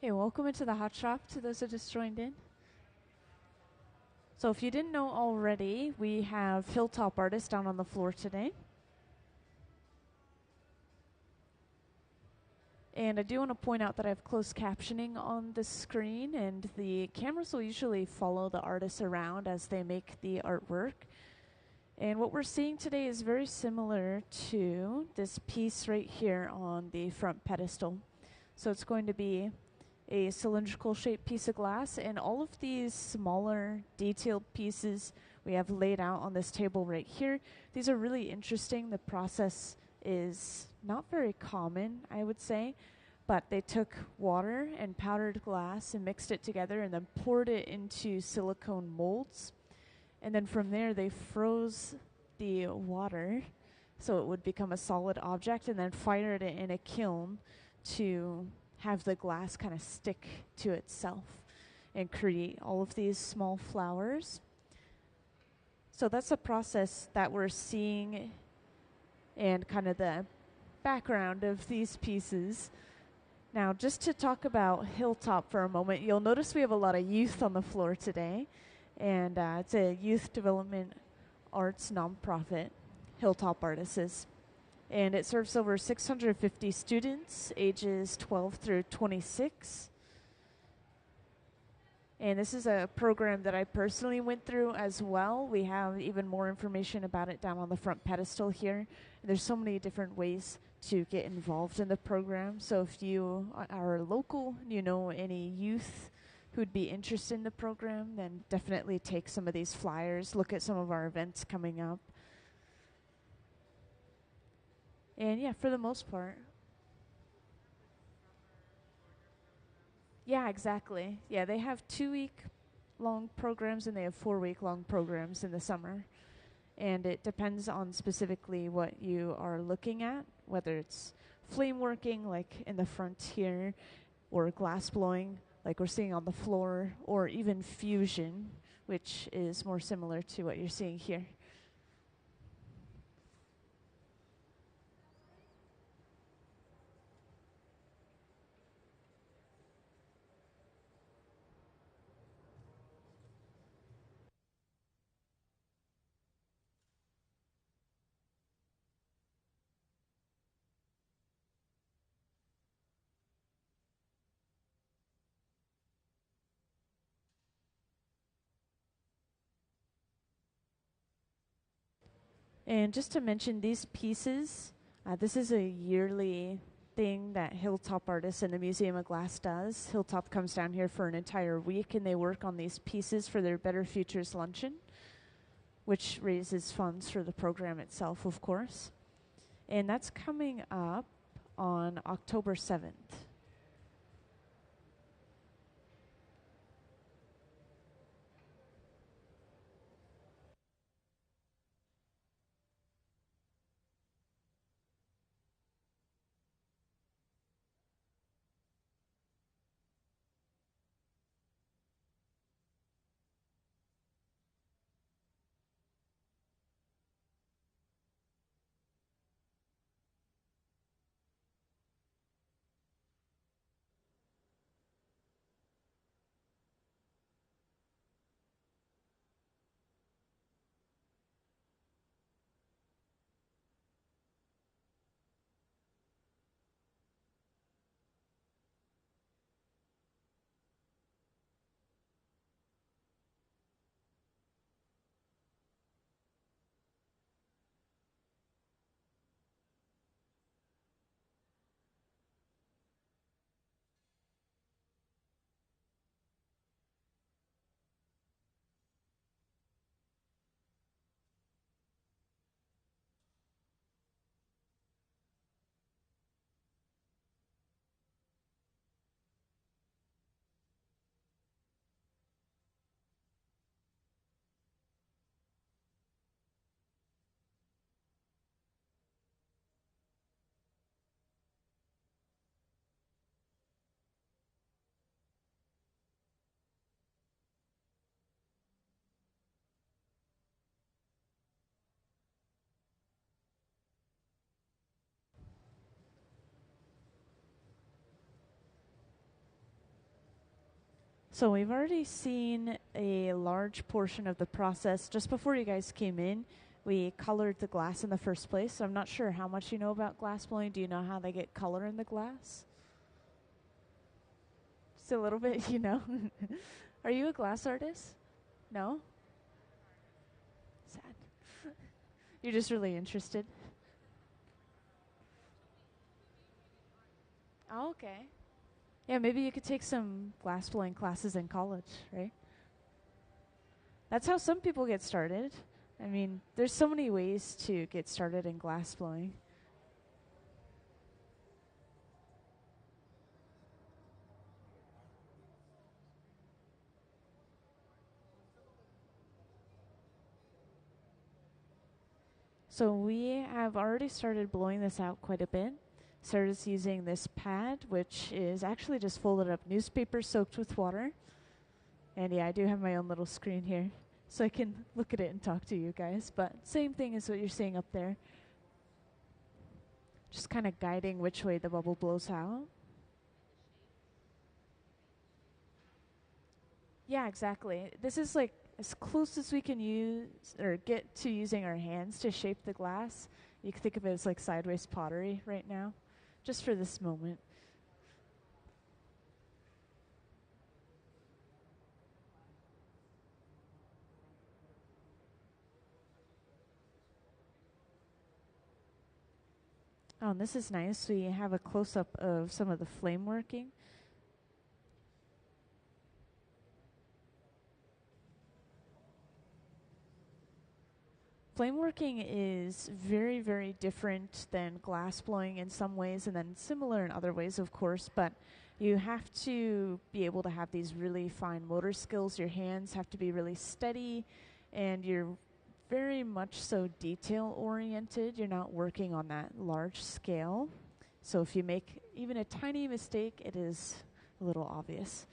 Hey, welcome into the hot shop to those that just joined in. So if you didn't know already, we have Hilltop Artists down on the floor today. And I do want to point out that I have closed captioning on the screen, and the cameras will usually follow the artists around as they make the artwork. And what we're seeing today is very similar to this piece right here on the front pedestal. So it's going to be a cylindrical shaped piece of glass, and all of these smaller detailed pieces we have laid out on this table right here. These are really interesting. The process is not very common, I would say, but they took water and powdered glass and mixed it together and then poured it into silicone molds. And then from there they froze the water so it would become a solid object, and then fired it in a kiln to have the glass kind of stick to itself and create all of these small flowers. So that's a process that we're seeing and kind of the background of these pieces. Now, just to talk about Hilltop for a moment, you'll notice we have a lot of youth on the floor today, and it's a youth development arts nonprofit, Hilltop Artists. And it serves over 650 students, ages 12 through 26. And this is a program that I personally went through as well. We have even more information about it down on the front pedestal here. There's so many different ways to get involved in the program. So if you are local, you know any youth who'd be interested in the program, then definitely take some of these flyers, look at some of our events coming up. And yeah, for the most part. Yeah, exactly. Yeah, they have 2-week long programs and they have 4-week long programs in the summer. And it depends on specifically what you are looking at, whether it's flame working like in the front here, or glass blowing like we're seeing on the floor, or even fusion, which is more similar to what you're seeing here. And just to mention these pieces, this is a yearly thing that Hilltop Artists and the Museum of Glass does. Hilltop comes down here for an entire week and they work on these pieces for their Better Futures luncheon, which raises funds for the program itself, of course. And that's coming up on October 7th. So we've already seen a large portion of the process. Just before you guys came in, we colored the glass in the first place. So I'm not sure how much you know about glass blowing. Do you know how they get color in the glass? Just a little bit, you know. Are you a glass artist? No? Sad. You're just really interested. Oh, okay. Yeah, maybe you could take some glass blowing classes in college, right? That's how some people get started. I mean, there's so many ways to get started in glass blowing. So we have already started blowing this out quite a bit. Started using this pad, which is actually just folded up newspaper soaked with water. And yeah, I do have my own little screen here, so I can look at it and talk to you guys. But same thing as what you're seeing up there. Just kind of guiding which way the bubble blows out. Yeah, exactly. This is like as close as we can use or get to using our hands to shape the glass. You can think of it as like sideways pottery right now, just for this moment. Oh, and this is nice. We have a close-up of some of the flame working. Flame working is very, very different than glass blowing in some ways, and then similar in other ways, of course, but you have to be able to have these really fine motor skills. Your hands have to be really steady, and you're very much so detail oriented. You're not working on that large scale. So if you make even a tiny mistake, it is a little obvious.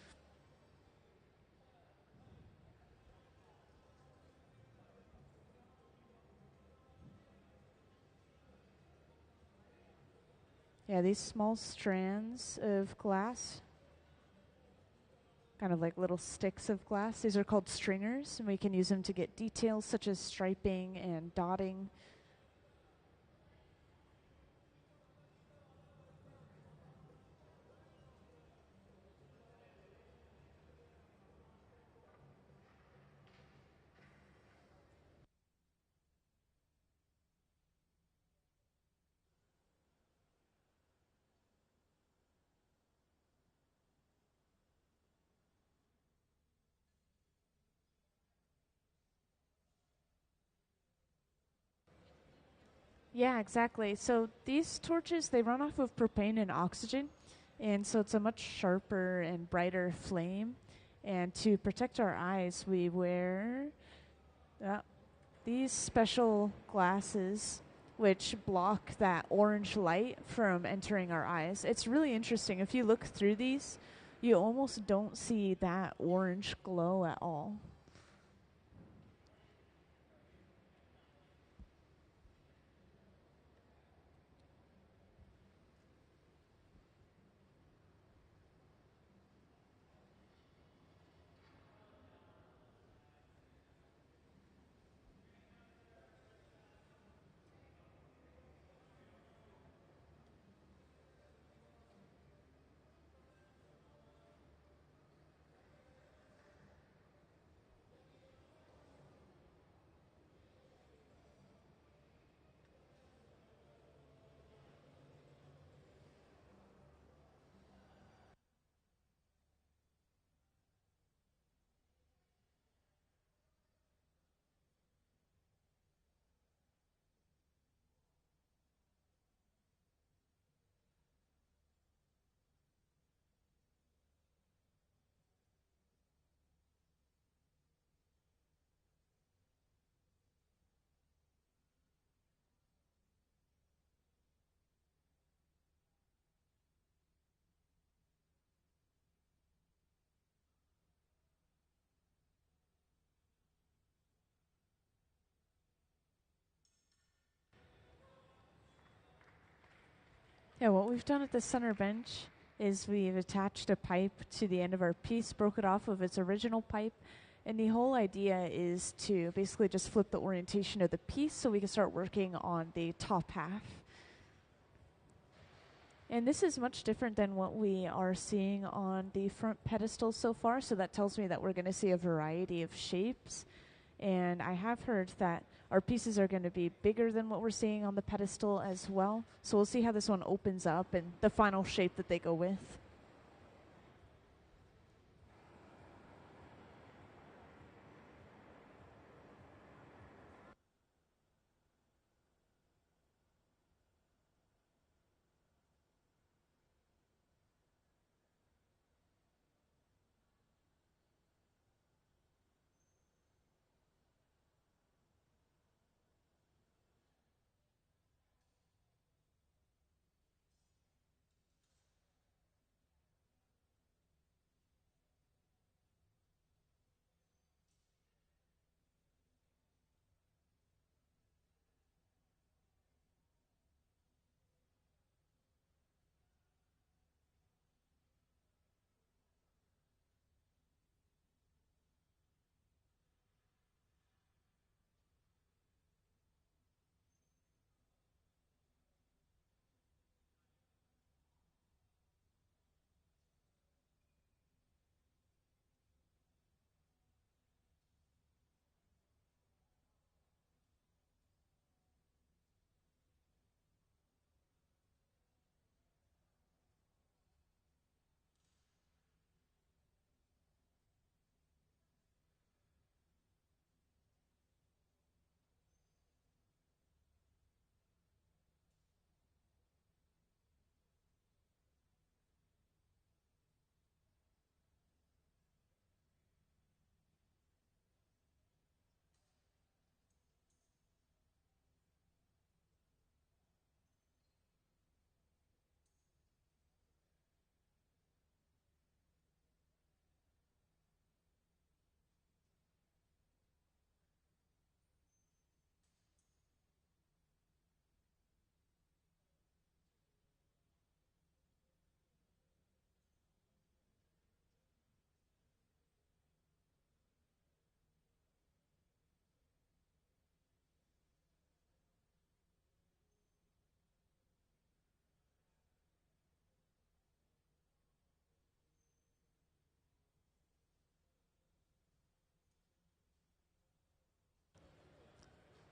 Yeah, these small strands of glass, kind of like little sticks of glass, these are called stringers, and we can use them to get details such as striping and dotting. Yeah, exactly. So these torches, they run off of propane and oxygen, and so it's a much sharper and brighter flame. And to protect our eyes, we wear uh, these special glasses which block that orange light from entering our eyes. It's really interesting. If you look through these, you almost don't see that orange glow at all. Yeah, what we've done at the center bench is we've attached a pipe to the end of our piece, broke it off of its original pipe, and the whole idea is to basically just flip the orientation of the piece so we can start working on the top half. And this is much different than what we are seeing on the front pedestal so far, so that tells me that we're going to see a variety of shapes. And I have heard that our pieces are going to be bigger than what we're seeing on the pedestal as well. So we'll see how this one opens up and the final shape that they go with.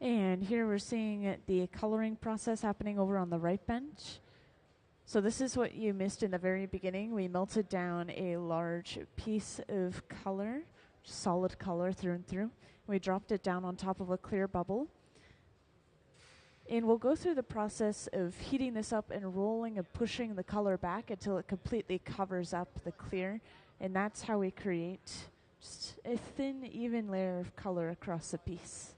And here we're seeing the coloring process happening over on the right bench. So this is what you missed in the very beginning. We melted down a large piece of color, solid color through and through. We dropped it down on top of a clear bubble. And we'll go through the process of heating this up and rolling and pushing the color back until it completely covers up the clear. And that's how we create just a thin, even layer of color across the piece.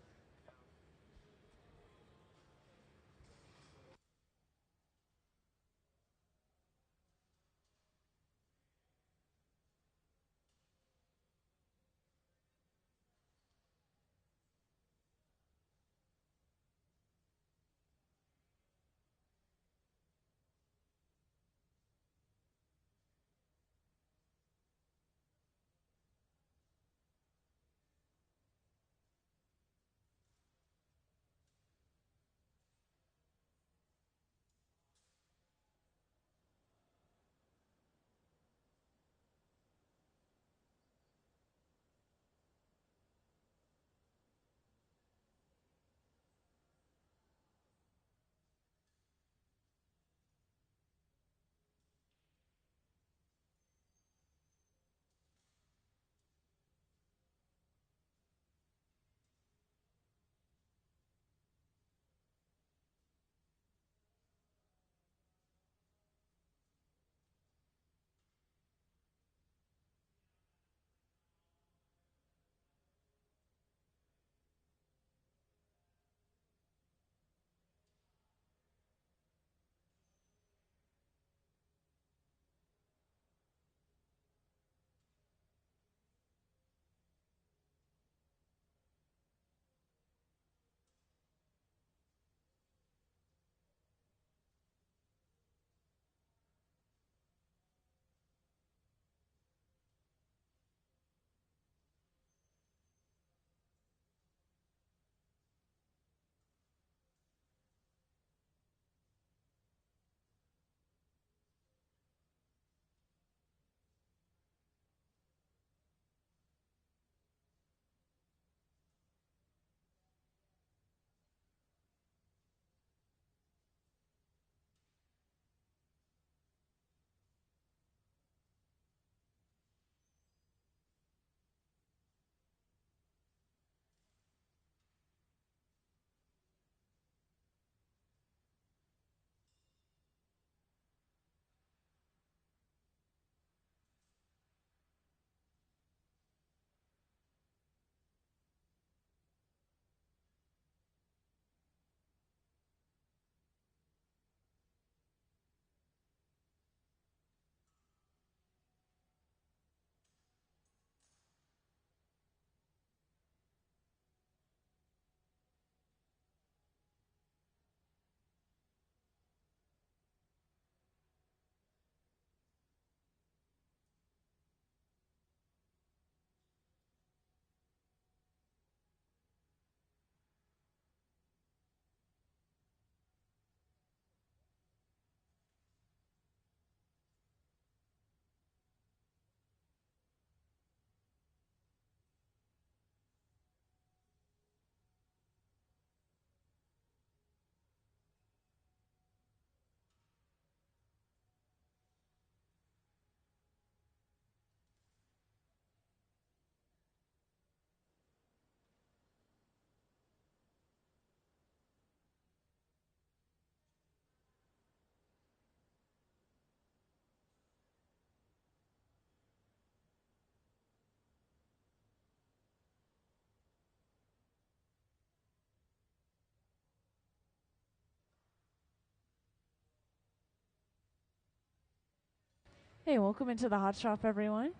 Hey, welcome into the hot shop, everyone.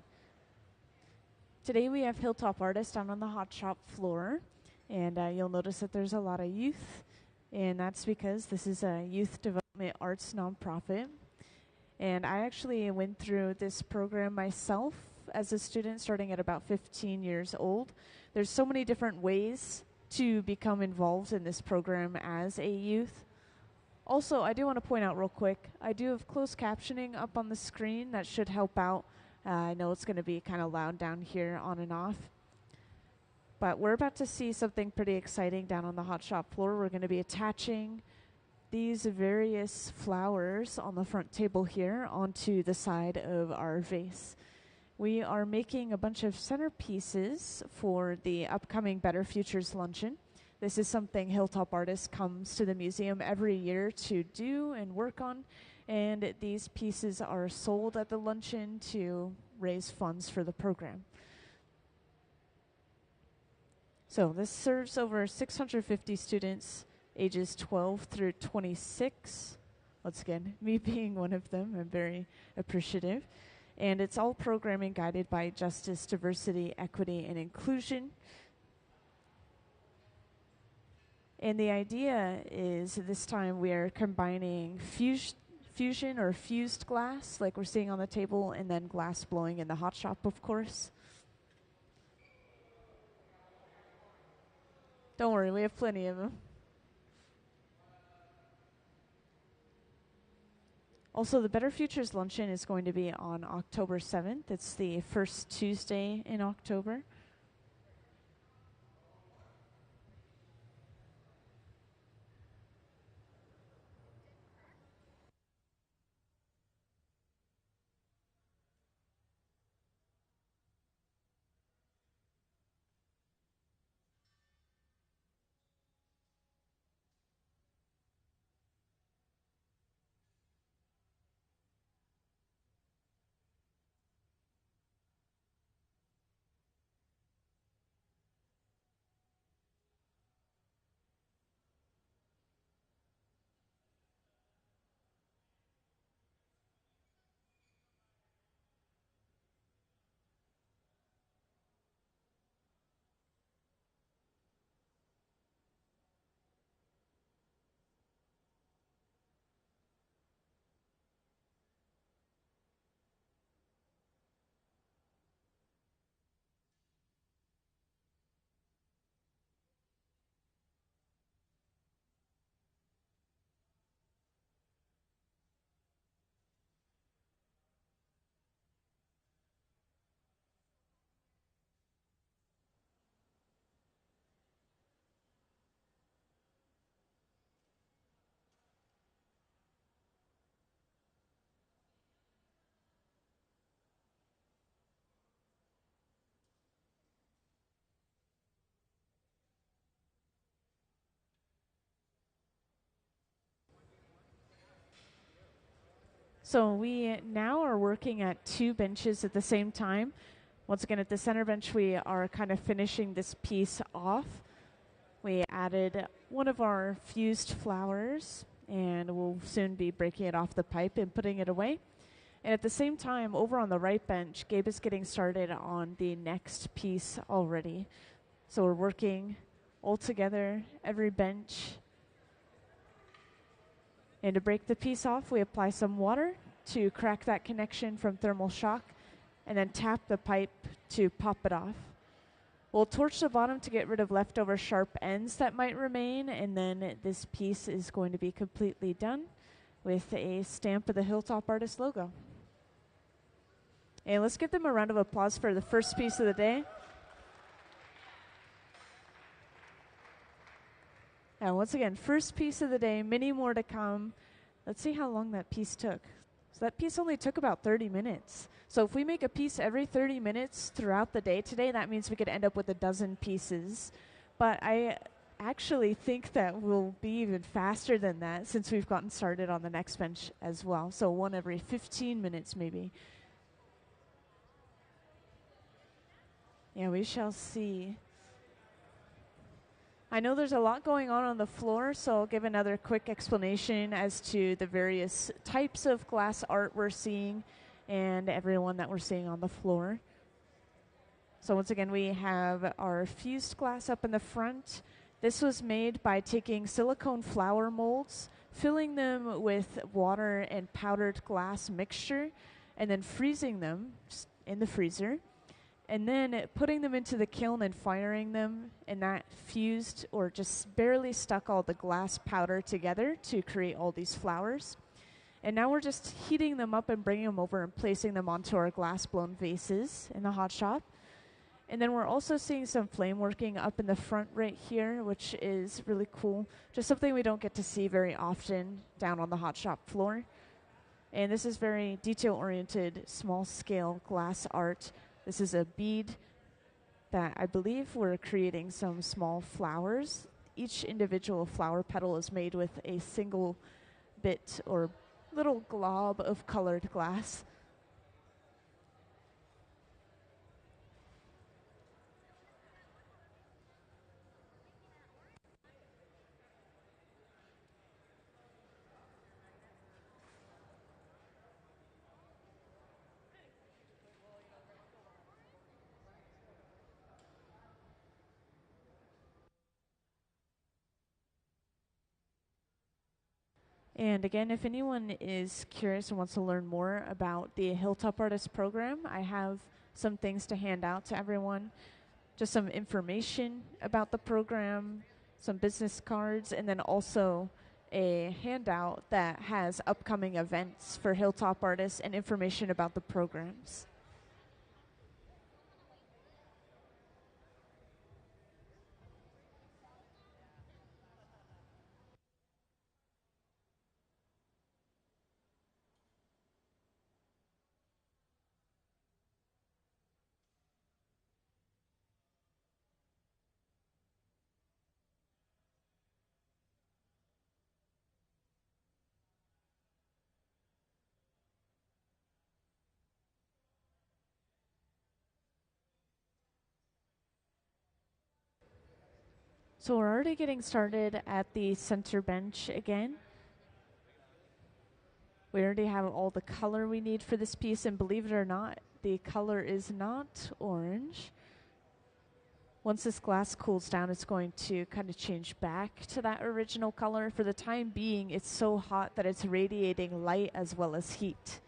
Today we have Hilltop Artists down on the hot shop floor, and you'll notice that there's a lot of youth, and that's because this is a youth development arts nonprofit. And I actually went through this program myself as a student starting at about 15 years old. There's so many different ways to become involved in this program as a youth. Also, I do want to point out real quick, I do have closed captioning up on the screen that should help out. I know it's going to be kind of loud down here on and off. But we're about to see something pretty exciting down on the hot shop floor. We're going to be attaching these various flowers on the front table here onto the side of our vase. We are making a bunch of centerpieces for the upcoming Better Futures Luncheon. This is something Hilltop Artists comes to the museum every year to do and work on, and these pieces are sold at the luncheon to raise funds for the program. So this serves over 650 students ages 12 through 26. Once again, me being one of them, I'm very appreciative. And it's all programming guided by justice, diversity, equity, and inclusion. And the idea is this time we are combining fusion or fused glass, like we're seeing on the table, and then glass blowing in the hot shop, of course. Don't worry, we have plenty of them. Also, the Better Futures Luncheon is going to be on October 7th. It's the first Tuesday in October. So we now are working at 2 benches at the same time. Once again, at the center bench, we are kind of finishing this piece off. We added one of our fused flowers, and we'll soon be breaking it off the pipe and putting it away. And at the same time, over on the right bench, Gabe is getting started on the next piece already. So we're working all together, every bench. And to break the piece off, we apply some water to crack that connection from thermal shock, and then tap the pipe to pop it off. We'll torch the bottom to get rid of leftover sharp ends that might remain, and then this piece is going to be completely done with a stamp of the Hilltop Artists logo. And let's give them a round of applause for the first piece of the day. And once again, first piece of the day, many more to come. Let's see how long that piece took. So that piece only took about 30 minutes. So if we make a piece every 30 minutes throughout the day today, that means we could end up with 12 pieces. But I actually think that we'll be even faster than that since we've gotten started on the next bench as well. So one every 15 minutes maybe. Yeah, we shall see. I know there's a lot going on the floor, so I'll give another quick explanation as to the various types of glass art we're seeing and everyone that we're seeing on the floor. So once again, we have our fused glass up in the front. This was made by taking silicone flower molds, filling them with water and powdered glass mixture, and then freezing them in the freezer, and then putting them into the kiln and firing them, and that fused or just barely stuck all the glass powder together to create all these flowers. And now we're just heating them up and bringing them over and placing them onto our glass-blown vases in the hot shop. And then we're also seeing some flame working up in the front right here, which is really cool. Just something we don't get to see very often down on the hot shop floor. And this is very detail-oriented, small-scale glass art. This is a bead that I believe we're creating some small flowers. Each individual flower petal is made with a single bit or little glob of colored glass. And again, if anyone is curious and wants to learn more about the Hilltop Artists program, I have some things to hand out to everyone. Just some information about the program, some business cards, and then also a handout that has upcoming events for Hilltop Artists and information about the programs. So we're already getting started at the center bench again. We already have all the color we need for this piece, and believe it or not, the color is not orange. Once this glass cools down, it's going to kind of change back to that original color. For the time being, it's so hot that it's radiating light as well as heat.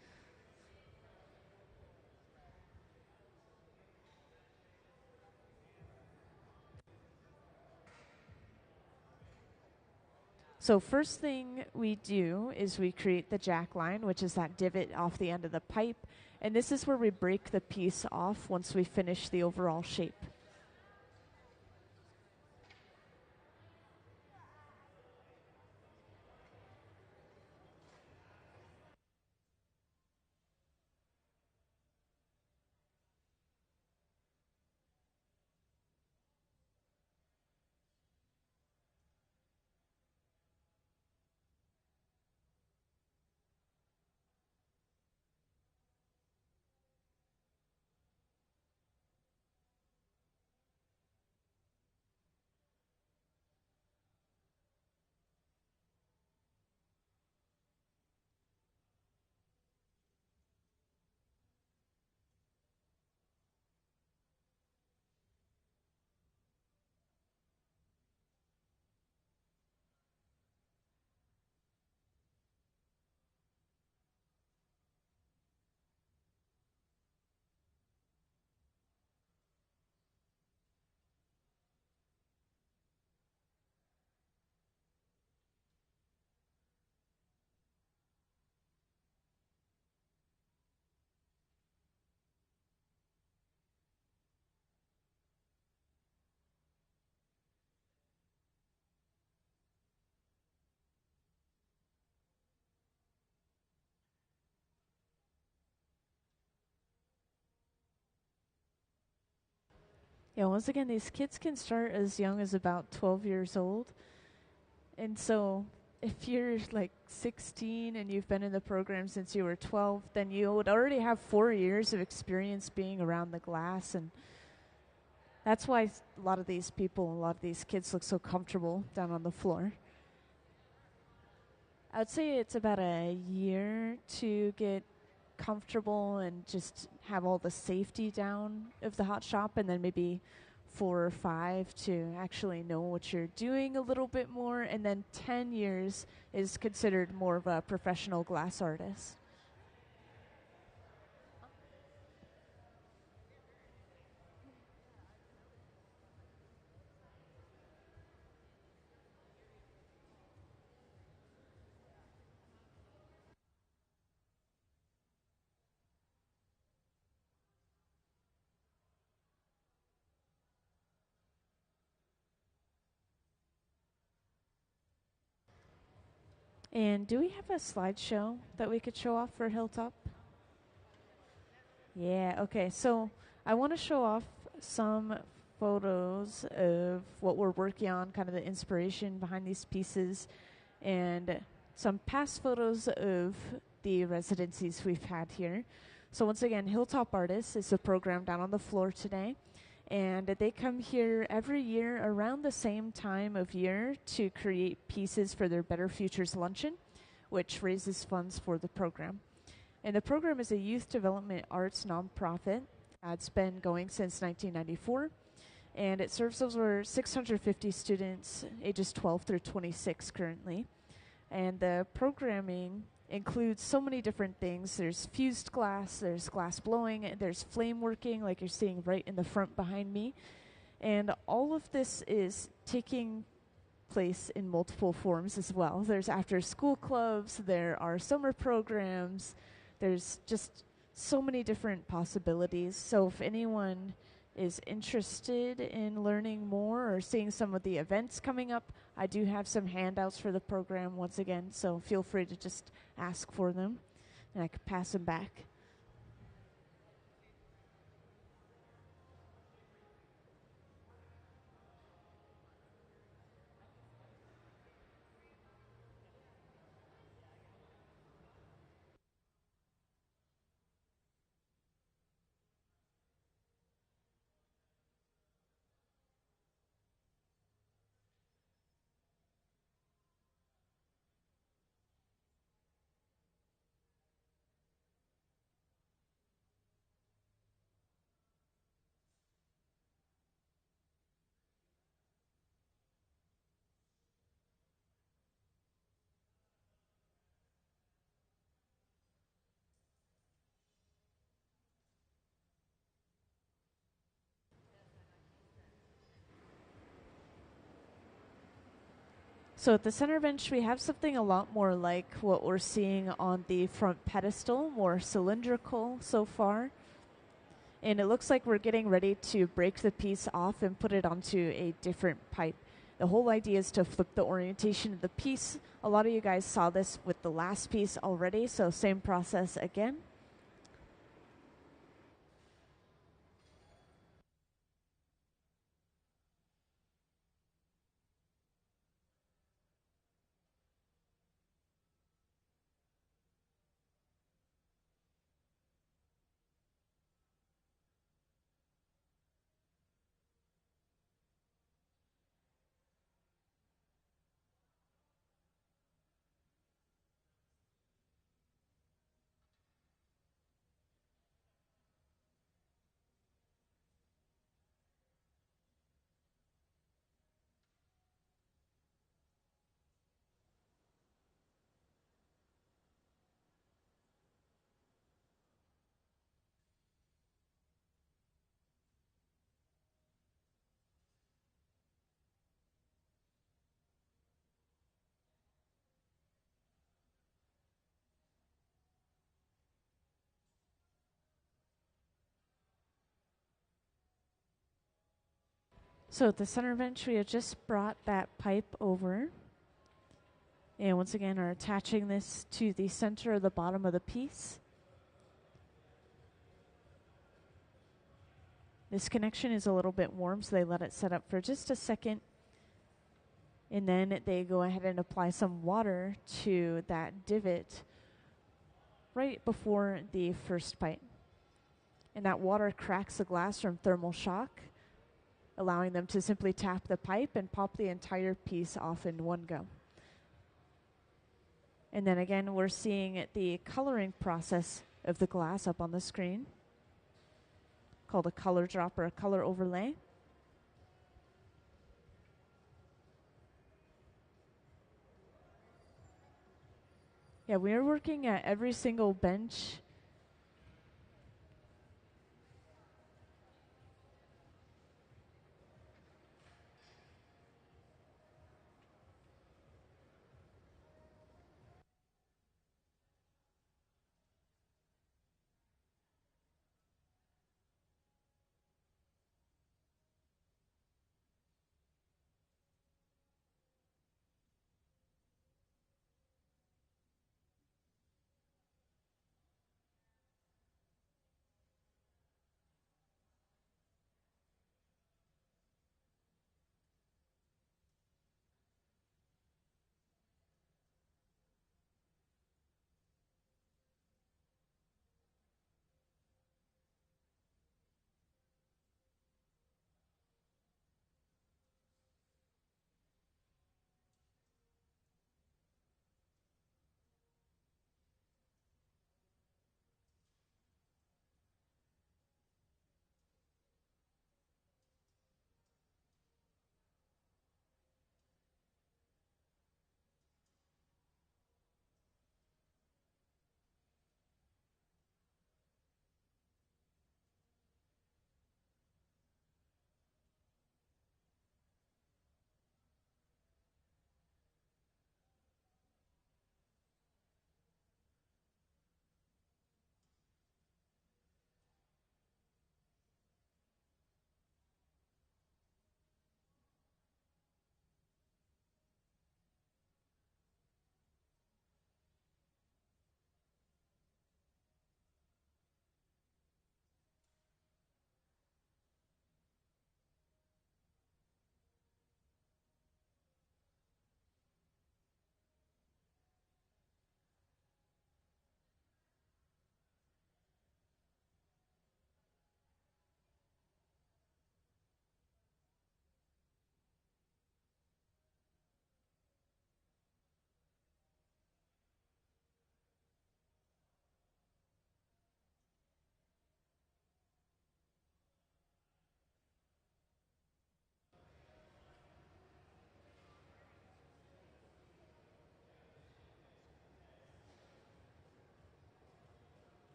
So first thing we do is we create the jack line, which is that divot off the end of the pipe. And this is where we break the piece off once we finish the overall shape. Yeah, once again, these kids can start as young as about 12 years old. And so if you're like 16 and you've been in the program since you were 12, then you would already have 4 years of experience being around the glass. And that's why a lot of these people, a lot of these kids look so comfortable down on the floor. I would say it's about a year to get comfortable and just have all the safety down of the hot shop, and then maybe 4 or 5 to actually know what you're doing a little bit more, and then 10 years is considered more of a professional glass artist. And do we have a slideshow that we could show off for Hilltop? Yeah, okay. So I want to show off some photos of what we're working on, kind of the inspiration behind these pieces, and some past photos of the residencies we've had here. So once again, Hilltop Artists is a program down on the floor today, and they come here every year around the same time of year to create pieces for their Better Futures Luncheon, which raises funds for the program. And the program is a youth development arts nonprofit. It's been going since 1994, and it serves over 650 students ages 12 through 26 currently. And the programming includes so many different things. There's fused glass, there's glass blowing, there's flame working like you're seeing right in the front behind me. And all of this is taking place in multiple forms as well. There's after school clubs, there are summer programs, there's just so many different possibilities. So if anyone is interested in learning more or seeing some of the events coming up, I do have some handouts for the program once again, so feel free to just ask for them, and I can pass them back. So at the center bench, we have something a lot more like what we're seeing on the front pedestal, more cylindrical so far. And it looks like we're getting ready to break the piece off and put it onto a different pipe. The whole idea is to flip the orientation of the piece. A lot of you guys saw this with the last piece already, so same process again. So at the center bench, we have just brought that pipe over. And once again, are attaching this to the center of the bottom of the piece. This connection is a little bit warm, so they let it set up for just a second. And then they go ahead and apply some water to that divot right before the first pipe. And that water cracks the glass from thermal shock, allowing them to simply tap the pipe and pop the entire piece off in one go. And then again, we're seeing the coloring process of the glass up on the screen, called a color drop or a color overlay. Yeah, we're working at every single bench.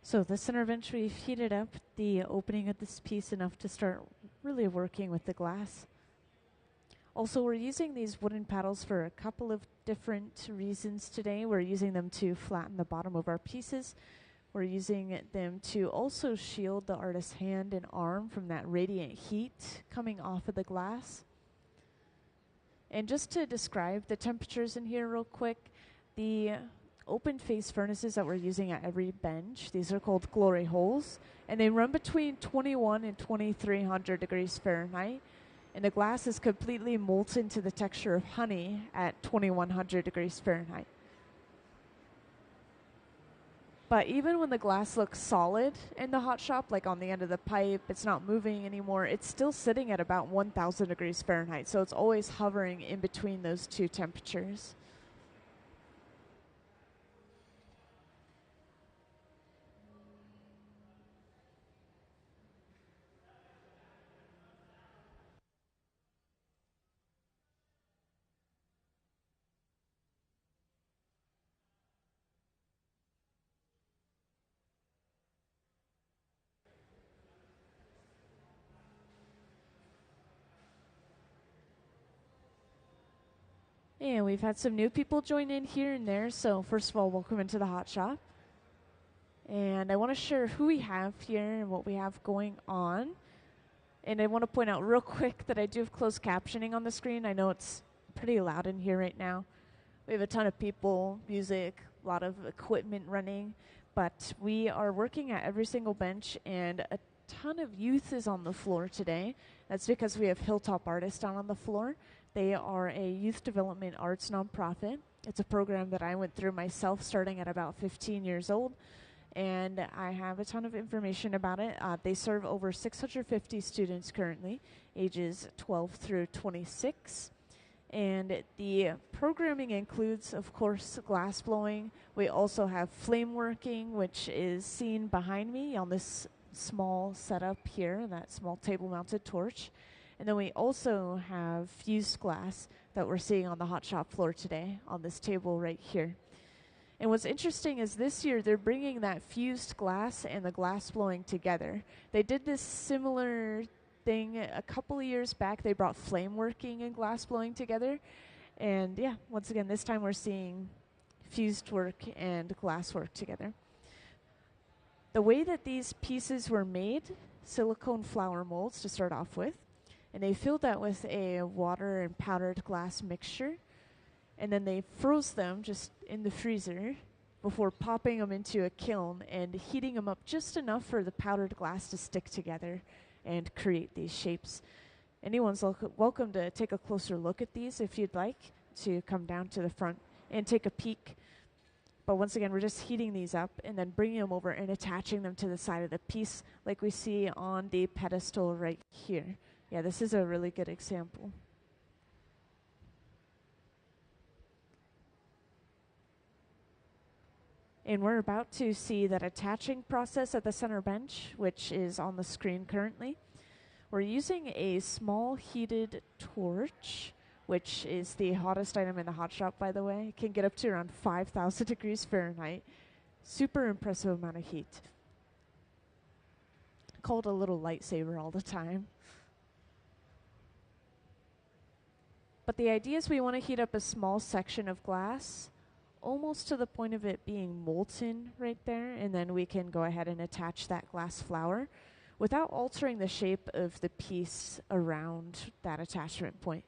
So the center bench, we've heated up the opening of this piece enough to start really working with the glass. Also, we're using these wooden paddles for a couple of different reasons today. We're using them to flatten the bottom of our pieces. We're using them to also shield the artist's hand and arm from that radiant heat coming off of the glass. And just to describe the temperatures in here real quick, the open face furnaces that we're using at every bench, these are called glory holes, and they run between 21 and 2300 degrees Fahrenheit, and the glass is completely molten to the texture of honey at 2100 degrees Fahrenheit. But even when the glass looks solid in the hot shop, like on the end of the pipe, it's not moving anymore, it's still sitting at about 1000 degrees Fahrenheit, so it's always hovering in between those two temperatures. And we've had some new people join in here and there, so first of all, welcome into the hot shop. And I want to share who we have here and what we have going on. And I want to point out real quick that I do have closed captioning on the screen. I know it's pretty loud in here right now. We have a ton of people, music, a lot of equipment running, but we are working at every single bench, and a ton of youth is on the floor today. That's because we have Hilltop Artists down on the floor. They are a youth development arts nonprofit. It's a program that I went through myself starting at about 15 years old, and I have a ton of information about it. They serve over 650 students currently, ages 12 through 26. And the programming includes, of course, glass blowing. We also have flame working, which is seen behind me on this small setup here, that small table-mounted torch. And then we also have fused glass that we're seeing on the hot shop floor today on this table right here. And what's interesting is this year they're bringing that fused glass and the glass blowing together. They did this similar thing a couple of years back. They brought flame working and glass blowing together, and yeah, once again this time we're seeing fused work and glass work together. The way that these pieces were made, silicone flower molds to start off with, and they filled that with a water and powdered glass mixture, and then they froze them just in the freezer before popping them into a kiln and heating them up just enough for the powdered glass to stick together and create these shapes. Anyone's welcome to take a closer look at these if you'd like to come down to the front and take a peek. But once again, we're just heating these up and then bringing them over and attaching them to the side of the piece like we see on the pedestal right here. Yeah, this is a really good example. And we're about to see that attaching process at the center bench, which is on the screen currently. We're using a small heated torch, which is the hottest item in the hot shop, by the way. It can get up to around 5,000 degrees Fahrenheit. Super impressive amount of heat. Called a little lightsaber all the time. But the idea is we want to heat up a small section of glass, almost to the point of it being molten right there, and then we can go ahead and attach that glass flower without altering the shape of the piece around that attachment point.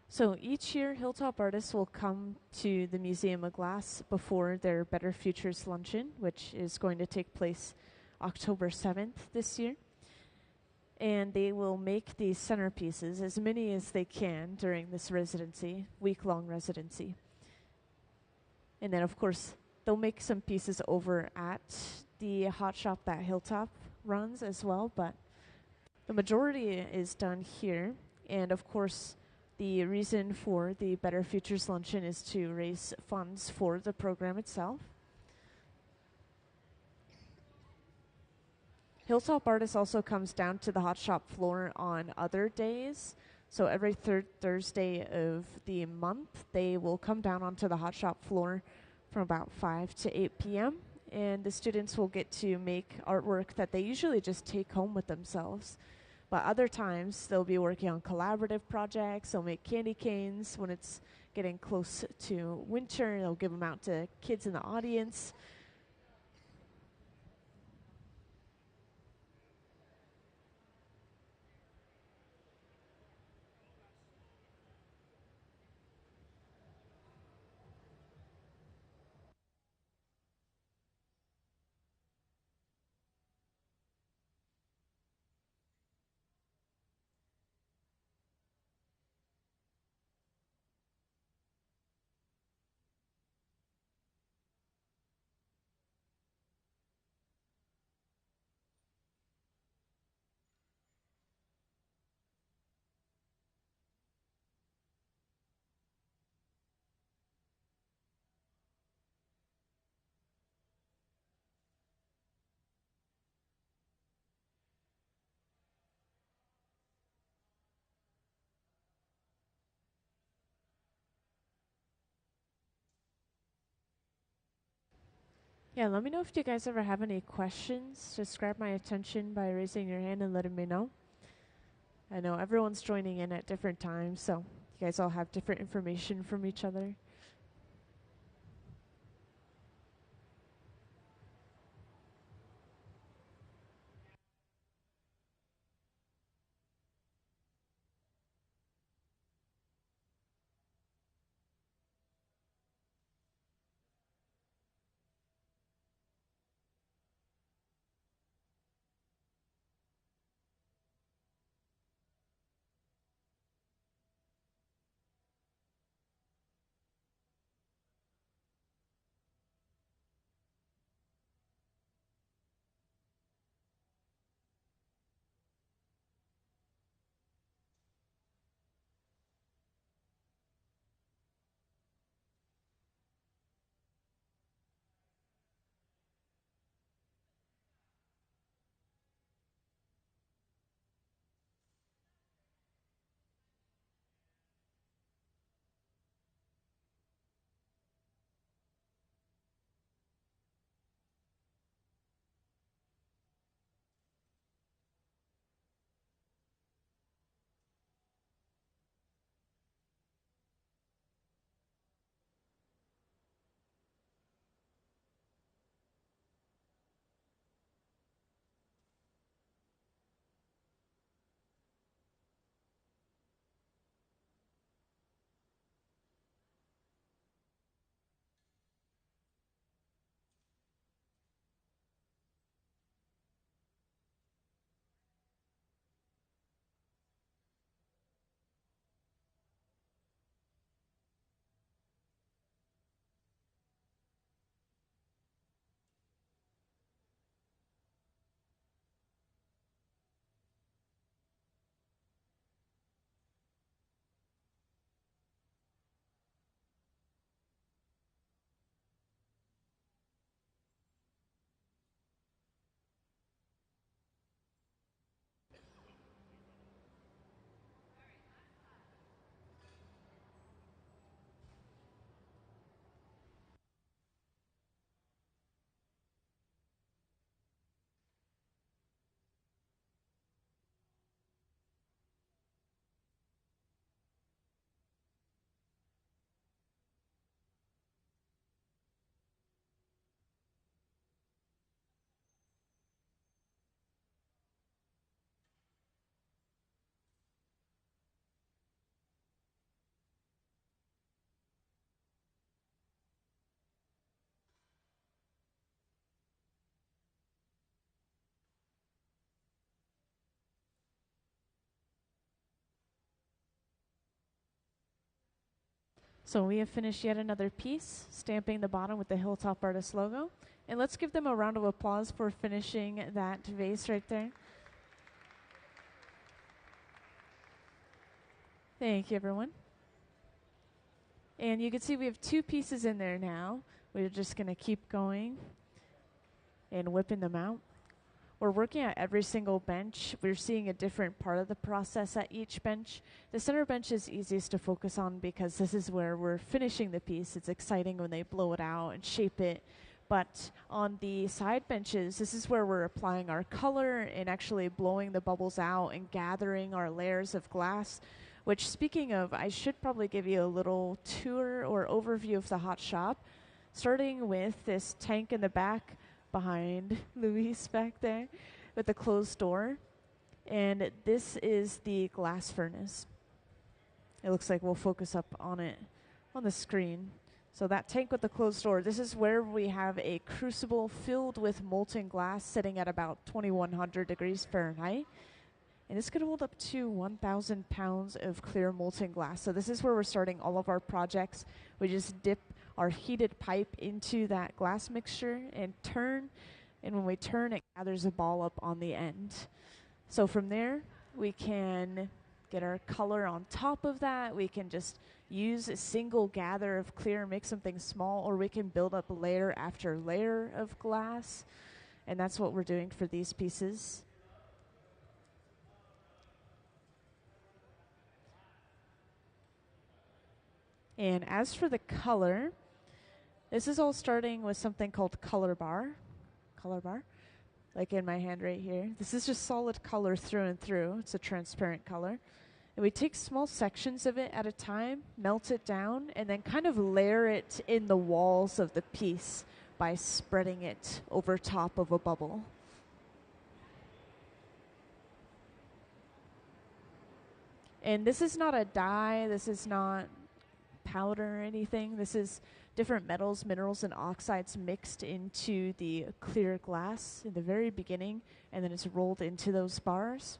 So each year, Hilltop Artists will come to the Museum of Glass before their Better Futures Luncheon, which is going to take place October 7th this year. And they will make these centerpieces, as many as they can, during this residency, week-long residency. And then, of course, they'll make some pieces over at the hot shop that Hilltop runs as well, but the majority is done here. And, of course, the reason for the Better Futures Luncheon is to raise funds for the program itself. Hilltop Artists also comes down to the hot shop floor on other days. So every third Thursday of the month, they will come down onto the hot shop floor from about 5 to 8 p.m. And the students will get to make artwork that they usually just take home with themselves. But other times, they'll be working on collaborative projects. They'll make candy canes when it's getting close to winter. They'll give them out to kids in the audience. Yeah, let me know if you guys ever have any questions. Just grab my attention by raising your hand and letting me know. I know everyone's joining in at different times, so you guys all have different information from each other. So we have finished yet another piece, stamping the bottom with the Hilltop Artists logo. And let's give them a round of applause for finishing that vase right there. Thank you, everyone. And you can see we have 2 pieces in there now. We're just going to keep going and whipping them out. We're working at every single bench. We're seeing a different part of the process at each bench. The center bench is easiest to focus on because this is where we're finishing the piece. It's exciting when they blow it out and shape it. But on the side benches, this is where we're applying our color and actually blowing the bubbles out and gathering our layers of glass. Which, speaking of, I should probably give you a little tour or overview of the hot shop, starting with this tank in the back behind Luis back there with the closed door. And this is the glass furnace. It looks like we'll focus up on it on the screen. So that tank with the closed door, this is where we have a crucible filled with molten glass sitting at about 2100 degrees Fahrenheit. And this could hold up to 1,000 pounds of clear molten glass. So this is where we're starting all of our projects. We just dip our heated pipe into that glass mixture and turn. And when we turn, it gathers a ball up on the end. So from there, we can get our color on top of that. We can just use a single gather of clear, make something small, or we can build up layer after layer of glass. And that's what we're doing for these pieces. And as for the color, This is all starting with something called color bar, like in my hand right here. This is just solid color through and through. It's a transparent color. And we take small sections of it at a time, melt it down, and then kind of layer it in the walls of the piece by spreading it over top of a bubble. And this is not a dye, this is not powder or anything. This is different metals, minerals, and oxides mixed into the clear glass in the very beginning, and then it's rolled into those bars.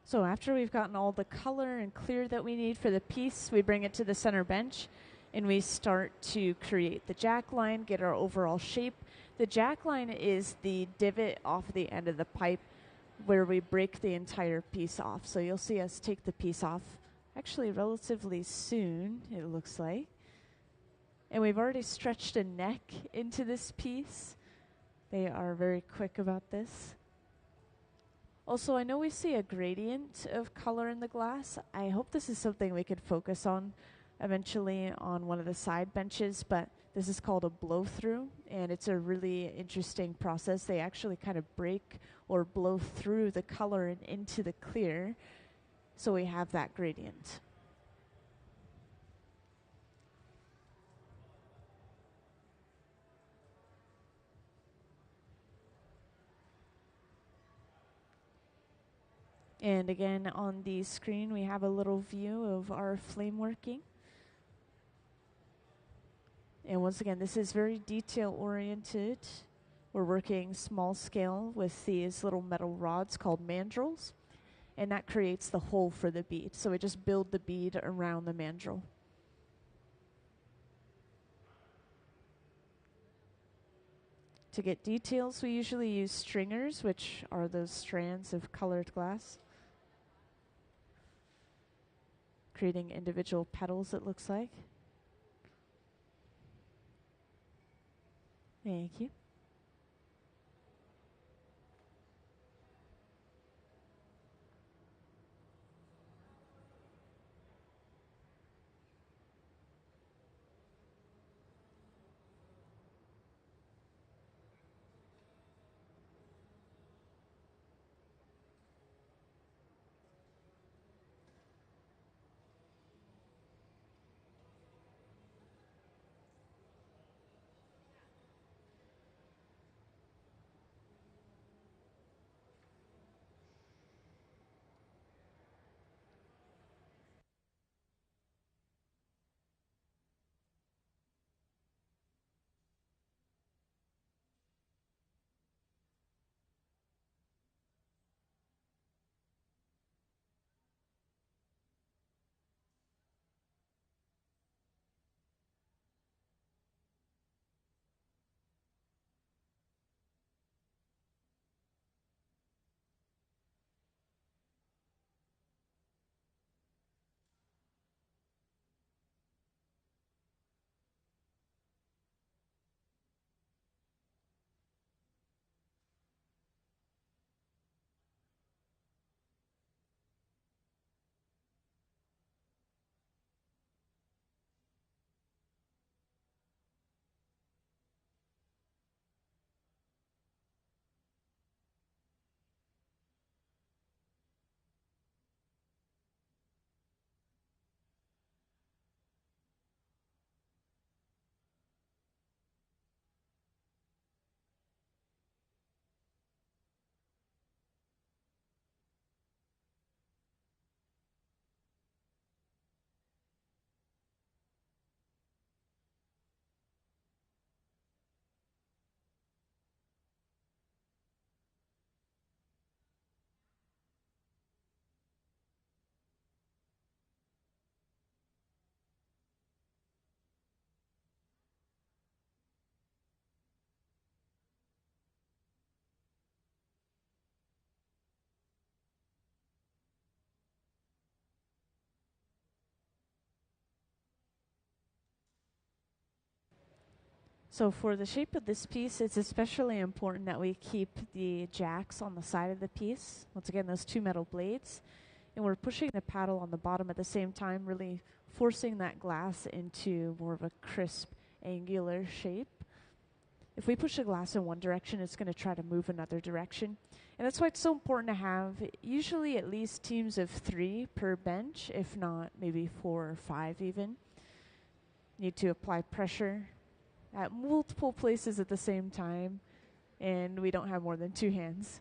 So after we've gotten all the color and clear that we need for the piece, we bring it to the center bench and we start to create the jack line, get our overall shape. The jack line is the divot off the end of the pipe where we break the entire piece off. So you'll see us take the piece off actually relatively soon, it looks like. And we've already stretched a neck into this piece. They are very quick about this. Also, I know we see a gradient of color in the glass. I hope this is something we could focus on eventually on one of the side benches, but this is called a blow through, and it's a really interesting process. They actually kind of break or blow through the color and into the clear, so we have that gradient. And again, on the screen, we have a little view of our flame working. And once again, this is very detail oriented. We're working small scale with these little metal rods called mandrels, and that creates the hole for the bead. So we just build the bead around the mandrel. To get details, we usually use stringers, which are those strands of colored glass, creating individual petals, it looks like. Thank you. So for the shape of this piece, it's especially important that we keep the jacks on the side of the piece. Once again, those two metal blades. And we're pushing the paddle on the bottom at the same time, really forcing that glass into more of a crisp, angular shape. If we push the glass in one direction, it's going to try to move another direction. And that's why it's so important to have usually at least teams of 3 per bench, if not maybe 4 or 5 even. Need to apply pressure at multiple places at the same time, and we don't have more than 2 hands.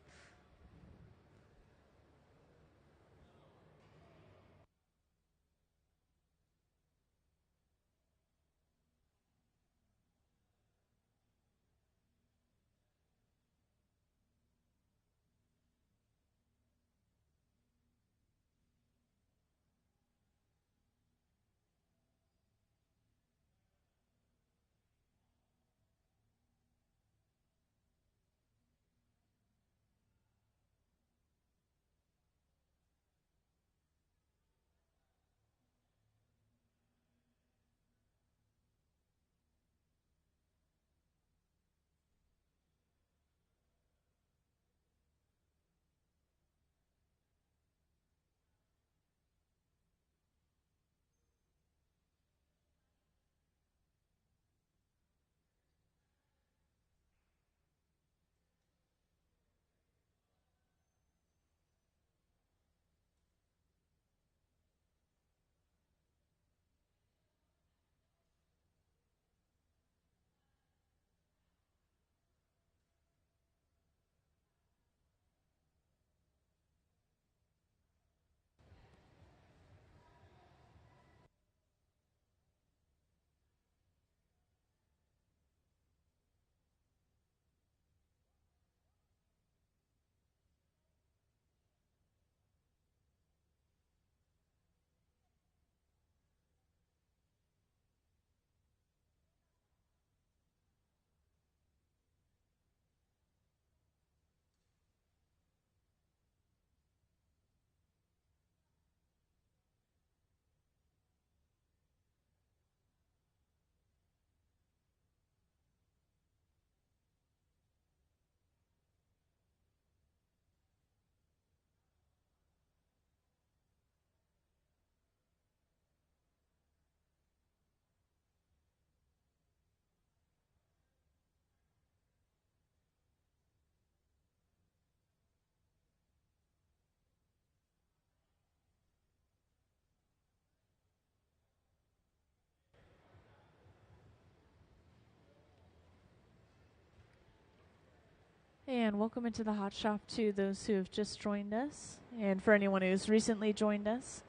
And welcome into the hot shop to those who have just joined us, and for anyone who's recently joined us.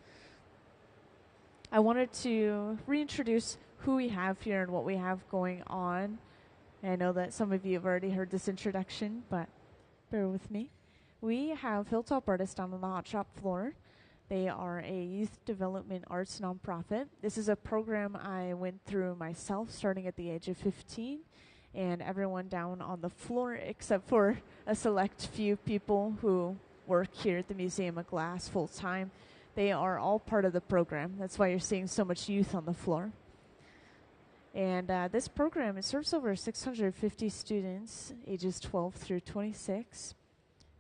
I wanted to reintroduce who we have here and what we have going on. I know that some of you have already heard this introduction, but bear with me. We have Hilltop Artists down on the hot shop floor. They are a youth development arts nonprofit. This is a program I went through myself starting at the age of 15. And everyone down on the floor, except for a select few people who work here at the Museum of Glass full time, they are all part of the program. That's why you're seeing so much youth on the floor. And this program, it serves over 650 students, ages 12 through 26,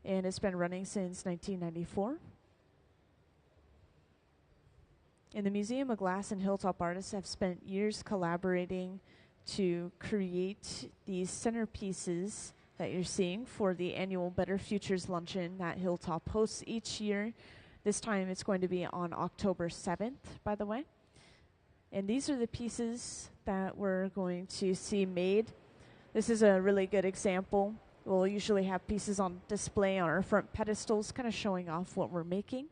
and it's been running since 1994. And the Museum of Glass and Hilltop Artists have spent years collaborating to create these centerpieces that you're seeing for the annual Better Futures Luncheon that Hilltop hosts each year. This time it's going to be on October 7th, by the way. And these are the pieces that we're going to see made. This is a really good example. We'll usually have pieces on display on our front pedestals, kind of showing off what we're making.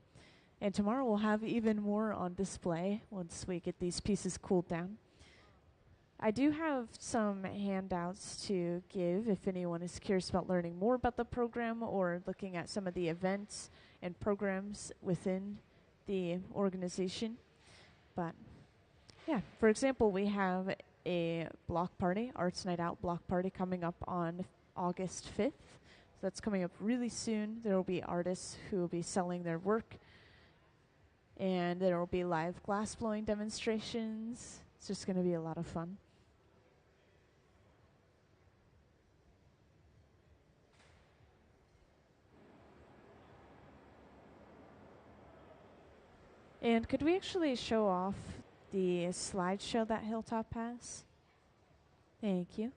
And tomorrow we'll have even more on display once we get these pieces cooled down. I do have some handouts to give if anyone is curious about learning more about the program or looking at some of the events and programs within the organization. But yeah, for example, we have a block party, Arts Night Out block party coming up on August 5th. So that's coming up really soon. There will be artists who will be selling their work, and there will be live glass blowing demonstrations. It's just going to be a lot of fun. And could we actually show off the slideshow that Hilltop has? Thank you.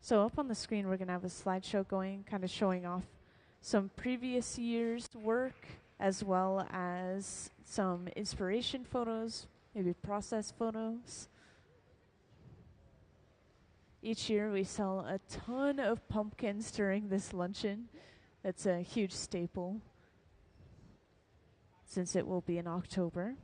So up on the screen, we're going to have a slideshow going, kind of showing off some previous year's work, as well as some inspiration photos, maybe process photos. Each year we sell a ton of pumpkins during this luncheon. That's a huge staple since it will be in October.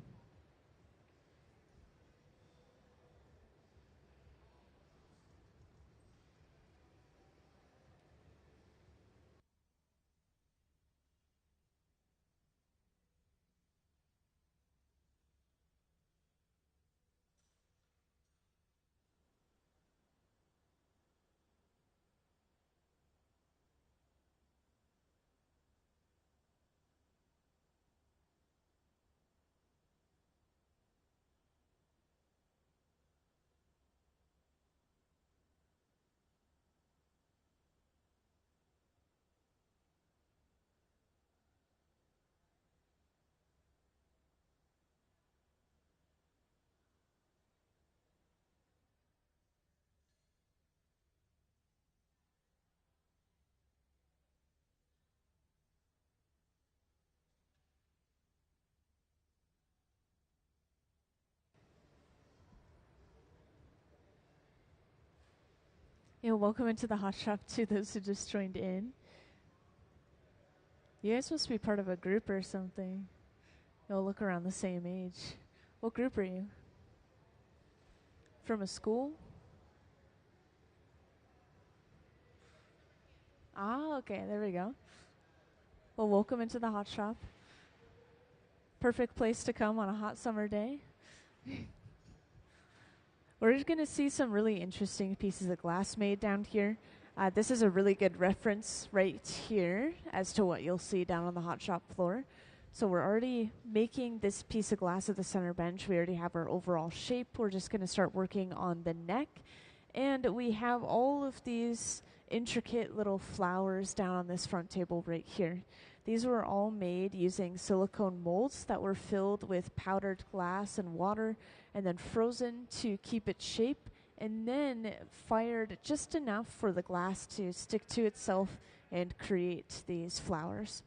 Welcome into the hot shop to those who just joined in. You guys must be part of a group or something. You'll look around the same age. What group are you? From a school? Ah, okay, there we go. Well, welcome into the hot shop. Perfect place to come on a hot summer day. We're just going to see some really interesting pieces of glass made down here. This is a really good reference right here as to what you'll see down on the hot shop floor. So we're already making this piece of glass at the center bench. We already have our overall shape. We're just going to start working on the neck. And we have all of these intricate little flowers down on this front table right here. These were all made using silicone molds that were filled with powdered glass and water and then frozen to keep its shape, and then fired just enough for the glass to stick to itself and create these flowers.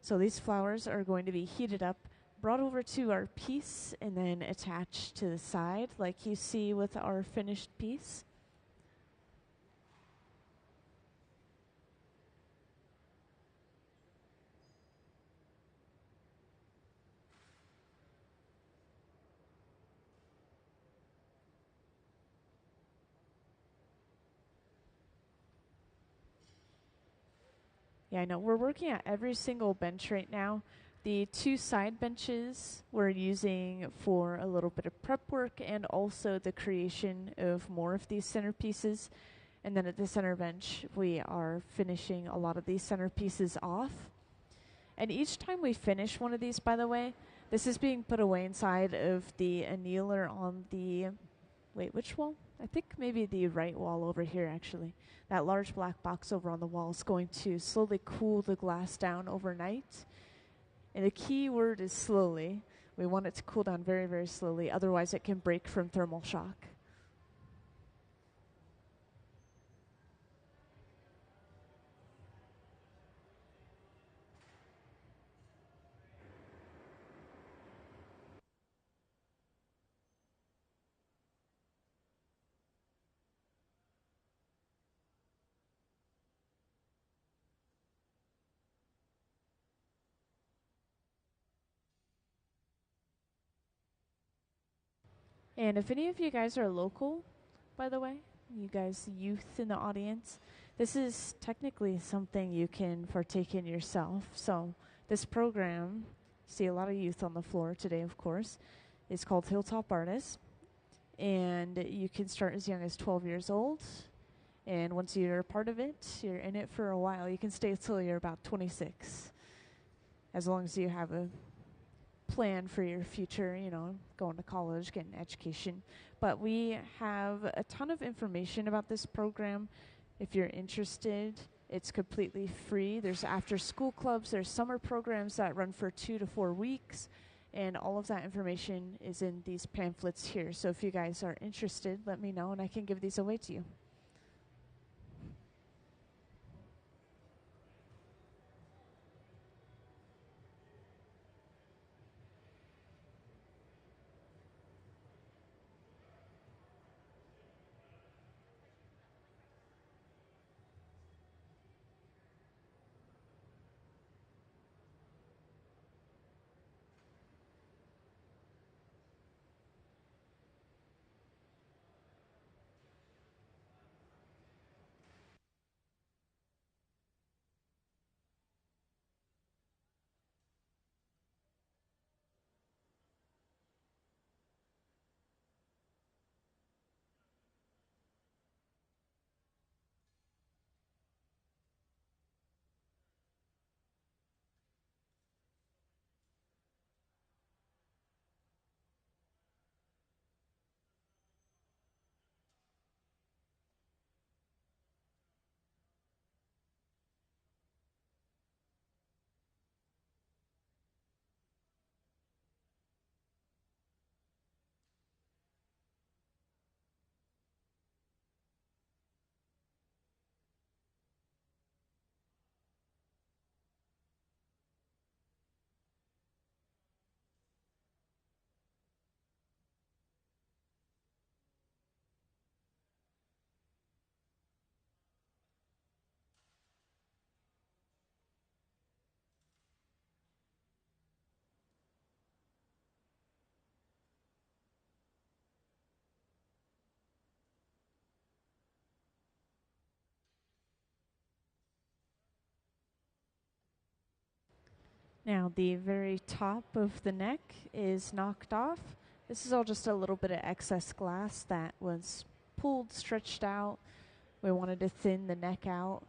So these flowers are going to be heated up, brought over to our piece, and then attached to the side like you see with our finished piece. Yeah, I know. We're working at every single bench right now. The two side benches we're using for a little bit of prep work and also the creation of more of these centerpieces. And then at the center bench, we are finishing a lot of these centerpieces off. And each time we finish one of these, by the way, this is being put away inside of the annealer on the, wait, which wall? I think maybe the right wall over here, actually. That large black box over on the wall is going to slowly cool the glass down overnight. And the key word is slowly. We want it to cool down very, very slowly. Otherwise, it can break from thermal shock. And if any of you guys are local, by the way, you guys youth in the audience, this is technically something you can partake in yourself. So this program, see a lot of youth on the floor today, of course, is called Hilltop Artists. And you can start as young as 12 years old. And once you're a part of it, you're in it for a while. You can stay until you're about 26, as long as you have a plan for your future, you know, going to college, getting an education. But we have a ton of information about this program if you're interested It's completely free. There's after school clubs, there's summer programs that run for 2 to 4 weeks, and all of that information is in these pamphlets here. So if you guys are interested, let me know and I can give these away to you. Now the very top of the neck is knocked off. This is all just a little bit of excess glass that was pulled, stretched out. We wanted to thin the neck out.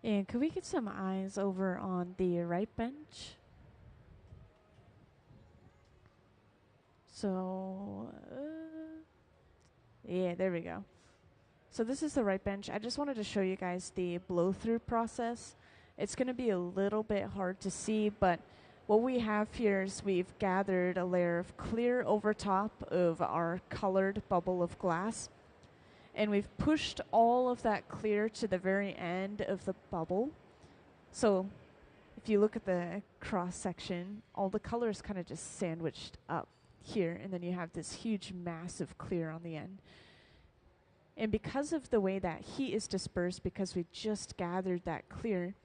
And could we get some eyes over on the right bench? So, yeah, there we go. So this is the right bench. I just wanted to show you guys the blow through process. It's going to be a little bit hard to see, but what we have here is we've gathered a layer of clear over top of our colored bubble of glass. And we've pushed all of that clear to the very end of the bubble. So if you look at the cross section, all the colors kind of just sandwiched up here, and then you have this huge mass of clear on the end. And because of the way that heat is dispersed, because we just gathered that clear,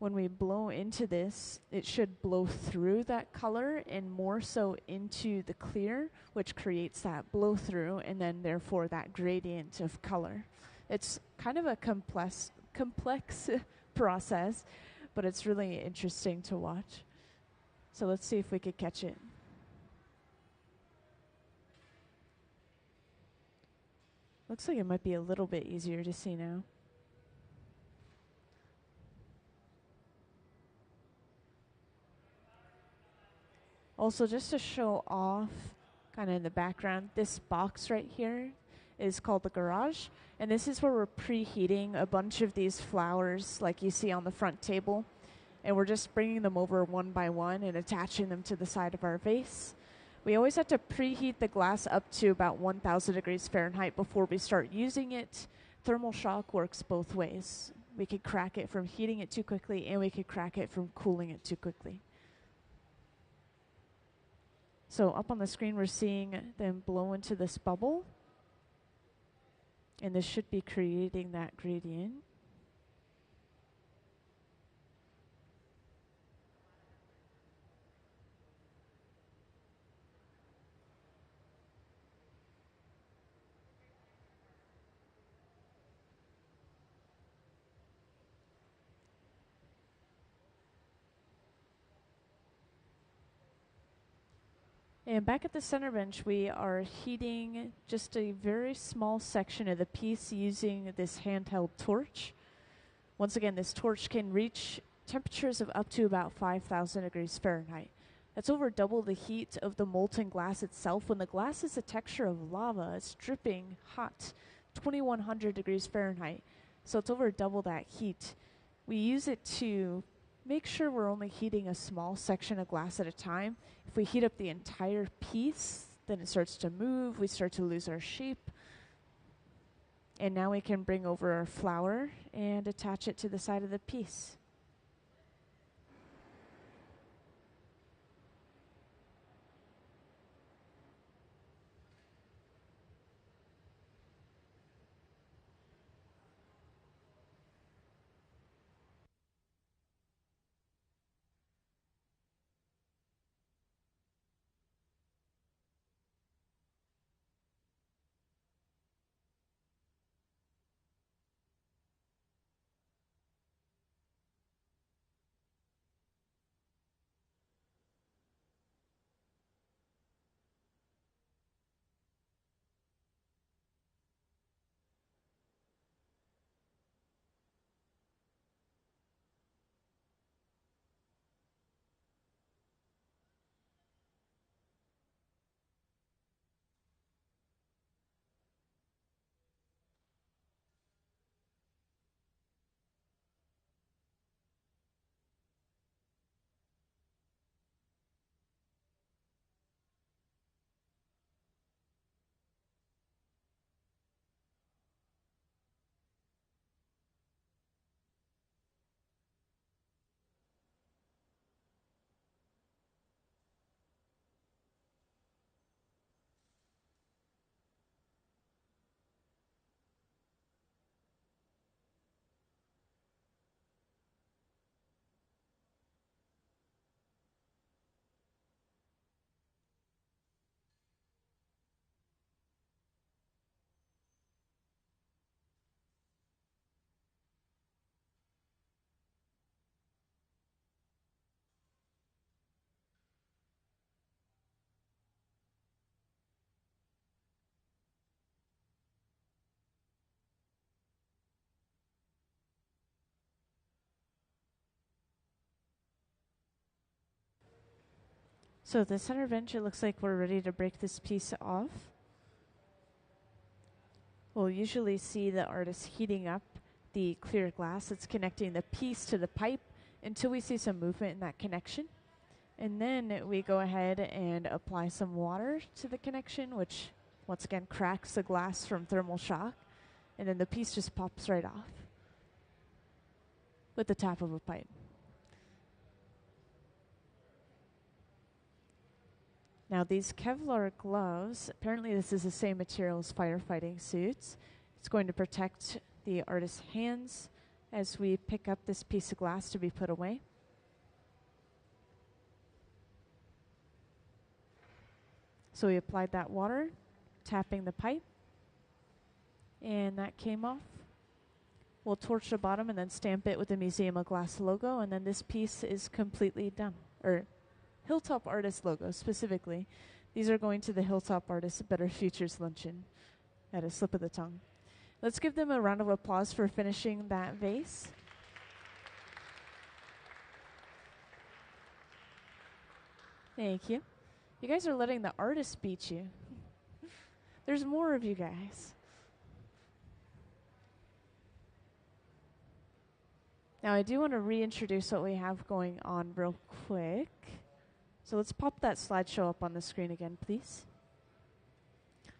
when we blow into this, it should blow through that color and more so into the clear, which creates that blow through and then therefore that gradient of color. It's kind of a complex process, but it's really interesting to watch. So let's see if we could catch it. Looks like it might be a little bit easier to see now. Also, just to show off, kind of in the background, this box right here is called the garage. And this is where we're preheating a bunch of these flowers like you see on the front table. And we're just bringing them over one by one and attaching them to the side of our vase. We always have to preheat the glass up to about 1,000 degrees Fahrenheit before we start using it. Thermal shock works both ways. We could crack it from heating it too quickly, and we could crack it from cooling it too quickly. So up on the screen, we're seeing them blow into this bubble. And this should be creating that gradient. And back at the center bench, we are heating just a very small section of the piece using this handheld torch. Once again, this torch can reach temperatures of up to about 5,000 degrees Fahrenheit. That's over double the heat of the molten glass itself. When the glass is the texture of lava, it's dripping hot, 2,100 degrees Fahrenheit. So it's over double that heat. We use it to make sure we're only heating a small section of glass at a time. If we heat up the entire piece, then it starts to move, we start to lose our shape. And now we can bring over our flower and attach it to the side of the piece. So the center bench, it looks like we're ready to break this piece off. We'll usually see the artist heating up the clear glass that's connecting the piece to the pipe until we see some movement in that connection. And then we go ahead and apply some water to the connection, which once again cracks the glass from thermal shock. And then the piece just pops right off with the tap of a pipe. Now these Kevlar gloves, apparently this is the same material as firefighting suits. It's going to protect the artist's hands as we pick up this piece of glass to be put away. So we applied that water, tapping the pipe, and that came off. We'll torch the bottom and then stamp it with the Museum of Glass logo, and then this piece is completely done, or Hilltop Artists logo specifically. These are going to the Hilltop Artists Better Futures Luncheon at a slip of the tongue. Let's give them a round of applause for finishing that vase. Thank you. You guys are letting the artists beat you. There's more of you guys. Now I do want to reintroduce what we have going on real quick. So let's pop that slideshow up on the screen again, please.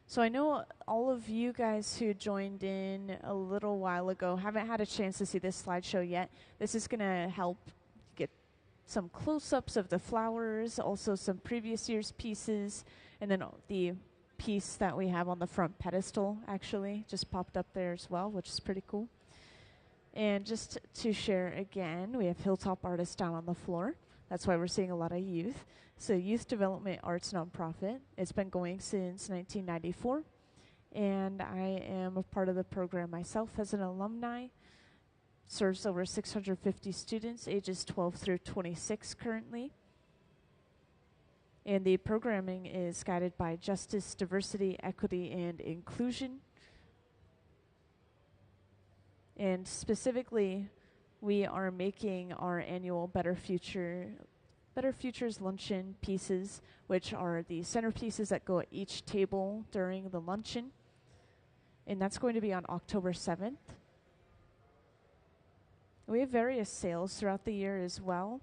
So I know all of you guys who joined in a little while ago haven't had a chance to see this slideshow yet. This is going to help get some close-ups of the flowers, also some previous year's pieces, and then the piece that we have on the front pedestal actually just popped up there as well, which is pretty cool. And just to share again, we have Hilltop Artists down on the floor. That's why we're seeing a lot of youth. So Youth Development Arts Nonprofit. It's been going since 1994. And I am a part of the program myself as an alumni. Serves over 650 students, ages 12 through 26 currently. And the programming is guided by justice, diversity, equity, and inclusion. And specifically, we are making our annual Better Futures luncheon pieces, which are the centerpieces that go at each table during the luncheon. And that's going to be on October 7th. We have various sales throughout the year as well.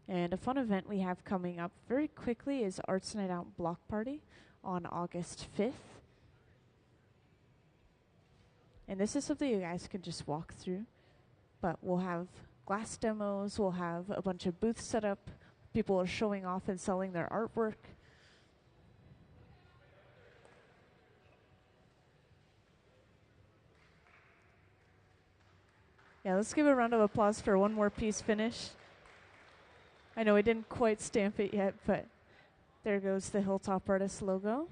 And a fun event we have coming up very quickly is Arts Night Out Block Party on August 5th. And this is something you guys can just walk through. But we'll have glass demos, we'll have a bunch of booths set up. People are showing off and selling their artwork. Yeah, let's give a round of applause for one more piece finished. I know we didn't quite stamp it yet, but there goes the Hilltop Artists logo.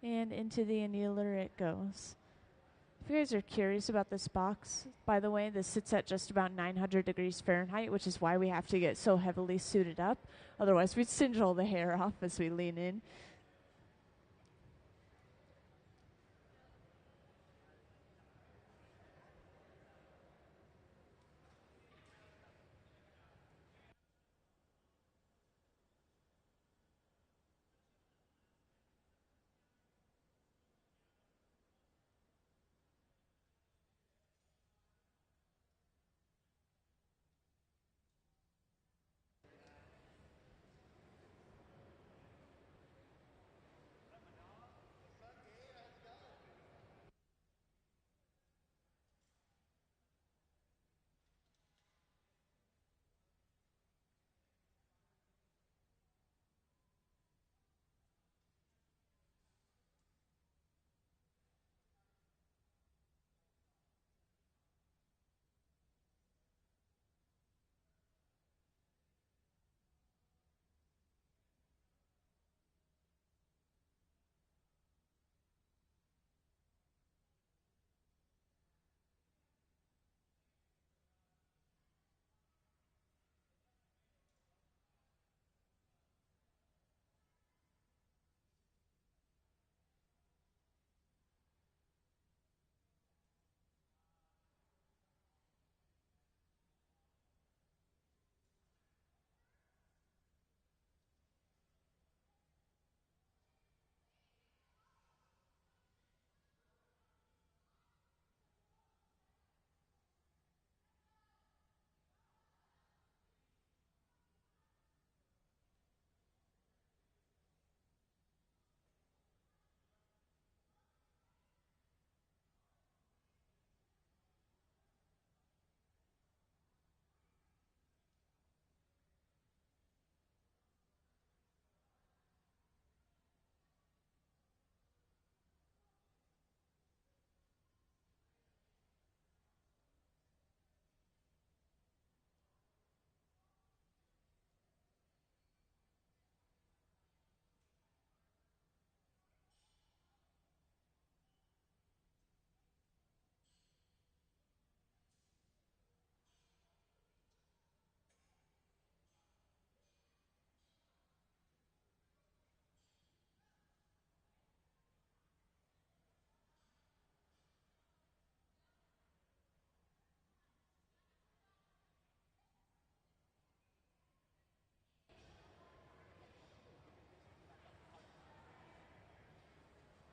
And into the annealer it goes. If you guys are curious about this box, by the way, this sits at just about 900 degrees Fahrenheit, which is why we have to get so heavily suited up. Otherwise, we'd singe all the hair off as we lean in.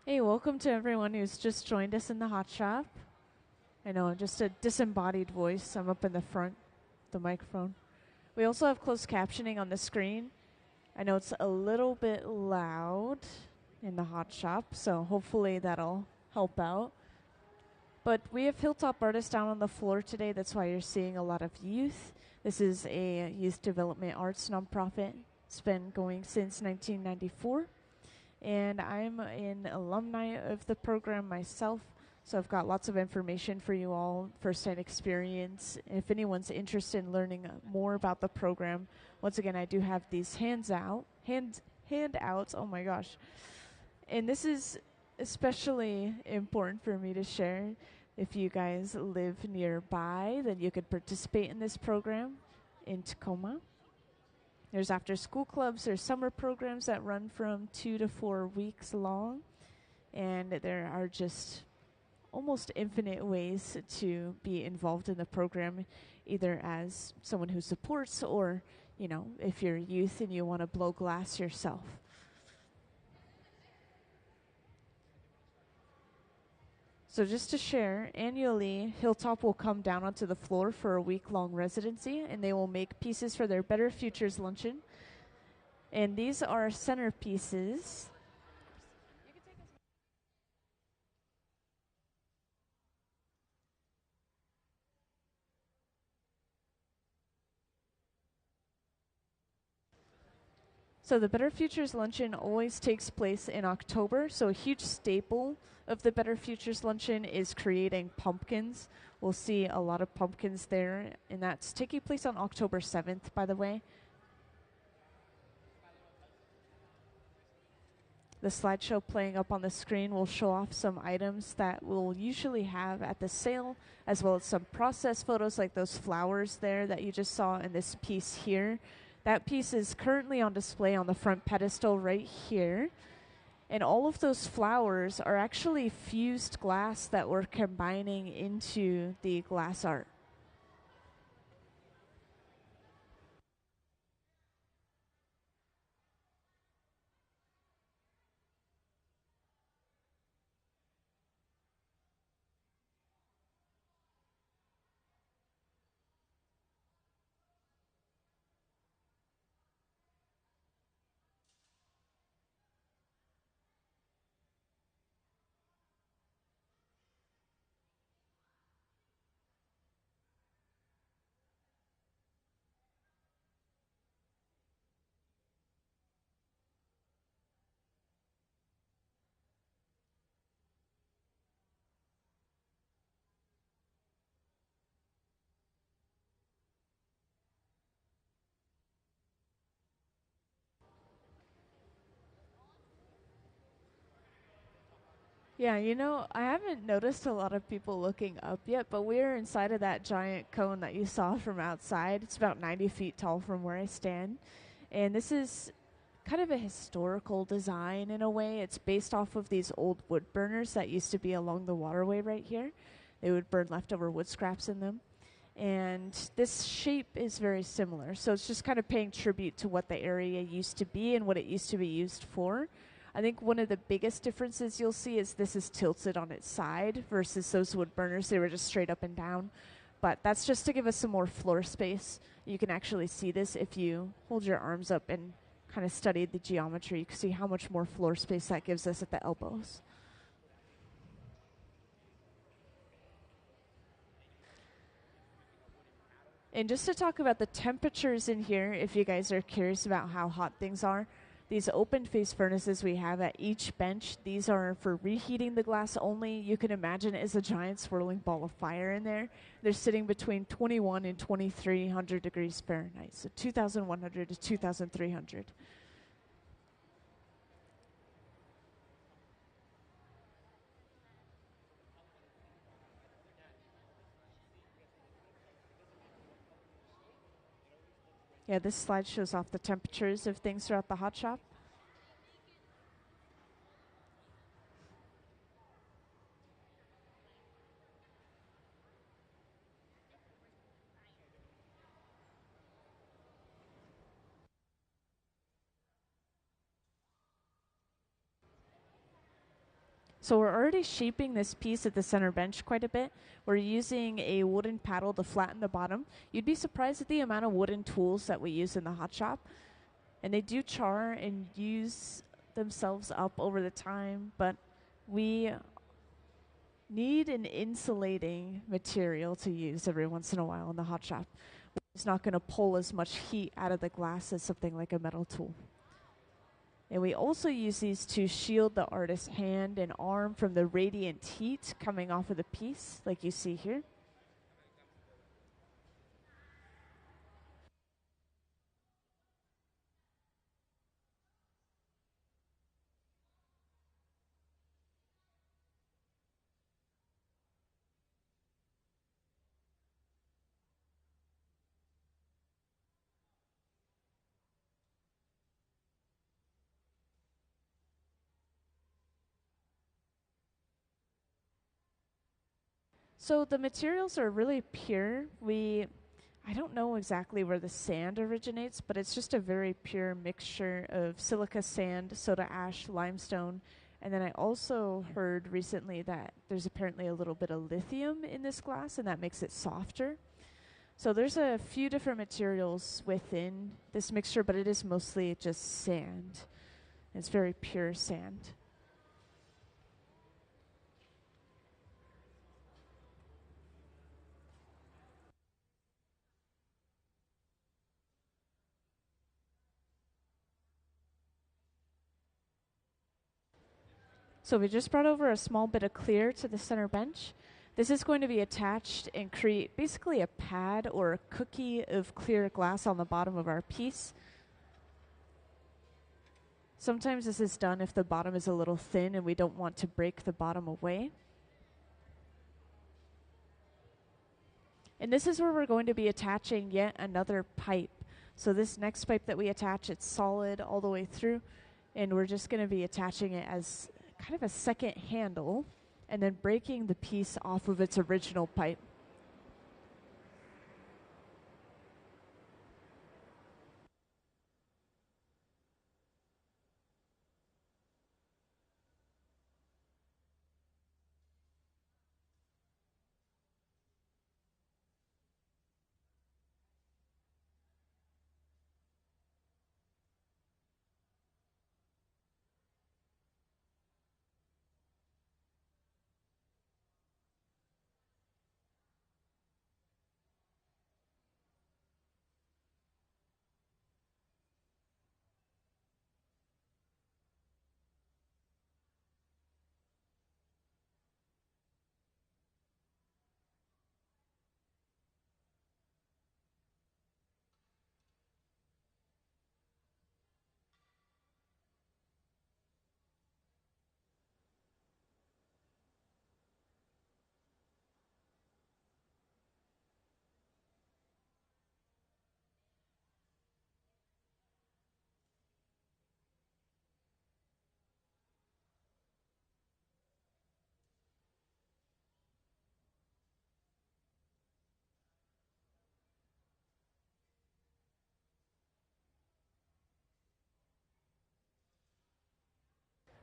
Hey, welcome to everyone who's just joined us in the hot shop. I know, I'm just a disembodied voice. I'm up in the front, the microphone. We also have closed captioning on the screen. I know it's a little bit loud in the hot shop, so hopefully that'll help out. But we have Hilltop Artists down on the floor today. That's why you're seeing a lot of youth. This is a youth development arts nonprofit. It's been going since 1994. And I'm an alumni of the program myself, so I've got lots of information for you all, first-hand experience. If anyone's interested in learning more about the program, once again, I do have these handouts, oh my gosh. And this is especially important for me to share. If you guys live nearby, then you could participate in this program in Tacoma. There's after school clubs, there's summer programs that run from 2 to 4 weeks long. And there are just almost infinite ways to be involved in the program, either as someone who supports or, you know, if you're youth and you want to blow glass yourself. So just to share, annually, Hilltop will come down onto the floor for a week-long residency, and they will make pieces for their Better Futures luncheon. And these are centerpieces. So the Better Futures luncheon always takes place in October, so a huge staple of the Better Futures luncheon is creating pumpkins. We'll see a lot of pumpkins there, and that's taking place on October 7th, by the way. The slideshow playing up on the screen will show off some items that we'll usually have at the sale, as well as some process photos like those flowers there that you just saw in this piece here. That piece is currently on display on the front pedestal right here. And all of those flowers are actually fused glass that we're combining into the glass art. Yeah, you know, I haven't noticed a lot of people looking up yet, but we're inside of that giant cone that you saw from outside. It's about 90 feet tall from where I stand. And this is kind of a historical design in a way. It's based off of these old wood burners that used to be along the waterway right here. They would burn leftover wood scraps in them. And this shape is very similar. So it's just kind of paying tribute to what the area used to be and what it used to be used for. I think one of the biggest differences you'll see is this is tilted on its side versus those wood burners. They were just straight up and down. But that's just to give us some more floor space. You can actually see this if you hold your arms up and kind of study the geometry. You can see how much more floor space that gives us at the elbows. And just to talk about the temperatures in here, if you guys are curious about how hot things are, these open face furnaces we have at each bench, these are for reheating the glass only. You can imagine it as a giant swirling ball of fire in there. They're sitting between 21 and 2300 degrees Fahrenheit, so 2100 to 2300. Yeah, this slide shows off the temperatures of things throughout the hot shop. So we're already shaping this piece at the center bench quite a bit. We're using a wooden paddle to flatten the bottom. You'd be surprised at the amount of wooden tools that we use in the hot shop. And they do char and use themselves up over the time, but we need an insulating material to use every once in a while in the hot shop. It's not going to pull as much heat out of the glass as something like a metal tool. And we also use these to shield the artist's hand and arm from the radiant heat coming off of the piece, like you see here. So the materials are really pure. I don't know exactly where the sand originates, but it's just a very pure mixture of silica sand, soda ash, limestone. And then I also heard recently that there's apparently a little bit of lithium in this glass, and that makes it softer. So there's a few different materials within this mixture, but it is mostly just sand. It's very pure sand. So we just brought over a small bit of clear to the center bench. This is going to be attached and create basically a pad or a cookie of clear glass on the bottom of our piece. Sometimes this is done if the bottom is a little thin and we don't want to break the bottom away. And this is where we're going to be attaching yet another pipe. So this next pipe that we attach, it's solid all the way through, and we're just going to be attaching it as kind of a second handle and then breaking the piece off of its original pipe.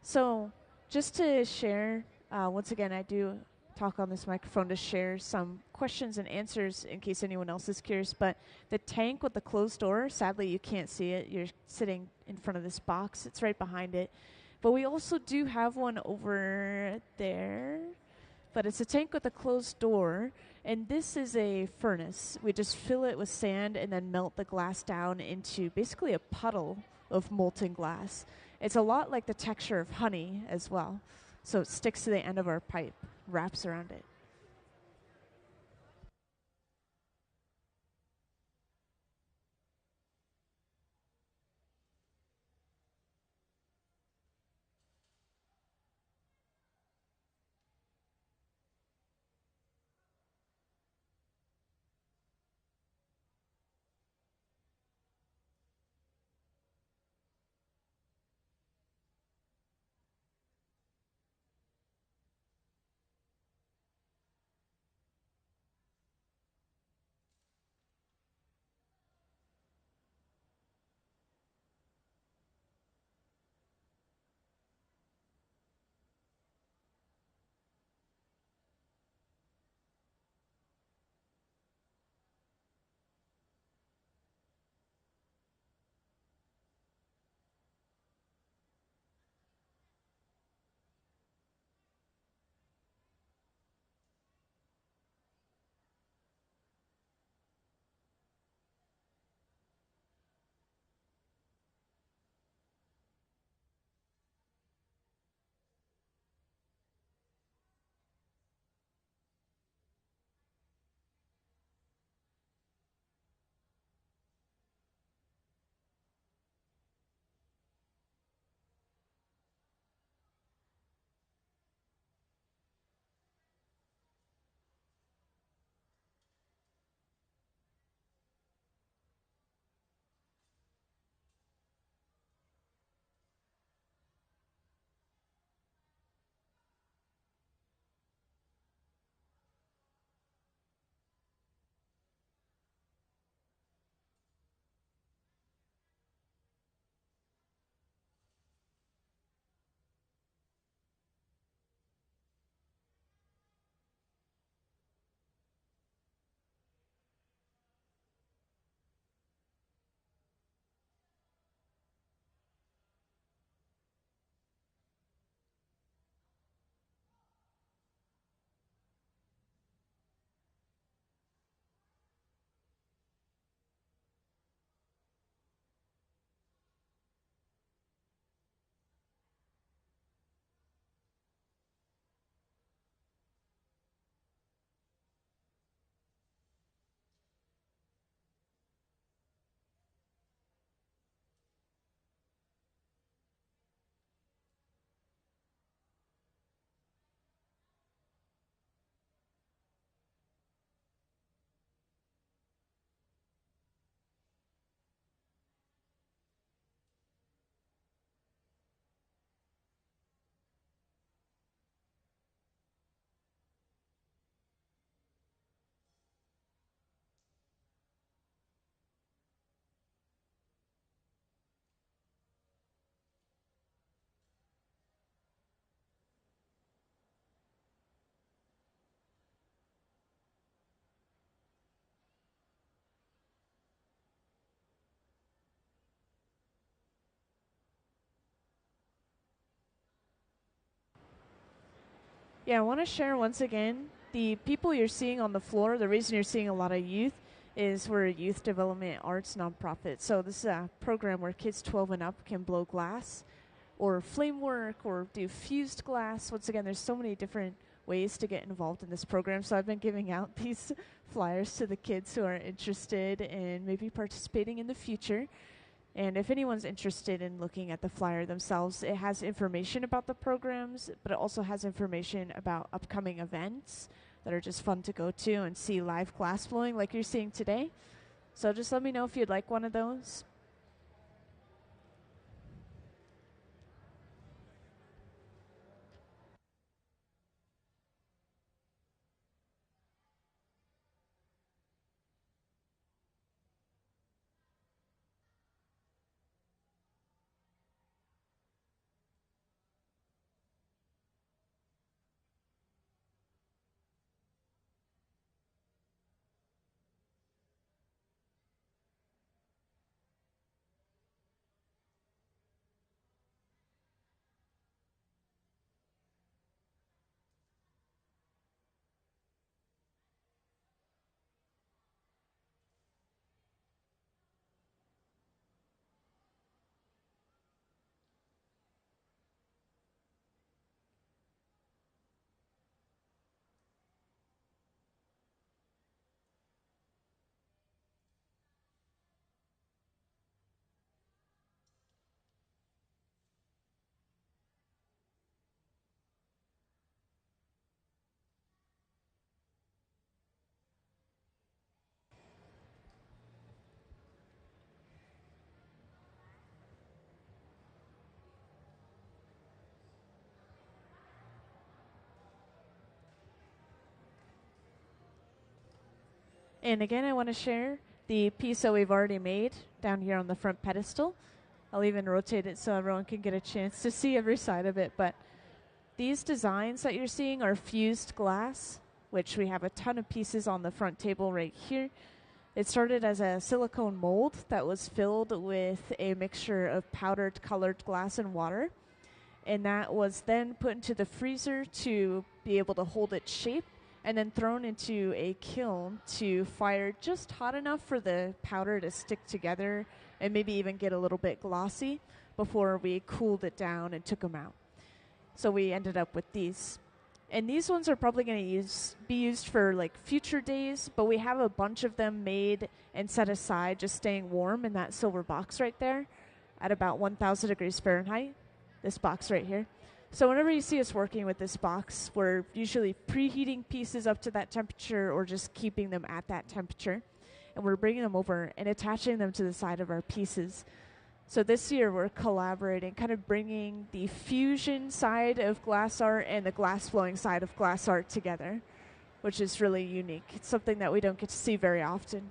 So just to share, once again, I do talk on this microphone to share some questions and answers in case anyone else is curious. But the tank with the closed door, sadly you can't see it. You're sitting in front of this box. It's right behind it. But we also do have one over there. But it's a tank with a closed door. And this is a furnace. We just fill it with sand and then melt the glass down into basically a puddle of molten glass. It's a lot like the texture of honey as well. So it sticks to the end of our pipe, wraps around it. Yeah, I want to share once again the people you're seeing on the floor. The reason you're seeing a lot of youth is we're a youth development arts nonprofit. So this is a program where kids 12 and up can blow glass or flame work or do fused glass. Once again, there's so many different ways to get involved in this program. So I've been giving out these flyers to the kids who are interested in maybe participating in the future. And if anyone's interested in looking at the flyer themselves, it has information about the programs, but it also has information about upcoming events that are just fun to go to and see live glass blowing like you're seeing today. So just let me know if you'd like one of those. And again, I want to share the piece that we've already made down here on the front pedestal. I'll even rotate it so everyone can get a chance to see every side of it. But these designs that you're seeing are fused glass, which we have a ton of pieces on the front table right here. It started as a silicone mold that was filled with a mixture of powdered colored glass and water. And that was then put into the freezer to be able to hold its shape and then thrown into a kiln to fire just hot enough for the powder to stick together and maybe even get a little bit glossy before we cooled it down and took them out. So we ended up with these. And these ones are probably going to be used for like future days, but we have a bunch of them made and set aside just staying warm in that silver box right there at about 1,000 degrees Fahrenheit, this box right here. So whenever you see us working with this box, we're usually preheating pieces up to that temperature or just keeping them at that temperature. And we're bringing them over and attaching them to the side of our pieces. So this year we're collaborating, kind of bringing the fusion side of glass art and the glass flowing side of glass art together, which is really unique. It's something that we don't get to see very often.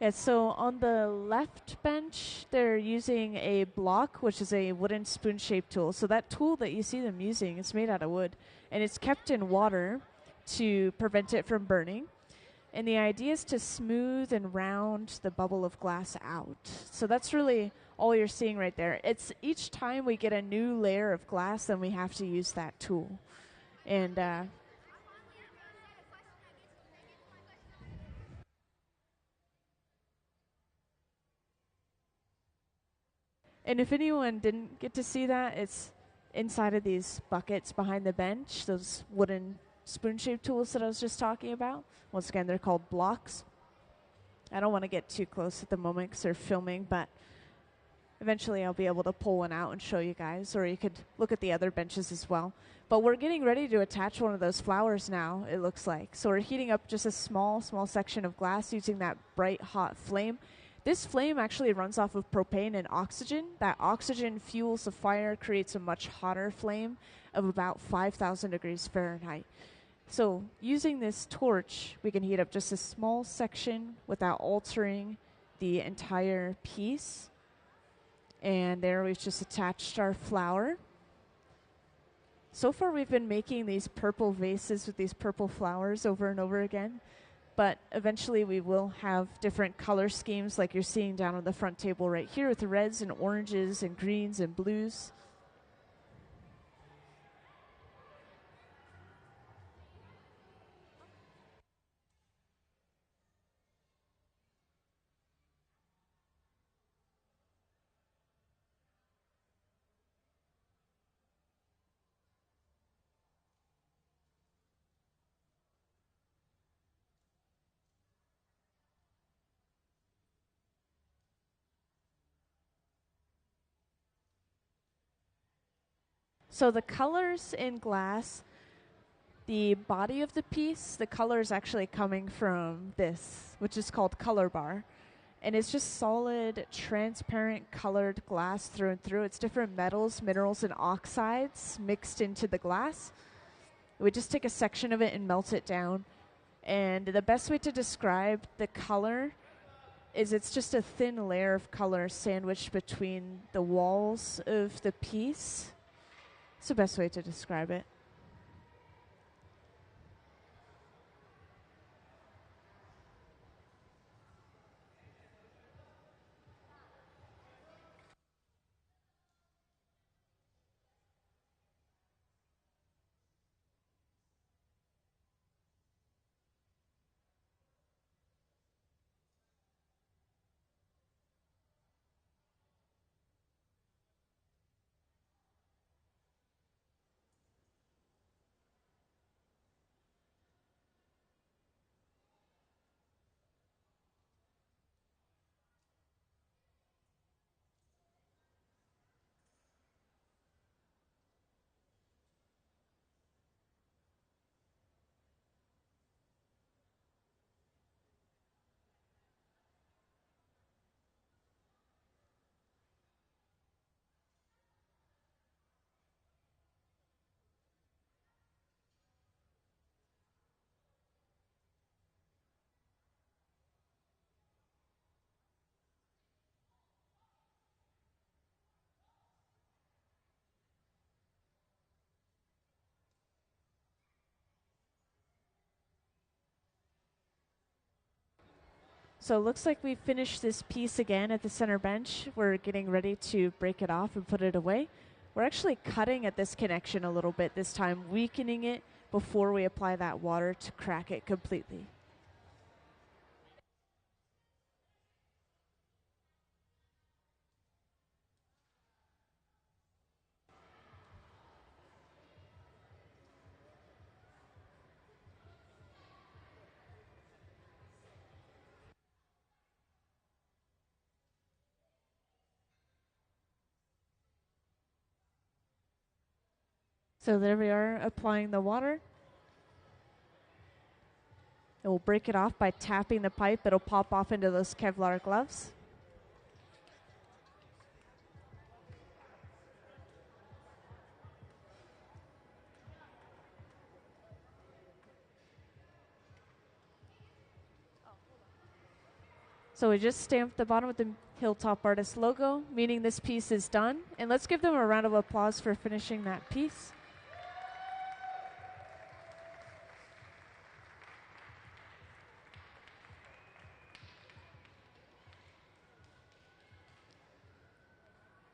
Yeah, so on the left bench, they're using a block, which is a wooden spoon-shaped tool. So that tool that you see them using, it's made out of wood, and it's kept in water to prevent it from burning. And the idea is to smooth and round the bubble of glass out. So that's really all you're seeing right there. It's each time we get a new layer of glass, then we have to use that tool. And and if anyone didn't get to see that, it's inside of these buckets behind the bench, those wooden spoon-shaped tools that I was just talking about. Once again, they're called blocks. I don't want to get too close at the moment because they're filming, but eventually I'll be able to pull one out and show you guys, or you could look at the other benches as well. But we're getting ready to attach one of those flowers now, it looks like. So we're heating up just a small section of glass using that bright hot flame. This flame actually runs off of propane and oxygen. That oxygen fuels the fire, creates a much hotter flame of about 5,000 degrees Fahrenheit. So using this torch, we can heat up just a small section without altering the entire piece. And there we've just attached our flower. So far we've been making these purple vases with these purple flowers over and over again. But eventually we will have different color schemes like you're seeing down on the front table right here with reds and oranges and greens and blues. So the colors in glass, the body of the piece, the color is actually coming from this, which is called color bar. And it's just solid, transparent, colored glass through and through. It's different metals, minerals, and oxides mixed into the glass. We just take a section of it and melt it down. And the best way to describe the color is it's just a thin layer of color sandwiched between the walls of the piece. It's the best way to describe it. So it looks like we finished this piece again at the center bench. We're getting ready to break it off and put it away. We're actually cutting at this connection a little bit this time, weakening it before we apply that water to crack it completely. So there we are, applying the water. And we'll break it off by tapping the pipe. It'll pop off into those Kevlar gloves. So we just stamped the bottom with the Hilltop Artists logo, meaning this piece is done. And let's give them a round of applause for finishing that piece.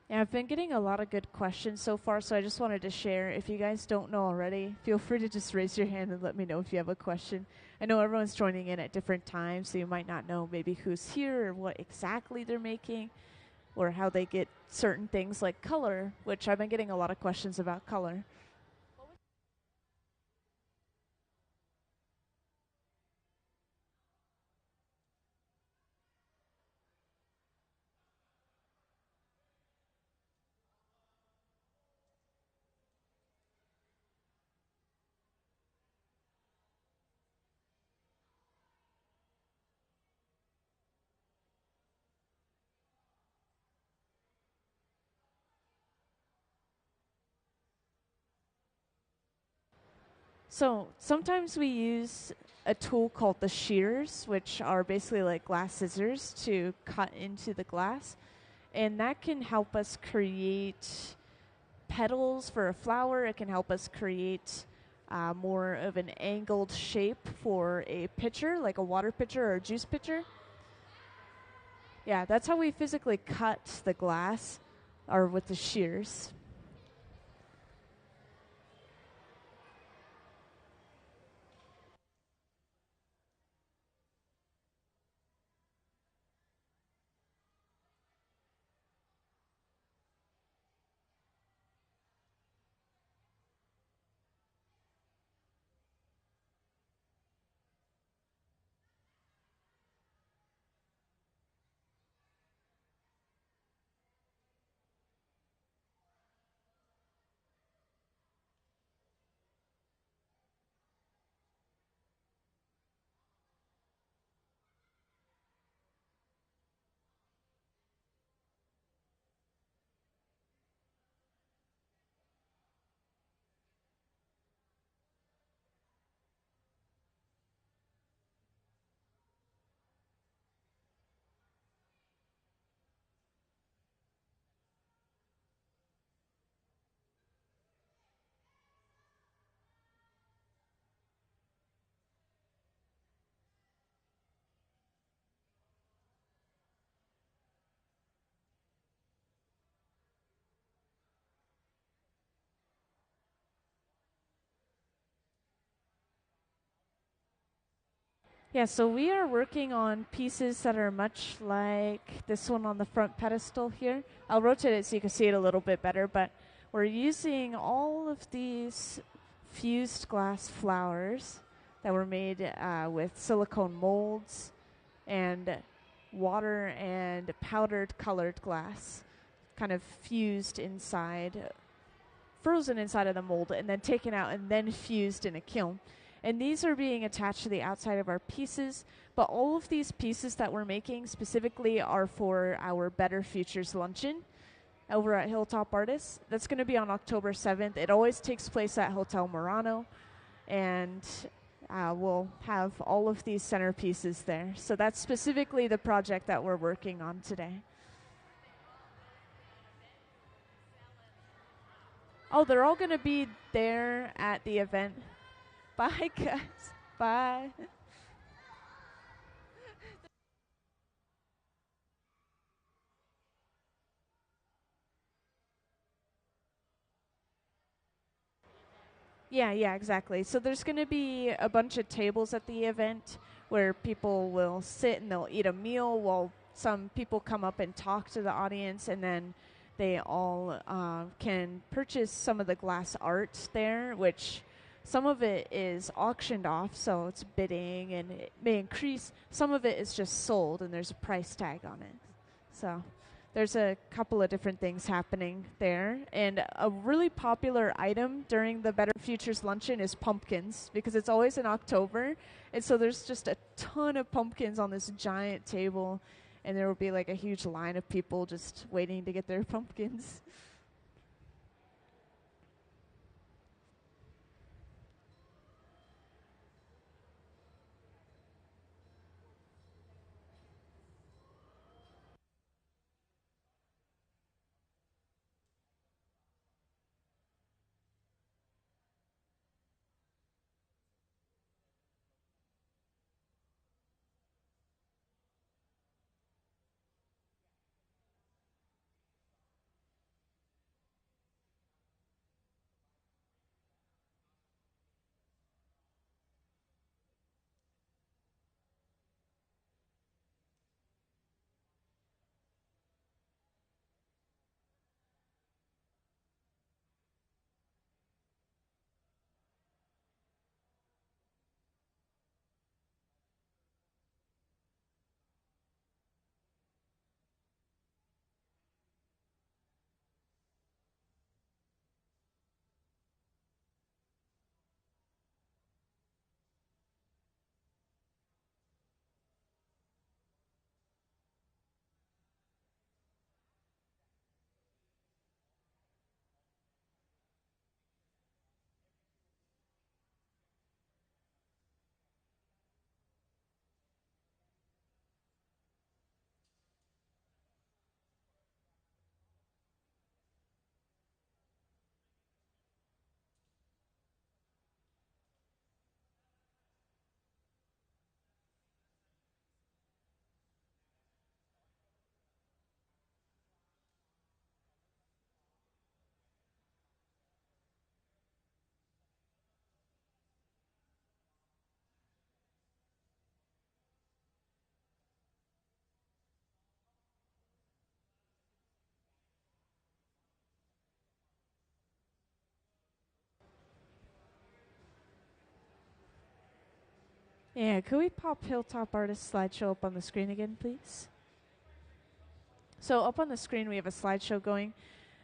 Yeah, I've been getting a lot of good questions so far, so I just wanted to share. If you guys don't know already, feel free to just raise your hand and let me know if you have a question. I know everyone's joining in at different times, so you might not know maybe who's here or what exactly they're making or how they get certain things like color, which I've been getting a lot of questions about color. So sometimes we use a tool called the shears, which are basically like glass scissors to cut into the glass. And that can help us create petals for a flower. It can help us create more of an angled shape for a pitcher, like a water pitcher or a juice pitcher. Yeah, that's how we physically cut the glass, or with the shears. Yeah, so we are working on pieces that are much like this one on the front pedestal here. I'll rotate it so you can see it a little bit better, but we're using all of these fused glass flowers that were made with silicone molds and water and powdered colored glass, kind of fused inside, frozen inside of the mold, and then taken out and then fused in a kiln. And these are being attached to the outside of our pieces, but all of these pieces that we're making specifically are for our Better Futures luncheon over at Hilltop Artists. That's going to be on October 7th. It always takes place at Hotel Murano, and we'll have all of these centerpieces there. So that's specifically the project that we're working on today. Oh, they're all going to be there at the event. Bye, guys. Bye. Yeah, exactly. So there's going to be a bunch of tables at the event where people will sit and they'll eat a meal while some people come up and talk to the audience, and then they all can purchase some of the glass art there, which some of it is auctioned off, so it's bidding and it may increase. Some of it is just sold and there's a price tag on it. So there's a couple of different things happening there. And a really popular item during the Better Futures Luncheon is pumpkins, because it's always in October. And so there's just a ton of pumpkins on this giant table. And there will be like a huge line of people just waiting to get their pumpkins. Yeah, could we pop Hilltop Artists slideshow up on the screen again, please? So up on the screen, we have a slideshow going.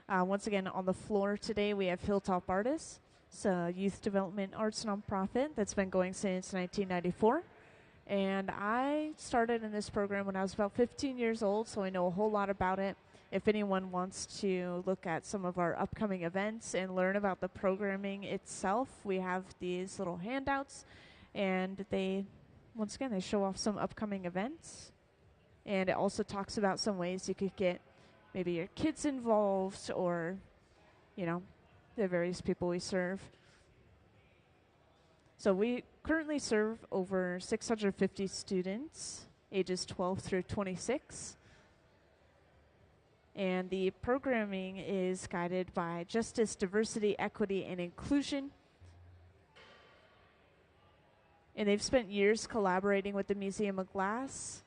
Once again, on the floor today, we have Hilltop Artists. It's a youth development arts nonprofit that's been going since 1994. And I started in this program when I was about 15 years old, so I know a whole lot about it. If anyone wants to look at some of our upcoming events and learn about the programming itself, we have these little handouts. And once again, they show off some upcoming events. And it also talks about some ways you could get maybe your kids involved or, the various people we serve. So we currently serve over 650 students, ages 12 through 26. And the programming is guided by justice, diversity, equity, and inclusion. And they've spent years collaborating with the Museum of Glass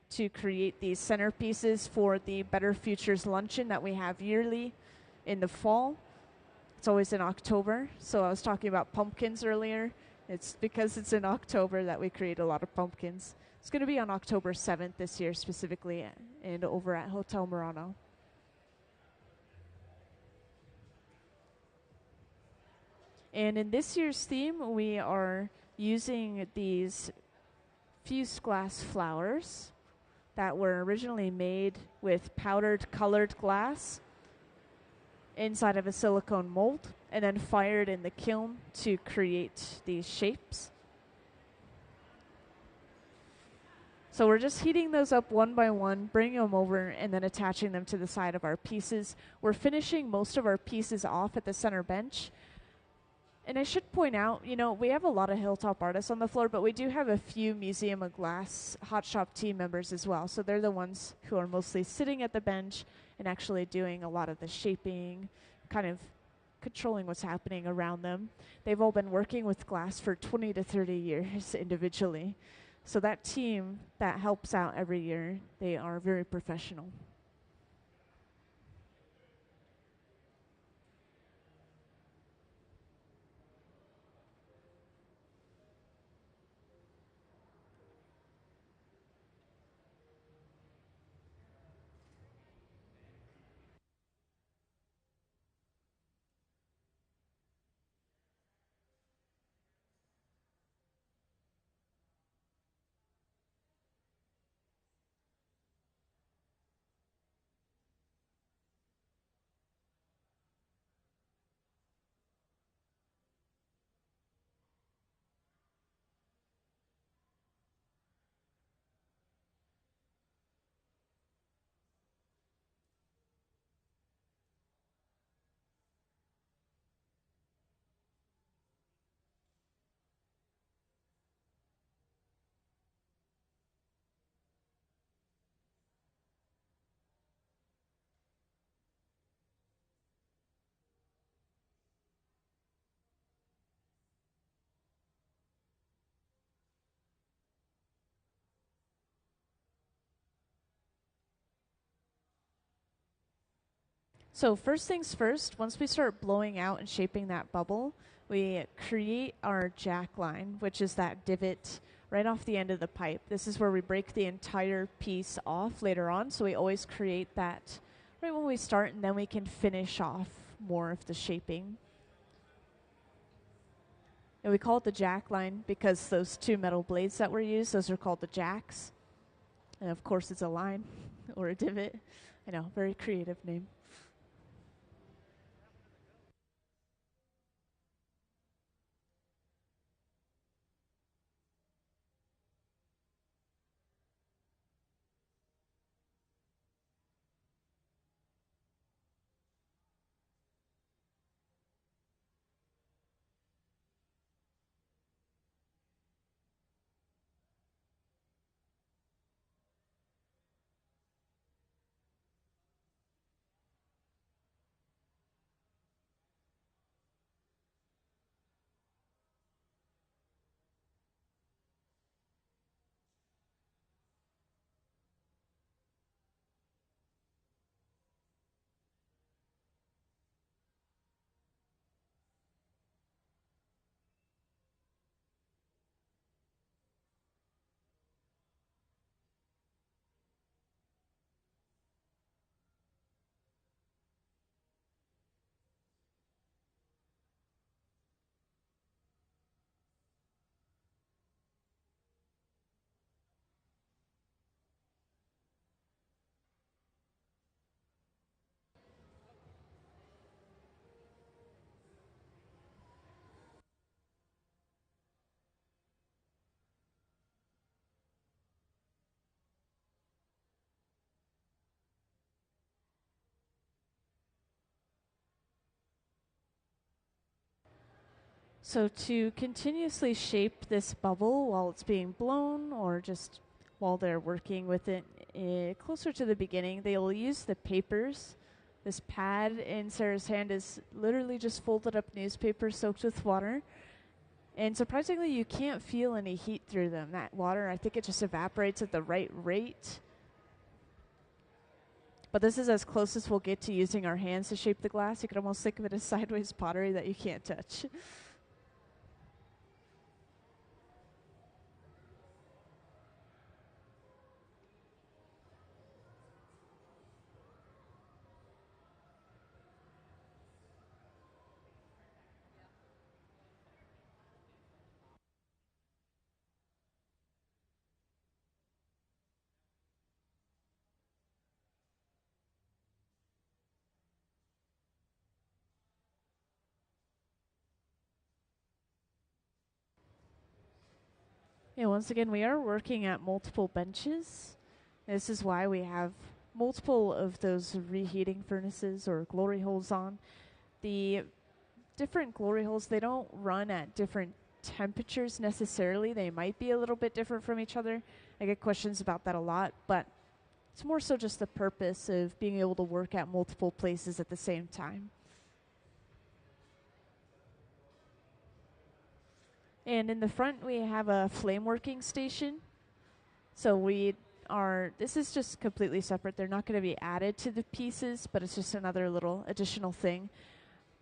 to create these centerpieces for the Better Futures Luncheon that we have yearly in the fall. It's always in October. So I was talking about pumpkins earlier. It's because it's in October that we create a lot of pumpkins. It's going to be on October 7th this year specifically and over at Hotel Murano. And in this year's theme, we are using these fused glass flowers that were originally made with powdered colored glass inside of a silicone mold and then fired in the kiln to create these shapes. So we're just heating those up one by one, bringing them over, and then attaching them to the side of our pieces. We're finishing most of our pieces off at the center bench. And I should point out, we have a lot of Hilltop artists on the floor, but we do have a few Museum of Glass hotshop team members as well. So they're the ones who are mostly sitting at the bench and actually doing a lot of the shaping, kind of controlling what's happening around them. They've all been working with glass for 20 to 30 years individually. So that team that helps out every year, they are very professional. So first things first, once we start blowing out and shaping that bubble, we create our jack line, which is that divot right off the end of the pipe. This is where we break the entire piece off later on, so we always create that right when we start, and then we can finish off more of the shaping. And we call it the jack line because those two metal blades that were used, those are called the jacks. And of course it's a line or a divot. I know, very creative name. So to continuously shape this bubble while it's being blown or just while they're working with it closer to the beginning, they'll use the papers. This pad in Sarah's hand is literally just folded up newspaper soaked with water. And surprisingly, you can't feel any heat through them. That water, I think it just evaporates at the right rate. But this is as close as we'll get to using our hands to shape the glass. You could almost think of it as sideways pottery that you can't touch. Yeah, once again, we are working at multiple benches. This is why we have multiple of those reheating furnaces or glory holes on. The different glory holes, they don't run at different temperatures necessarily. They might be a little bit different from each other. I get questions about that a lot, but it's more so just the purpose of being able to work at multiple places at the same time. And in the front, we have a flame working station. So this is just completely separate. They're not going to be added to the pieces, but it's just another little additional thing.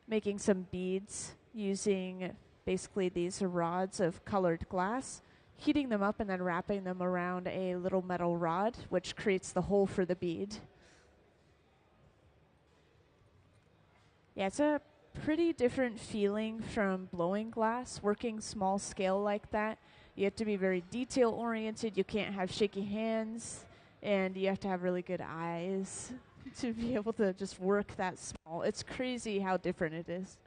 Making some beads using basically these rods of colored glass, heating them up and then wrapping them around a little metal rod, which creates the hole for the bead. Yeah, it's a pretty different feeling from blowing glass, working small scale like that. You have to be very detail oriented. You can't have shaky hands, and you have to have really good eyes to be able to just work that small. It's crazy how different it is.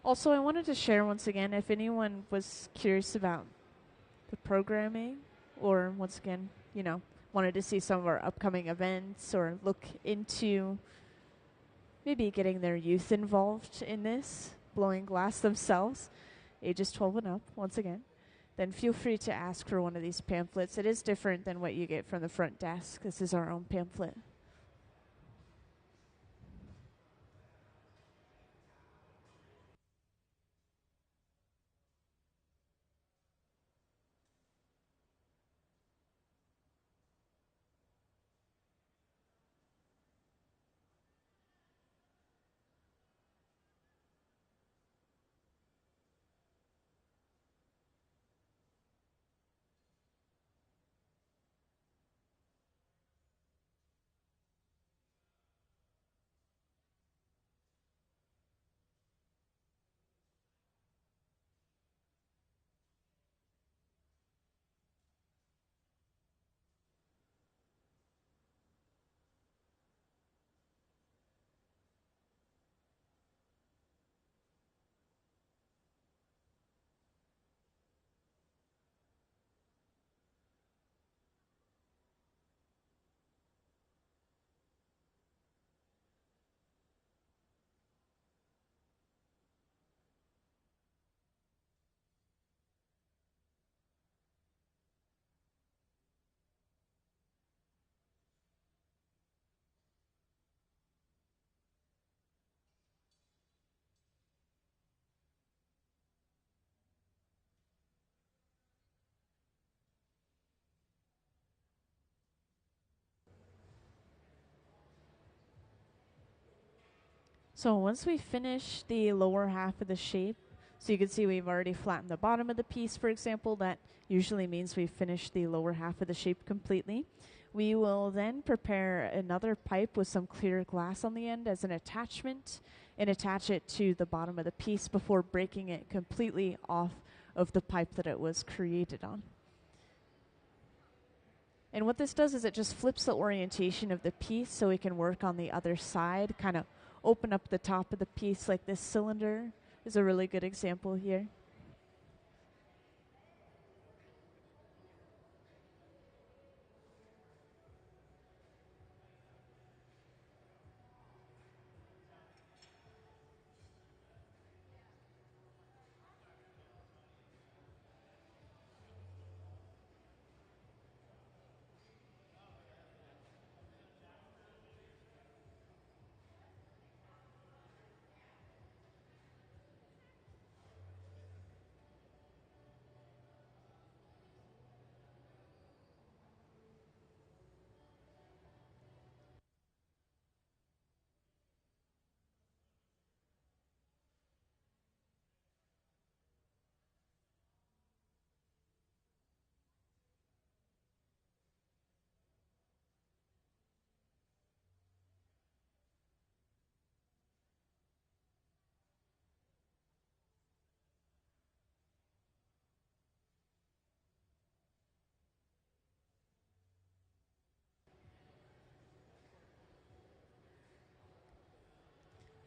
Also, I wanted to share once again, if anyone was curious about the programming, or once again, wanted to see some of our upcoming events or look into maybe getting their youth involved in this, blowing glass themselves, ages 12 and up, once again, then feel free to ask for one of these pamphlets. It is different than what you get from the front desk. This is our own pamphlet. So once we finish the lower half of the shape, so you can see we've already flattened the bottom of the piece, for example. That usually means we've finished the lower half of the shape completely. We will then prepare another pipe with some clear glass on the end as an attachment and attach it to the bottom of the piece before breaking it completely off of the pipe that it was created on. And what this does is it just flips the orientation of the piece so we can work on the other side, kind of open up the top of the piece like this cylinder is a really good example here.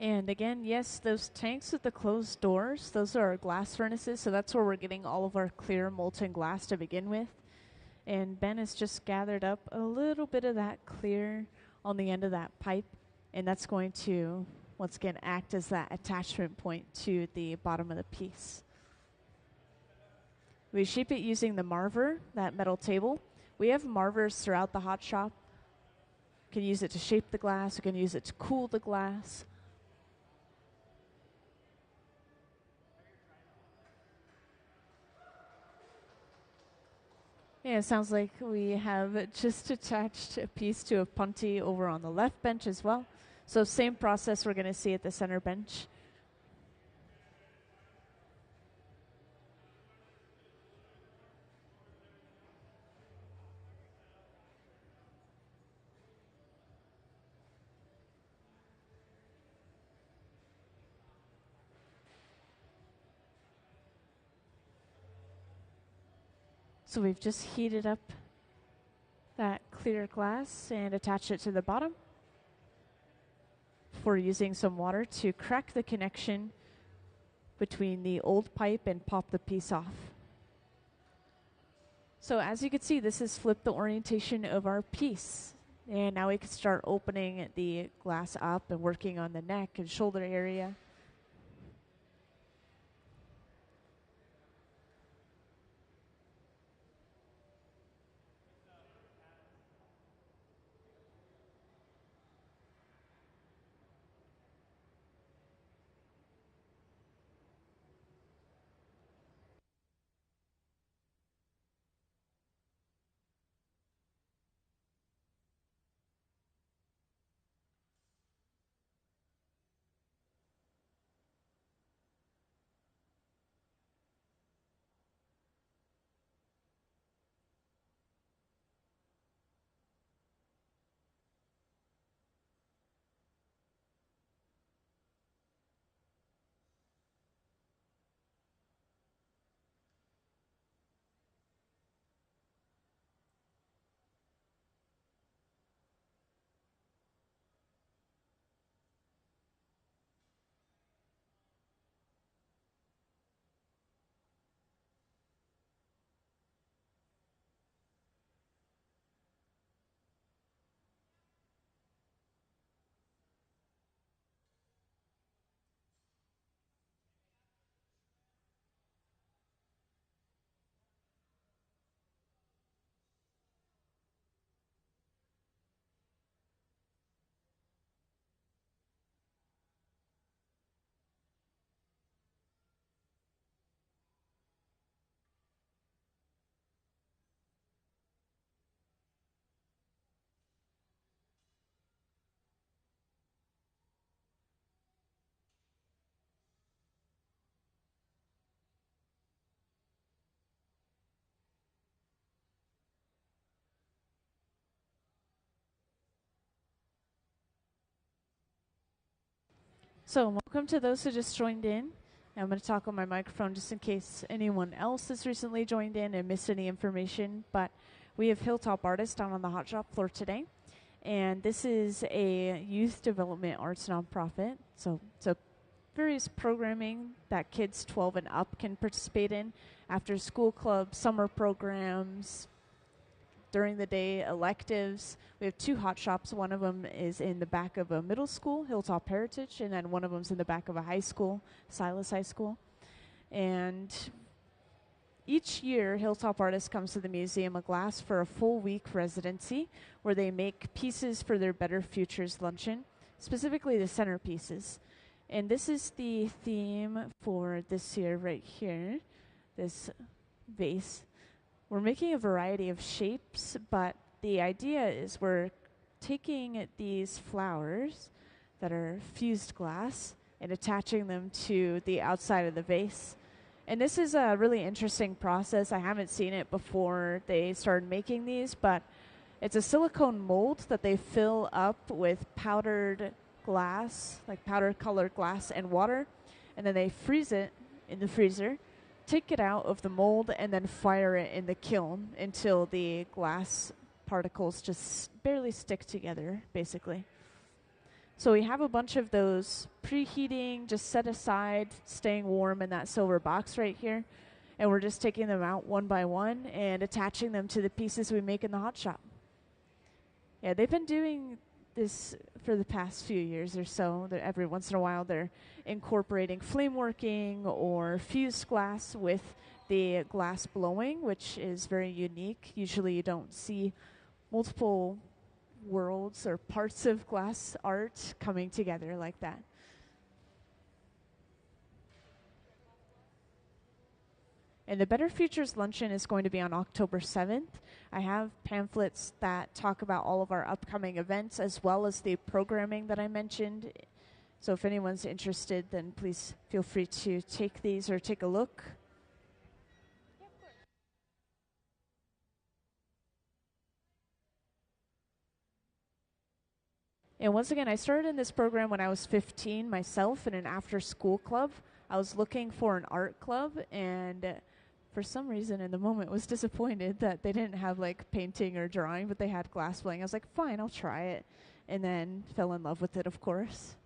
And again, yes, those tanks with the closed doors, those are our glass furnaces, so that's where we're getting all of our clear molten glass to begin with. And Ben has just gathered up a little bit of that clear on the end of that pipe, and that's going to, once again, act as that attachment point to the bottom of the piece. We shape it using the marver, that metal table. We have marvers throughout the hot shop. We can use it to shape the glass, we can use it to cool the glass. Yeah, it sounds like we have just attached a piece to a punty over on the left bench as well. So same process we're going to see at the center bench. So we've just heated up that clear glass and attached it to the bottom before using some water to crack the connection between the old pipe and pop the piece off. So as you can see, this has flipped the orientation of our piece. And now we can start opening the glass up and working on the neck and shoulder area. So, welcome to those who just joined in. I'm going to talk on my microphone just in case anyone else has recently joined in and missed any information. But we have Hilltop Artists down on the hotshop floor today. And this is a youth development arts nonprofit. So various programming that kids 12 and up can participate in, after school clubs, summer programs, during the day electives. We have 2 hot shops. One of them is in the back of a middle school, Hilltop Heritage, and then one of them is in the back of a high school, Silas High School. And each year, Hilltop Artists comes to the Museum of Glass for a full week residency where they make pieces for their Better Futures luncheon, specifically the centerpieces. And this is the theme for this year right here, this vase. We're making a variety of shapes, but the idea is we're taking these flowers that are fused glass and attaching them to the outside of the vase. And this is a really interesting process. I haven't seen it before they started making these, but it's a silicone mold that they fill up with powdered glass, like powder colored glass and water, and then they freeze it in the freezer, take it out of the mold, and then fire it in the kiln until the glass particles just barely stick together, basically. So we have a bunch of those preheating, just set aside, staying warm in that silver box right here. And we're just taking them out one by one and attaching them to the pieces we make in the hot shop. Yeah, they've been doing this for the past few years or so. Every once in a while they're incorporating flame working or fused glass with the glass blowing, which is very unique. Usually you don't see multiple worlds or parts of glass art coming together like that. And the Better Futures Luncheon is going to be on October 7th. I have pamphlets that talk about all of our upcoming events as well as the programming that I mentioned. So if anyone's interested, then please feel free to take these or take a look. And once again, I started in this program when I was 15 myself in an after-school club. I was looking for an art club, and for some reason in the moment was disappointed that they didn't have like painting or drawing, but they had glass blowing. I was like, fine, I'll try it. And then fell in love with it, of course.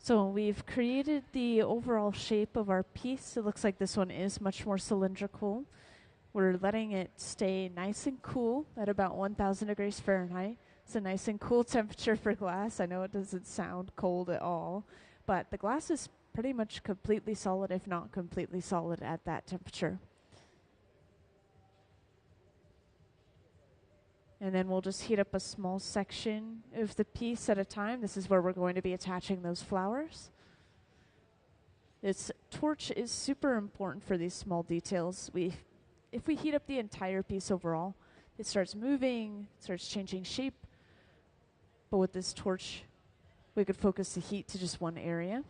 So we've created the overall shape of our piece. It looks like this one is much more cylindrical. We're letting it stay nice and cool at about 1,000 degrees Fahrenheit. It's a nice and cool temperature for glass. I know it doesn't sound cold at all, but the glass is pretty much completely solid, if not completely solid, at that temperature. And then we'll just heat up a small section of the piece at a time. This is where we're going to be attaching those flowers. This torch is super important for these small details. If we heat up the entire piece overall, it starts moving, it starts changing shape. But with this torch, we could focus the heat to just one area.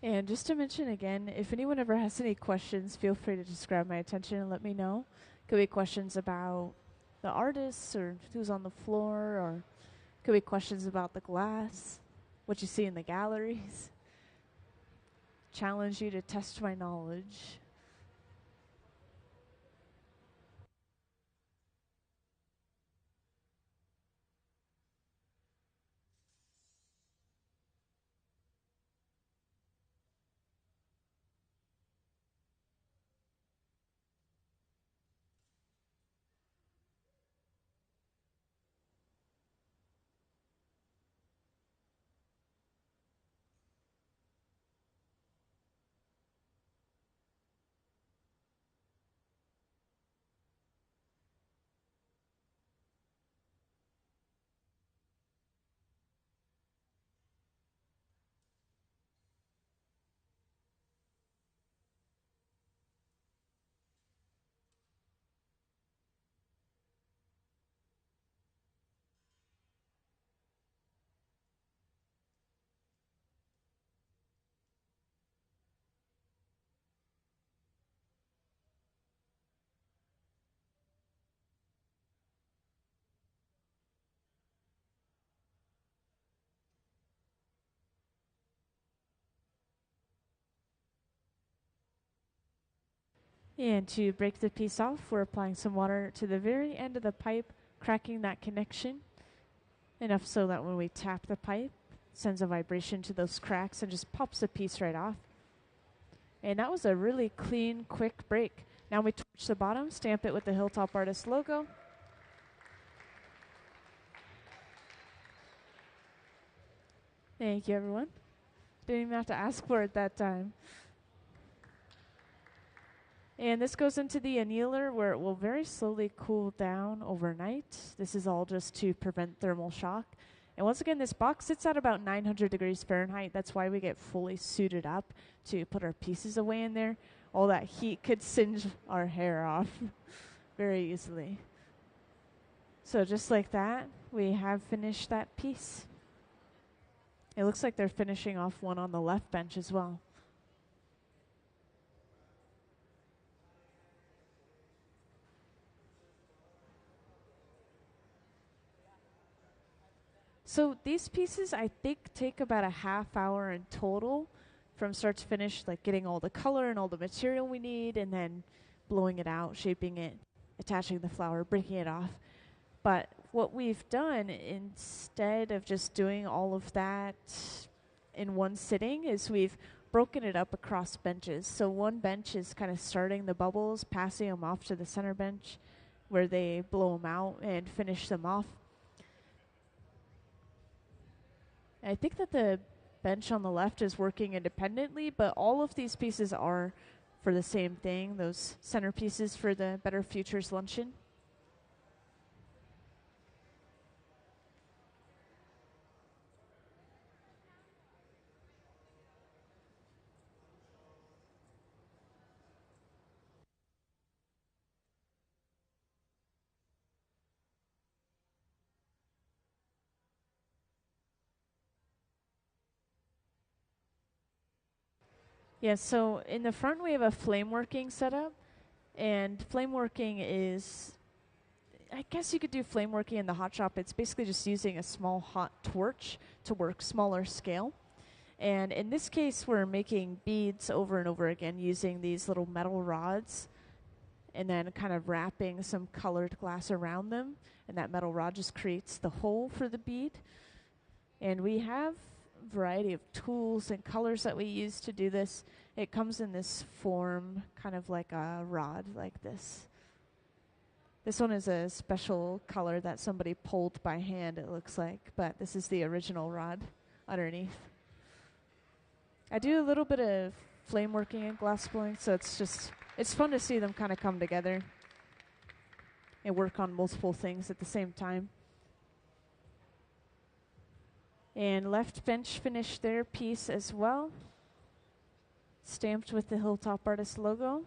And just to mention again, if anyone ever has any questions, feel free to just grab my attention and let me know. Could be questions about the artists or who's on the floor, or could be questions about the glass, what you see in the galleries. Challenge you to test my knowledge. And to break the piece off, we're applying some water to the very end of the pipe, cracking that connection, enough so that when we tap the pipe, it sends a vibration to those cracks and just pops the piece right off. And that was a really clean, quick break. Now we torch the bottom, stamp it with the Hilltop Artists logo. Thank you, everyone. Didn't even have to ask for it that time. And this goes into the annealer where it will very slowly cool down overnight. This is all just to prevent thermal shock. And once again, this box sits at about 900 degrees Fahrenheit. That's why we get fully suited up to put our pieces away in there. All that heat could singe our hair off very easily. So just like that, we have finished that piece. It looks like they're finishing off one on the left bench as well. So these pieces, I think, take about a half hour in total from start to finish, like getting all the color and all the material we need, and then blowing it out, shaping it, attaching the flower, breaking it off. But what we've done, instead of just doing all of that in one sitting, is we've broken it up across benches. So one bench is kind of starting the bubbles, passing them off to the center bench, where they blow them out and finish them off. I think that the bench on the left is working independently, but all of these pieces are for the same thing, those centerpieces for the Better Futures luncheon. Yeah, so in the front we have a flame working setup, and flame working is, I guess you could do flame working in the hot shop. It's basically just using a small hot torch to work smaller scale. And in this case, we're making beads over and over again using these little metal rods and then kind of wrapping some colored glass around them. And that metal rod just creates the hole for the bead. And we have a variety of tools and colors that we use to do this. It comes in this form, kind of like a rod like this. This one is a special color that somebody pulled by hand, it looks like, but this is the original rod underneath. I do a little bit of flame working and glass blowing, so it's fun to see them kind of come together and work on multiple things at the same time. And left bench finished their piece as well, stamped with the Hilltop Artists logo,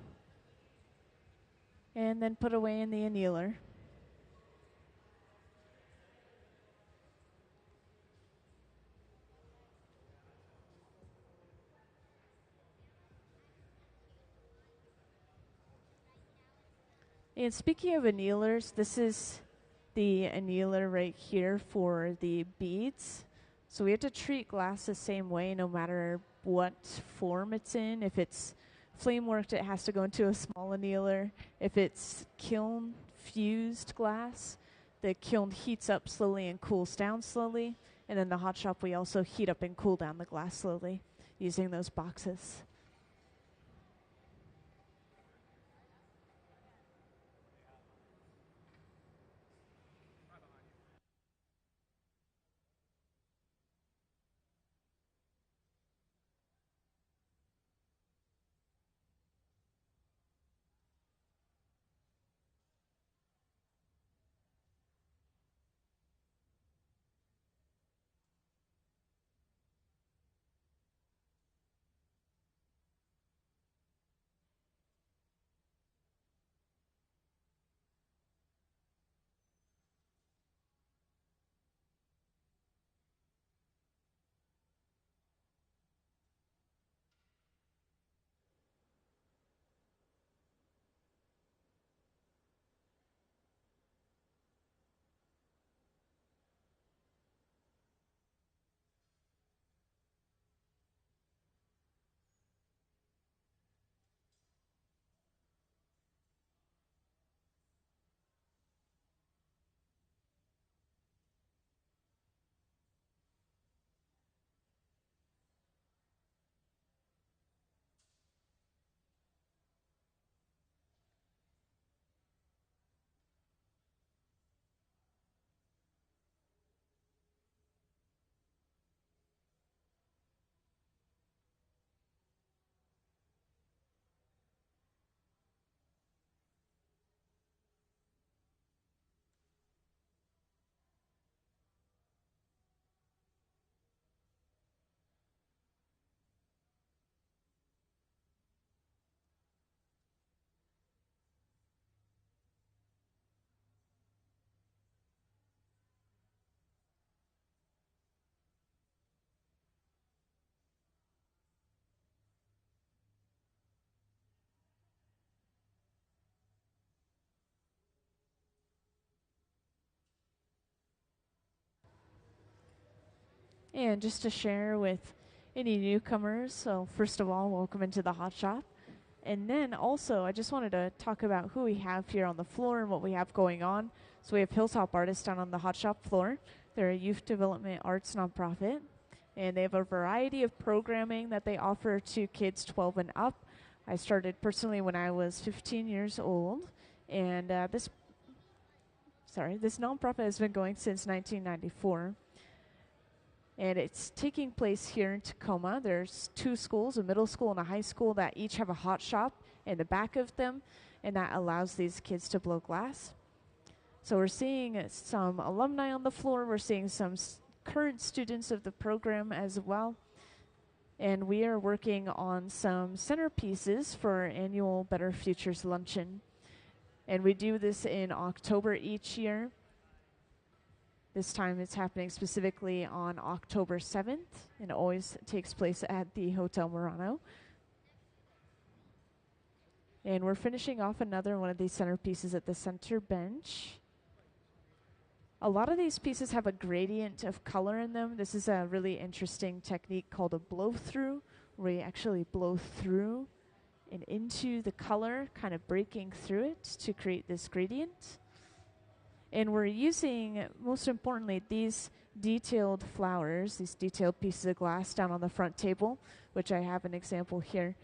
and then put away in the annealer. And speaking of annealers, this is the annealer right here for the beads. So we have to treat glass the same way no matter what form it's in. If it's flame worked, it has to go into a small annealer. If it's kiln fused glass, the kiln heats up slowly and cools down slowly. And then the hot shop, we also heat up and cool down the glass slowly using those boxes. And just to share with any newcomers, so first of all, welcome into the Hot Shop. And then also, I just wanted to talk about who we have here on the floor and what we have going on. So we have Hilltop Artists down on the Hot Shop floor. They're a youth development arts nonprofit, and they have a variety of programming that they offer to kids 12 and up. I started personally when I was 15 years old, and this nonprofit has been going since 1994. And it's taking place here in Tacoma. There's 2 schools, a middle school and a high school, that each have a hot shop in the back of them, and that allows these kids to blow glass. So we're seeing some alumni on the floor. We're seeing some current students of the program as well. And we are working on some centerpieces for our annual Better Futures Luncheon. And we do this in October each year. This time it's happening specifically on October 7th, and it always takes place at the Hotel Murano. And we're finishing off another one of these centerpieces at the center bench. A lot of these pieces have a gradient of color in them. This is a really interesting technique called a blow-through, where you actually blow through and into the color, kind of breaking through it to create this gradient. And we're using, most importantly, these detailed flowers, these detailed pieces of glass down on the front table, which I have an example here.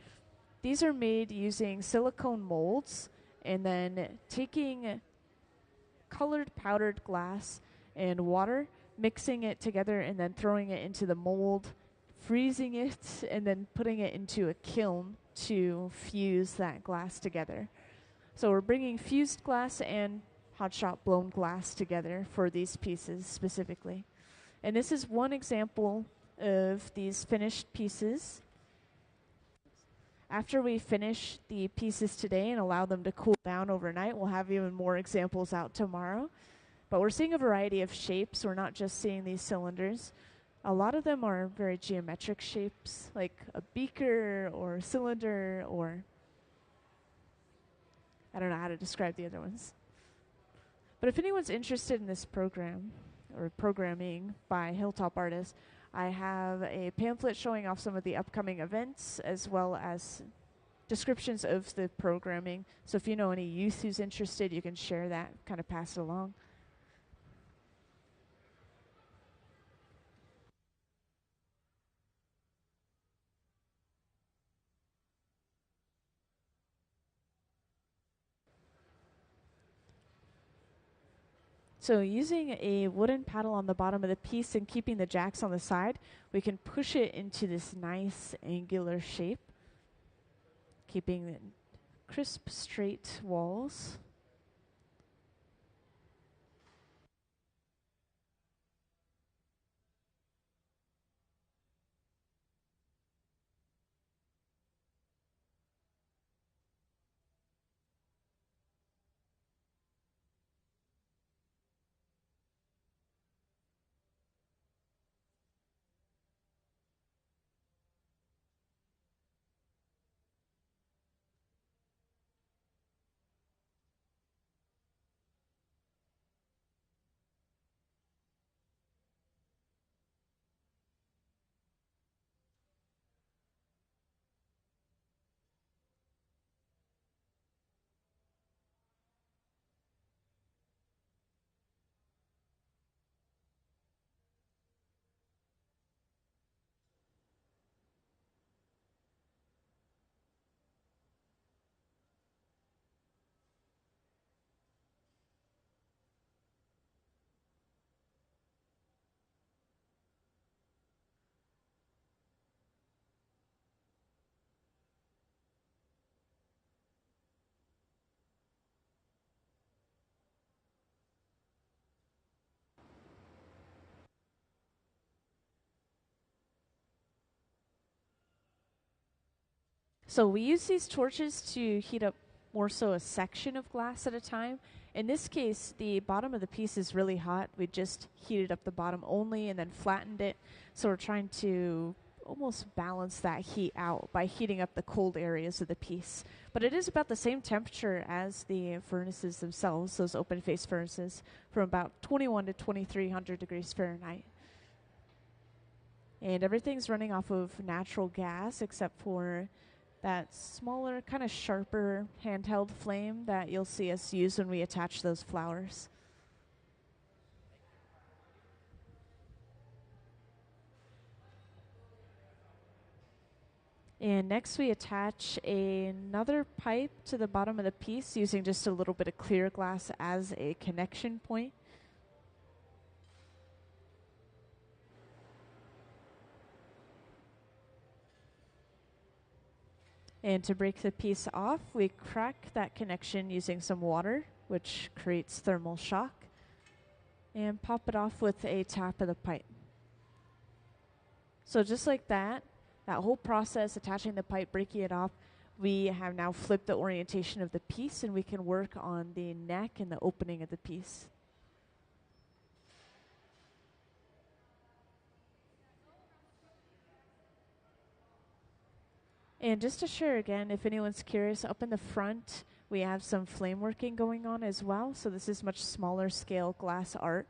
These are made using silicone molds and then taking colored powdered glass and water, mixing it together and then throwing it into the mold, freezing it, and then putting it into a kiln to fuse that glass together. So we're bringing fused glass and hot shop blown glass together for these pieces specifically. And this is one example of these finished pieces. After we finish the pieces today and allow them to cool down overnight, we'll have even more examples out tomorrow. But we're seeing a variety of shapes. We're not just seeing these cylinders. A lot of them are very geometric shapes, like a beaker or a cylinder, or I don't know how to describe the other ones. But if anyone's interested in this program or programming by Hilltop Artists, I have a pamphlet showing off some of the upcoming events as well as descriptions of the programming. So if you know any youth who's interested, you can share that, kind of pass it along. So using a wooden paddle on the bottom of the piece and keeping the jacks on the side, we can push it into this nice angular shape, keeping the crisp, straight walls. So we use these torches to heat up more so a section of glass at a time. In this case, the bottom of the piece is really hot. We just heated up the bottom only and then flattened it. So we're trying to almost balance that heat out by heating up the cold areas of the piece. But it is about the same temperature as the furnaces themselves, those open face furnaces, from about 21 to 2300 degrees Fahrenheit. And everything's running off of natural gas except for that smaller, kind of sharper handheld flame that you'll see us use when we attach those flowers. And next we attach another pipe to the bottom of the piece using just a little bit of clear glass as a connection point. And to break the piece off, we crack that connection using some water, which creates thermal shock, and pop it off with a tap of the pipe. So just like that whole process, attaching the pipe, breaking it off, we have now flipped the orientation of the piece, and we can work on the neck and the opening of the piece. And just to share again, if anyone's curious, up in the front, we have some flame working going on as well. So this is much smaller scale glass art.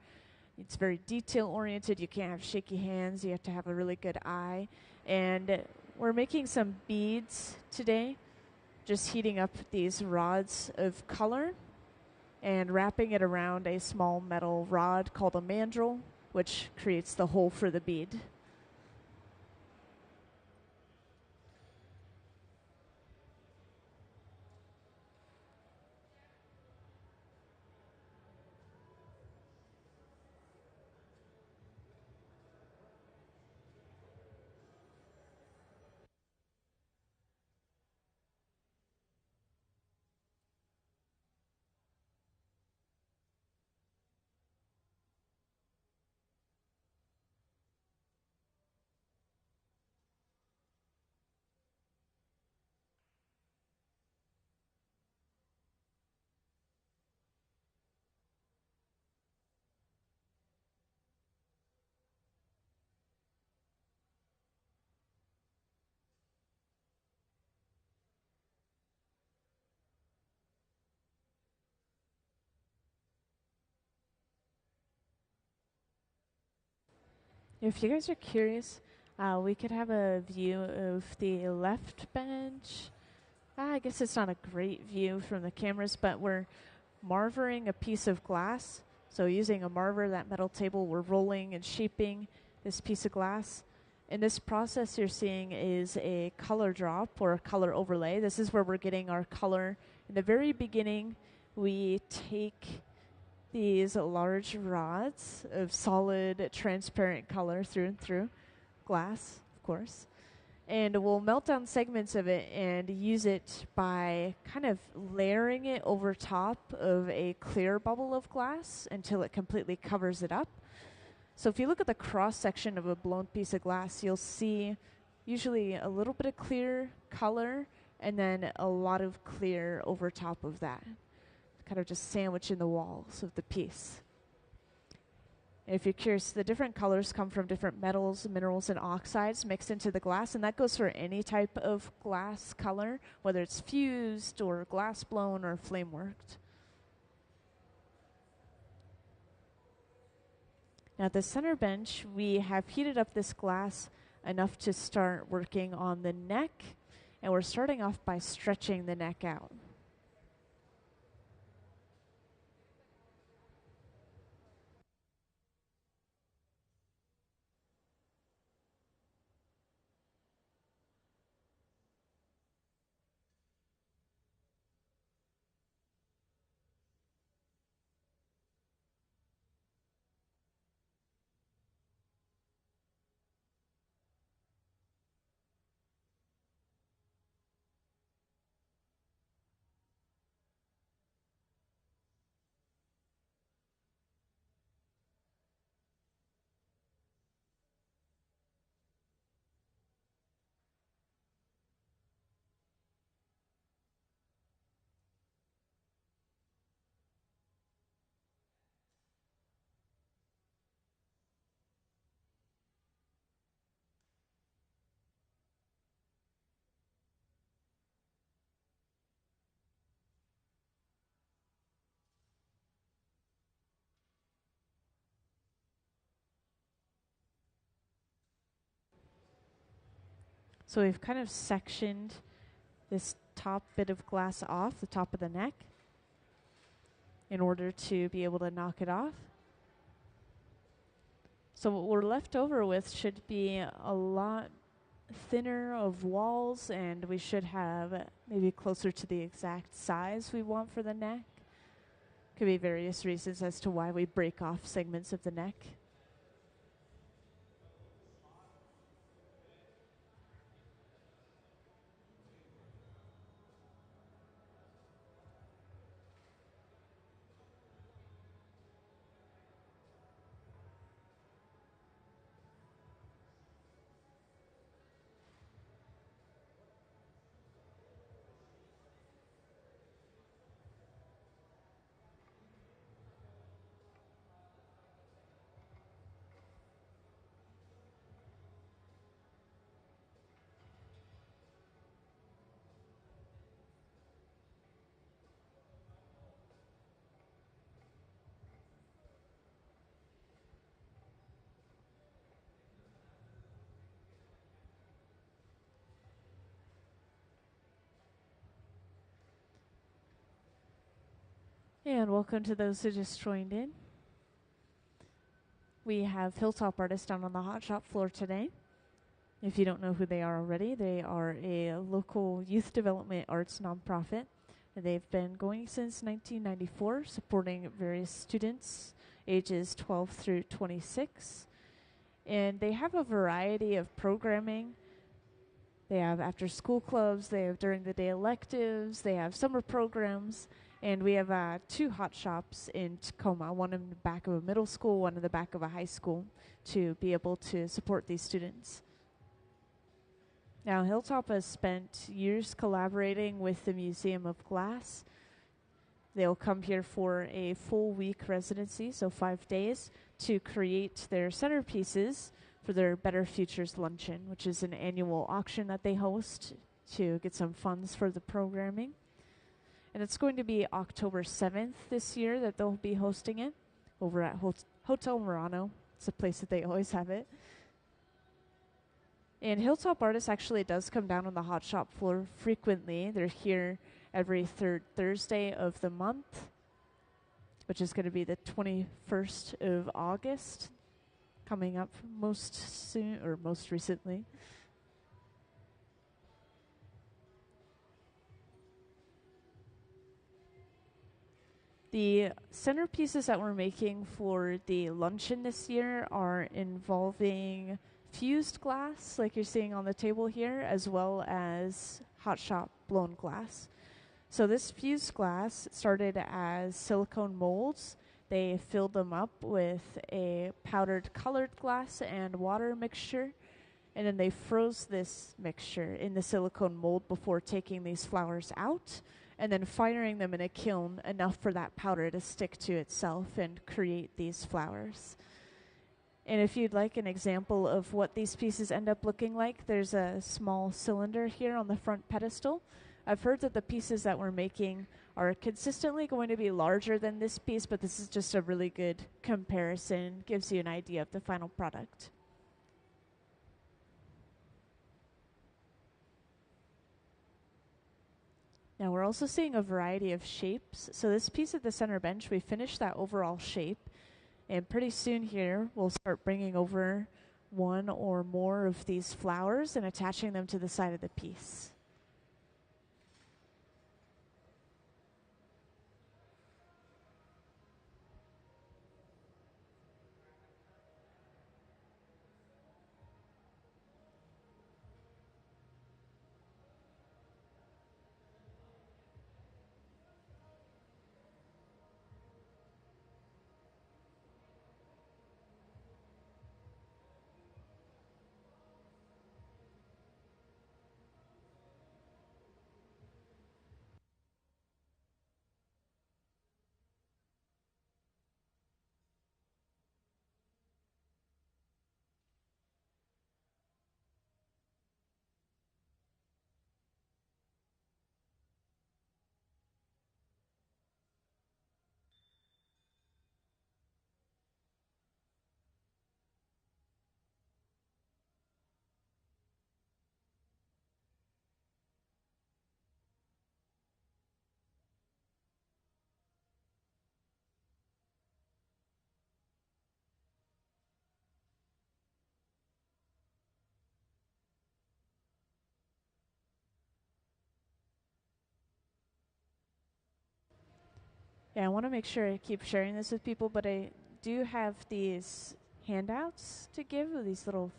It's very detail oriented. You can't have shaky hands. You have to have a really good eye. And we're making some beads today, just heating up these rods of color and wrapping it around a small metal rod called a mandrel, which creates the hole for the bead. If you guys are curious, we could have a view of the left bench. I guess it's not a great view from the cameras, but we're marvering a piece of glass. So using a marver, that metal table, we're rolling and shaping this piece of glass. And this process you're seeing is a color drop or a color overlay. This is where we're getting our color. In the very beginning, we take these large rods of solid, transparent color through and through, glass, of course, and we'll melt down segments of it and use it by kind of layering it over top of a clear bubble of glass until it completely covers it up. So if you look at the cross section of a blown piece of glass, you'll see usually a little bit of clear color and then a lot of clear over top of that, kind of just sandwiching the walls of the piece. And if you're curious, the different colors come from different metals, minerals, and oxides mixed into the glass, and that goes for any type of glass color, whether it's fused or glass blown or flame worked. Now at the center bench, we have heated up this glass enough to start working on the neck, and we're starting off by stretching the neck out. So we've kind of sectioned this top bit of glass off the top of the neck in order to be able to knock it off. So what we're left over with should be a lot thinner of walls, and we should have maybe closer to the exact size we want for the neck. Could be various reasons as to why we break off segments of the neck. And welcome to those who just joined in. We have Hilltop Artists down on the hotshop floor today. If you don't know who they are already, they are a local youth development arts nonprofit. They've been going since 1994, supporting various students ages 12 through 26. And they have a variety of programming. They have after-school clubs, they have during-the-day electives, they have summer programs. And we have 2 hot shops in Tacoma, one in the back of a middle school, one in the back of a high school, to be able to support these students. Now, Hilltop has spent years collaborating with the Museum of Glass. They'll come here for a full week residency, so 5 days, to create their centerpieces for their Better Futures Luncheon, which is an annual auction that they host to get some funds for the programming. And it's going to be October 7th this year that they'll be hosting it over at Hotel Murano. It's a place that they always have it. And Hilltop Artists actually does come down on the hot shop floor frequently. They're here every third Thursday of the month, which is going to be the 21st of August, coming up most soon or most recently. The centerpieces that we're making for the luncheon this year are involving fused glass, like you're seeing on the table here, as well as hot shop blown glass. So this fused glass started as silicone molds. They filled them up with a powdered colored glass and water mixture, and then they froze this mixture in the silicone mold before taking these flowers out, and then firing them in a kiln enough for that powder to stick to itself and create these flowers. And if you'd like an example of what these pieces end up looking like, there's a small cylinder here on the front pedestal. I've heard that the pieces that we're making are consistently going to be larger than this piece, but this is just a really good comparison, gives you an idea of the final product. Now we're also seeing a variety of shapes. So this piece at the center bench, we finished that overall shape. And pretty soon here, we'll start bringing over one or more of these flowers and attaching them to the side of the piece. Yeah, I want to make sure I keep sharing this with people, but I do have these handouts to give, these little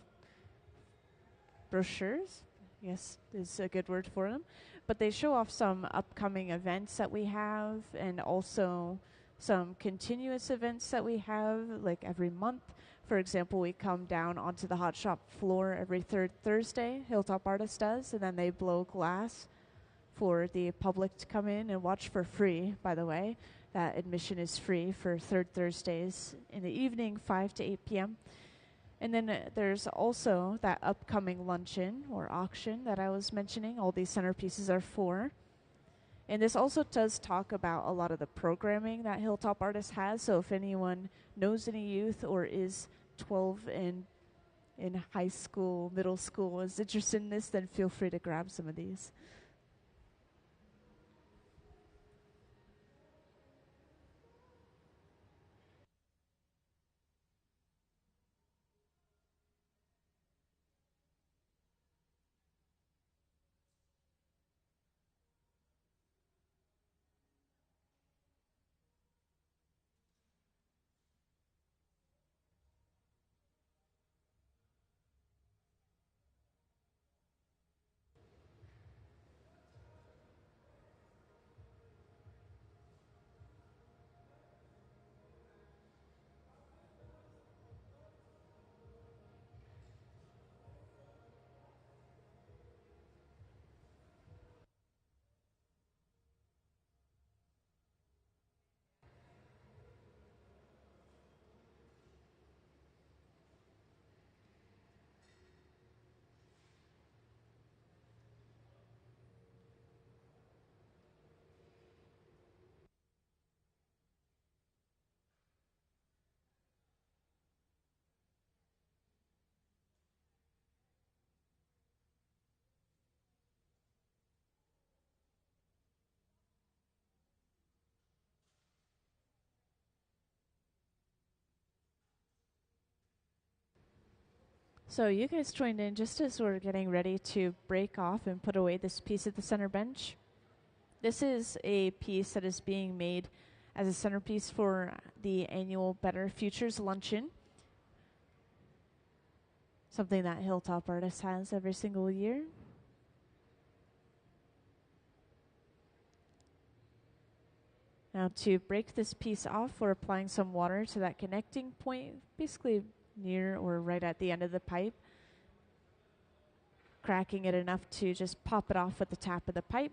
brochures, yes, is a good word for them. But they show off some upcoming events that we have and also some continuous events that we have, like every month. For example, we come down onto the hot shop floor every third Thursday, Hilltop Artists does, and then they blow glass for the public to come in and watch for free, by the way. That admission is free for third Thursdays in the evening, 5 to 8 p.m. And then there's also that upcoming luncheon or auction that I was mentioning. All these centerpieces are for. And this also does talk about a lot of the programming that Hilltop Artists has. So if anyone knows any youth or is 12 and in high school, middle school is interested in this, then feel free to grab some of these. So you guys joined in just as we're getting ready to break off and put away this piece at the center bench. This is a piece that is being made as a centerpiece for the annual Better Futures Luncheon, something that Hilltop Artists has every single year. Now to break this piece off, we're applying some water to that connecting point, basically near or right at the end of the pipe, cracking it enough to just pop it off with the tap of the pipe.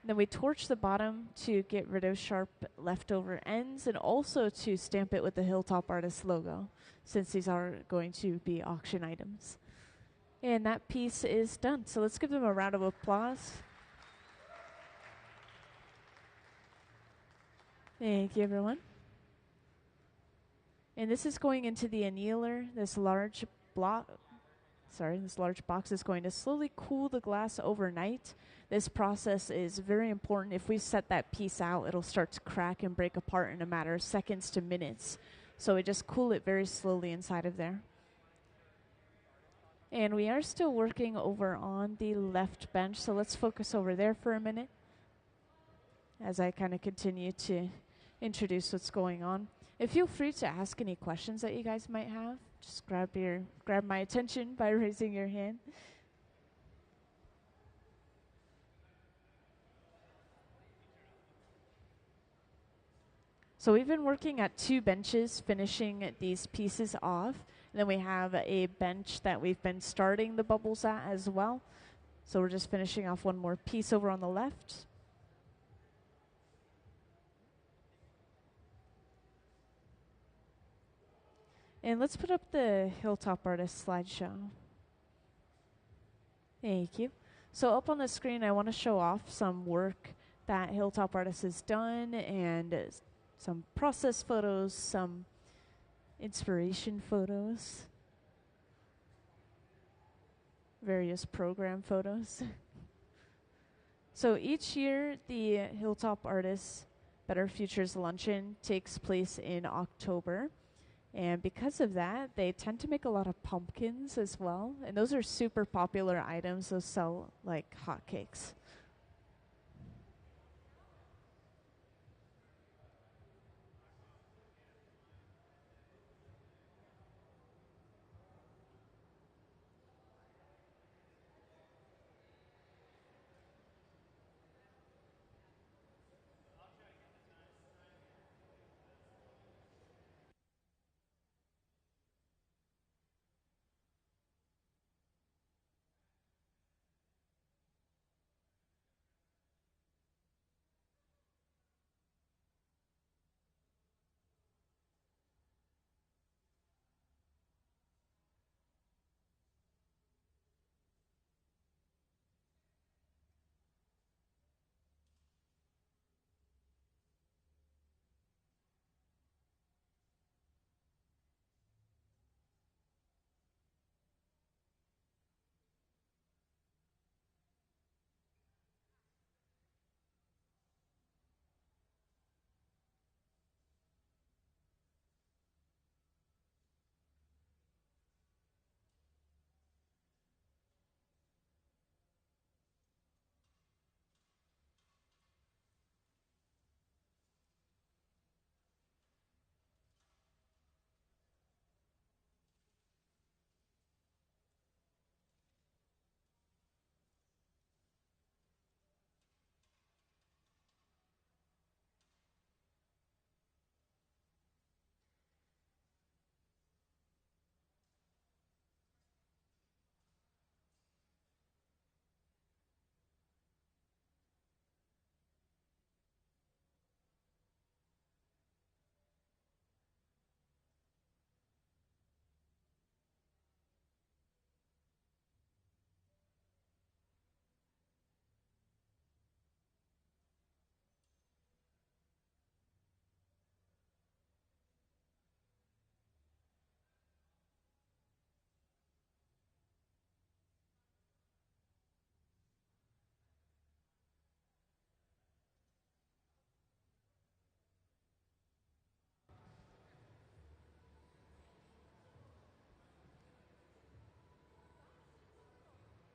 Then we torch the bottom to get rid of sharp leftover ends and also to stamp it with the Hilltop Artists logo, since these are going to be auction items. And that piece is done. So let's give them a round of applause. Thank you, everyone. And this is going into the annealer. This large box is going to slowly cool the glass overnight. This process is very important. If we set that piece out, it'll start to crack and break apart in a matter of seconds to minutes. So we just cool it very slowly inside of there. And we are still working over on the left bench, so let's focus over there for a minute as I kind of continue to introduce what's going on. And feel free to ask any questions that you guys might have. Just grab my attention by raising your hand. So we've been working at 2 benches, finishing these pieces off. And then we have a bench that we've been starting the bubbles at as well. So we're just finishing off one more piece over on the left. And let's put up the Hilltop Artists slideshow. Thank you. So up on the screen, I want to show off some work that Hilltop Artists has done and some process photos, some inspiration photos, various program photos. So each year, the Hilltop Artists Better Futures Luncheon takes place in October. And because of that, they tend to make a lot of pumpkins as well. And those are super popular items. Those sell like hotcakes.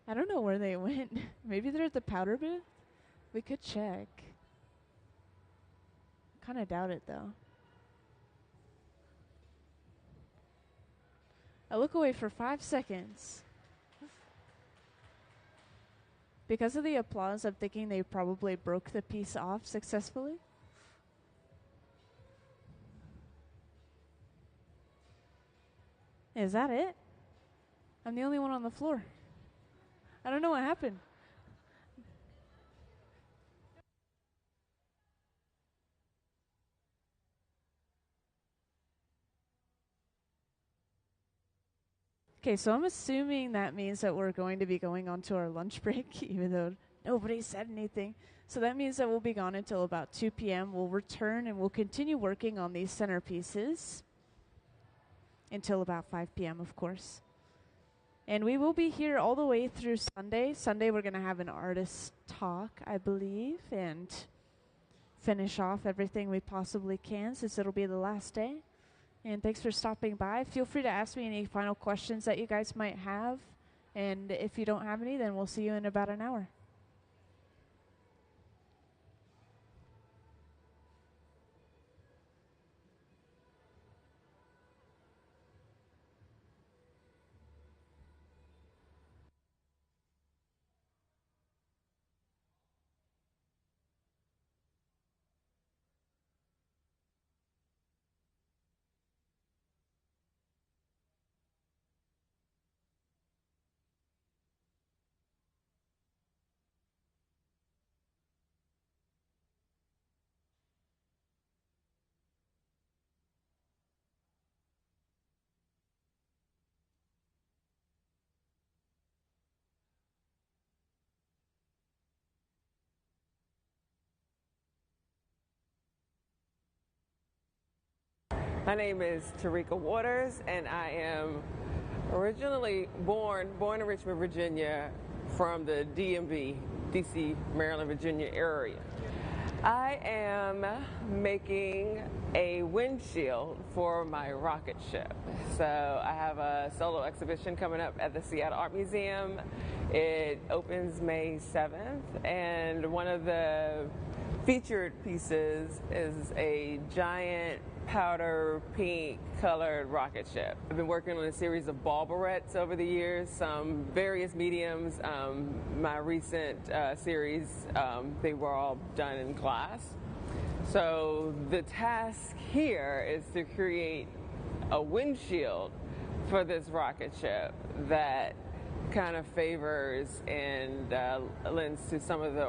I don't know where they went. Maybe they're at the powder booth? We could check. Kind of doubt it, though. I look away for 5 seconds. Because of the applause, I'm thinking they probably broke the piece off successfully. Is that it? I'm the only one on the floor. I don't know what happened. Okay, so I'm assuming that means that we're going to be going on to our lunch break, even though nobody said anything. So that means that we'll be gone until about 2 p.m. We'll return and we'll continue working on these centerpieces until about 5 p.m., of course. And we will be here all the way through Sunday. Sunday we're going to have an artist talk, I believe, and finish off everything we possibly can since it'll be the last day. And thanks for stopping by. Feel free to ask me any final questions that you guys might have. And if you don't have any, then we'll see you in about an hour. My name is Tarika Waters, and I am originally born in Richmond, Virginia, from the DMV, DC, Maryland, Virginia area. I am making a windshield for my rocket ship. So I have a solo exhibition coming up at the Seattle Art Museum. It opens May 7th, and one of the featured pieces is a giant powder pink colored rocket ship. I've been working on a series of ball barrettes over the years, some various mediums. My recent series, they were all done in glass. So the task here is to create a windshield for this rocket ship that kind of favors and lends to some of the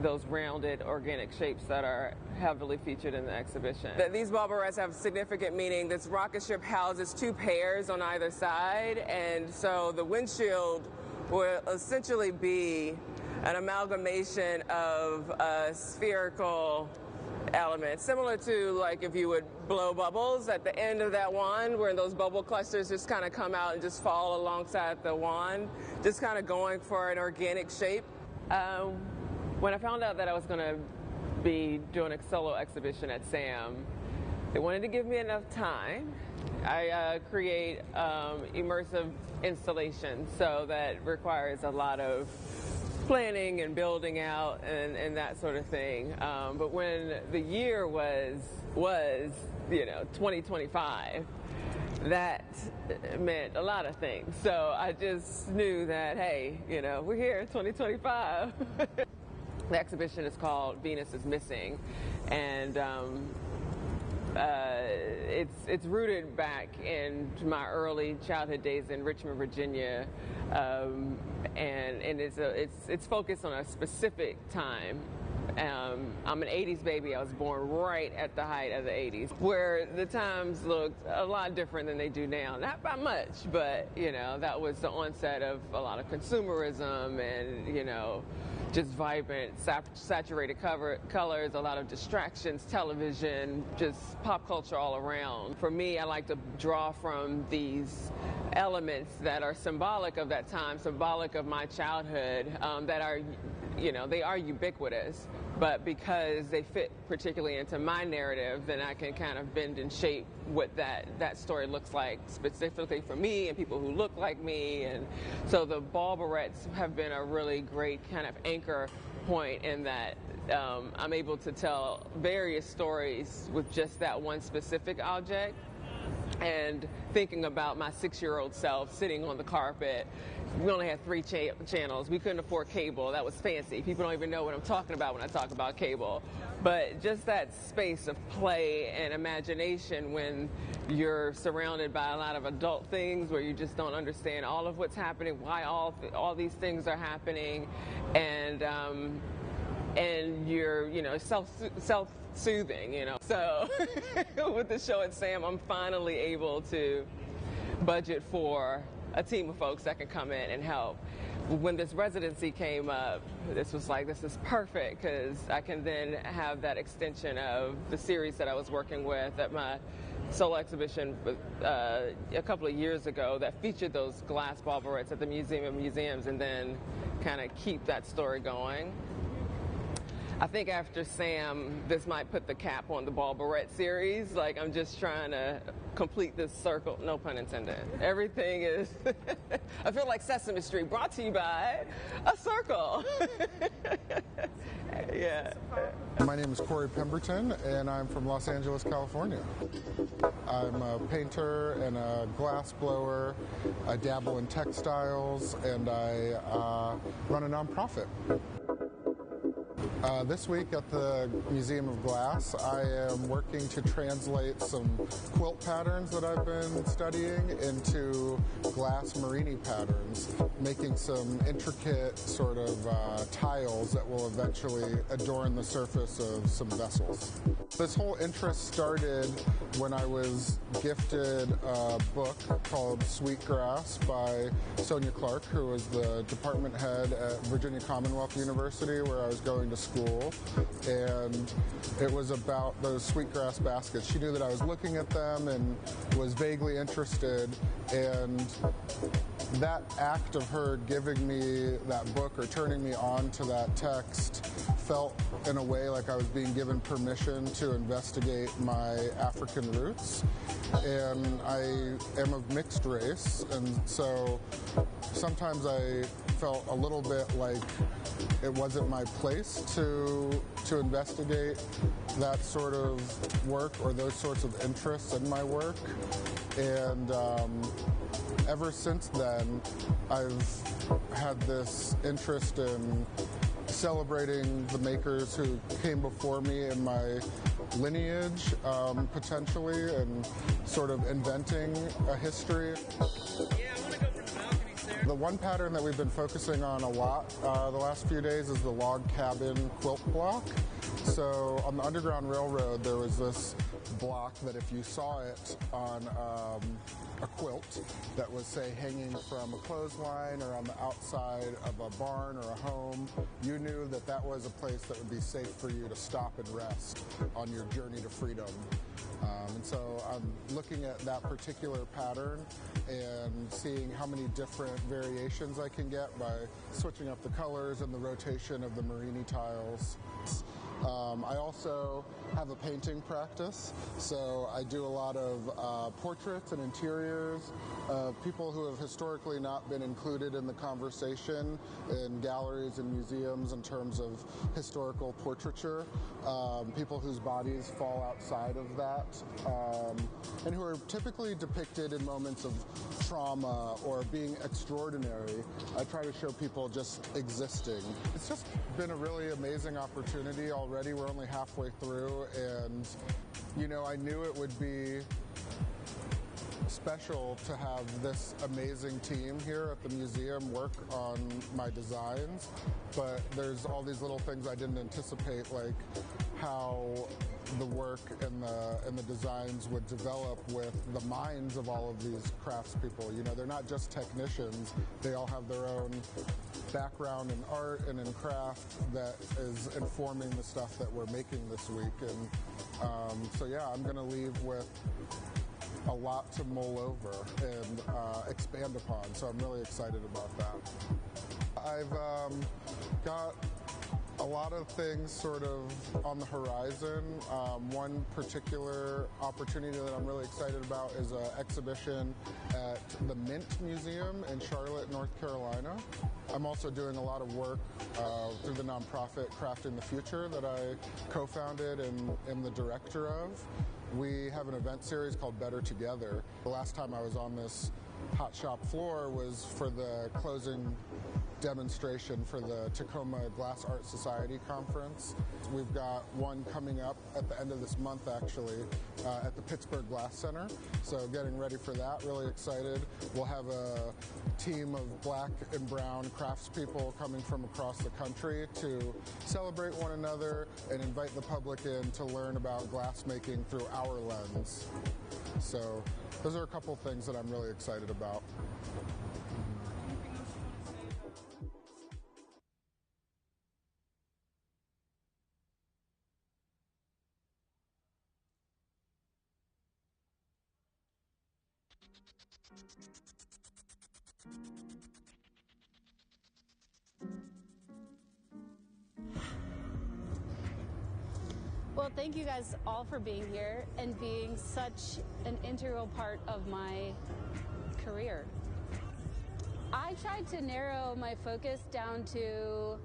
those rounded organic shapes that are heavily featured in the exhibition. These ball barrettes have significant meaning. This rocket ship houses two pairs on either side, and so the windshield will essentially be an amalgamation of a spherical element, similar to like if you would blow bubbles at the end of that wand, where those bubble clusters just kind of come out and just fall alongside the wand, just kind of going for an organic shape. When I found out that I was going to be doing a solo exhibition at SAM, they wanted to give me enough time. I create immersive installations, so that requires a lot of planning and building out and that sort of thing. But when the year was 2025, that meant a lot of things. So I just knew that, hey, we're here, 2025. The exhibition is called Venus is Missing, and it's rooted back into my early childhood days in Richmond, Virginia, and it's focused on a specific time. I'm an 80s baby. I was born right at the height of the 80s, where the times looked a lot different than they do now. Not by much, but that was the onset of a lot of consumerism and just vibrant, saturated colors, a lot of distractions, television, just pop culture all around. For me, I like to draw from these elements that are symbolic of that time, symbolic of my childhood, that are, they are ubiquitous, but because they fit particularly into my narrative, then I can kind of bend and shape what that story looks like specifically for me and people who look like me. And so the ball barrettes have been a really great kind of anchor point in that I'm able to tell various stories with just that one specific object. And thinking about my 6-year-old self sitting on the carpet, we only had 3 channels. We couldn't afford cable. That was fancy. People don't even know what I'm talking about when I talk about cable. But just that space of play and imagination when you're surrounded by a lot of adult things where you just don't understand all of what's happening, why all these things are happening, and you're, you know, self-soothing, you know. So with the show at SAM, I'm finally able to budget for a team of folks that can come in and help. When this residency came up, this was like, this is perfect, because I can then have that extension of the series that I was working with at my solo exhibition a couple of years ago that featured those glass ball barrettes at the Museum of Museums, and then kind of keep that story going. I think after SAM, this might put the cap on the ball barrette series. Like, I'm just trying to complete this circle, no pun intended. Everything is, I feel like Sesame Street, brought to you by a circle. Yeah. My name is Corey Pemberton, and I'm from Los Angeles, California. I'm a painter and a glass blower. I dabble in textiles, and I run a nonprofit. This week at the Museum of Glass, I am working to translate some quilt patterns that I've been studying into glass Marini patterns, making some intricate sort of tiles that will eventually adorn the surface of some vessels. This whole interest started when I was gifted a book called Sweetgrass by Sonia Clark, who was the department head at Virginia Commonwealth University, where I was going to school, and it was about those sweetgrass baskets. She knew that I was looking at them and was vaguely interested, and that act of her giving me that book or turning me on to that text felt in a way like I was being given permission to investigate my African roots. And I am of mixed race, and so sometimes I felt a little bit like it wasn't my place to investigate that sort of work or those sorts of interests in my work. And ever since then, I've had this interest in celebrating the makers who came before me in my lineage, potentially, and sort of inventing a history. The one pattern that we've been focusing on a lot the last few days is the log cabin quilt block. So on the Underground Railroad, there was this block that if you saw it on a quilt that was, say, hanging from a clothesline or on the outside of a barn or a home, you knew that that was a place that would be safe for you to stop and rest on your journey to freedom. And so I'm looking at that particular pattern and seeing how many different variations I can get by switching up the colors and the rotation of the Marini tiles. I also have a painting practice, so I do a lot of portraits and interiors of people who have historically not been included in the conversation in galleries and museums in terms of historical portraiture, people whose bodies fall outside of that, and who are typically depicted in moments of trauma or being extraordinary. I try to show people just existing. It's just been a really amazing opportunity already. We're only halfway through, and you know, I knew it would be special to have this amazing team here at the museum work on my designs, but there's all these little things I didn't anticipate, like how the work and the designs would develop with the minds of all of these craftspeople. You know, they're not just technicians, they all have their own background in art and in craft that is informing the stuff that we're making this week. And so yeah, I'm gonna leave with a lot to mull over and expand upon, so I'm really excited about that. I've got A lot of things sort of on the horizon. One particular opportunity that I'm really excited about is an exhibition at the Mint Museum in Charlotte, North Carolina. I'm also doing a lot of work through the nonprofit Crafting the Future that I co-founded and am the director of. We have an event series called Better Together. The last time I was on this hot shop floor was for the closing demonstration for the Tacoma Glass Art Society conference. We've got one coming up at the end of this month, actually, at the Pittsburgh Glass Center. So getting ready for that, really excited. We'll have a team of black and brown craftspeople coming from across the country to celebrate one another and invite the public in to learn about glass making through our lens. So those are a couple things that I'm really excited about. Well, thank you guys all for being here and being such an integral part of my career. I tried to narrow my focus down to,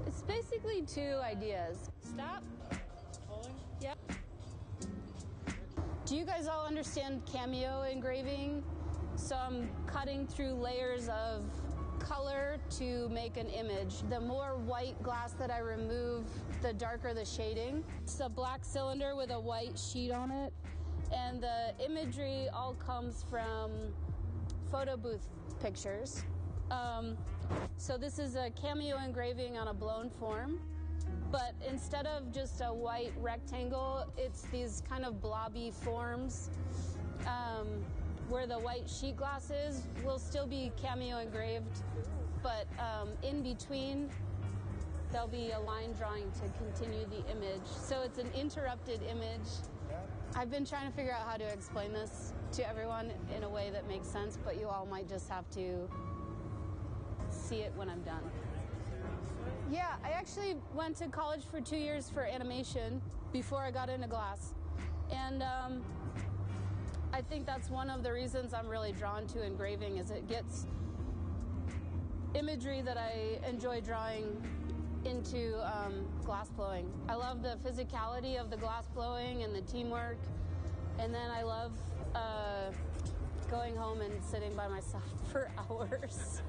it's basically two ideas. Stop. Holding? Yep. Do you guys all understand cameo engraving? So I'm cutting through layers of color to make an image. The more white glass that I remove, the darker the shading. It's a black cylinder with a white sheet on it, and the imagery all comes from photo booth pictures. So this is a cameo engraving on a blown form, but instead of just a white rectangle, it's these kind of blobby forms. Where the white sheet glass is will still be cameo engraved, but in between there'll be a line drawing to continue the image. So it's an interrupted image. I've been trying to figure out how to explain this to everyone in a way that makes sense, but you all might just have to see it when I'm done. Yeah, I actually went to college for 2 years for animation before I got into glass. And I think that's one of the reasons I'm really drawn to engraving, is it gets imagery that I enjoy drawing into glass blowing. I love the physicality of the glass blowing and the teamwork, and then I love going home and sitting by myself for hours.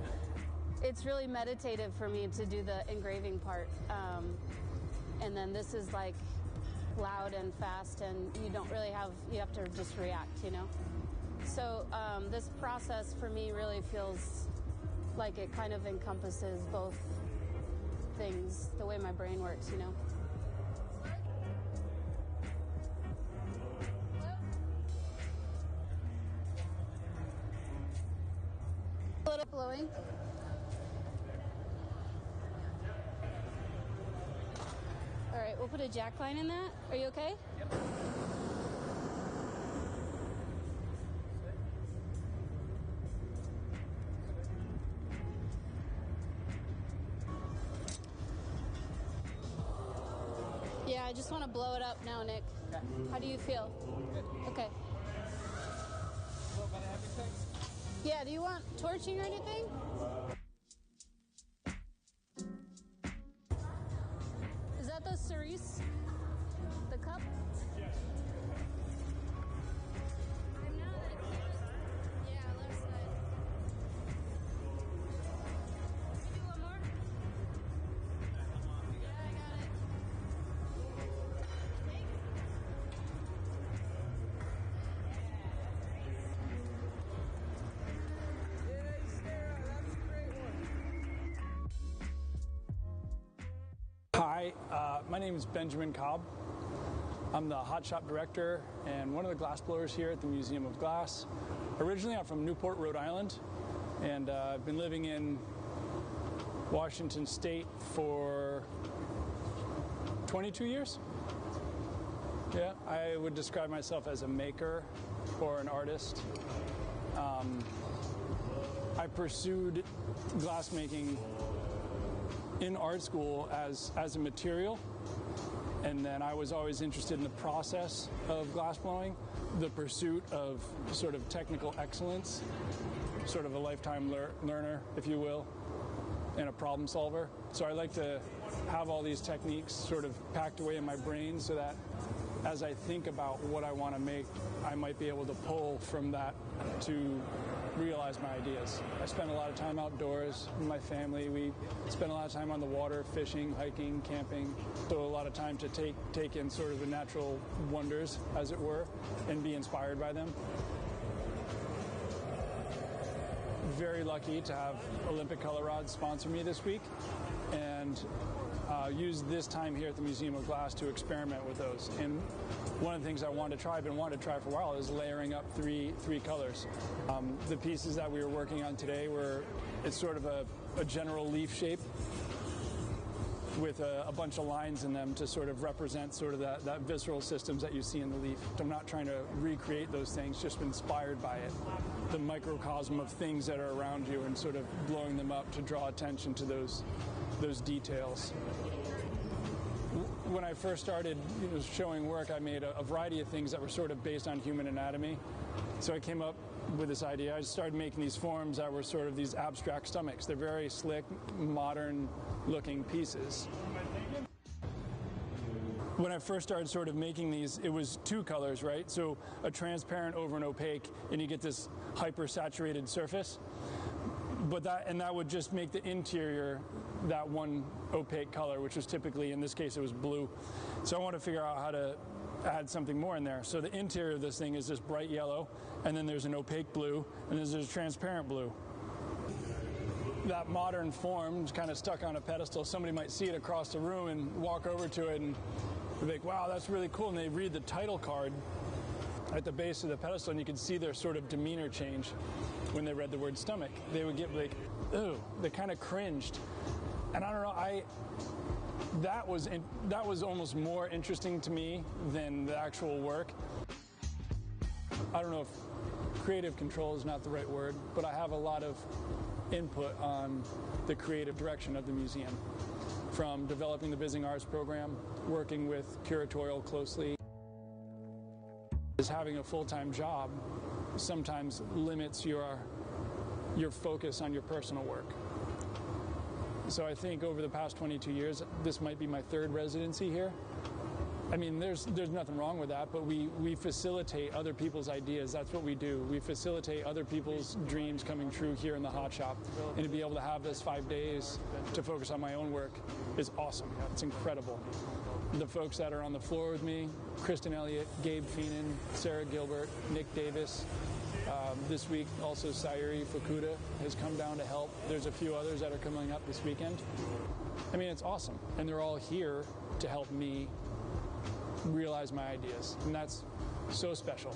It's really meditative for me to do the engraving part, and then this is like loud and fast, and you have to just react, you know? So this process for me really feels like it kind of encompasses both things, the way my brain works, you know? A little blowing. All right, we'll put a jack line in that. Are you okay? Yep. Yeah, I just want to blow it up now, Nick. Okay. How do you feel? Good. Okay. Yeah, do you want torching or anything? Is that the cerise? The cup? Yes. I'm not yeah, left side. Can we do one more? Yeah, I got it. Hi, my name is Benjamin Cobb. I'm the hot shop director and one of the glass blowers here at the Museum of Glass. Originally, I'm from Newport, Rhode Island, and I've been living in Washington State for 22 years. Yeah, I would describe myself as a maker or an artist. I pursued glass making in art school as a material, and then I was always interested in the process of glassblowing, the pursuit of sort of technical excellence, sort of a lifetime learner, if you will, and a problem solver. So I like to have all these techniques sort of packed away in my brain so that as I think about what I want to make, I might be able to pull from that to realize my ideas. I spend a lot of time outdoors with my family. We spend a lot of time on the water, fishing, hiking, camping. So a lot of time to take in sort of the natural wonders, as it were, and be inspired by them. Very lucky to have Olympic Color Rods sponsor me this week, and use this time here at the Museum of Glass to experiment with those. And one of the things I've been wanting to try for a while is layering up three colors. The pieces that we were working on today it's sort of a general leaf shape with a bunch of lines in them to sort of represent sort of that visceral systems that you see in the leaf. I'm not trying to recreate those things, just inspired by it. The microcosm of things that are around you and sort of blowing them up to draw attention to those details. When I first started showing work, I made a variety of things that were sort of based on human anatomy. So I came up with this idea. I started making these forms that were sort of these abstract stomachs. They're very slick, modern-looking pieces. When I first started sort of making these, it was two colors, right? So a transparent over an opaque, and you get this hyper-saturated surface. But that would just make the interior that one opaque color, which was typically, in this case, it was blue. So I want to figure out how to add something more in there. So the interior of this thing is this bright yellow, and then there's an opaque blue, and then there's a transparent blue. That modern form is kind of stuck on a pedestal. Somebody might see it across the room and walk over to it and be like, wow, that's really cool. And they read the title card at the base of the pedestal, and you could see their sort of demeanor change when they read the word stomach. They would get like, ooh, they kind of cringed. And I don't know, that was almost more interesting to me than the actual work. I don't know if creative control is not the right word, but I have a lot of input on the creative direction of the museum, from developing the Visiting Arts program, working with curatorial closely. Having a full-time job sometimes limits your focus on your personal work. So I think over the past 22 years, this might be my third residency here. I mean, there's nothing wrong with that, but we facilitate other people's ideas. That's what we do. We facilitate other people's dreams coming true here in the hot shop. And to be able to have this 5 days to focus on my own work is awesome. It's incredible. The folks that are on the floor with me, Kristen Elliott, Gabe Feenan, Sarah Gilbert, Nick Davis. This week, also Sayuri Fukuda has come down to help. There's a few others that are coming up this weekend. I mean, it's awesome. And they're all here to help me realize my ideas. And that's so special.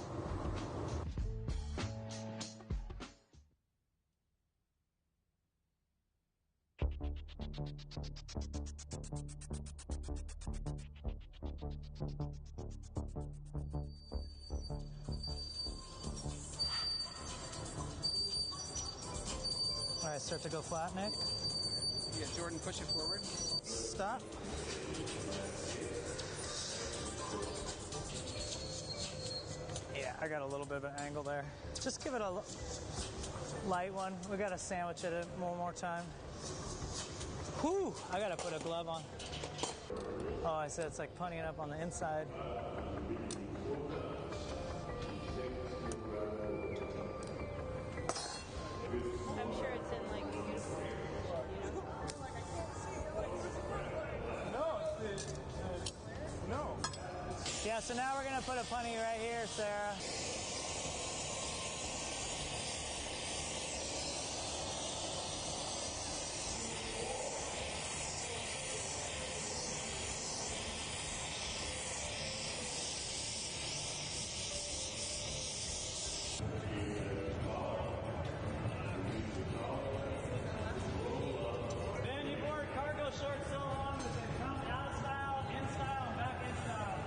All right, start to go flat, Nick. Yeah, Jordan, push it forward. Stop. Yeah, I got a little bit of an angle there. Just give it a light one. We got to sandwich it one more time. Whew, I got to put a glove on. Oh, I said it's like punning it up on the inside. I'm sure it's in like beautiful. No. Yeah, so now we're going to put a punny right here, Sarah. Ben, you wore cargo shorts so long that they come out of style, in style, and back in style.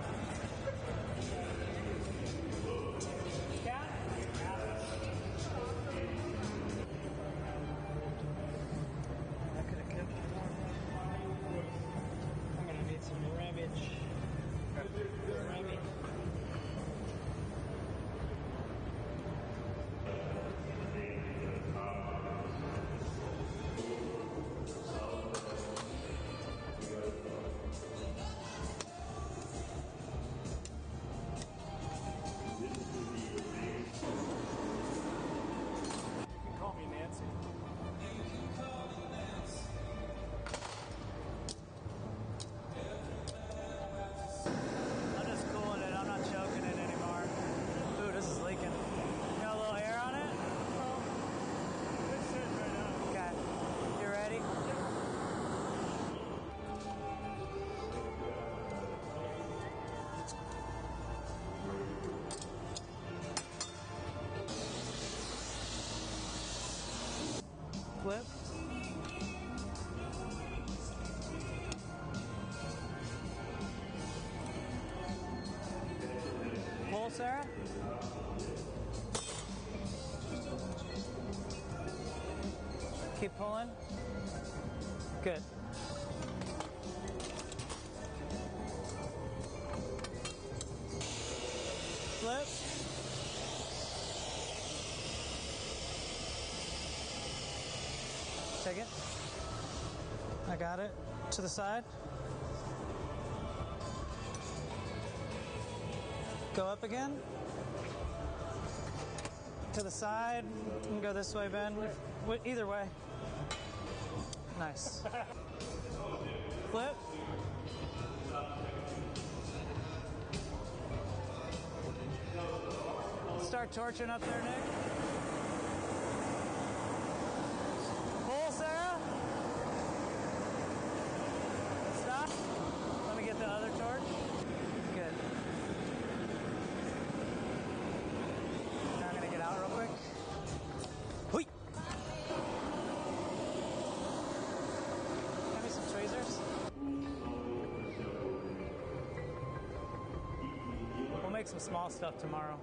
Flip. Pull, Sarah. Keep pulling. Good. Flip. Take it. I got it. To the side. Go up again. To the side. You can go this way, Ben. Either way. Nice. Flip. Start torching up there, Nick. Pull, Sarah. Stop. Let me get the other torch. Good. Now I'm going to get out real quick. Hui. Give me some tweezers. We'll make some small stuff tomorrow.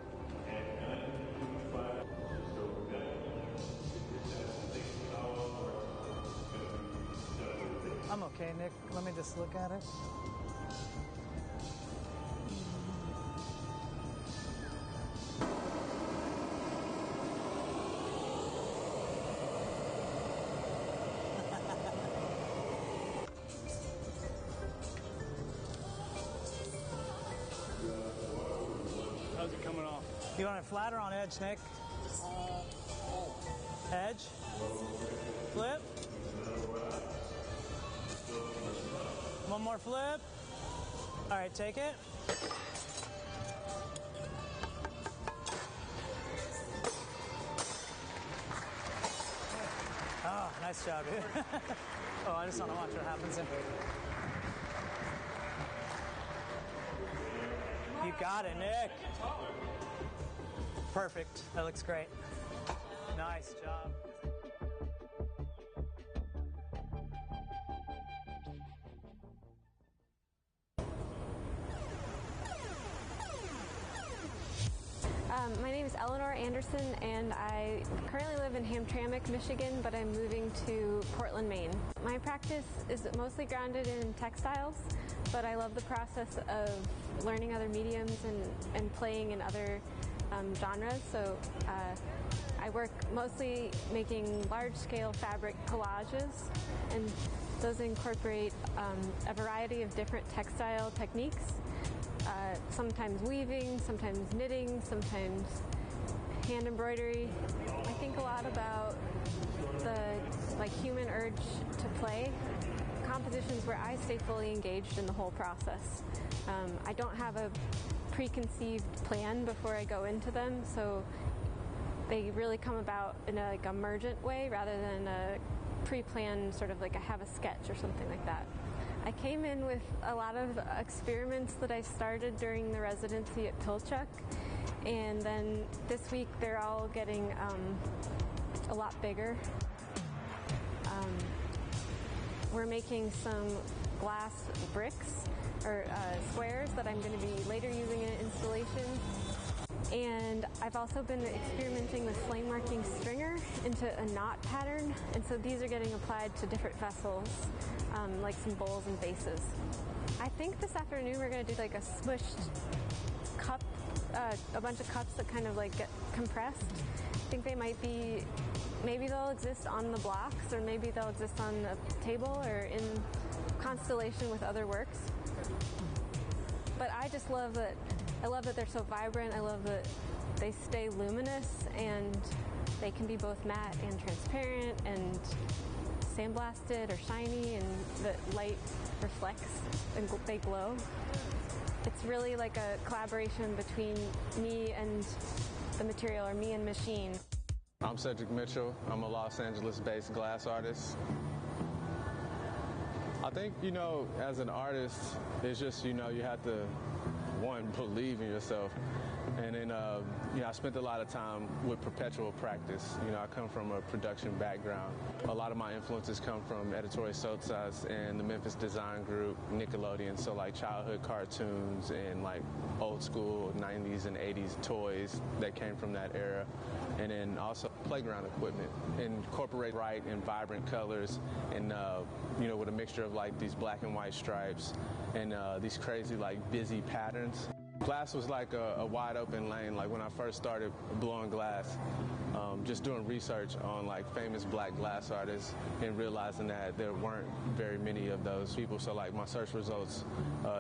I'm okay, Nick. Let me just look at it. How's it coming off? You want it flat or on edge, Nick? Edge. Flip. One more flip. All right, take it. Oh, nice job, dude. Oh, I just want to watch what happens there. You got it, Nick. Perfect. That looks great. Nice job. My name is Eleanor Anderson, and I currently live in Hamtramck, Michigan, but I'm moving to Portland, Maine. My practice is mostly grounded in textiles, but I love the process of learning other mediums and playing in other genres. So I work mostly making large-scale fabric collages, and those incorporate a variety of different textile techniques. Sometimes weaving, sometimes knitting, sometimes hand embroidery. I think a lot about the human urge to play. Compositions where I stay fully engaged in the whole process. I don't have a preconceived plan before I go into them, so they really come about in a emergent way rather than a pre-planned sort of like I have a sketch or something like that. I came in with a lot of experiments that I started during the residency at Pilchuck, and then this week they're all getting a lot bigger. We're making some glass bricks or squares that I'm going to be later using in an installation. And I've also been experimenting with flame marking stringer into a knot pattern, and so these are getting applied to different vessels, like some bowls and vases. I think this afternoon we're going to do like a smushed cup, a bunch of cups that kind of like get compressed. I think they might be, maybe they'll exist on the blocks, or maybe they'll exist on a table or in constellation with other works. But I just love that. I love that they're so vibrant. I love that they stay luminous, and they can be both matte and transparent and sandblasted or shiny, and the light reflects and they glow. It's really like a collaboration between me and the material, or me and machine. I'm Cedric Mitchell. I'm a Los Angeles-based glass artist. I think, as an artist, it's just, you have to, one, believe in yourself, And then, I spent a lot of time with perpetual practice. I come from a production background. A lot of my influences come from Artists-Hilltop and the Memphis Design Group, Nickelodeon, so like childhood cartoons and like old school 90s and 80s toys that came from that era. And then also playground equipment, incorporate bright and vibrant colors and, with a mixture of like these black and white stripes and these crazy like busy patterns. Glass was like a wide open lane. Like when I first started blowing glass, just doing research on like famous black glass artists and realizing that there weren't very many of those people. So like my search results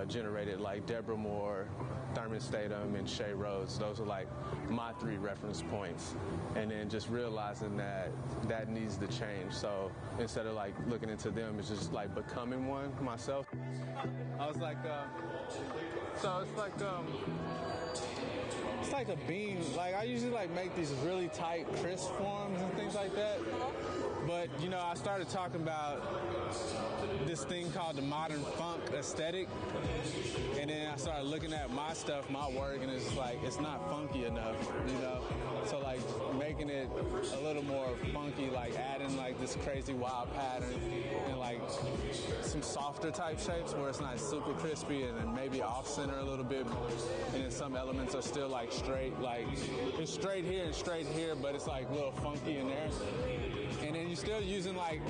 generated like Deborah Moore, Thurman Statham, and Shay Rhodes. Those are like my 3 reference points. And then just realizing that needs to change. So instead of like looking into them, it's just like becoming one myself. I was like, so it's like a beam. Like I usually like make these really tight, crisp forms and things like that. But I started talking about this thing called the modern funk aesthetic, and then I started looking at my stuff, my work, and it's like it's not funky enough, So like making it a little more funky, like adding like this crazy wild pattern and like some softer type shapes where it's not super crispy and then maybe off center a little bit, and then some elements are still like straight, like it's straight here and straight here, but it's like a little funky in there. And then you're still using like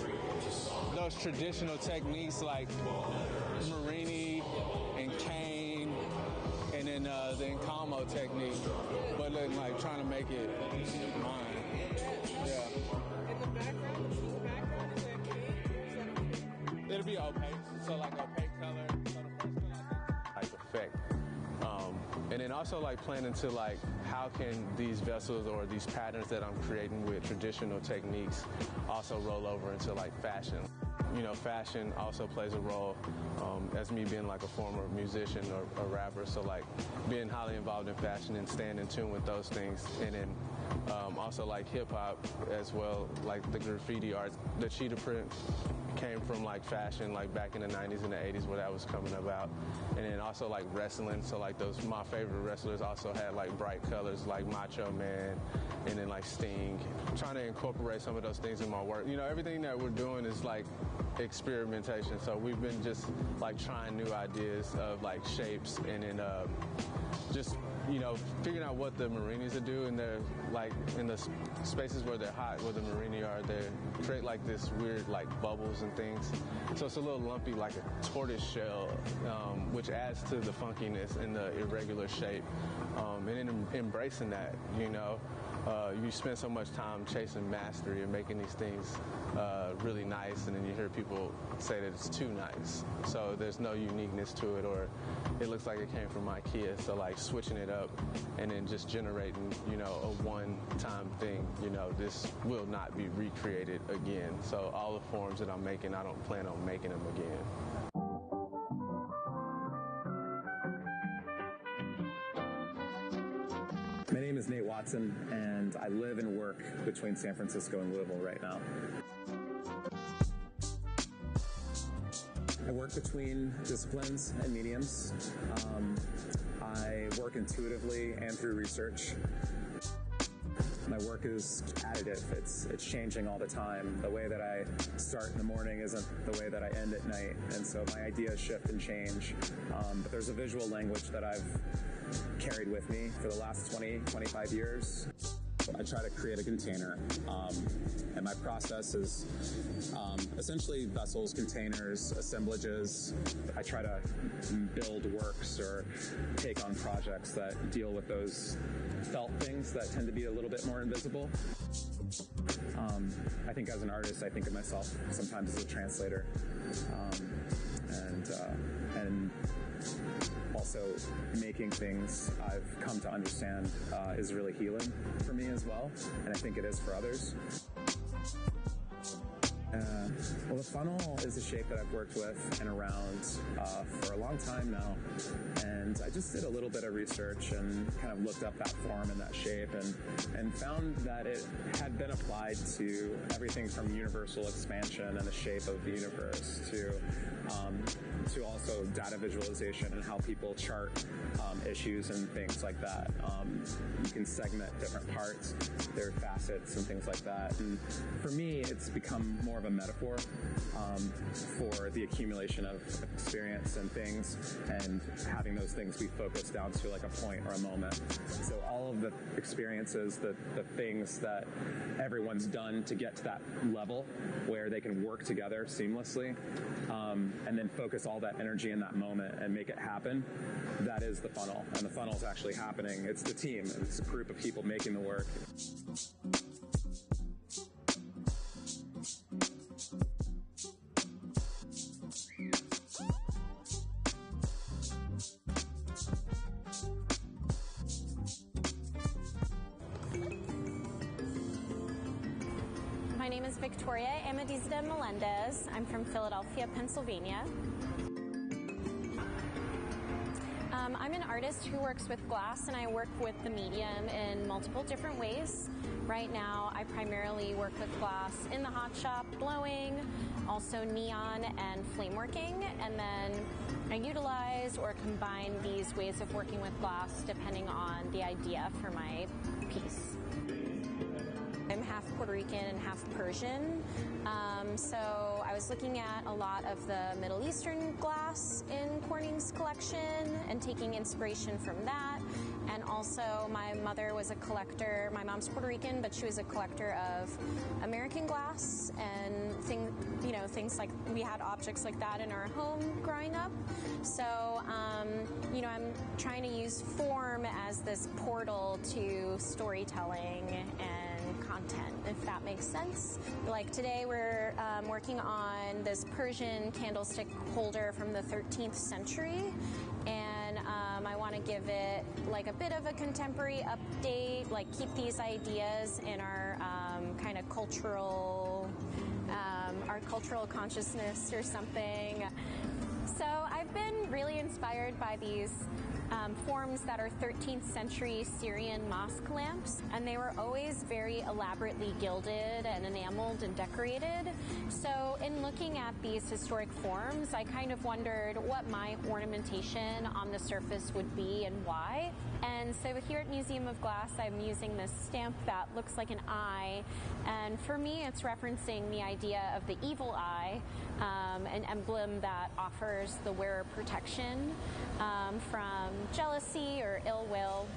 those traditional techniques like Marini and cane and then the Encamo technique, but then like trying to make it mine. Yeah. In the background is that cane? It'll be opaque, so like opaque color. So the first one I think like effect. And then also like planning to like how can these vessels or these patterns that I'm creating with traditional techniques also roll over into like fashion. Fashion also plays a role as me being like a former musician or a rapper. So like being highly involved in fashion and staying in tune with those things. And then also like hip hop as well, like the graffiti art, the cheetah print came from like fashion, like back in the 90s and the 80s where that was coming about. And then also like wrestling. So like my favorite wrestlers also had like bright colors like Macho Man and then like Sting. Trying to incorporate some of those things in my work. Everything that we're doing is like experimentation. So we've been just like trying new ideas of like shapes and then just figuring out what the Marinis are doing. And they're like in the spaces where they're hot, where the Marini are, they create like this weird like bubbles and things. So it's a little lumpy, like a tortoise shell, which adds to the funkiness and the irregular shape. And then embracing that, you spend so much time chasing mastery and making these things really nice, and then you hear people say that it's too nice. So there's no uniqueness to it, or it looks like it came from IKEA. So like switching it up and then just generating, a one-time thing. This will not be recreated again. So all the forms that I'm making, I don't plan on making them again. My name is Nate Watson, and I live and work between San Francisco and Louisville right now. I work between disciplines and mediums. I work intuitively and through research. My work is additive. It's changing all the time. The way that I start in the morning isn't the way that I end at night, and so my ideas shift and change. But there's a visual language that I've carried with me for the last 25 years. I try to create a container, and my process is essentially vessels, containers, assemblages. I try to build works or take on projects that deal with those felt things that tend to be a little bit more invisible. I think as an artist, I think of myself sometimes as a translator, and also making things I've come to understand is really healing for me as well, and I think it is for others. Well, the funnel is a shape that I've worked with and around for a long time now, and I just did a little bit of research and kind of looked up that form and that shape and found that it had been applied to everything from universal expansion and the shape of the universe to also data visualization and how people chart issues and things like that. You can segment different parts, their facets and things like that. And for me, it's become more of a metaphor for the accumulation of experience and things, and having those things be focused down to like a point or a moment. So all of the experiences, the things that everyone's done to get to that level where they can work together seamlessly, and then focus all that energy in that moment and make it happen, that is the funnel. And the funnel is actually happening. It's the team. It's a group of people making the work. My name is Victoria Amadizada Melendez. I'm from Philadelphia, Pennsylvania. I'm an artist who works with glass, and I work with the medium in multiple different ways. Right now, I primarily work with glass in the hot shop, blowing, also neon and flame working, and then I utilize or combine these ways of working with glass depending on the idea for my piece. I'm half Puerto Rican and half Persian, so I was looking at a lot of the Middle Eastern glass in Corning's collection and taking inspiration from that. And also my mother was a collector. My mom's Puerto Rican, but she was a collector of American glass and things like, we had objects like that in our home growing up. So, I'm trying to use form as this portal to storytelling and content, if that makes sense. Like today we're working on this Persian candlestick holder from the 13th century, and I want to give it like a bit of a contemporary update, like keep these ideas in our kind of cultural consciousness or something. So I've been really inspired by these forms that are 13th century Syrian mosque lamps, and they were always very elaborately gilded and enameled and decorated. So in looking at these historic forms, I kind of wondered what my ornamentation on the surface would be and why. And so here at Museum of Glass, I'm using this stamp that looks like an eye, and for me it's referencing the idea of the evil eye, an emblem that offers the wearer protection from jealousy or ill will.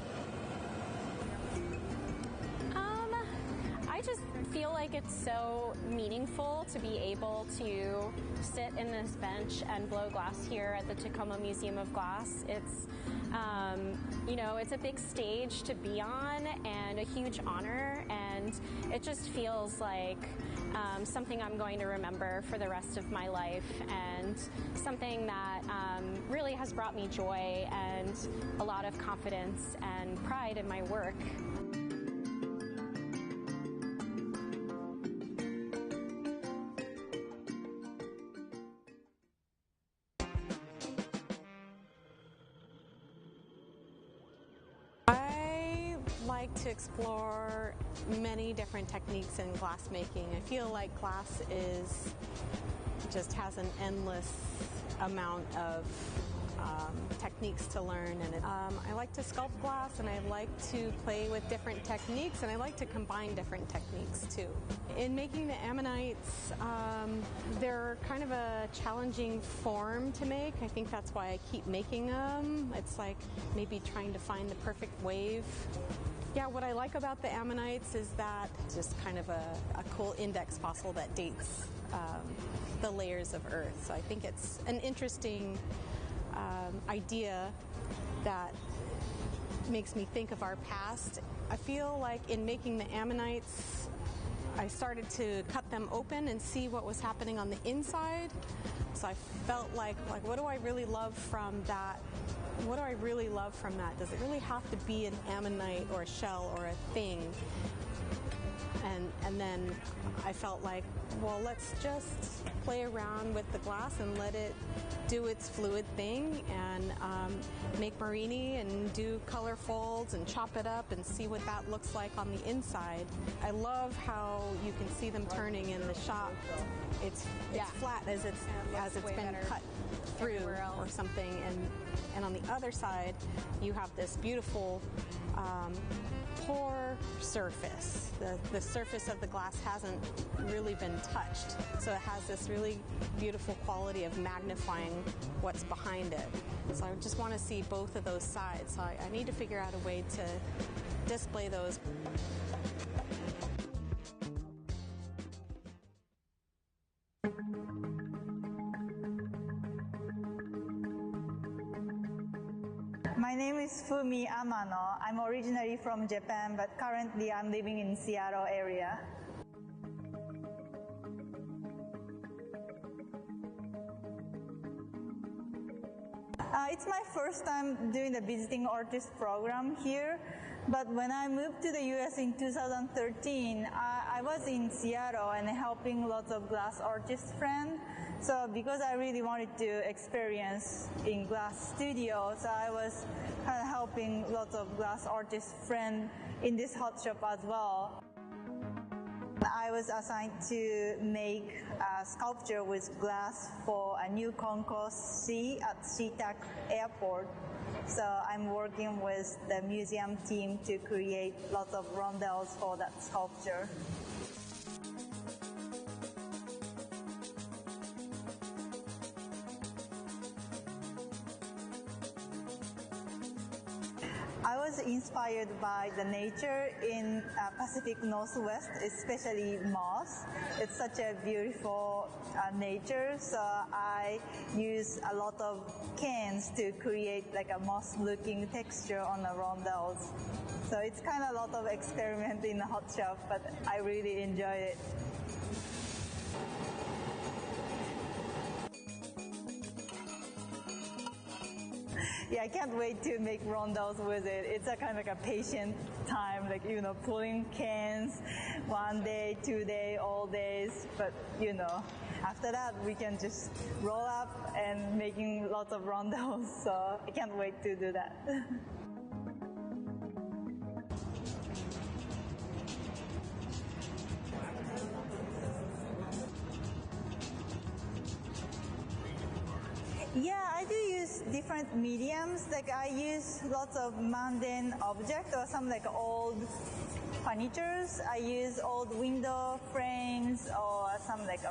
I just feel like it's so meaningful to be able to sit in this bench and blow glass here at the Tacoma Museum of Glass. It's it's a big stage to be on and a huge honor, and it just feels like something I'm going to remember for the rest of my life, and something that really has brought me joy and a lot of confidence and pride in my work. I like to explore many different techniques in glass making. I feel like glass just has an endless amount of techniques to learn, and I like to sculpt glass, and I like to play with different techniques, and I like to combine different techniques too. In making the ammonites, they're kind of a challenging form to make. I think that's why I keep making them. It's like maybe trying to find the perfect wave. Yeah, what I like about the ammonites is that it's just kind of a cool index fossil that dates the layers of Earth. So I think it's an interesting idea that makes me think of our past. I feel like in making the ammonites, I started to cut them open and see what was happening on the inside. So I felt like what do I really love from that? What do I really love from that? Does it really have to be an ammonite or a shell or a thing? And then I felt like, well, let's just play around with the glass and let it do its fluid thing and make marini and do color folds and chop it up and see what that looks like on the inside. I love how you can see them turning in the shop. It's flat as it's been cut through or something, and on the other side you have this beautiful pour surface. The surface of the glass hasn't really been touched, so it has this really beautiful quality of magnifying what's behind it. So I just want to see both of those sides, so I need to figure out a way to display those. My name is Fumi Amano. I'm originally from Japan, but currently I'm living in Seattle area. It's my first time doing the visiting artist program here, but when I moved to the US in 2013, I was in Seattle and helping lots of glass artist friends. So because I really wanted to experience in glass studios, I was kind of helping lots of glass artist friends in this hot shop as well. I was assigned to make a sculpture with glass for a new concourse C at SeaTac Airport. So I'm working with the museum team to create lots of rondelles for that sculpture. I was inspired by the nature in Pacific Northwest, especially moss. It's such a beautiful nature, so I use a lot of cans to create like a moss-looking texture on the rondelles. So it's kind of a lot of experiment in the hot shop, but I really enjoy it. Yeah, I can't wait to make rondelles with it. It's a kind of like a patient time, like, you know, pulling cans 1 day, 2 days, all days. But, you know, after that, we can just roll up and making lots of rondelles. So I can't wait to do that. Yeah, I do use different mediums. Like I use lots of mundane objects or some like old furnitures. I use old window frames or some like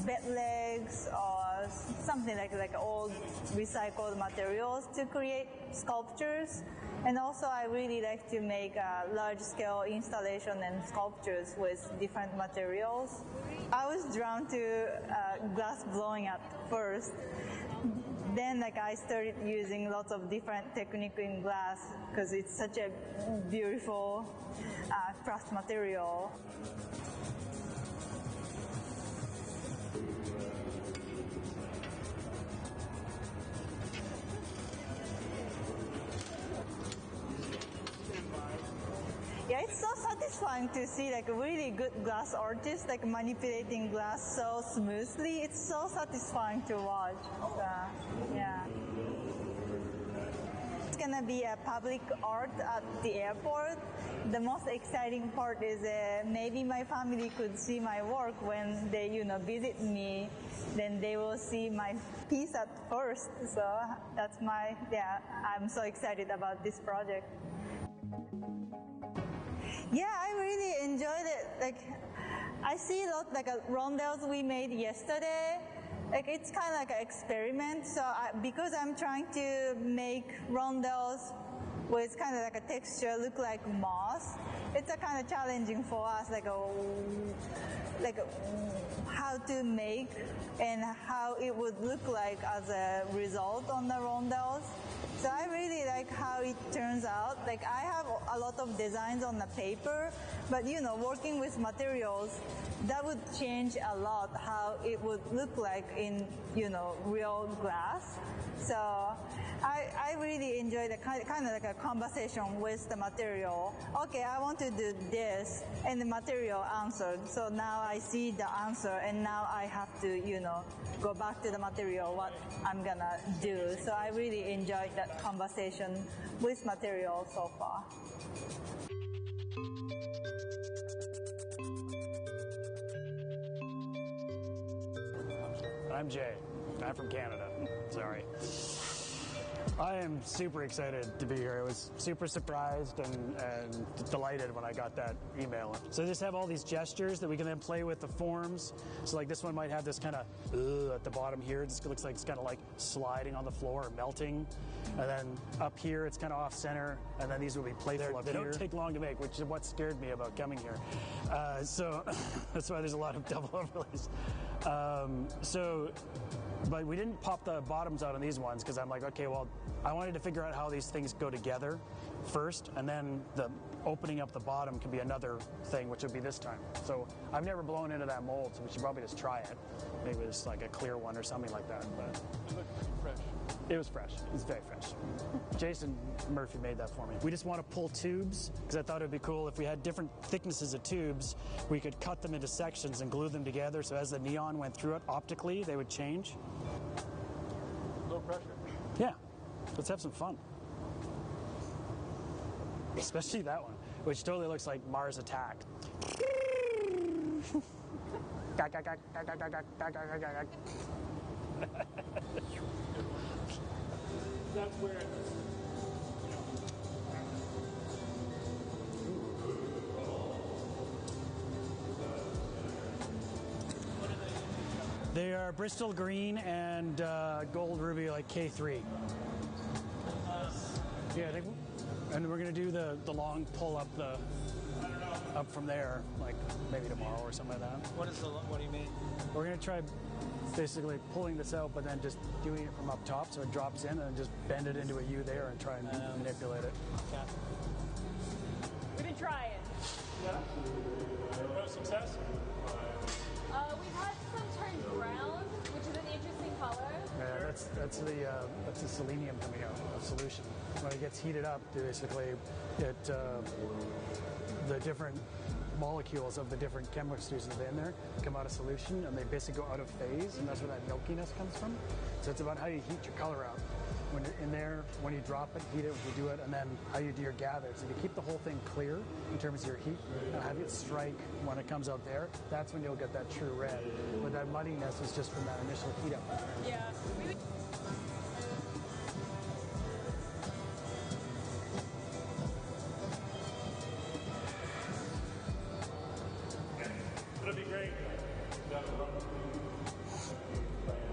bed legs or something like old recycled materials to create sculptures. And also I really like to make large-scale installation and sculptures with different materials. I was drawn to glass blowing at first. Then like I started using lots of different techniques in glass because it's such a beautiful craft material. Yeah, it's so satisfying to see like a really good glass artist like manipulating glass so smoothly. It's so satisfying to watch. Yeah. It's gonna be a public art at the airport. The most exciting part is maybe my family could see my work when they, you know, visit me. Then they will see my piece at first. So that's I'm so excited about this project. Yeah, I really enjoyed it. Like, I see a lot like rondelles we made yesterday. Like, it's kind of like an experiment. So because I'm trying to make rondelles with kind of like a texture look like moss, it's a kind of challenging for us, like how to make and how it would look like as a result on the rondelles. So I really like how it turns out. Like I have a lot of designs on the paper, but you know, working with materials, that would change a lot how it would look like in, you know, real glass. So I really enjoy the kind of like a conversation with the material. Okay, I want to do this, and the material answered. So now I see the answer, and now I have to, go back to the material, what I'm gonna do. So I really enjoyed that conversation with material so far. I'm Jay. I'm from Canada. Sorry. I am super excited to be here. I was super surprised and delighted when I got that email. So they just have all these gestures that we can then play with the forms. So like this one might have this kind of at the bottom here. It just looks like it's kind of like sliding on the floor or melting. And then up here it's kind of off center. And then these will be playful up here. They don't take long to make, which is what scared me about coming here. So that's why there's a lot of double overlays. But we didn't pop the bottoms out on these ones because I'm like, okay, well, I wanted to figure out how these things go together first, and then the opening up the bottom can be another thing, which would be this time. So I've never blown into that mold, so we should probably just try it. Maybe it's like a clear one or something like that. But it looked pretty fresh. It was fresh. It was very fresh. Jason Murphy made that for me. We just want to pull tubes because I thought it would be cool if we had different thicknesses of tubes, we could cut them into sections and glue them together so as the neon went through it, optically, they would change. Low pressure. Yeah. Let's have some fun. Especially that one, which totally looks like Mars Attack. That's where they are Bristol green and gold ruby, like K3. Yeah, and we're gonna do the long pull up up from there, like maybe tomorrow or something like that. What do you mean? We're gonna try basically pulling this out, but then just doing it from up top so it drops in, and then just bend it into a U there and try and manipulate it. Okay. We've been trying. Yeah. No success? We've had some turn brown, which is an interesting color. Yeah, that's the selenium coming out of solution. When it gets heated up, basically, the different molecules of the different chemistries that are in there come out of solution, and they basically go out of phase, and that's where that milkiness comes from. So it's about how you heat your color out. When you're in there, when you drop it, heat it, when you do it, and then how you do your gather. So if you keep the whole thing clear in terms of your heat, and have it strike when it comes out there, that's when you'll get that true red. But that muddiness is just from that initial heat up. Yeah. It'll be great.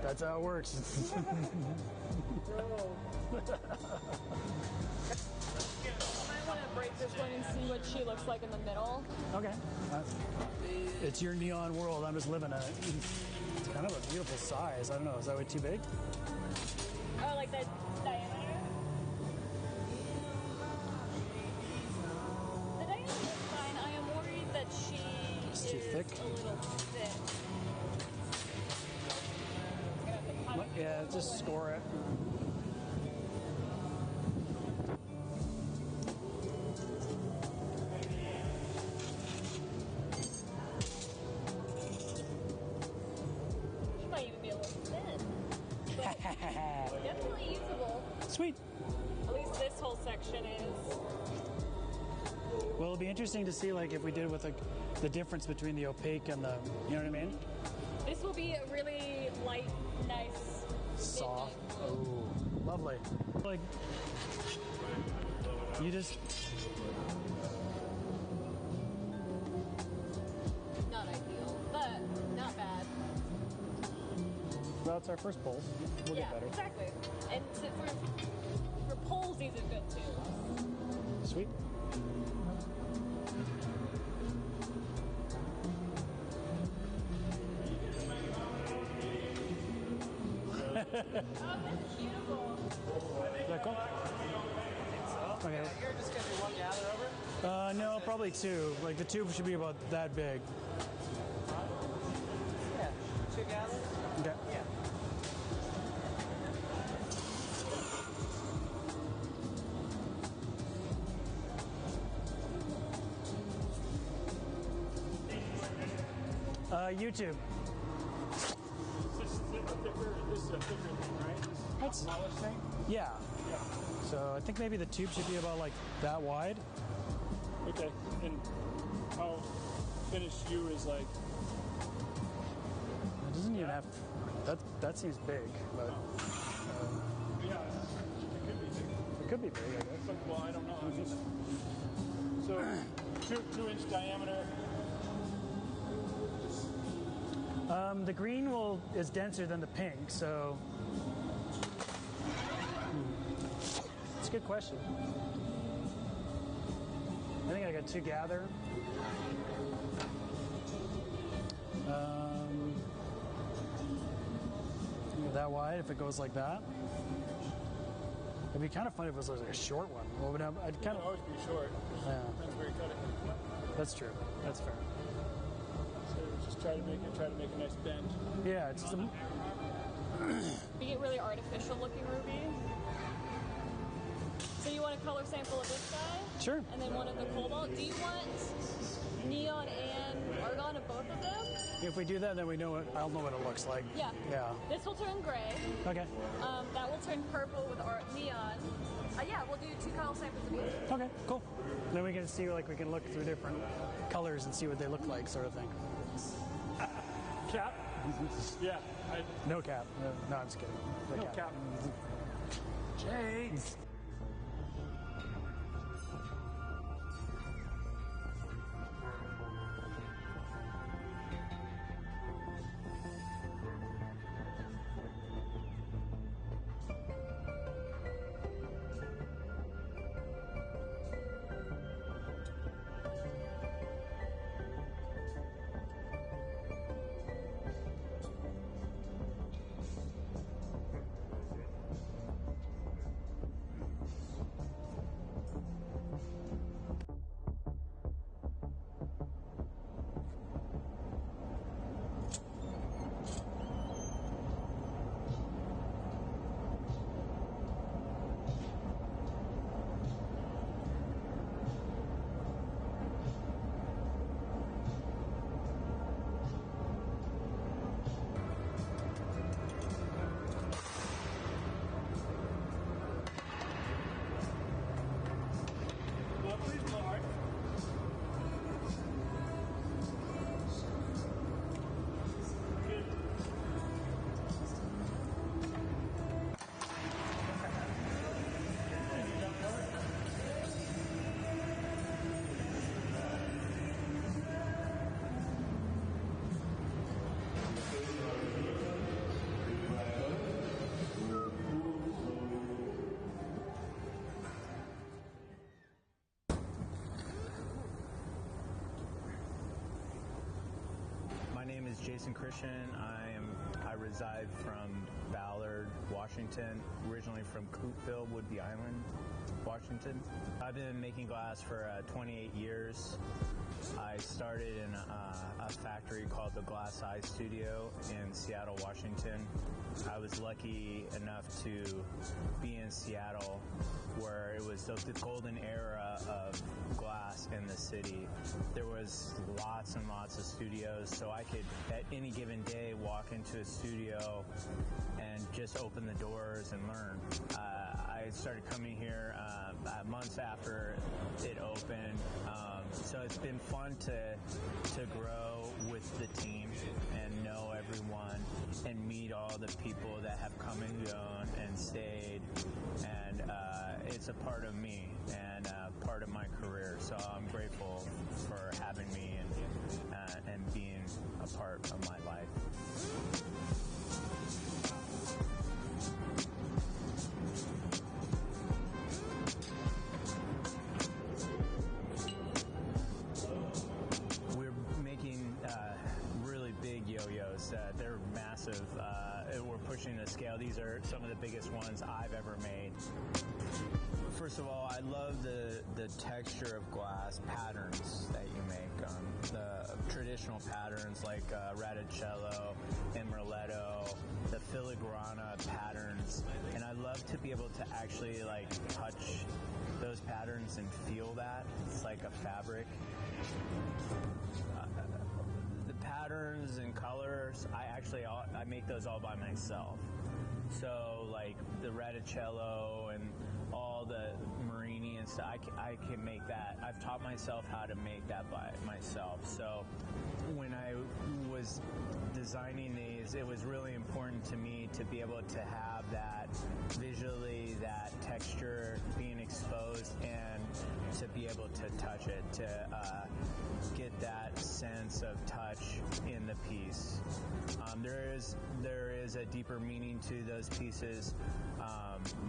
That's how it works. I want to break this one and see what she looks like in the middle. Okay. It's your neon world. I'm just living it. It's kind of a beautiful size. I don't know. Is that way too big? Oh, like the diameter? The diameter is fine. I am worried that she It's is too thick? a little thick. Yeah, just score it. She might even be a little thin. But definitely usable. Sweet. At least this whole section is. Well, it'll be interesting to see, like, if we did with the difference between the opaque and the, you know what I mean? This will be a really light, nice, soft. Oh, lovely. Like, you just. Not ideal, but not bad. Well, it's our first pull. We'll get better. Exactly. And for polls, these are good too. Sweet. Oh, that's beautiful. Is that cool? Okay. You're just going to do one gather over? No, probably two. Like, the tube should be about that big. Yeah. 2 gathers? Okay. Yeah. YouTube. This is a thicker thing, right? This smaller thing? Yeah. So I think maybe the tube should be about like that wide. Okay. And how finished you is like? It doesn't even have. That seems big, but. Yeah, it could be big. It could be big, I guess. But, well, I don't know. I mean, so 2-inch diameter. The green is denser than the pink, so. It's a good question. I think I got 2 gather. That wide if it goes like that. It'd be kind of funny if it was like a short one. Well, I'd kind of always be short. Yeah. Depends where you cut it. That's true. That's fair. So just try to make a nice bend. Yeah, it's just You get really artificial looking ruby. So you want a color sample of this guy? Sure. And then one of the cobalt. Do you want neon and argon of both of them? If we do that, then I'll know what it looks like. Yeah. Yeah. This will turn gray. Okay. That will turn purple with neon. Yeah, we'll do 2 color samples of each. Okay, cool. Then we can see, like, we can look through different colors and see what they look like, sort of thing. Cap? Yeah. No cap. No, I'm just kidding. No cap. Jay! My name is Jason Christian. I reside from Ballard, Washington, originally from Coopville, Woodby Island, Washington. I've been making glass for 28 years. I started in a factory called the Glass Eye Studio in Seattle, Washington. I was lucky enough to be in Seattle where it was the golden era of glass in the city. There was lots and lots of studios, so I could at any given day walk into a studio and just open the doors and learn. I started coming here months after it opened, so it's been fun to grow with the team and know everyone and meet all the people that have come and gone and stayed, and it's a part of me and part of my career, so I'm grateful for having me and being a part of my life. We're making really big yo-yos. They're massive. We're pushing the scale. These are some of the biggest ones I've ever made. First of all, I love the texture of glass patterns that you make. The traditional patterns like Radicello, Emerletto, the filigrana patterns, and I love to be able to actually like touch those patterns and feel that. It's like a fabric. The patterns and colors, I make those all by myself. So like the reticello and all the marini and stuff, I can make that. I've taught myself how to make that by myself. So when I was designing these, it was really important to me to be able to have that visually, that texture being exposed, and to be able to touch it, to get that sense of touch in the piece. There is a deeper meaning to those pieces.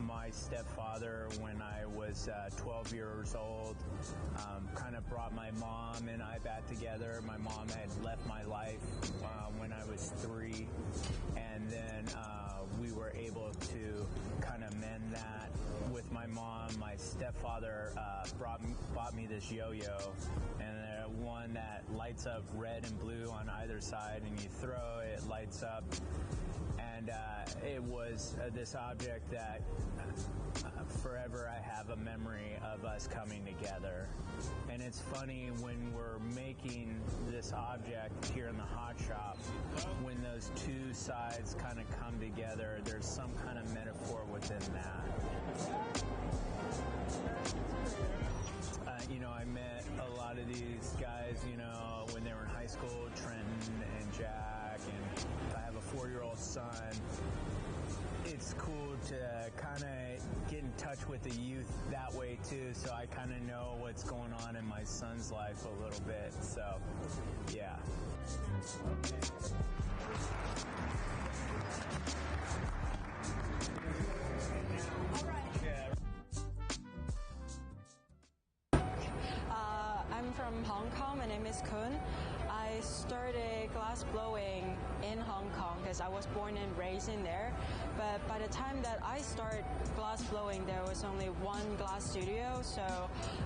My stepfather, when I was 12 years old, kind of brought my mom and I back together. My mom had left my life when I was 3, and then we were able to kind of mend that with my mom. My stepfather bought me this yo-yo, and one that lights up red and blue on either side, and you throw it, it lights up. And it was this object that forever I have a memory of us coming together. And it's funny, when we're making this object here in the hot shop, when those two sides kind of come together, there's some kind of metaphor within that. I met a lot of these guys, when they were in high school, Trenton and Jack, and I have a 4-year-old son. It's cool to kind of get in touch with the youth that way too, so I kind of know what's going on in my son's life a little bit, so yeah. I'm from Hong Kong. My name is Kun. I started glass blowing in Hong Kong because I was born and raised in there. But by the time that I started glass blowing, there was only one glass studio. So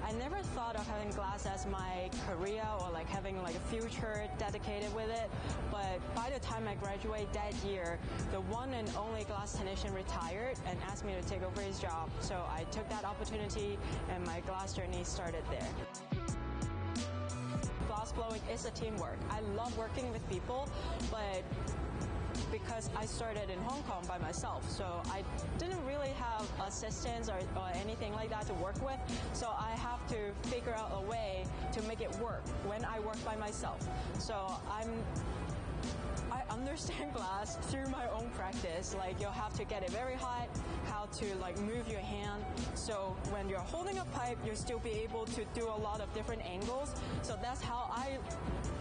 I never thought of having glass as my career or like having like a future dedicated with it. But by the time I graduated that year, the one and only glass technician retired and asked me to take over his job. So I took that opportunity and my glass journey started there. Glass blowing is a teamwork. I love working with people, but because I started in Hong Kong by myself, so I didn't really have assistants or anything like that to work with, so I have to figure out a way to make it work when I work by myself. So I understand glass through my own practice. Like, you'll have to get it very hot, how to like move your hand, so when you're holding a pipe, you'll still be able to do a lot of different angles. So that's how I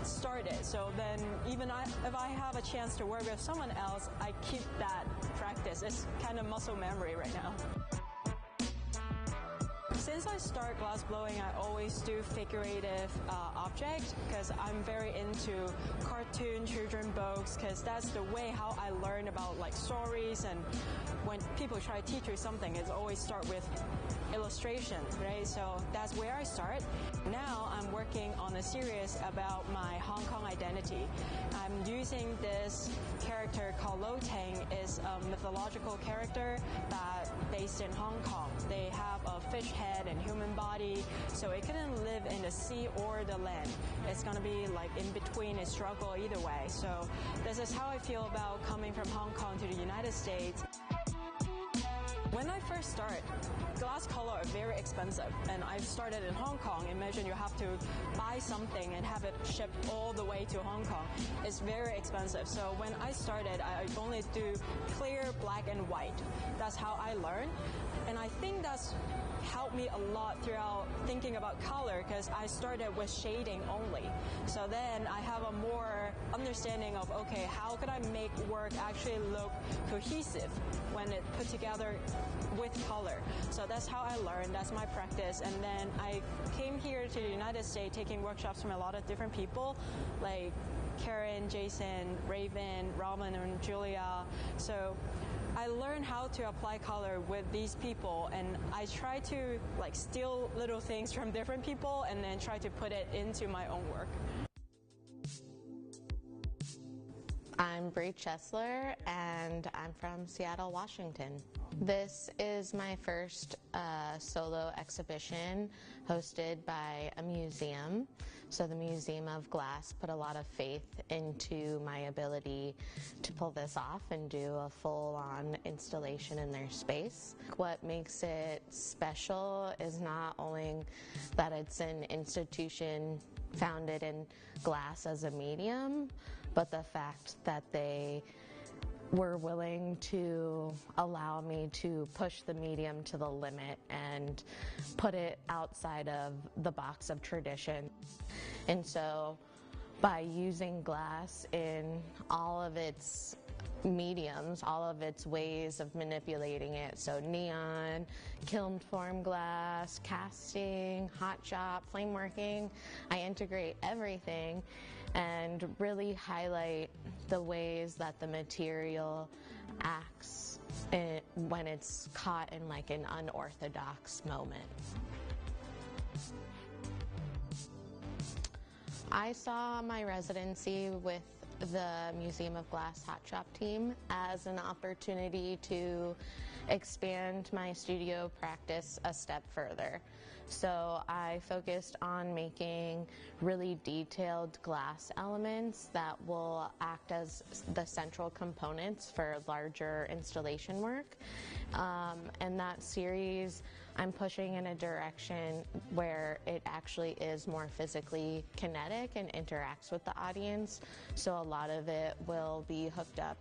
started. So then even if I have a chance to work with someone else, I keep that practice. It's kind of muscle memory right now. Since I start glass blowing, I always do figurative objects because I'm very into cartoon children books, because that's the way how I learn about like stories, and when people try to teach you something, it's always start with illustration, right? So that's where I start. Now I'm working on a series about my Hong Kong identity. I'm using this character called Lo Tang. It's a mythological character that based in Hong Kong. They have a fish head and human body, so it couldn't live in the sea or the land. It's going to be like in between, a struggle either way. So this is how I feel about coming from Hong Kong to the United States. When I first started, glass color are very expensive, and I started in Hong Kong. Imagine you have to buy something and have it shipped all the way to Hong Kong. It's very expensive. So when I started, I only do clear, black, and white. That's how I learned, and I think that's helped me a lot throughout thinking about color, because I started with shading only. So then I have a more understanding of, okay, how could I make work actually look cohesive when it put together with color. So that's how I learned, that's my practice. And then I came here to the United States taking workshops from a lot of different people, like Karen, Jason, Raven, Roman, and Julia. So I learned how to apply color with these people, and I try to like steal little things from different people and then try to put it into my own work. I'm Bree Chesler, and I'm from Seattle, Washington. This is my first solo exhibition hosted by a museum. So the Museum of Glass put a lot of faith into my ability to pull this off and do a full-on installation in their space. What makes it special is not only that it's an institution founded in glass as a medium, but the fact that they were willing to allow me to push the medium to the limit and put it outside of the box of tradition. And so by using glass in all of its mediums, all of its ways of manipulating it, so neon, kiln form glass, casting, hotshop, flame working, I integrate everything and really highlight the ways that the material acts when it's caught in like an unorthodox moment. I saw my residency with the Museum of Glass hotshop team as an opportunity to expand my studio practice a step further. So I focused on making really detailed glass elements that will act as the central components for larger installation work. And that series, I'm pushing in a direction where it actually is more physically kinetic and interacts with the audience. So a lot of it will be hooked up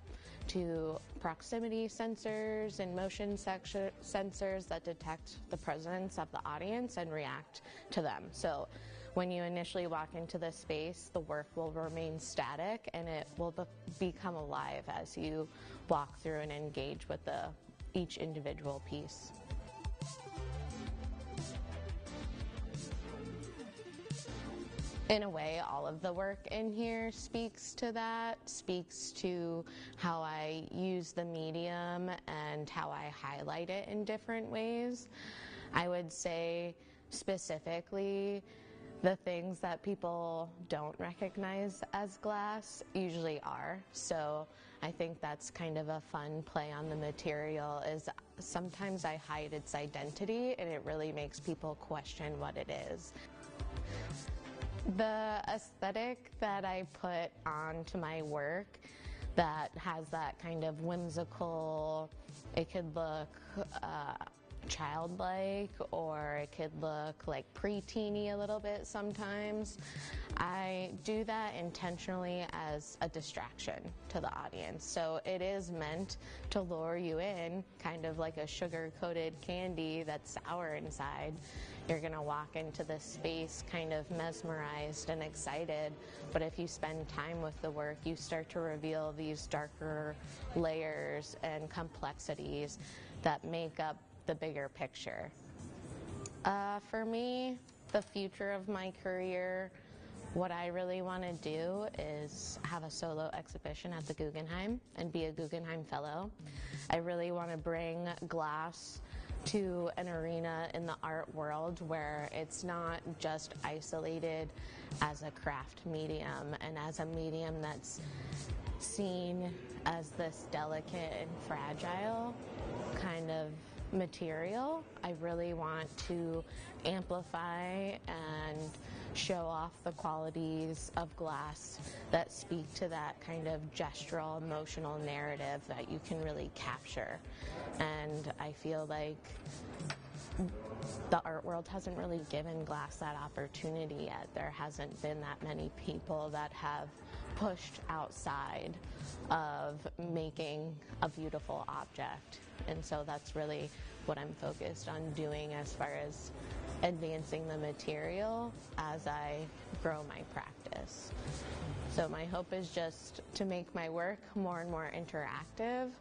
to proximity sensors and motion sensors that detect the presence of the audience and react to them. So when you initially walk into the space, the work will remain static and it will become alive as you walk through and engage with each individual piece. In a way, all of the work in here speaks to that, speaks to how I use the medium and how I highlight it in different ways. I would say specifically the things that people don't recognize as glass usually are. So I think that's kind of a fun play on the material, is sometimes I hide its identity and it really makes people question what it is. The aesthetic that I put onto my work that has that kind of whimsical, it could look childlike, or it could look like pre-teeny a little bit sometimes. I do that intentionally as a distraction to the audience. So it is meant to lure you in, kind of like a sugar-coated candy that's sour inside. You're gonna walk into this space kind of mesmerized and excited, but if you spend time with the work, you start to reveal these darker layers and complexities that make up the bigger picture. For me, the future of my career, what I really want to do is have a solo exhibition at the Guggenheim and be a Guggenheim Fellow. I really want to bring glass to an arena in the art world where it's not just isolated as a craft medium and as a medium that's seen as this delicate and fragile kind of material. I really want to amplify and show off the qualities of glass that speak to that kind of gestural, emotional narrative that you can really capture. And I feel like the art world hasn't really given glass that opportunity yet. There hasn't been that many people that have pushed outside of making a beautiful object. And so that's really what I'm focused on doing as far as advancing the material as I grow my practice. So my hope is just to make my work more and more interactive,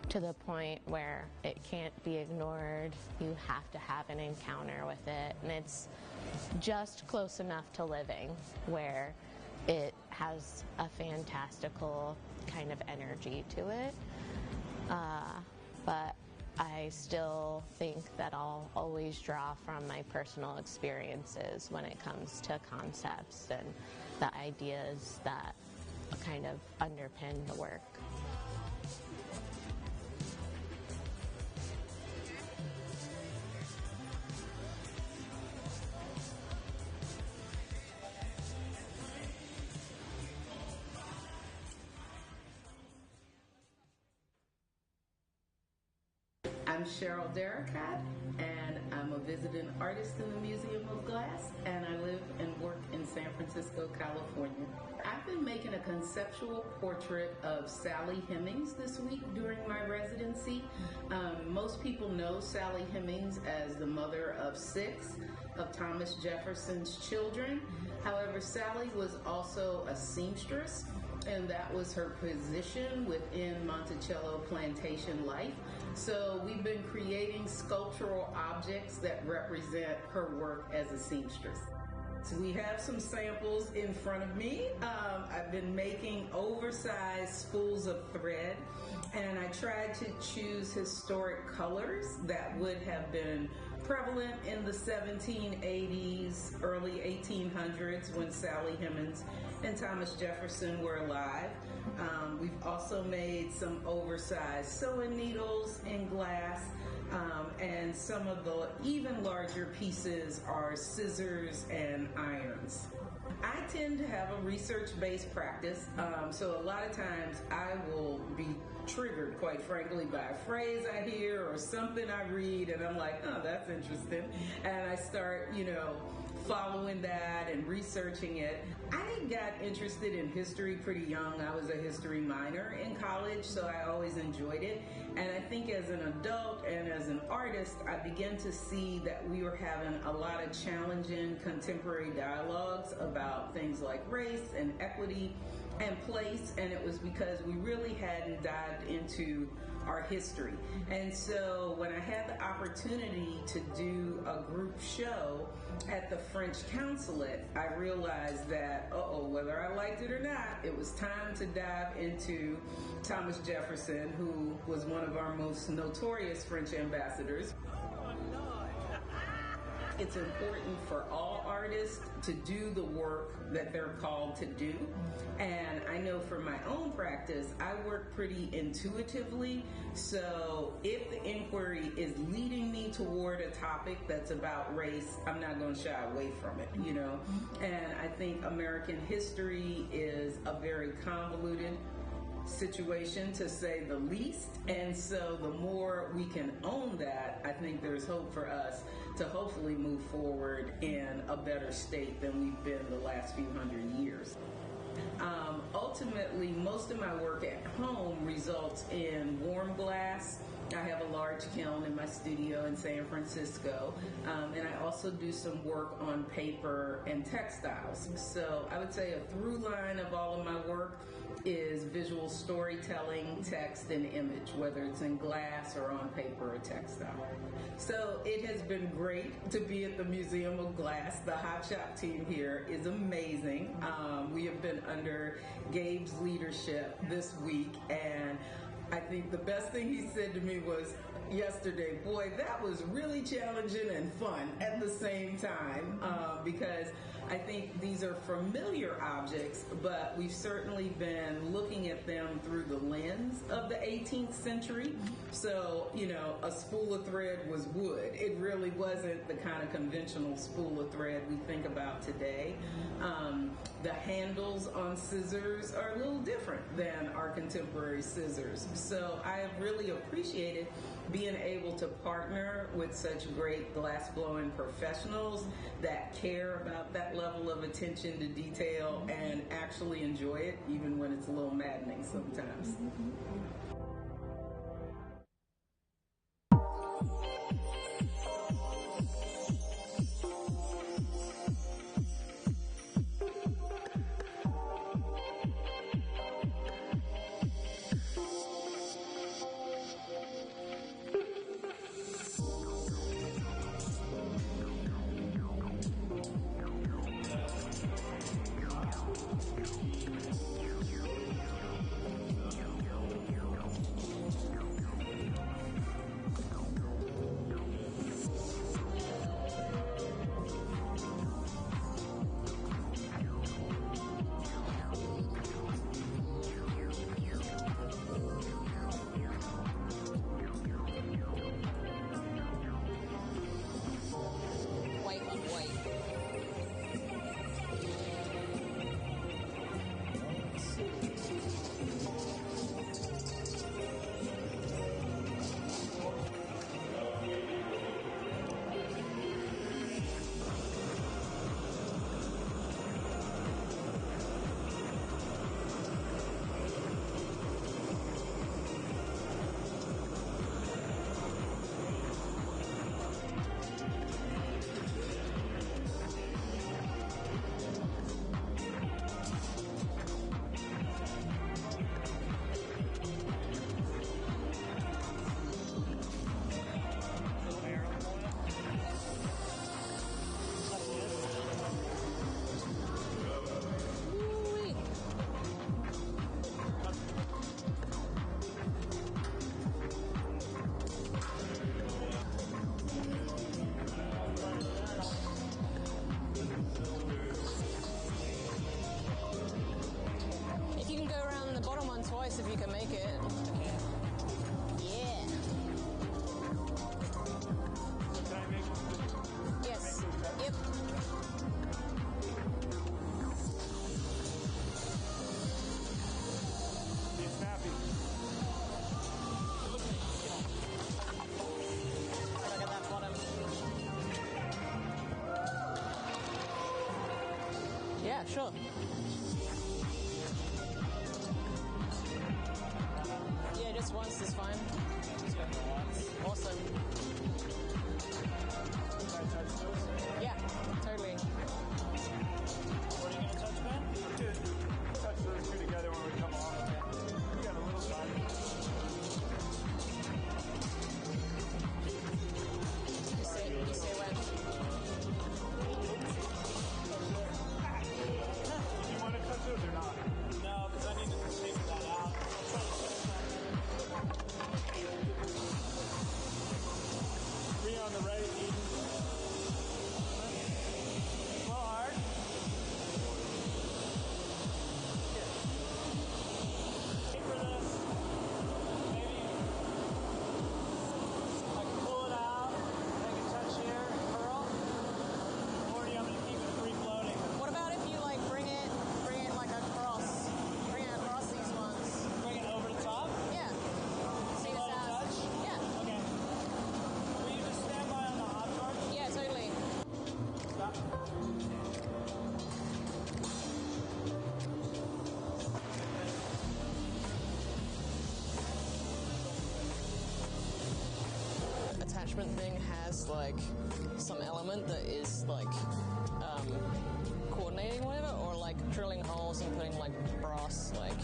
to the point where it can't be ignored. You have to have an encounter with it, and it's just close enough to living where it has a fantastical kind of energy to it. But I still think that I'll always draw from my personal experiences when it comes to concepts and the ideas that kind of underpin the work. Cheryl Derricat, and I'm a visiting artist in the Museum of Glass, and I live and work in San Francisco, California. I've been making a conceptual portrait of Sally Hemings this week during my residency. Most people know Sally Hemings as the mother of 6 of Thomas Jefferson's children. However, Sally was also a seamstress, and that was her position within Monticello plantation life. So we've been creating sculptural objects that represent her work as a seamstress. So we have some samples in front of me. I've been making oversized spools of thread, and I tried to choose historic colors that would have been prevalent in the 1780s, early 1800s when Sally Hemings and Thomas Jefferson were alive. We've also made some oversized sewing needles in glass, and some of the even larger pieces are scissors and irons. I tend to have a research-based practice, so a lot of times I will be triggered, quite frankly, by a phrase I hear or something I read, and I'm like, oh, that's interesting. And I start, following that and researching it. I got interested in history pretty young. I was a history minor in college, so I always enjoyed it. And I think as an adult and as an artist, I began to see that we were having a lot of challenging contemporary dialogues about things like race and equity and place, and it was because we really hadn't dived into our history. And so when I had the opportunity to do a group show at the French consulate, I realized that, whether I liked it or not, it was time to dive into Thomas Jefferson, who was one of our most notorious French ambassadors. It's important for all artists to do the work that they're called to do. And I know for my own practice, I work pretty intuitively. So if the inquiry is leading me toward a topic that's about race, I'm not going to shy away from it, And I think American history is a very convoluted situation, to say the least. And so the more we can own that, I think there's hope for us to hopefully move forward in a better state than we've been the last few hundred years. Ultimately, most of my work at home results in warm glass. I have a large kiln in my studio in San Francisco, and I also do some work on paper and textiles. So I would say a through line of all of my work is visual storytelling, text, and image, whether it's in glass or on paper or textile. So it has been great to be at the Museum of Glass. The hotshop team here is amazing. We have been under Gabe's leadership this week, and I think the best thing he said to me was yesterday, boy, that was really challenging and fun at the same time, because I think these are familiar objects, but we've certainly been looking at them through the lens of the 18th century. So, a spool of thread was wood. It really wasn't the kind of conventional spool of thread we think about today. The handles on scissors are a little different than our contemporary scissors. So I have really appreciated being able to partner with such great glass-blowing professionals that care about that level of attention to detail and actually enjoy it, even when it's a little maddening sometimes. Sure. Yeah, just once is fine. Awesome. Yeah, totally. What are you going to touch, Ben? Touch those two together when we come along. We got a little time. You say when? Do you want to touch those or not? No, because I need to figure that out. Three on the right, Eden. Blow hard. Wait for this. Maybe I can pull it out, make a touch here, curl. Or do you want me to keep it free floating? What about if you like bring it like across, these ones? Bring it over the top? Yeah. See Below this touch? Yeah. Okay. Will you just stand by on the hot torch? Yeah, totally. Stop. Attachment thing has like some element that is like coordinating whatever, or like drilling holes and putting like brass like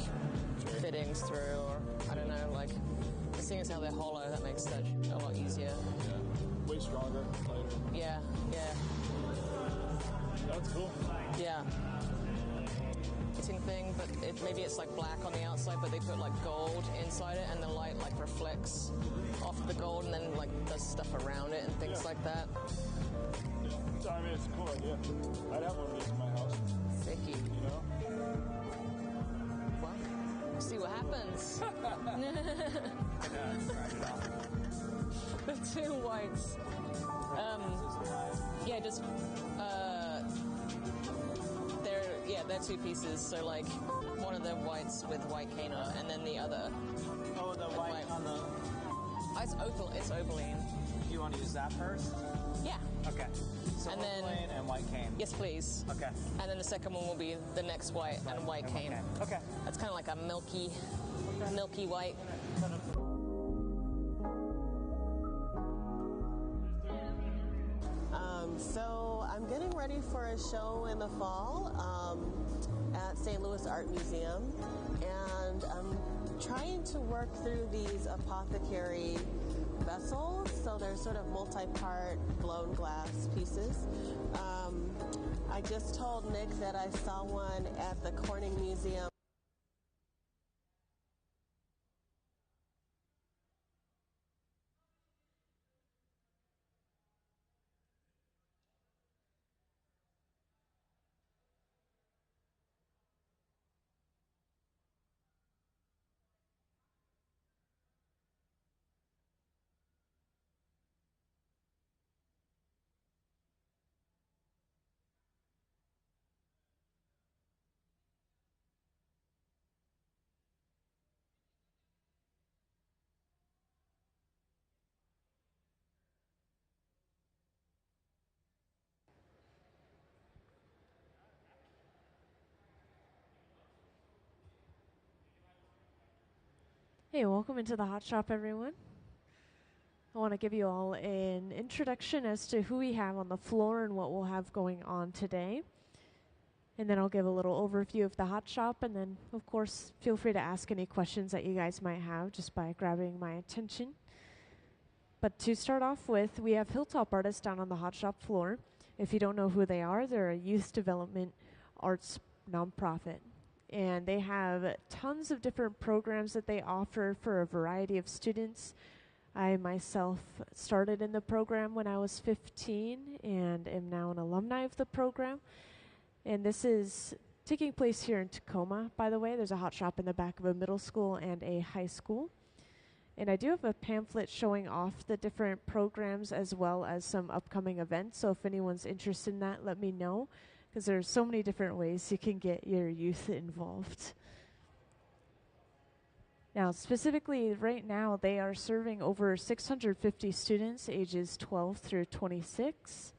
fittings through, or I don't know, like seeing as how they're hollow, that makes that a lot easier. Way stronger, lighter. Yeah. That's cool. Yeah. Fitting thing, but maybe it's like black on the outside, but they put like gold inside it, and the light like reflects off the gold, and then like does stuff around it and things like that. So, I mean, it's a cool idea. I'd have one of these in my house. Sicky. You know? Well, we'll see what happens. The two whites. Yeah, just they're two pieces. So like one of the whites with white cane on it, and then the other. Oh, the white on the. It's opaline. You want to use that first? Yeah. Okay. So And then- opaline and white cane. Yes, please. Okay. And then the second one will be the next white and white cane. Okay. That's kind of like a milky white. So I'm getting ready for a show in the fall at St. Louis Art Museum, and I'm trying to work through these apothecary vessels. So they're sort of multi-part blown glass pieces. I just told Nick that I saw one at the Corning Museum. Hey, welcome into the Hot Shop, everyone. I want to give you all an introduction as to who we have on the floor and what we'll have going on today. And then I'll give a little overview of the Hot Shop, and then, of course, feel free to ask any questions that you guys might have just by grabbing my attention. But to start off with, we have Hilltop Artists down on the Hot Shop floor. If you don't know who they are, they're a youth development arts nonprofit. And they have tons of different programs that they offer for a variety of students. I myself started in the program when I was 15 and am now an alumni of the program. And this is taking place here in Tacoma, by the way. There's a hot shop in the back of a middle school and a high school. And I do have a pamphlet showing off the different programs as well as some upcoming events. So if anyone's interested in that, let me know, because there's so many different ways you can get your youth involved. Now, specifically right now, they are serving over 650 students ages 12 through 26.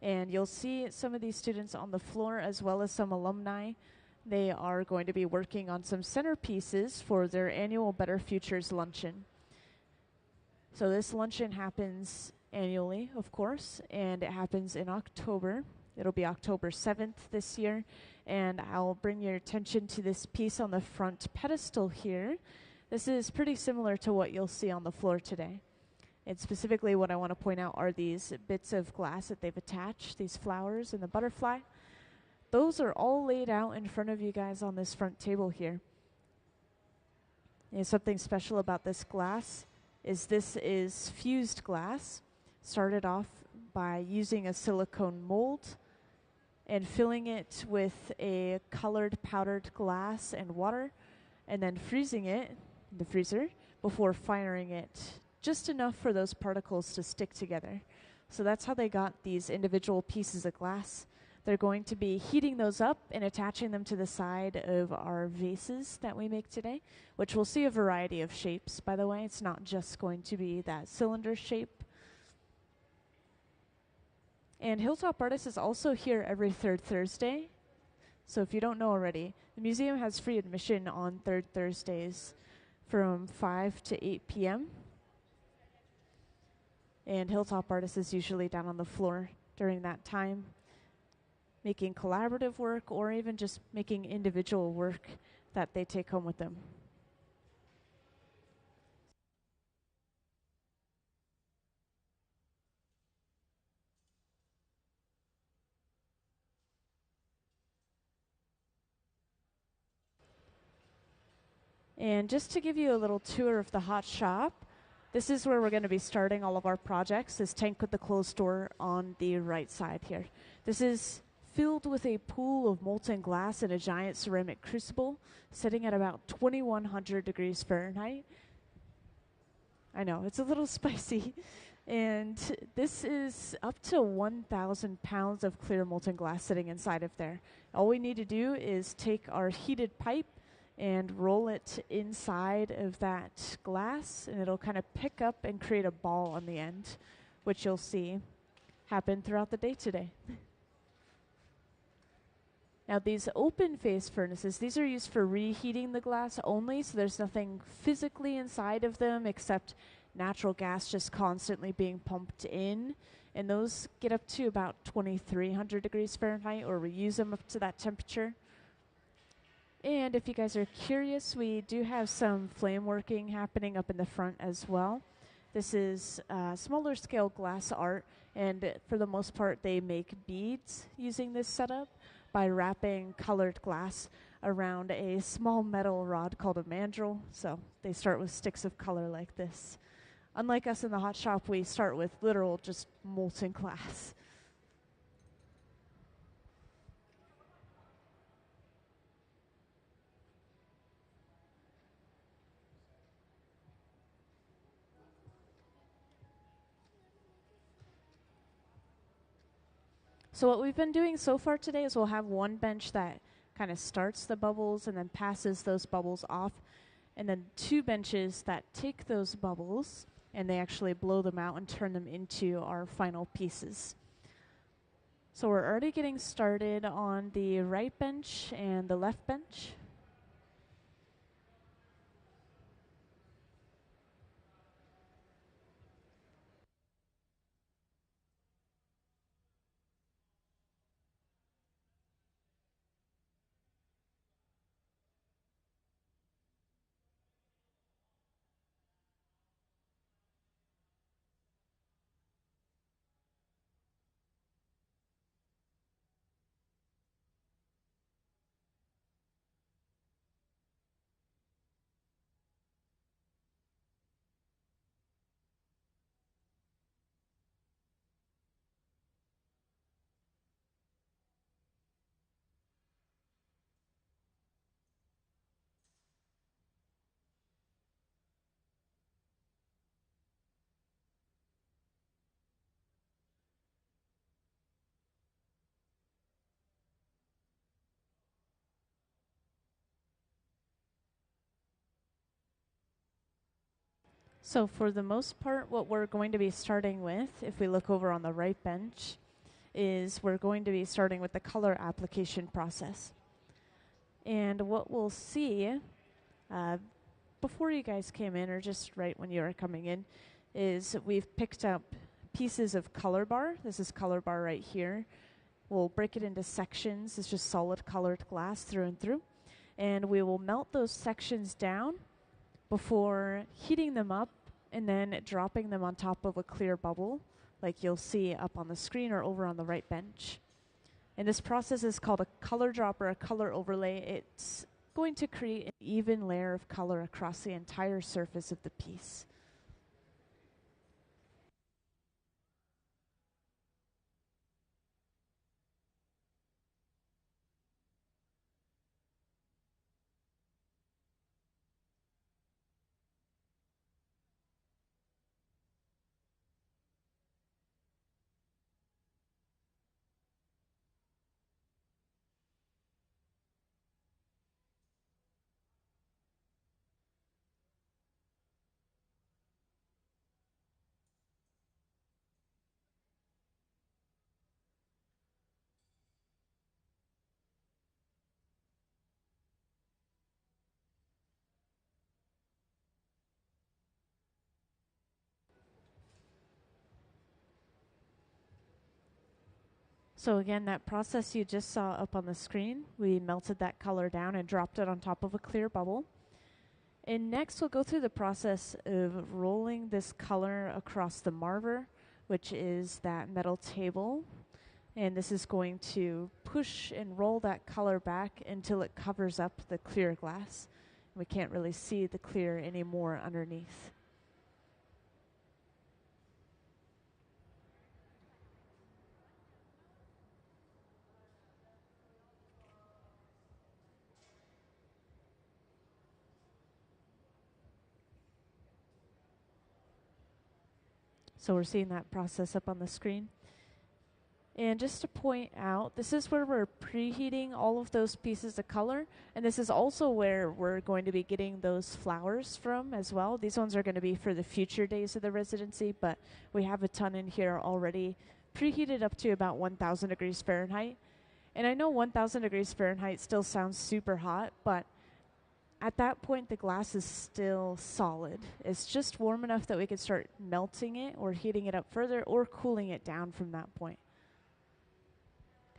And you'll see some of these students on the floor as well as some alumni. They are going to be working on some centerpieces for their annual Better Futures luncheon. So this luncheon happens annually, of course, and it happens in October. It'll be October 7th this year, and I'll bring your attention to this piece on the front pedestal here. This is pretty similar to what you'll see on the floor today. And specifically what I want to point out are these bits of glass that they've attached, these flowers and the butterfly. Those are all laid out in front of you guys on this front table here. And something special about this glass is this is fused glass. Started off by using a silicone mold and filling it with a colored powdered glass and water, and then freezing it in the freezer before firing it just enough for those particles to stick together. So that's how they got these individual pieces of glass. They're going to be heating those up and attaching them to the side of our vases that we make today, which will see a variety of shapes, by the way. It's not just going to be that cylinder shape. And Hilltop Artists is also here every third Thursday. So if you don't know already, the museum has free admission on third Thursdays from 5 to 8 p.m. And Hilltop Artists is usually down on the floor during that time, making collaborative work or even just making individual work that they take home with them. And just to give you a little tour of the hot shop, this is where we're going to be starting all of our projects, this tank with the closed door on the right side here. This is filled with a pool of molten glass in a giant ceramic crucible, sitting at about 2100 degrees Fahrenheit. I know, it's a little spicy. And this is up to 1,000 pounds of clear molten glass sitting inside of there. All we need to do is take our heated pipe and roll it inside of that glass, and it'll kind of pick up and create a ball on the end, which you'll see happen throughout the day today. Now these open face furnaces, these are used for reheating the glass only, so there's nothing physically inside of them except natural gas just constantly being pumped in, and those get up to about 2300 degrees Fahrenheit, or we use them up to that temperature. And if you guys are curious, we do have some flame working happening up in the front as well. This is smaller scale glass art, and for the most part they make beads using this setup by wrapping colored glass around a small metal rod called a mandrel. So they start with sticks of color like this. Unlike us in the hot shop, we start with literal just molten glass. So what we've been doing so far today is we'll have one bench that kind of starts the bubbles and then passes those bubbles off, and then two benches that take those bubbles and they actually blow them out and turn them into our final pieces. So we're already getting started on the right bench and the left bench. So for the most part, what we're going to be starting with, if we look over on the right bench, is we're going to be starting with the color application process. And what we'll see before you guys came in, or just right when you were coming in, is we've picked up pieces of color bar. This is color bar right here. We'll break it into sections. It's just solid colored glass through and through. And we will melt those sections down before heating them up and then dropping them on top of a clear bubble, like you'll see up on the screen or over on the right bench. And this process is called a color drop or a color overlay. It's going to create an even layer of color across the entire surface of the piece. So again, that process you just saw up on the screen, we melted that color down and dropped it on top of a clear bubble. And next we'll go through the process of rolling this color across the marver, which is that metal table. And this is going to push and roll that color back until it covers up the clear glass. We can't really see the clear anymore underneath. So we're seeing that process up on the screen. And just to point out, this is where we're preheating all of those pieces of color. And this is also where we're going to be getting those flowers from as well. These ones are going to be for the future days of the residency, but we have a ton in here already preheated up to about 1,000 degrees Fahrenheit. And I know 1,000 degrees Fahrenheit still sounds super hot, but at that point, the glass is still solid. It's just warm enough that we could start melting it or heating it up further or cooling it down from that point.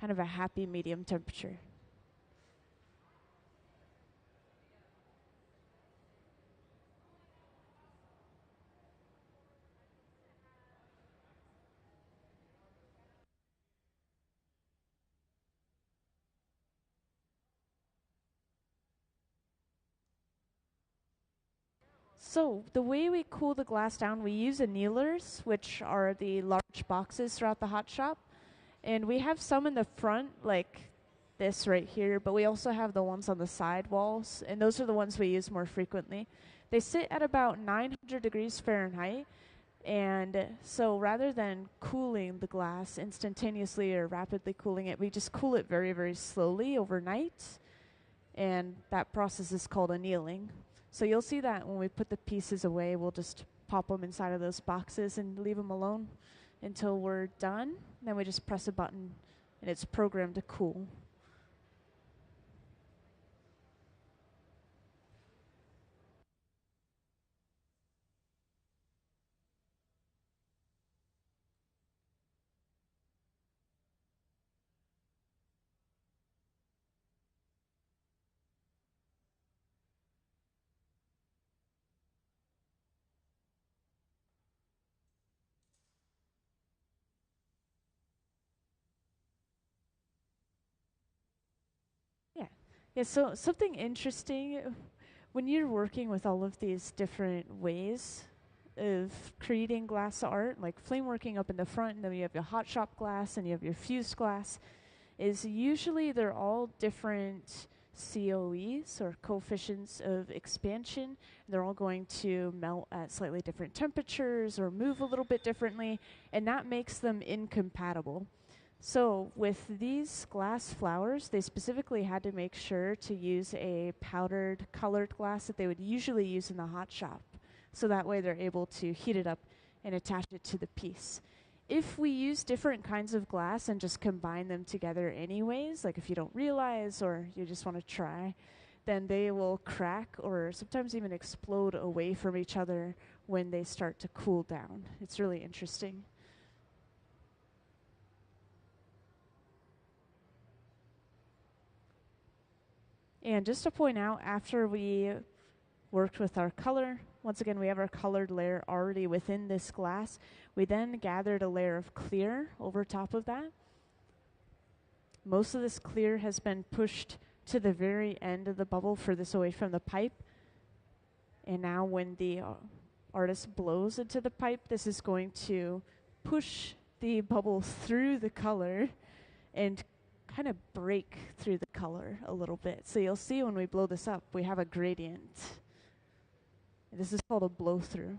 Kind of a happy medium temperature. So the way we cool the glass down, we use annealers, which are the large boxes throughout the hot shop. And we have some in the front, like this right here, but we also have the ones on the side walls, and those are the ones we use more frequently. They sit at about 900 degrees Fahrenheit, and so rather than cooling the glass instantaneously or rapidly cooling it, we just cool it very, very slowly overnight, and that process is called annealing. So you'll see that when we put the pieces away, we'll just pop them inside of those boxes and leave them alone until we're done. Then we just press a button and it's programmed to cool. Yeah, so something interesting when you're working with all of these different ways of creating glass art, like flame working up in the front, and then you have your hot shop glass and you have your fused glass, is usually they're all different COEs or coefficients of expansion. They're all going to melt at slightly different temperatures or move a little bit differently, and that makes them incompatible. So with these glass flowers, they specifically had to make sure to use a powdered colored glass that they would usually use in the hot shop. So that way they're able to heat it up and attach it to the piece. if we use different kinds of glass and just combine them together anyways, like if you don't realize or you just want to try, then they will crack or sometimes even explode away from each other when they start to cool down. It's really interesting. And just to point out, after we worked with our color, once again, we have our colored layer already within this glass. We then gathered a layer of clear over top of that. Most of this clear has been pushed to the very end of the bubble furthest away from the pipe. And now when the artist blows into the pipe, this is going to push the bubble through the color and kind of break through the color a little bit. So you'll see when we blow this up, we have a gradient. This is called a blow through.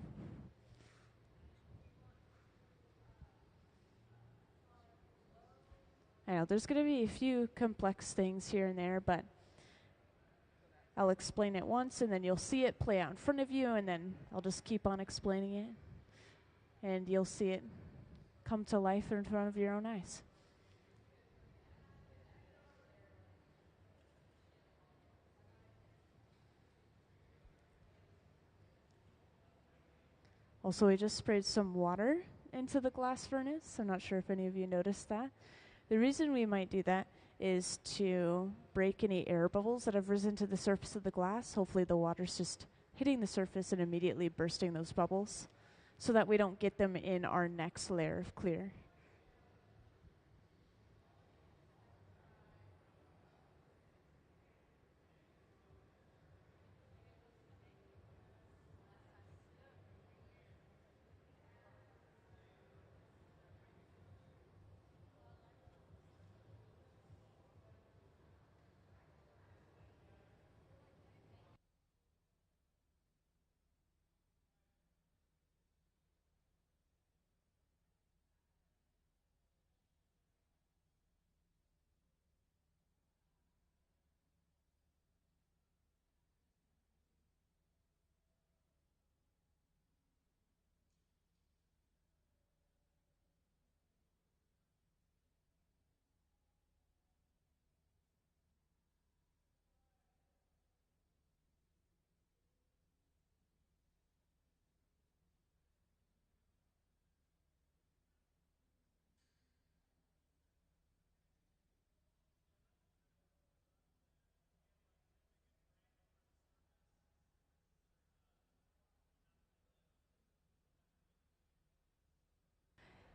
I know there's going to be a few complex things here and there, but I'll explain it once and then you'll see it play out in front of you, and then I'll just keep on explaining it and you'll see it come to life in front of your own eyes. Also, we just sprayed some water into the glass furnace. I'm not sure if any of you noticed that. The reason we might do that is to break any air bubbles that have risen to the surface of the glass. Hopefully the water's just hitting the surface and immediately bursting those bubbles so that we don't get them in our next layer of clear.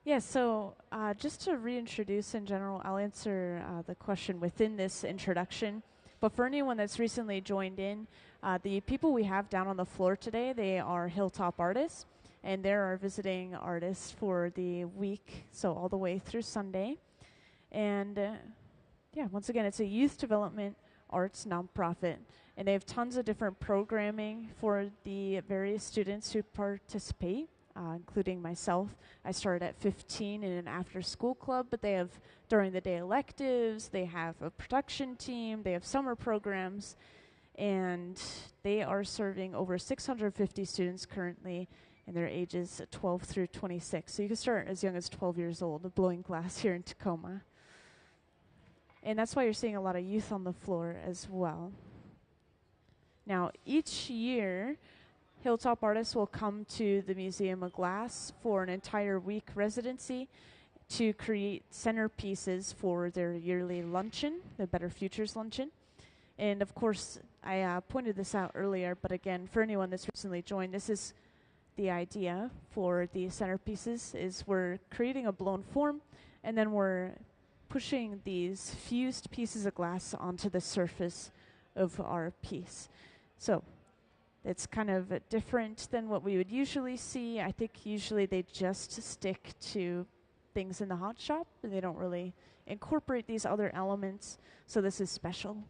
Yeah, so just to reintroduce in general, I'll answer the question within this introduction. But for anyone that's recently joined in, the people we have down on the floor today, they are Hilltop Artists, and they're our visiting artists for the week, so all the way through Sunday. And yeah, once again, it's a youth development arts nonprofit, and they have tons of different programming for the various students who participate. Including myself. I started at 15 in an after-school club, but they have during the day electives, they have a production team, they have summer programs, and they are serving over 650 students currently, and their ages 12 through 26. So you can start as young as 12 years old, blowing glass here in Tacoma. And that's why you're seeing a lot of youth on the floor as well. Now, each year, Hilltop Artists will come to the Museum of Glass for an entire week residency to create centerpieces for their yearly luncheon, the Better Futures Luncheon. And of course, I pointed this out earlier, but again, for anyone that's recently joined, this is the idea for the centerpieces is we're creating a blown form, and then we're pushing these fused pieces of glass onto the surface of our piece. So it's kind of different than what we would usually see. I think usually they just stick to things in the hot shop, and they don't really incorporate these other elements, so this is special.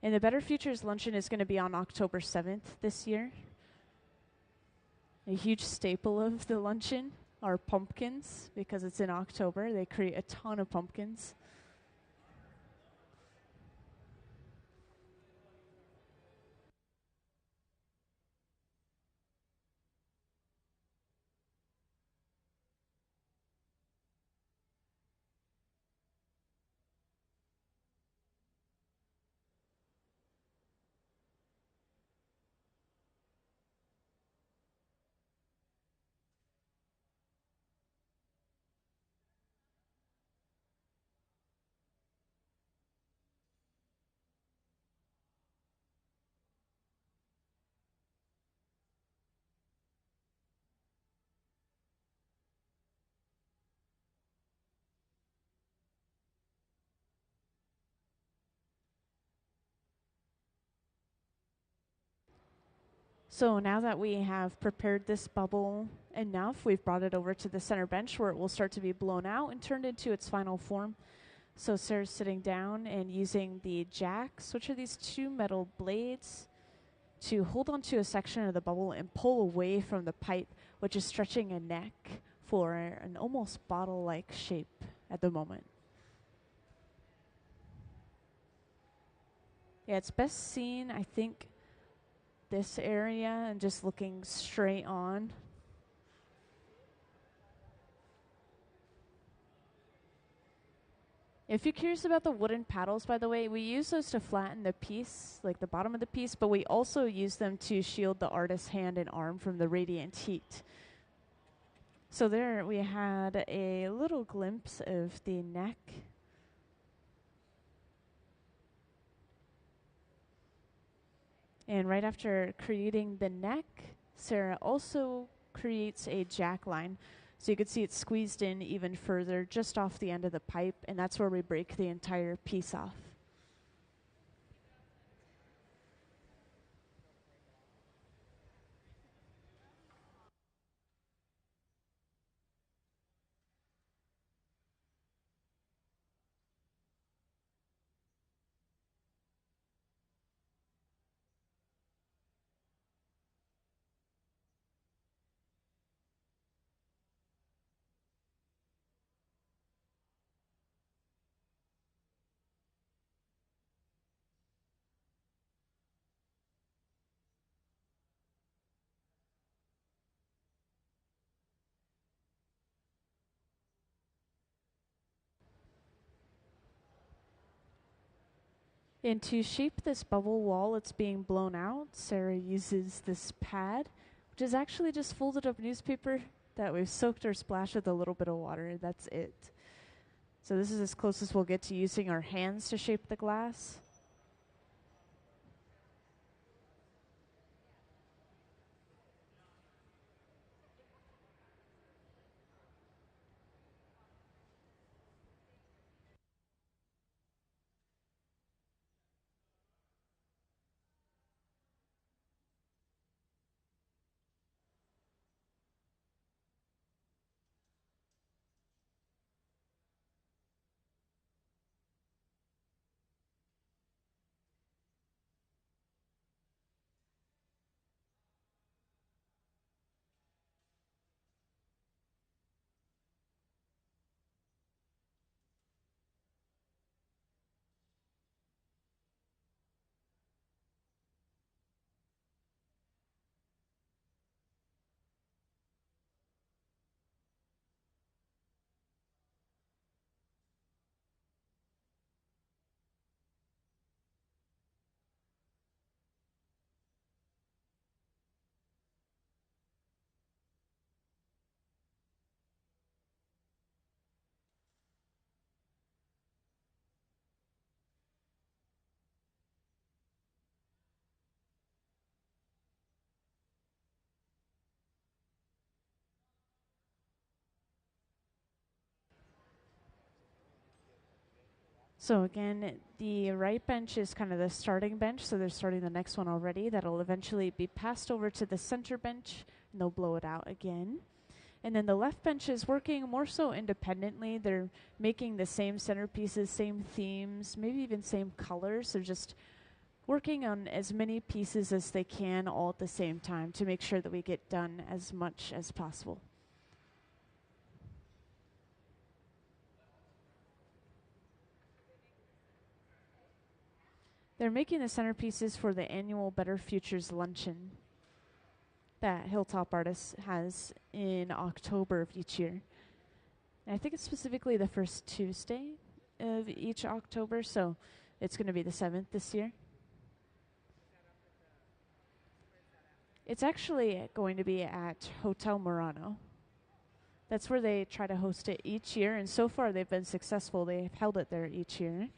And the Better Futures Luncheon is going to be on October 7th this year. A huge staple of the luncheon are pumpkins, because it's in October. They create a ton of pumpkins. So now that we have prepared this bubble enough, we've brought it over to the center bench where it will start to be blown out and turned into its final form. So Sarah's sitting down and using the jacks, which are these two metal blades, to hold onto a section of the bubble and pull away from the pipe, which is stretching a neck for an almost bottle-like shape at the moment. Yeah, it's best seen, I think, this area and just looking straight on. If you're curious about the wooden paddles, by the way, we use those to flatten the piece, like the bottom of the piece, but we also use them to shield the artist's hand and arm from the radiant heat. So there we had a little glimpse of the neck. And right after creating the neck, Sarah also creates a jack line. So you can see it's squeezed in even further just off the end of the pipe, and that's where we break the entire piece off. And to shape this bubble while it's being blown out, Sarah uses this pad, which is actually just folded up newspaper that we've soaked or splashed with a little bit of water. That's it. So this is as close as we'll get to using our hands to shape the glass. So again, the right bench is kind of the starting bench, so they're starting the next one already. That'll eventually be passed over to the center bench, and they'll blow it out again. And then the left bench is working more so independently. They're making the same centerpieces, same themes, maybe even same colors. They're just working on as many pieces as they can all at the same time to make sure that we get done as much as possible. They're making the centerpieces for the annual Better Futures Luncheon that Hilltop Artists has in October of each year. And I think it's specifically the first Tuesday of each October, so it's going to be the 7th this year. It's actually going to be at Hotel Murano. That's where they try to host it each year, and so far they've been successful. They've held it there each year.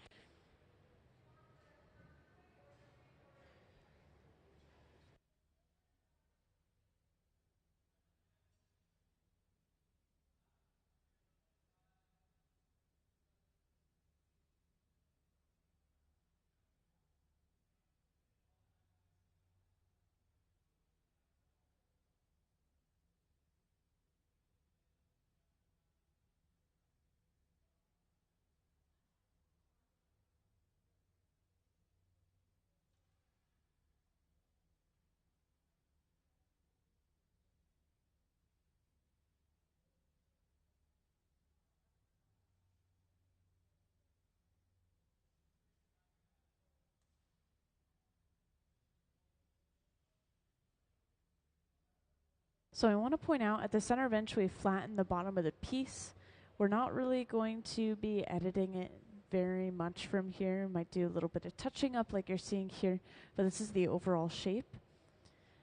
So I want to point out at the center bench we flattened the bottom of the piece. We're not really going to be editing it very much from here. Might do a little bit of touching up like you're seeing here, but this is the overall shape.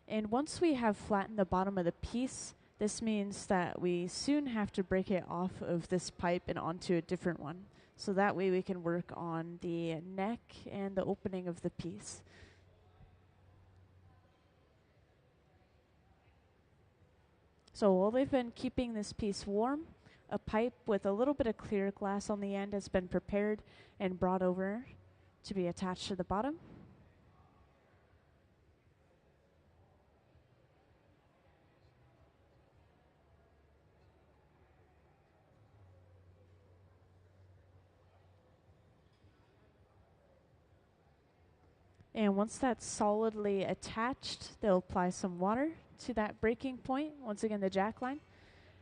And once we have flattened the bottom of the piece, this means that we soon have to break it off of this pipe and onto a different one. So that way we can work on the neck and the opening of the piece. So while they've been keeping this piece warm, a pipe with a little bit of clear glass on the end has been prepared and brought over to be attached to the bottom. And once that's solidly attached, they'll apply some water to that breaking point, once again the jack line.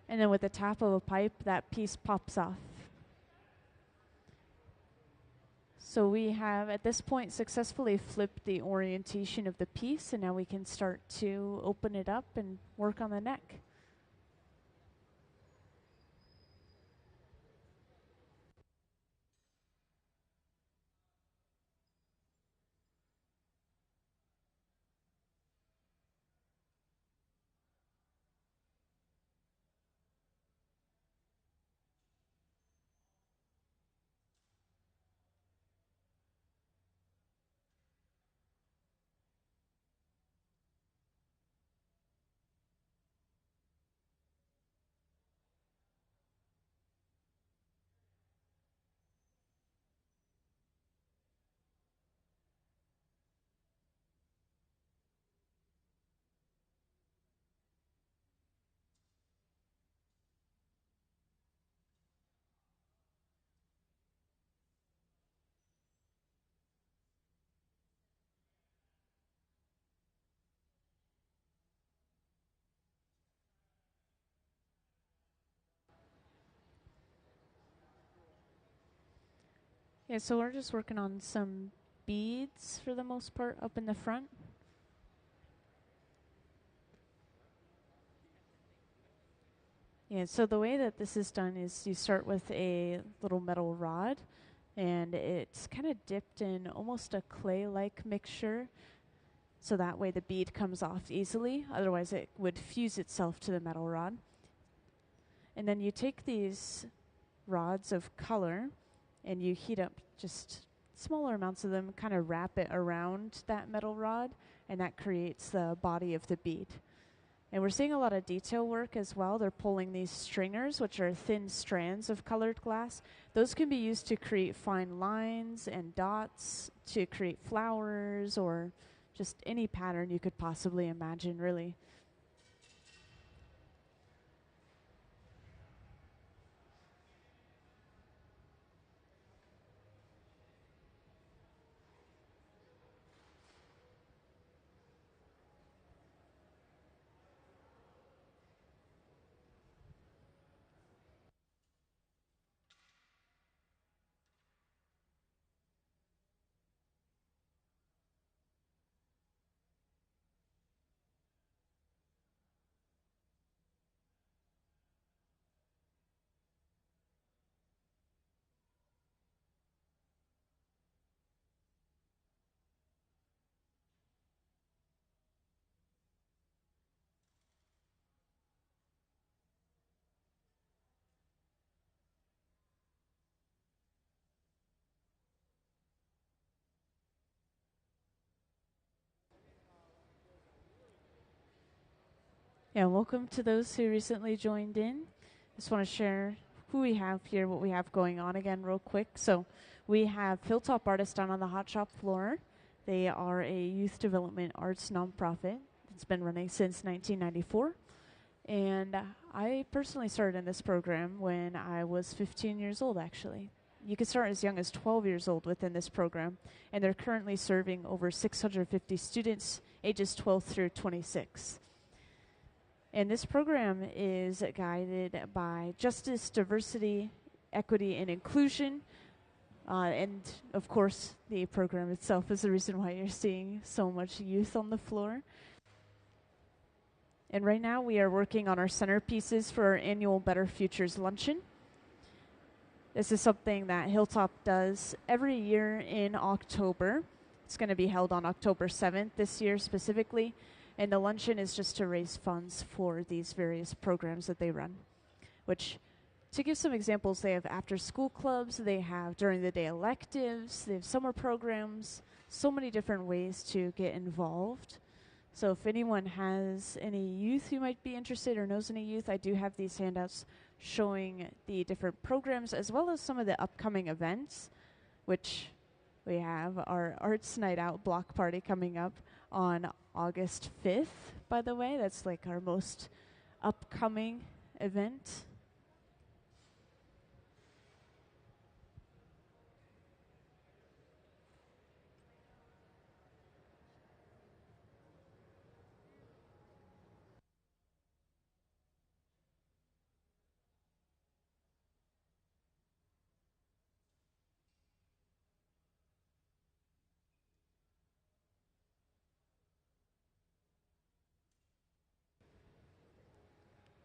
And then with the tap of a pipe, that piece pops off. So we have, at this point, successfully flipped the orientation of the piece, and now we can start to open it up and work on the neck. Yeah, so we're just working on some beads for the most part up in the front. Yeah, so the way that this is done is you start with a little metal rod, and it's kind of dipped in almost a clay-like mixture, so that way the bead comes off easily. Otherwise, it would fuse itself to the metal rod. And then you take these rods of color, and you heat up just smaller amounts of them, kind of wrap it around that metal rod, and that creates the body of the bead. And we're seeing a lot of detail work as well. They're pulling these stringers, which are thin strands of colored glass. Those can be used to create fine lines and dots, to create flowers, or just any pattern you could possibly imagine, really. Yeah, welcome to those who recently joined in. Just want to share who we have here, what we have going on again real quick. So we have Hilltop Artists down on the hot shop floor. They are a youth development arts nonprofit. It's been running since 1994. And I personally started in this program when I was 15 years old, actually. You can start as young as 12 years old within this program, and they're currently serving over 650 students ages 12 through 26. And this program is guided by justice, diversity, equity, and inclusion. And, of course, the program itself is the reason why you're seeing so much youth on the floor. And right now we are working on our centerpieces for our annual Better Futures Luncheon. This is something that Hilltop does every year in October. It's going to be held on October 7th this year specifically. And the luncheon is just to raise funds for these various programs that they run, which, to give some examples, they have after-school clubs, they have during-the-day electives, they have summer programs, so many different ways to get involved. So if anyone has any youth who might be interested or knows any youth, I do have these handouts showing the different programs as well as some of the upcoming events, which we have our Arts Night Out block party coming up on August 5th, by the way. That's like our most upcoming event.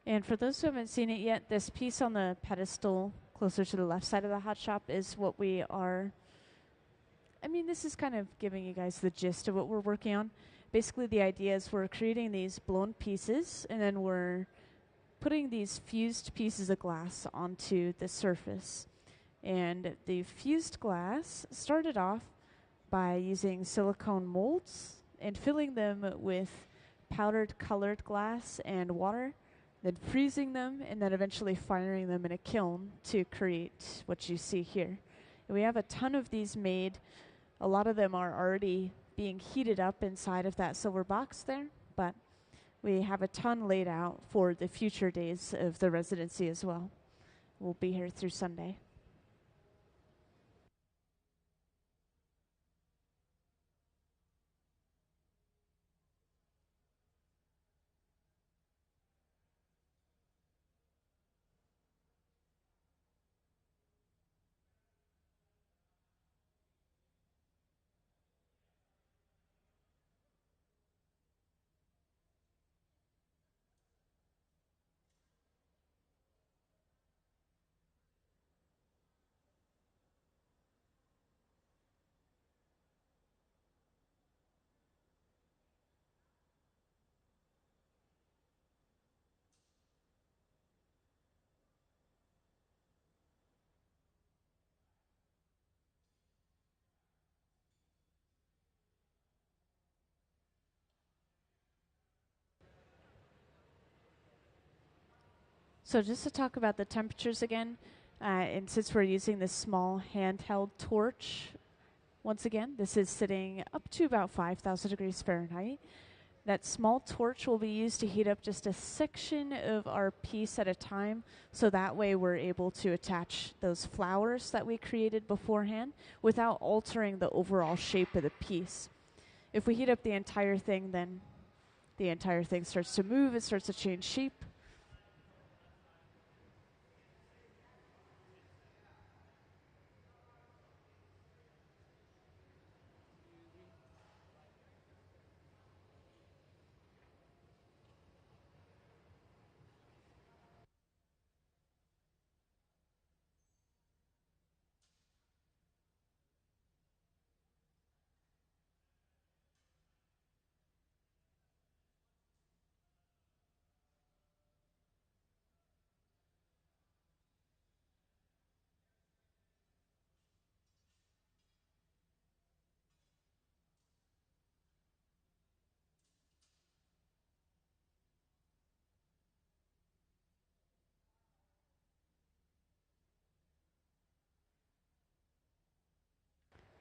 And for those who haven't seen it yet, this piece on the pedestal closer to the left side of the hot shop is what we are, this is kind of giving you guys the gist of what we're working on. Basically, the idea is we're creating these blown pieces, and then we're putting these fused pieces of glass onto the surface. And the fused glass started off by using silicone molds and filling them with powdered colored glass and water, then freezing them, and then eventually firing them in a kiln to create what you see here. And we have a ton of these made. A lot of them are already being heated up inside of that silver box there, but we have a ton laid out for the future days of the residency as well. We'll be here through Sunday. So just to talk about the temperatures again, and since we're using this small handheld torch, once again, this is sitting up to about 5,000 degrees Fahrenheit. That small torch will be used to heat up just a section of our piece at a time, so that way we're able to attach those flowers that we created beforehand without altering the overall shape of the piece. If we heat up the entire thing, then the entire thing starts to move, it starts to change shape.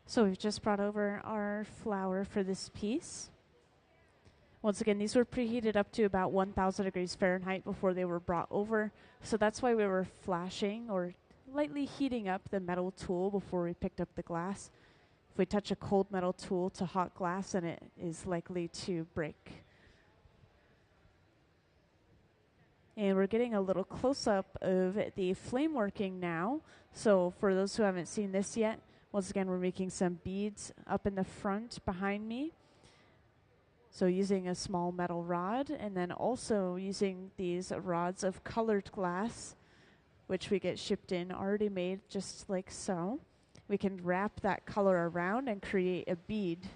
So we've just brought over our flour for this piece. Once again, these were preheated up to about 1,000 degrees Fahrenheit before they were brought over. So that's why we were flashing or lightly heating up the metal tool before we picked up the glass. If we touch a cold metal tool to hot glass, then it is likely to break. And we're getting a little close-up of the flame working now. So for those who haven't seen this yet, once again, we're making some beads up in the front behind me. So using a small metal rod, and then also using these rods of colored glass, which we get shipped in already made just like so. We can wrap that color around and create a bead.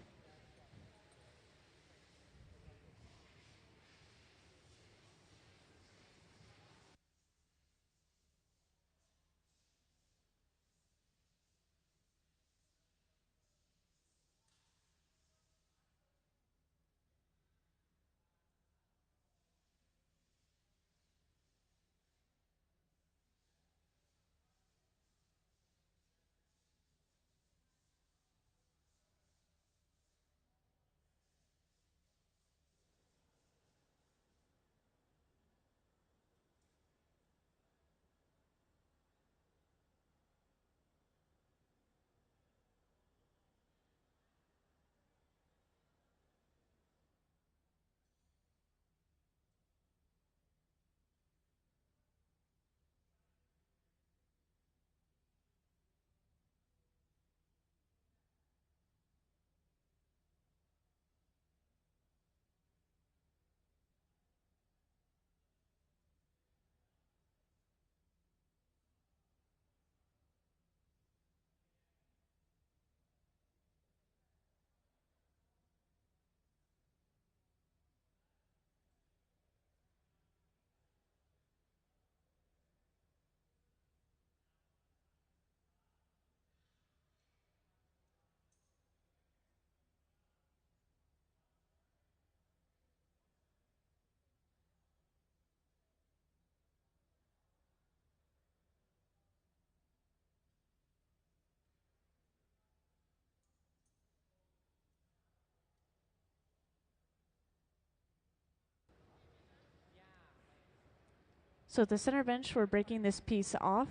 So at the center bench, we're breaking this piece off.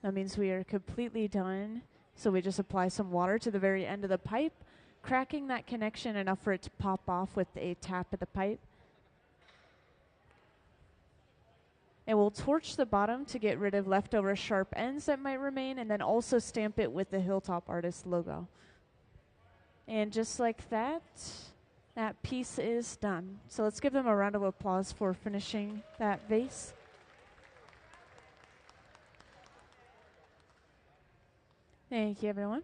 That means we are completely done. So we just apply some water to the very end of the pipe, cracking that connection enough for it to pop off with a tap at the pipe. And we'll torch the bottom to get rid of leftover sharp ends that might remain, and then also stamp it with the Hilltop Artists logo. And just like that, that piece is done. So let's give them a round of applause for finishing that vase. Thank you, everyone.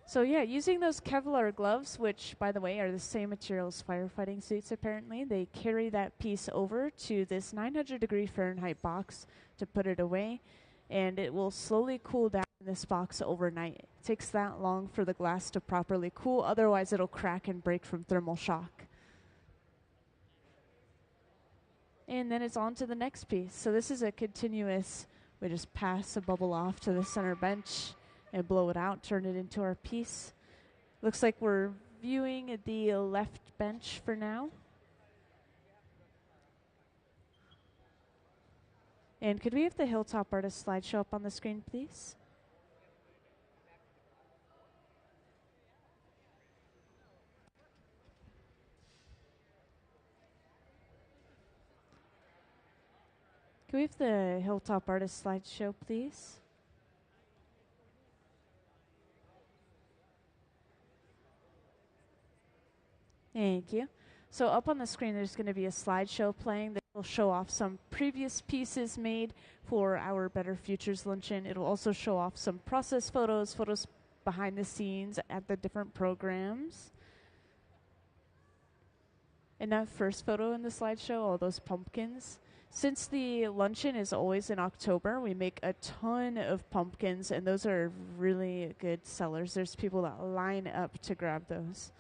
So yeah, using those Kevlar gloves, which, by the way, are the same material as firefighting suits apparently, they carry that piece over to this 900-degree Fahrenheit box to put it away, and it will slowly cool down in this box overnight. It takes that long for the glass to properly cool, otherwise it'll crack and break from thermal shock. And then it's on to the next piece. So this is a continuous, we just pass a bubble off to the center bench and blow it out, turn it into our piece. Looks like we're viewing the left bench for now. And could we have the Hilltop Artists slideshow up on the screen, please? Can we have the Hilltop Artists slideshow, please? Thank you. So up on the screen, there's going to be a slideshow playing that will show off some previous pieces made for our Better Futures luncheon. It'll also show off some process photos, photos behind the scenes at the different programs. And that first photo in the slideshow, all those pumpkins. Since the luncheon is always in October, we make a ton of pumpkins, and those are really good sellers. There's people that line up to grab those.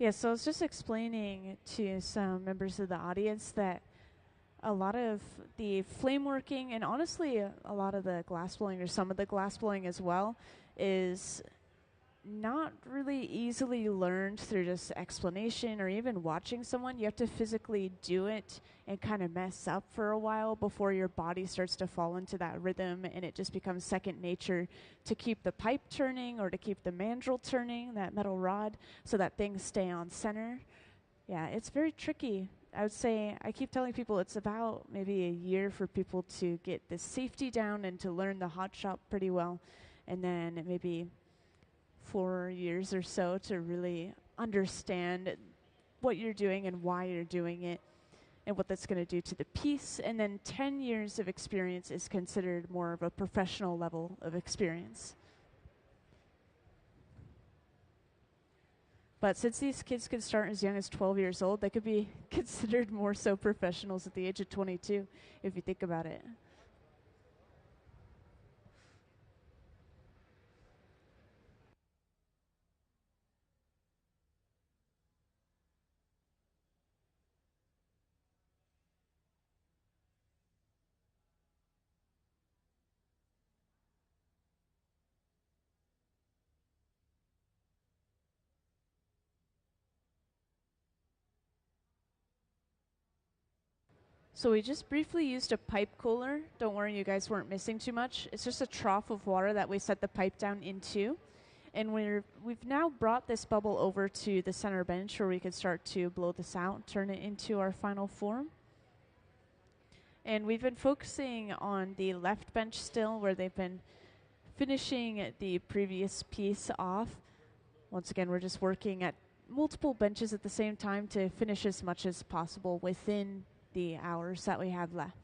Yeah, so I was just explaining to some members of the audience that a lot of the flame working, and honestly a lot of the glass blowing, or some of the glass blowing as well, is not really easily learned through just explanation or even watching someone. You have to physically do it and kind of mess up for a while before your body starts to fall into that rhythm, and it just becomes second nature to keep the pipe turning or to keep the mandrel turning, that metal rod, so that things stay on center. Yeah, it's very tricky. I would say, I keep telling people it's about maybe a year for people to get the safety down and to learn the hot shop pretty well, and then maybe 4 years or so to really understand what you're doing and why you're doing it and what that's going to do to the piece. And then 10 years of experience is considered more of a professional level of experience. But since these kids could start as young as 12 years old, they could be considered more so professionals at the age of 22, if you think about it. So we just briefly used a pipe cooler. Don't worry, you guys weren't missing too much. It's just a trough of water that we set the pipe down into. And we've now brought this bubble over to the center bench where we could start to blow this out, turn it into our final form. And we've been focusing on the left bench still, where they've been finishing the previous piece off. Once again, we're just working at multiple benches at the same time to finish as much as possible within the hours that we have left.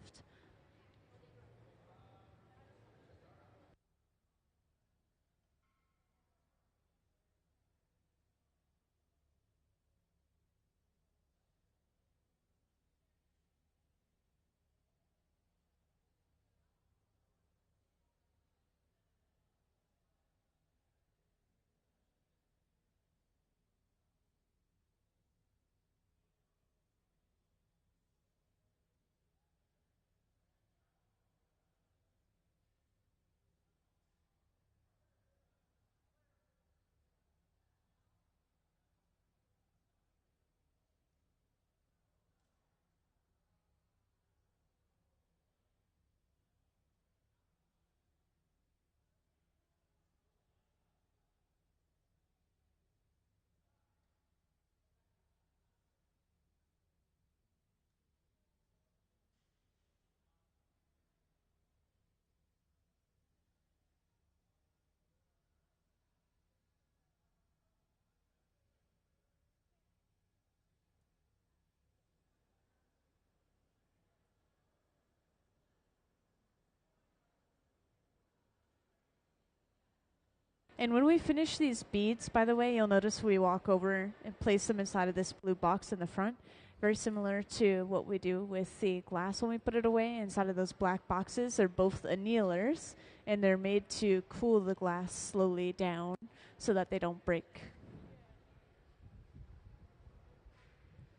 And when we finish these beads, by the way, you'll notice we walk over and place them inside of this blue box in the front. Very similar to what we do with the glass when we put it away inside of those black boxes. They're both annealers, and they're made to cool the glass slowly down so that they don't break.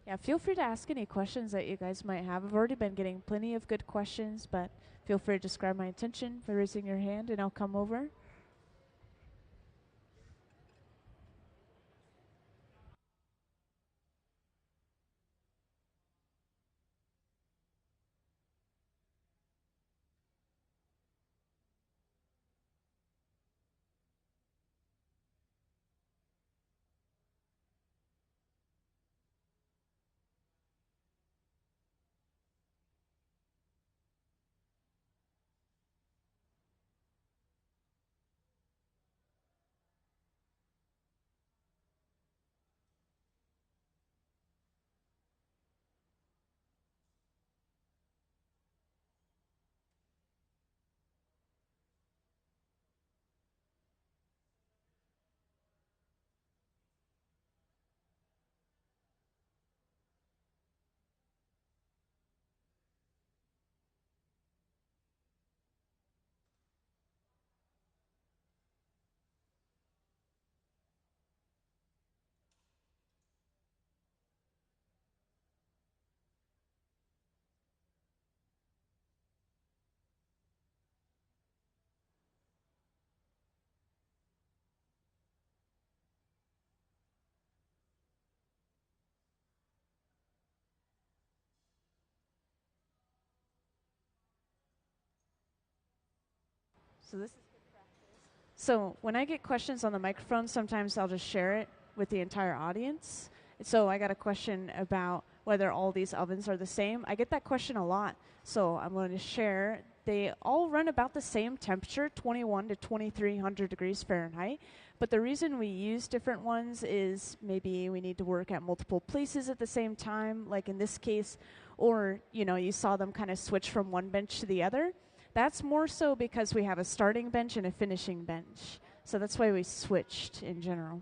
Yeah, feel free to ask any questions that you guys might have. I've already been getting plenty of good questions, but feel free to just grab my attention by raising your hand, and I'll come over. So when I get questions on the microphone, sometimes I'll just share it with the entire audience. So I got a question about whether all these ovens are the same. I get that question a lot, so I'm going to share. They all run about the same temperature, 21 to 2300 degrees Fahrenheit. But the reason we use different ones is maybe we need to work at multiple places at the same time, like in this case, or you saw them kind of switch from one bench to the other. That's more so because we have a starting bench and a finishing bench. So that's why we switched in general.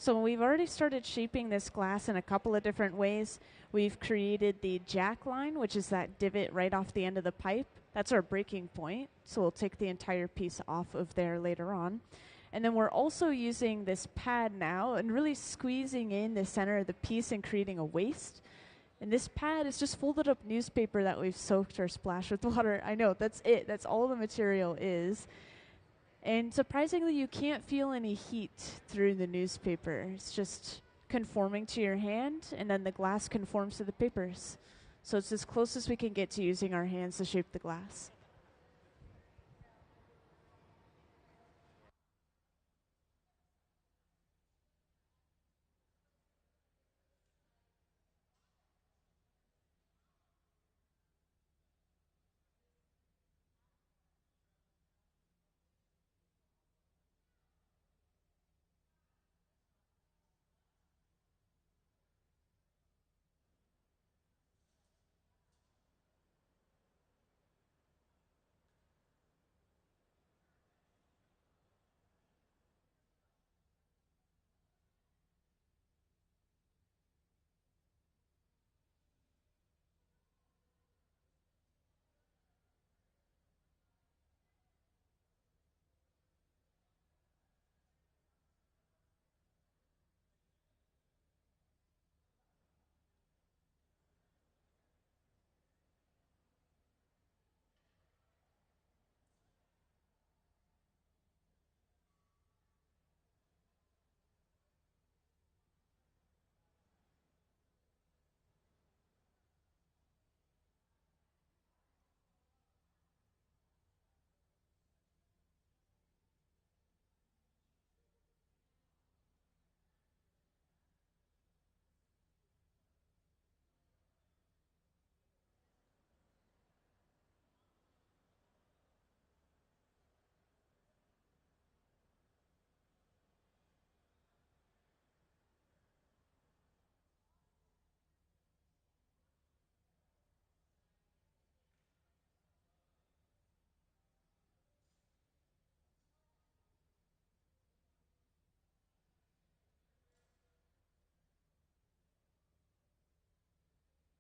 So we've already started shaping this glass in a couple of different ways. We've created the jack line, which is that divot right off the end of the pipe. That's our breaking point. So we'll take the entire piece off of there later on. And then we're also using this pad now and really squeezing in the center of the piece and creating a waist. And this pad is just folded up newspaper that we've soaked or splashed with water. I know, that's it. That's all the material is. And surprisingly, you can't feel any heat through the newspaper. It's just conforming to your hand, and then the glass conforms to the papers. So it's as close as we can get to using our hands to shape the glass.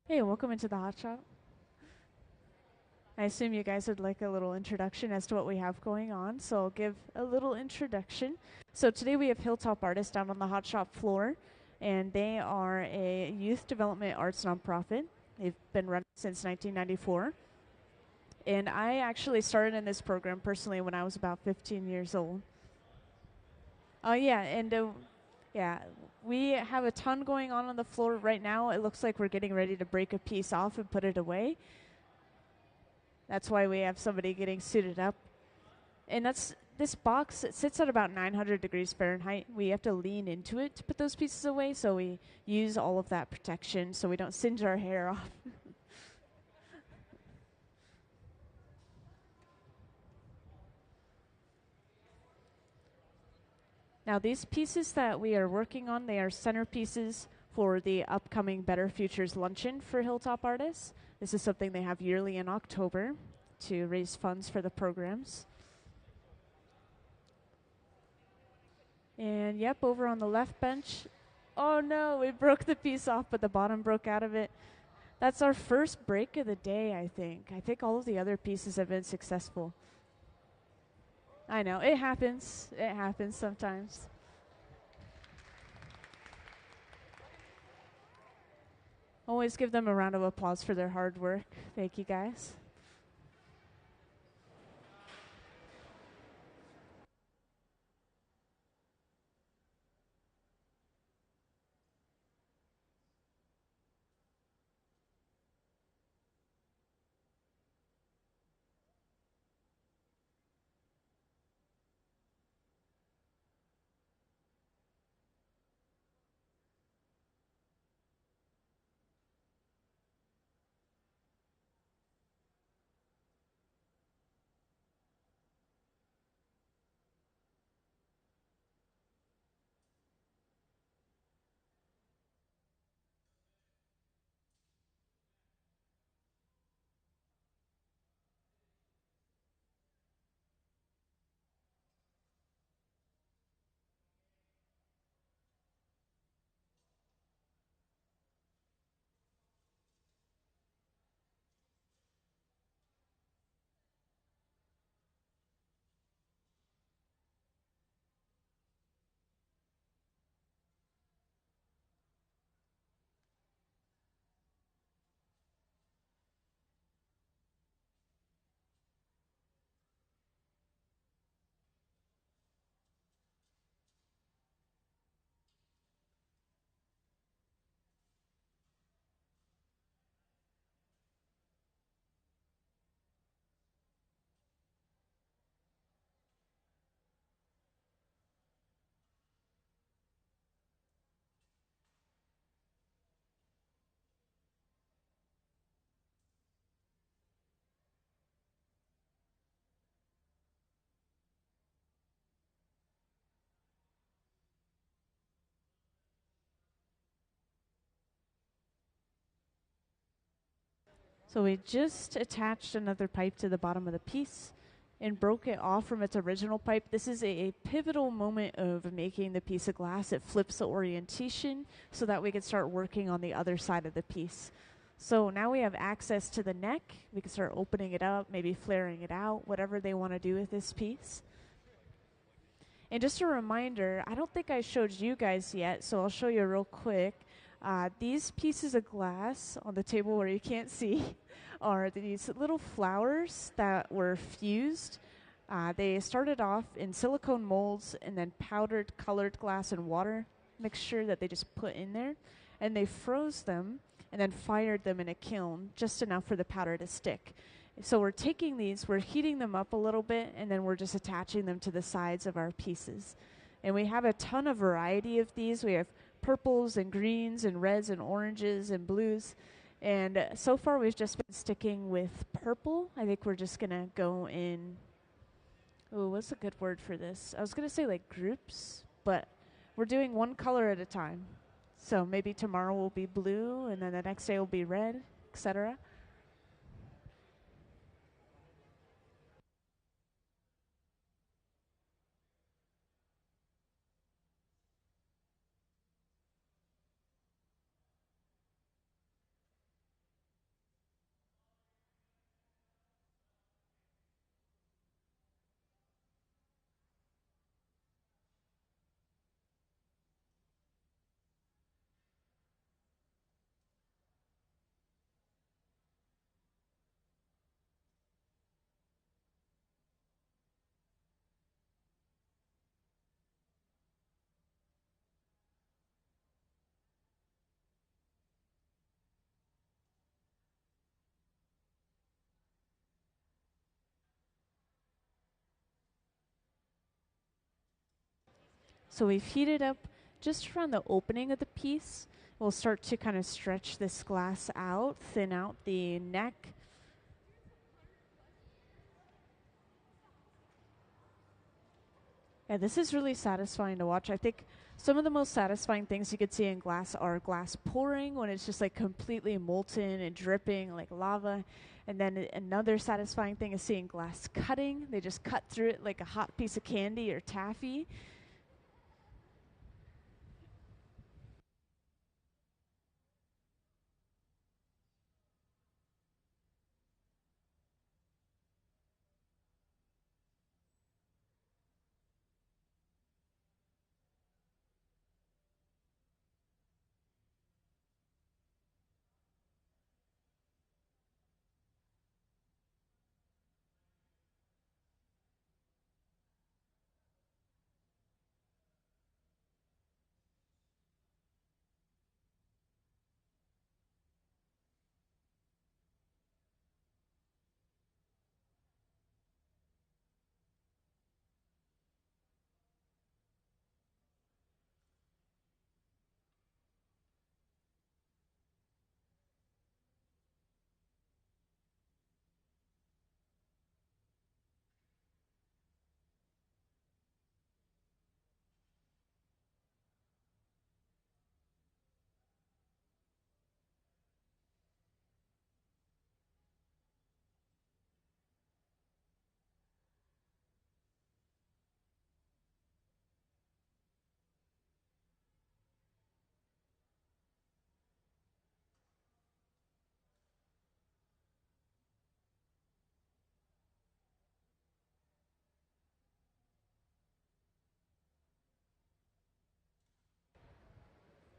Hey, welcome into the hot shop. I assume you guys would like a little introduction as to what we have going on, so I'll give a little introduction. So today we have Hilltop Artists down on the hot shop floor, and they are a youth development arts nonprofit. They've been running since 1994. And I actually started in this program personally when I was about 15 years old. Oh, yeah, and yeah, we have a ton going on the floor right now. It looks like we're getting ready to break a piece off and put it away. That's why we have somebody getting suited up. And this box, it sits at about 900 degrees Fahrenheit. We have to lean into it to put those pieces away, so we use all of that protection so we don't singe our hair off. Now, these pieces that we are working on, they are centerpieces for the upcoming Better Futures Luncheon for Hilltop Artists. This is something they have yearly in October to raise funds for the programs. And yep, over on the left bench, oh no, we broke the piece off, but the bottom broke out of it. That's our first break of the day, I think. I think all of the other pieces have been successful. I know, it happens. It happens sometimes. Always give them a round of applause for their hard work. Thank you, guys. So we just attached another pipe to the bottom of the piece and broke it off from its original pipe. This is a pivotal moment of making the piece of glass. It flips the orientation so that we can start working on the other side of the piece. So now we have access to the neck. We can start opening it up, maybe flaring it out, whatever they want to do with this piece. And just a reminder, I don't think I showed you guys yet, so I'll show you real quick. These pieces of glass on the table where you can't see are these little flowers that were fused. They started off in silicone molds and then powdered colored glass and water mixture that they just put in there. And they froze them and then fired them in a kiln just enough for the powder to stick. So we're taking these, we're heating them up a little bit, and then we're just attaching them to the sides of our pieces. And we have a ton of variety of these. We have purples and greens and reds and oranges and blues. And so far we've just been sticking with purple. I think we're just going to go in, oh, what's a good word for this? I was going to say like groups, but we're doing one color at a time. So maybe tomorrow will be blue, and then the next day will be red, etc. So we've heated up just around the opening of the piece. We'll start to kind of stretch this glass out, thin out the neck. Yeah, this is really satisfying to watch. I think some of the most satisfying things you could see in glass are glass pouring when it's just like completely molten and dripping like lava. And then another satisfying thing is seeing glass cutting. They just cut through it like a hot piece of candy or taffy.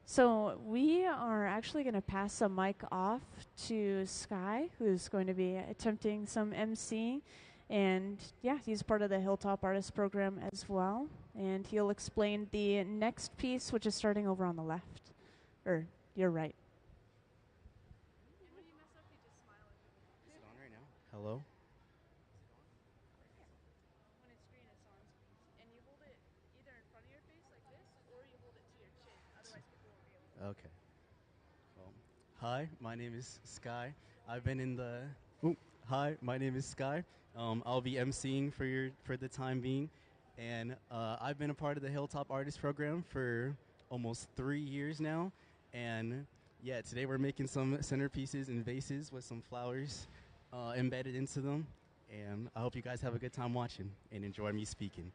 So we are actually going to pass the mic off to Sky, who's going to be attempting some MC. And yeah, he's part of the Hilltop Artists program as well. And he'll explain the next piece, which is starting over on the left. Or your right. Is it on right now? Hello? Okay. Well, hi, my name is Sky. I've been in the. Hi, my name is Sky. I'll be emceeing for the time being, and I've been a part of the Hilltop Artists program for almost 3 years now, and yeah, today we're making some centerpieces and vases with some flowers embedded into them, and I hope you guys have a good time watching and enjoy me speaking.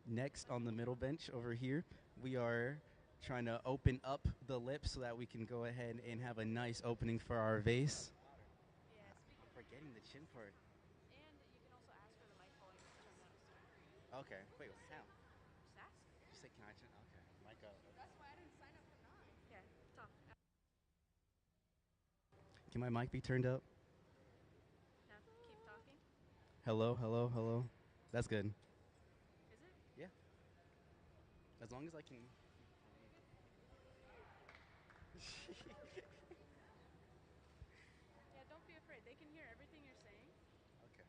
Next, on the middle bench over here, we are trying to open up the lips so that we can go ahead and have a nice opening for our vase. I'm forgetting the chin part. And you can also ask for the mic volume to turn down. Okay, wait, how? Just ask. You said, can I turn? Okay, mic up. Okay. That's why I didn't sign up for 9. Yeah, talk. Can my mic be turned up? No, keep talking. Hello, hello, hello. That's good. Is it? Yeah. As long as I can. Yeah, don't be afraid. They can hear everything you're saying. Okay.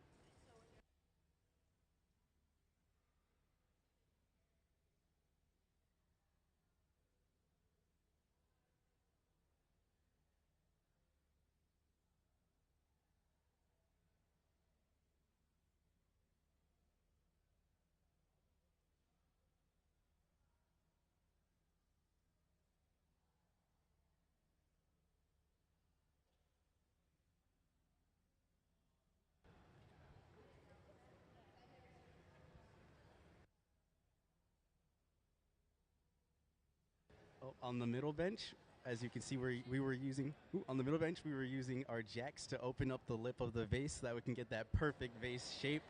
Oh, on the middle bench, as you can see, we were using on the middle bench we were using our jacks to open up the lip of the vase so that we can get that perfect vase shape.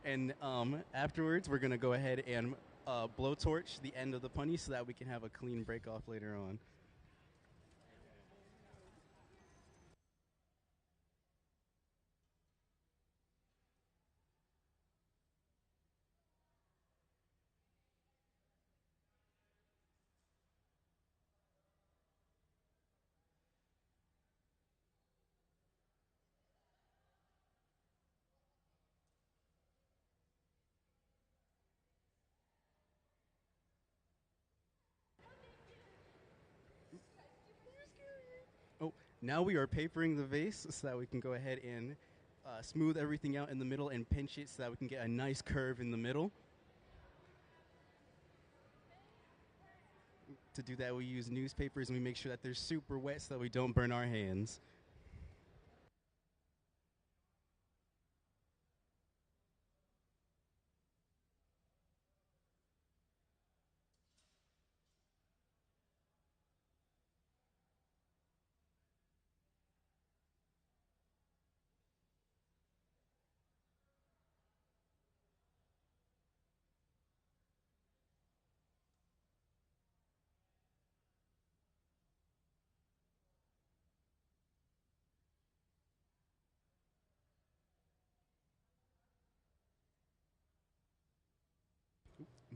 And afterwards, we're gonna go ahead and blowtorch the end of the punny so that we can have a clean break off later on. Oh, now we are papering the vase so that we can go ahead and smooth everything out in the middle and pinch it so that we can get a nice curve in the middle. To do that, we use newspapers and we make sure that they're super wet so that we don't burn our hands.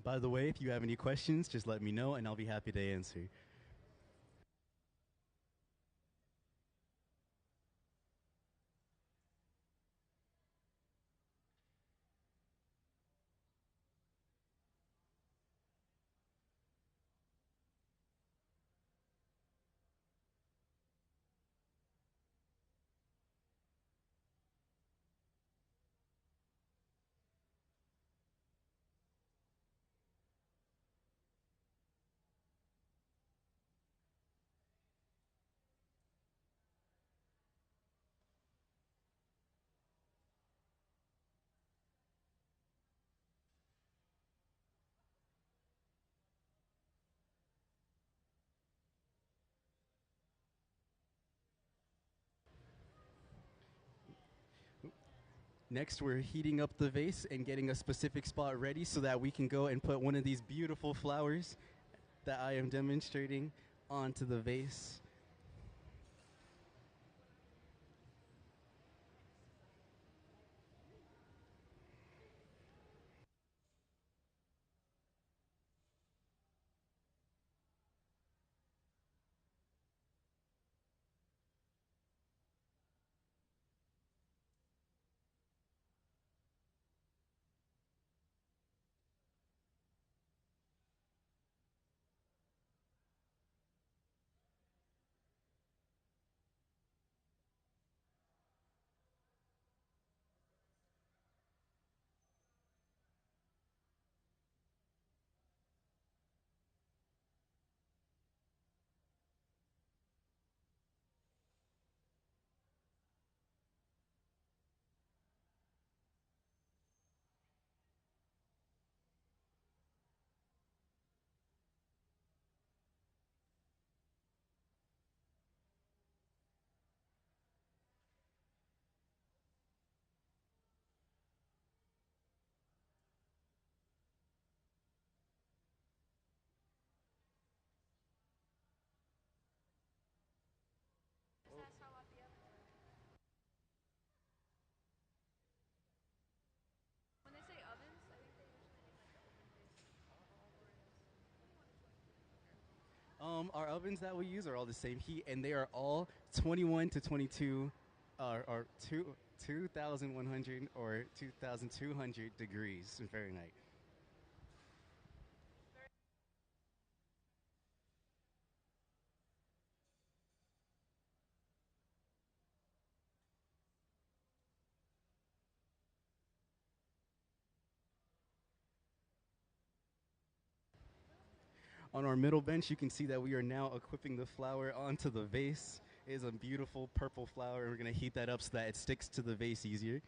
By the way, if you have any questions, just let me know and I'll be happy to answer. Next, we're heating up the vase and getting a specific spot ready so that we can go and put one of these beautiful flowers that I am demonstrating onto the vase. Our ovens that we use are all the same heat, and they are all 21 to 22, or 2,100 or 2,200 degrees Fahrenheit. On our middle bench, you can see that we are now equipping the flower onto the vase. It is a beautiful purple flower, and we're going to heat that up so that it sticks to the vase easier.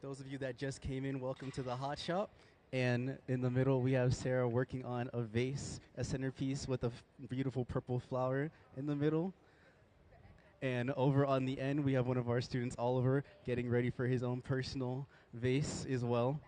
Those of you that just came in, welcome to the hot shop. And in the middle, we have Sarah working on a vase, a centerpiece with a beautiful purple flower in the middle. And over on the end, we have one of our students, Oliver, getting ready for his own personal vase as well.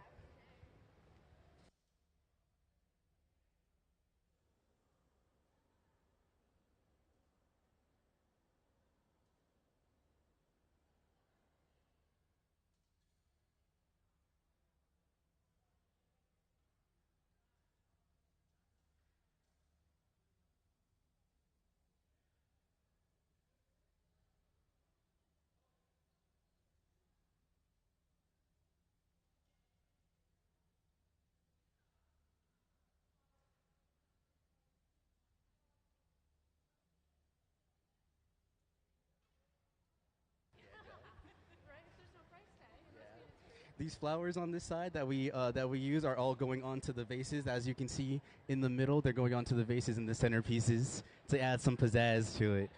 These flowers on this side that we use are all going onto the vases. As you can see in the middle, they're going onto the vases and the centerpieces to add some pizzazz to it.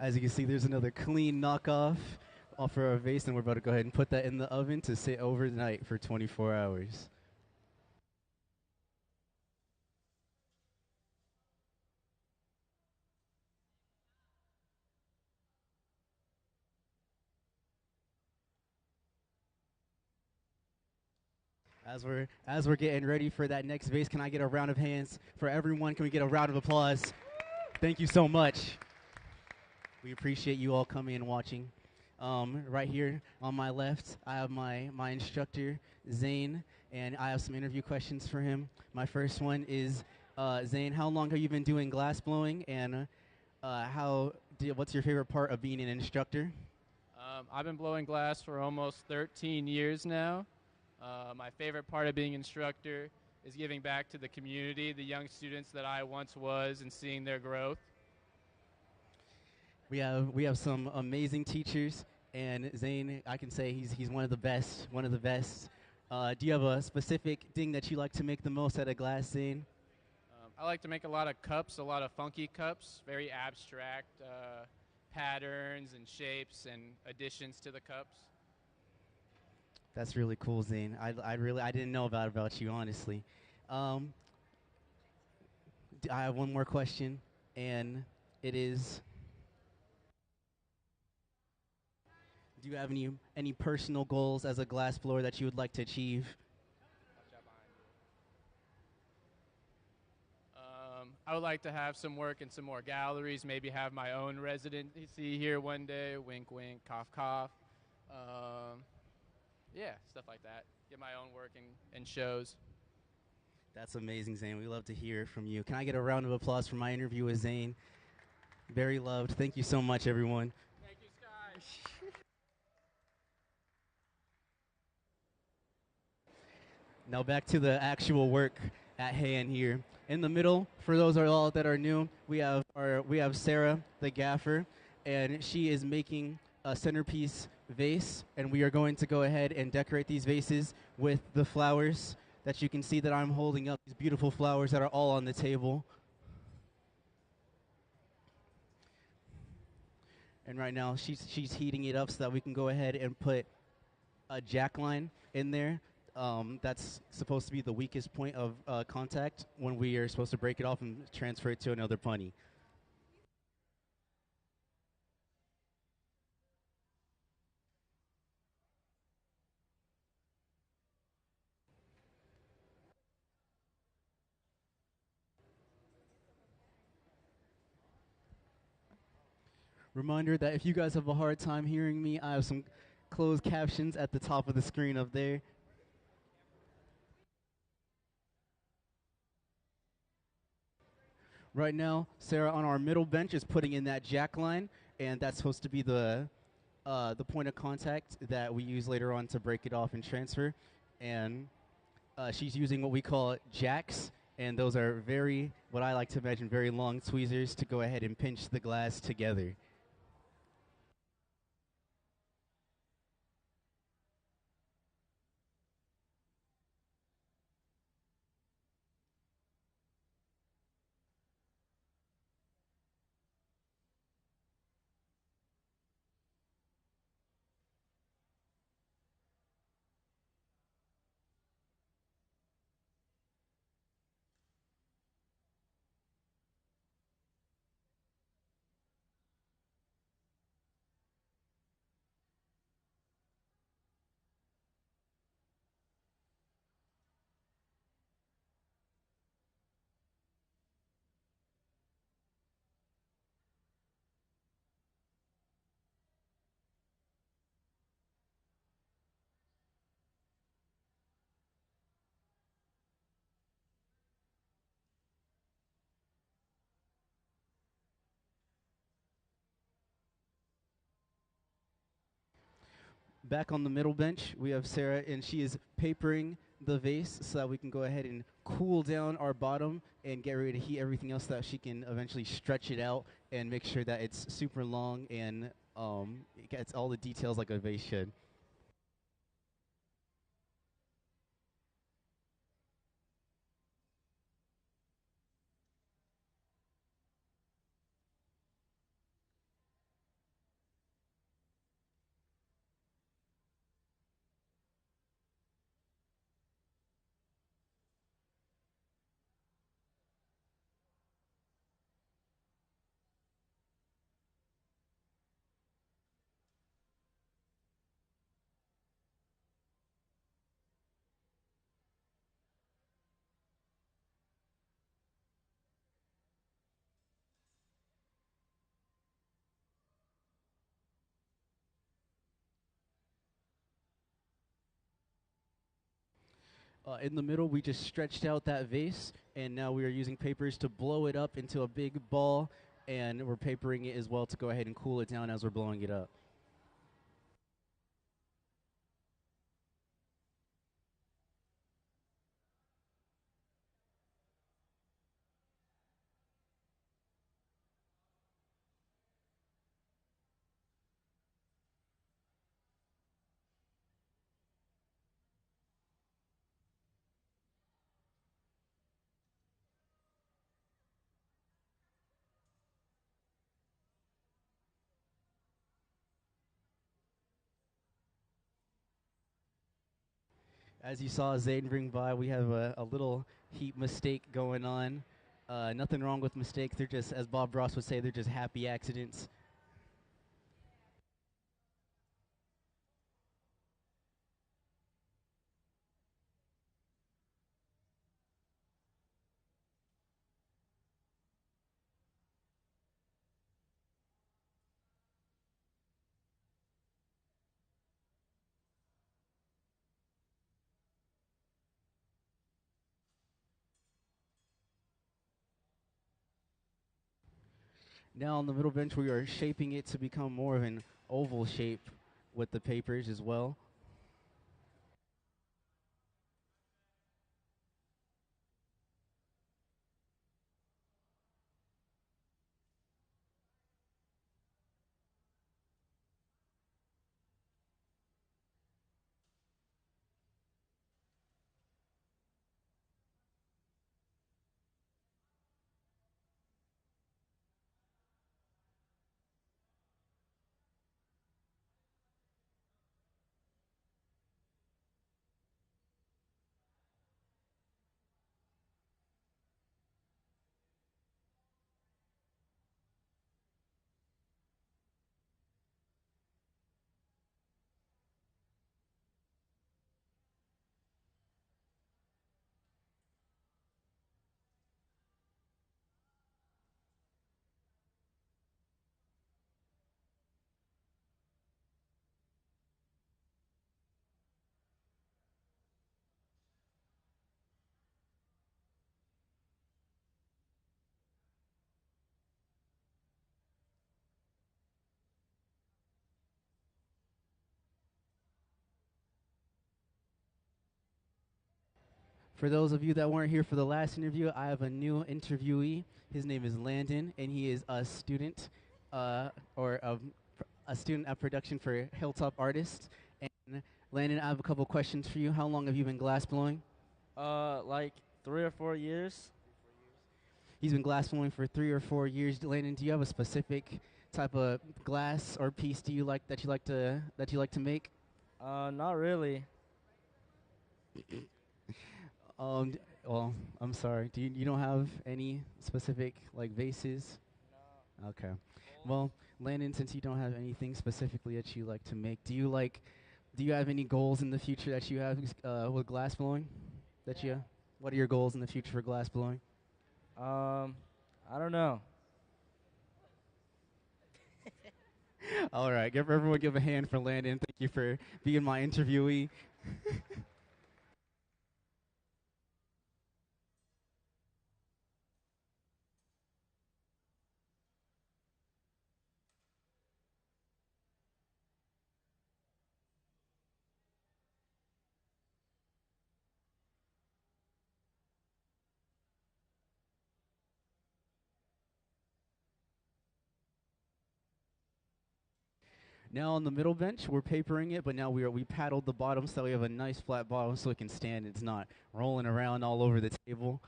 As you can see, there's another clean knockoff for our vase, and we're about to go ahead and put that in the oven to sit overnight for 24 hours. As we're getting ready for that next vase, can I get a round of hands for everyone? Can we get a round of applause? Thank you so much. We appreciate you all coming and watching. Right here on my left, I have my instructor, Zane, and I have some interview questions for him. My first one is, Zane, how long have you been doing glass blowing, and what's your favorite part of being an instructor? I've been blowing glass for almost 13 years now. My favorite part of being instructor is giving back to the community, the young students that I once was, and seeing their growth. We have some amazing teachers, and Zane, I can say he's one of the best. Do you have a specific thing that you like to make the most out of glass, Zane? I like to make a lot of cups, a lot of funky cups, very abstract patterns and shapes and additions to the cups. That's really cool, Zane. I didn't know about you, honestly. I have one more question, and it is, do you have any personal goals as a glass blower that you would like to achieve? I would like to have some work in some more galleries, maybe have my own residency here one day, wink, wink, cough, cough. Yeah, stuff like that. Get my own work in shows. That's amazing, Zane. We love to hear from you. Can I get a round of applause for my interview with Zane? Very loved. Thank you so much, everyone. Thank you, Sky. Now back to the actual work at hand here. In the middle, for those all that are new, we have Sarah, the gaffer, and she is making a centerpiece vase, and we are going to go ahead and decorate these vases with the flowers that you can see that I'm holding up, these beautiful flowers that are all on the table. And right now she's heating it up so that we can go ahead and put a jack line in there. That's supposed to be the weakest point of contact when we are supposed to break it off and transfer it to another punny. Reminder that if you guys have a hard time hearing me, I have some closed captions at the top of the screen up there. Right now, Sarah on our middle bench is putting in that jack line, and that's supposed to be the point of contact that we use later on to break it off and transfer. And she's using what we call jacks, and those are what I like to imagine, very long tweezers to go ahead and pinch the glass together. Back on the middle bench, we have Sarah, and she is papering the vase so that we can go ahead and cool down our bottom and get ready to heat everything else so that she can eventually stretch it out and make sure that it's super long and it gets all the details like a vase should. In the middle, we just stretched out that vase, and now we are using papers to blow it up into a big ball, and we're papering it as well to go ahead and cool it down as we're blowing it up. As you saw Zayden bring by, we have a little heat mistake going on. Nothing wrong with mistakes. They're just, as Bob Ross would say, they're just happy accidents. Now on the middle bench, we are shaping it to become more of an oval shape with the papers as well. For those of you that weren't here for the last interview, I have a new interviewee. His name is Landon, and he is a student, a student at production for Hilltop Artists. And Landon, I have a couple questions for you. How long have you been glass blowing? Like 3 or 4 years. He's been glass blowing for 3 or 4 years. Landon, do you have a specific type of glass or piece do you like that you like to make? Not really. Well, I'm sorry. You don't have any specific like vases? No. Okay. Well, Landon, since you don't have anything specifically that you like to make, do you have any goals in the future that you have with glass blowing? What are your goals in the future for glass blowing? I don't know. All right, everyone give a hand for Landon. Thank you for being my interviewee. Now on the middle bench, we're papering it, but now we paddled the bottom so we have a nice flat bottom so it can stand. It's not rolling around all over the table.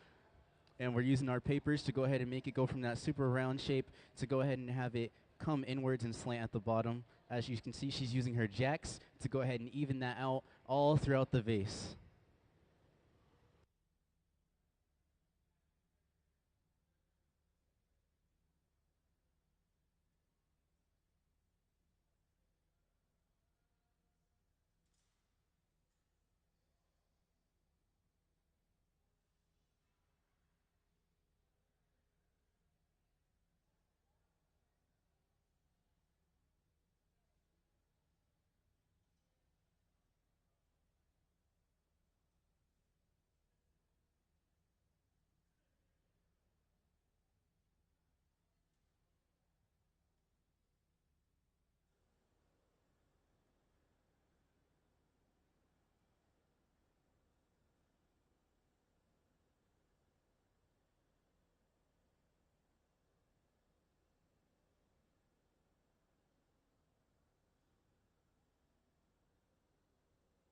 And we're using our papers to go ahead and make it go from that super round shape to go ahead and have it come inwards and slant at the bottom. As you can see, she's using her jacks to go ahead and even that out all throughout the vase.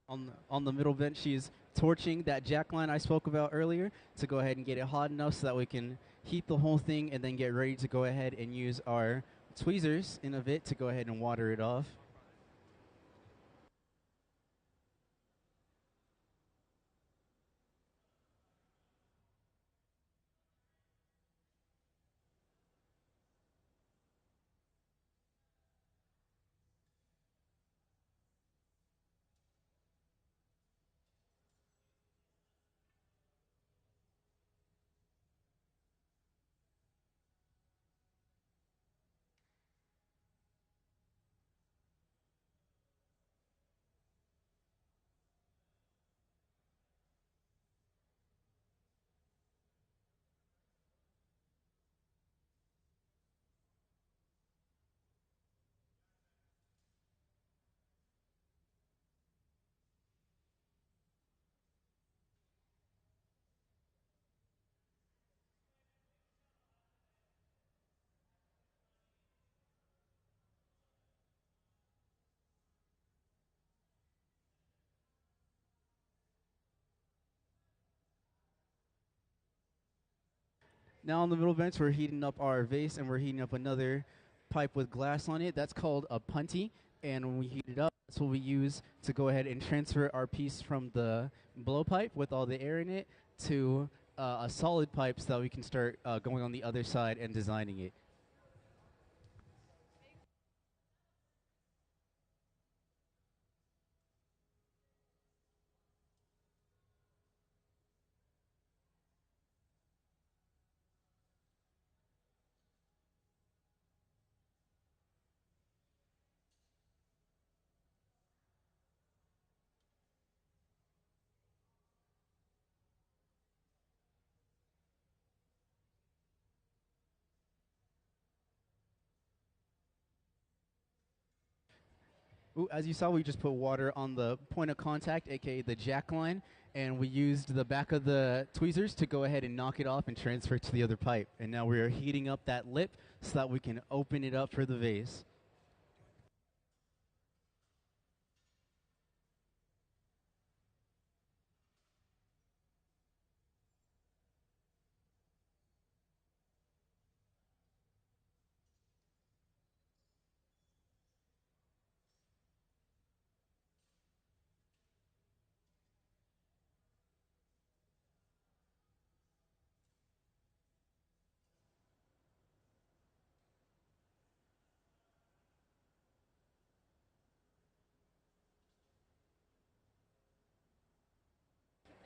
On the middle bench, she's torching that jack line I spoke about earlier to go ahead and get it hot enough so that we can heat the whole thing and then get ready to go ahead and use our tweezers in a bit to go ahead and water it off. Now on the middle bench, we're heating up our vase, and we're heating up another pipe with glass on it. That's called a punty, and when we heat it up, that's what we use to go ahead and transfer our piece from the blowpipe with all the air in it to a solid pipe so that we can start going on the other side and designing it. Ooh, as you saw, we just put water on the point of contact, aka the jack line, and we used the back of the tweezers to go ahead and knock it off and transfer it to the other pipe. And now we are heating up that lip so that we can open it up for the vase.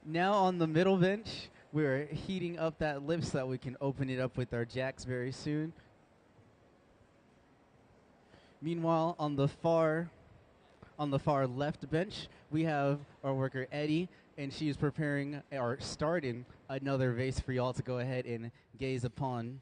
Now on the middle bench, we're heating up that lip so that we can open it up with our jacks very soon. Meanwhile, on the far left bench, we have our worker Eddie, and she is preparing or starting another vase for y'all to go ahead and gaze upon.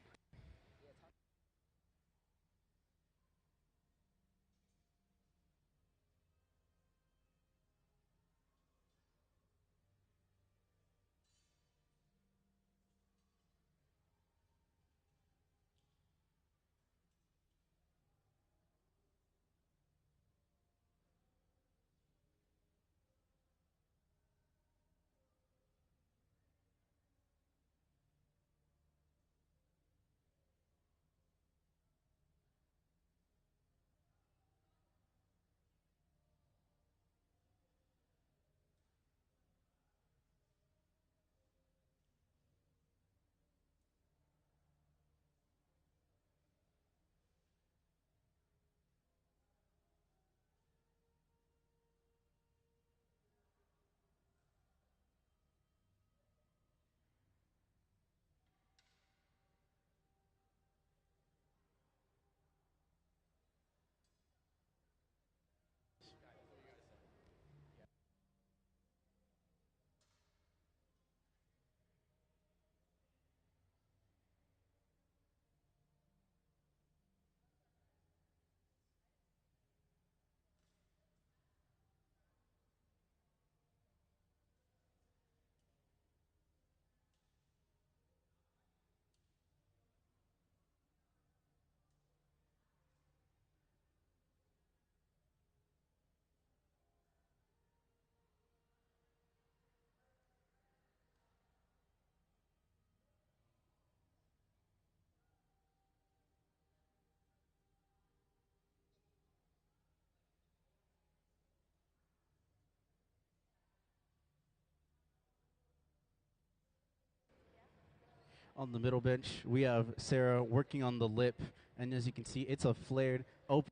On the middle bench, we have Sarah working on the lip, and as you can see, it's a flared open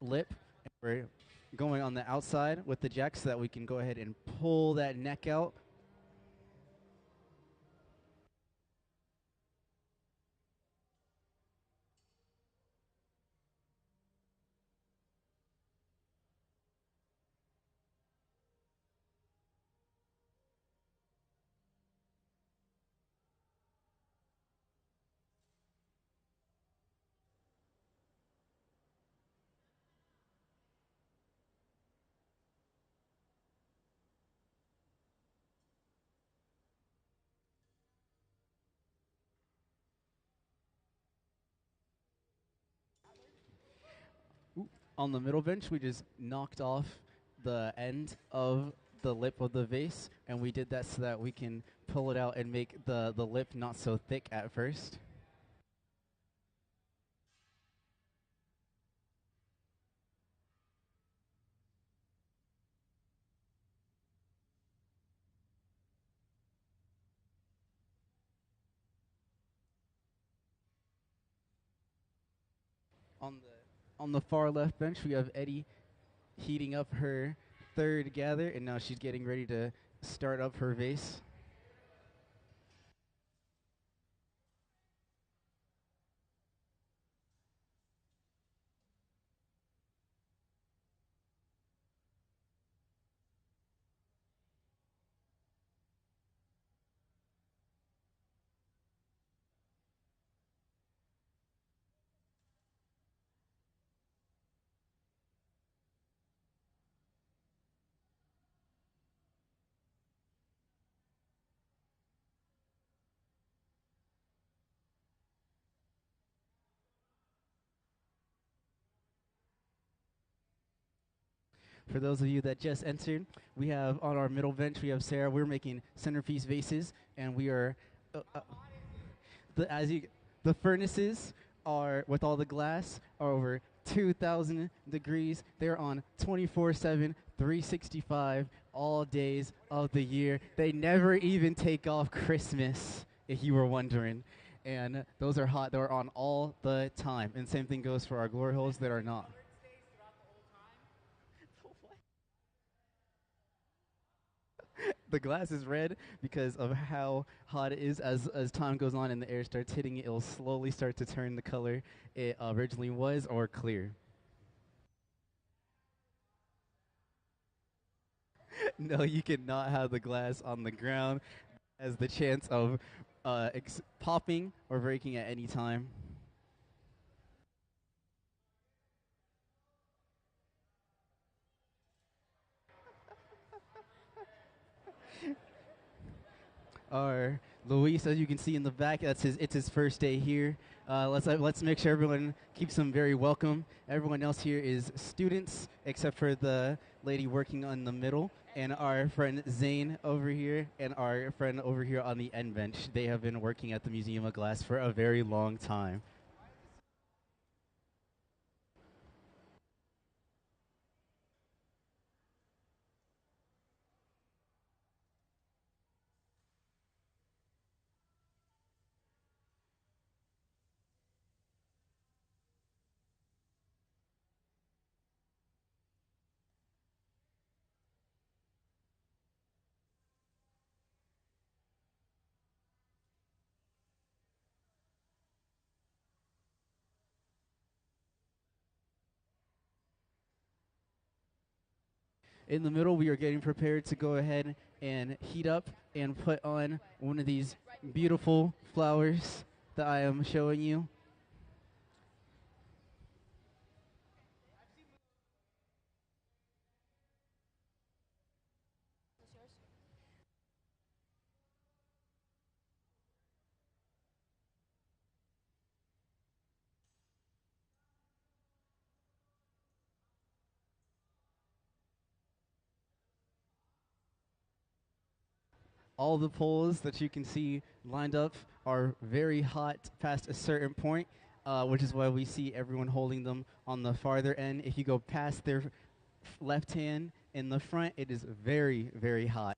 lip. And we're going on the outside with the jack so that we can go ahead and pull that neck out. On the middle bench, we just knocked off the end of the lip of the vase, and we did that so that we can pull it out and make the lip not so thick at first. On the far left bench, we have Eddie heating up her third gather, and now she's getting ready to start up her vase. For those of you that just entered, we have on our middle bench, we have Sarah. We're making centerpiece vases, and we are the furnaces are with all the glass are over 2,000 degrees. They're on 24/7, 365 all days of the year. They never even take off Christmas, if you were wondering. And those are hot. They're on all the time. And same thing goes for our glory holes that are not. The glass is red because of how hot it is. As time goes on and the air starts hitting it, it'll slowly start to turn the color it originally was, or clear. No, you cannot have the glass on the ground, as the chance of popping or breaking at any time. Our Luis, as you can see in the back, it's his first day here. Let's make sure everyone keeps him very welcome. Everyone else here is students, except for the lady working on the middle, and our friend Zane over here, and our friend over here on the end bench. They have been working at the Museum of Glass for a very long time. In the middle, we are getting prepared to go ahead and heat up and put on one of these beautiful flowers that I am showing you. All the poles that you can see lined up are very hot past a certain point, which is why we see everyone holding them on the farther end. If you go past their left hand in the front, it is very, very hot.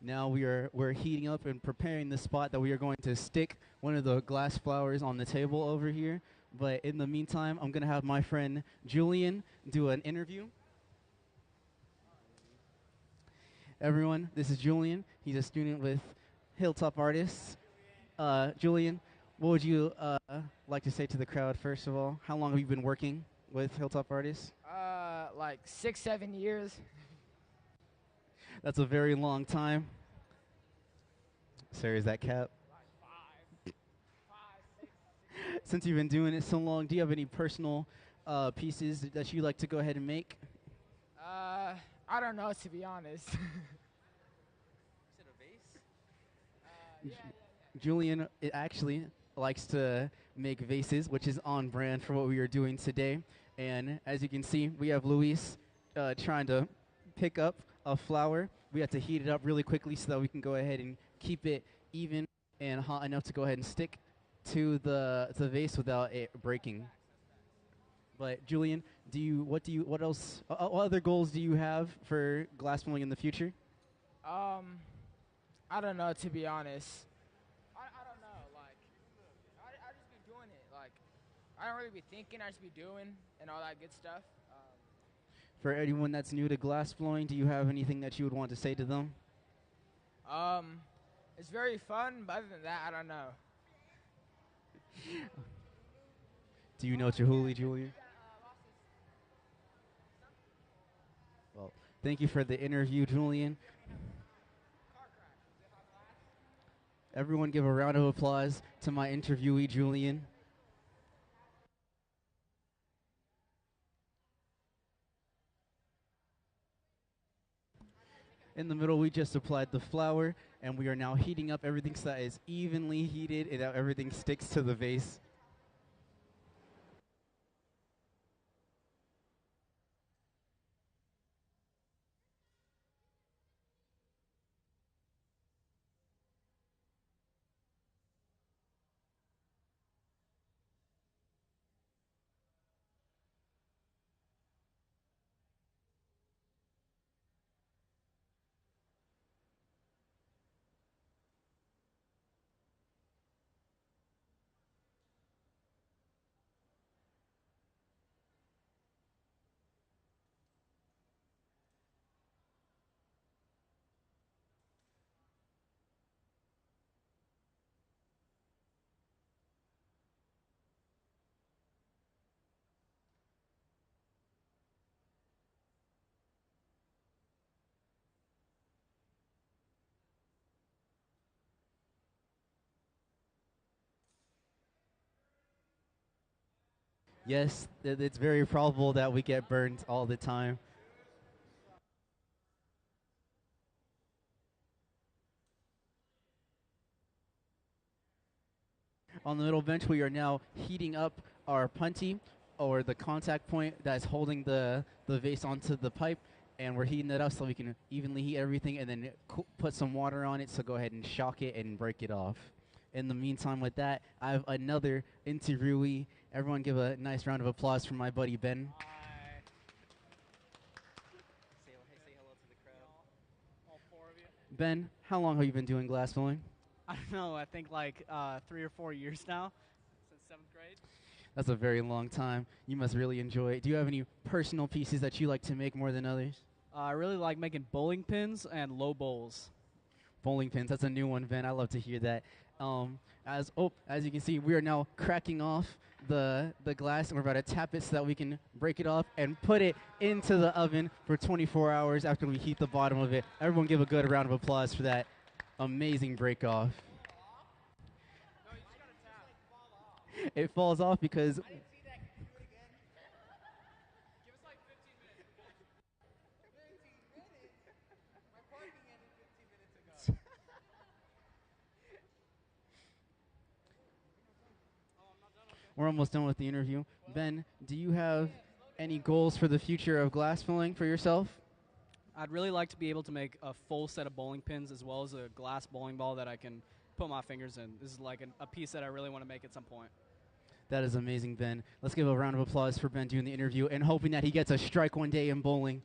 Now we're heating up and preparing the spot that we are going to stick one of the glass flowers on the table over here. But in the meantime, I'm going to have my friend Julian do an interview. Everyone, this is Julian. He's a student with Hilltop Artists. Julian, what would you like to say to the crowd, first of all? How long have you been working with Hilltop Artists? Like 6, 7 years. That's a very long time. Sorry, is that cap? Since you've been doing it so long, do you have any personal pieces that you like to go ahead and make? I don't know, to be honest. Is it a vase? Julian actually likes to make vases, which is on brand for what we are doing today. And as you can see, we have Luis trying to pick up a flower. We have to heat it up really quickly so that we can go ahead and keep it even and hot enough to go ahead and stick to the vase without it breaking. But Julian, what other goals do you have for glass blowing in the future? I don't know, to be honest. I don't know, like, I just be doing it, like, I don't really be thinking, I just be doing and all that good stuff. For anyone that's new to glass blowing, do you have anything that you would want to say to them? It's very fun, but other than that, I don't know. Do you know Chihuly, Julian? Well, thank you for the interview, Julian. Everyone give a round of applause to my interviewee, Julian. In the middle, we just applied the flour, and we are now heating up everything so that is evenly heated and that everything sticks to the vase. Yes, it's very probable that we get burned all the time. On the middle bench, we are now heating up our punty, or the contact point that's holding the vase onto the pipe, and we're heating it up so we can evenly heat everything and then put some water on it, so go ahead and shock it and break it off. In the meantime, with that, I have another interviewee. Everyone give a nice round of applause for my buddy Ben. Hi. Say hello to the crowd. All 4 of you. Ben, how long have you been doing glass blowing? I don't know, I think like 3 or 4 years now, since 7th grade. That's a very long time. You must really enjoy it. Do you have any personal pieces that you like to make more than others? I really like making bowling pins and low bowls. Bowling pins, that's a new one, Ben. I love to hear that. As you can see, we are now cracking off the glass, and we're about to tap it so that we can break it off and put it into the oven for 24 hours after we heat the bottom of it. Everyone give a good round of applause for that amazing break off. It falls off because we're almost done with the interview. Ben, do you have any goals for the future of glass blowing for yourself? I'd really like to be able to make a full set of bowling pins as well as a glass bowling ball that I can put my fingers in. This is like a piece that I really want to make at some point. That is amazing, Ben. Let's give a round of applause for Ben doing the interview and hoping that he gets a strike one day in bowling.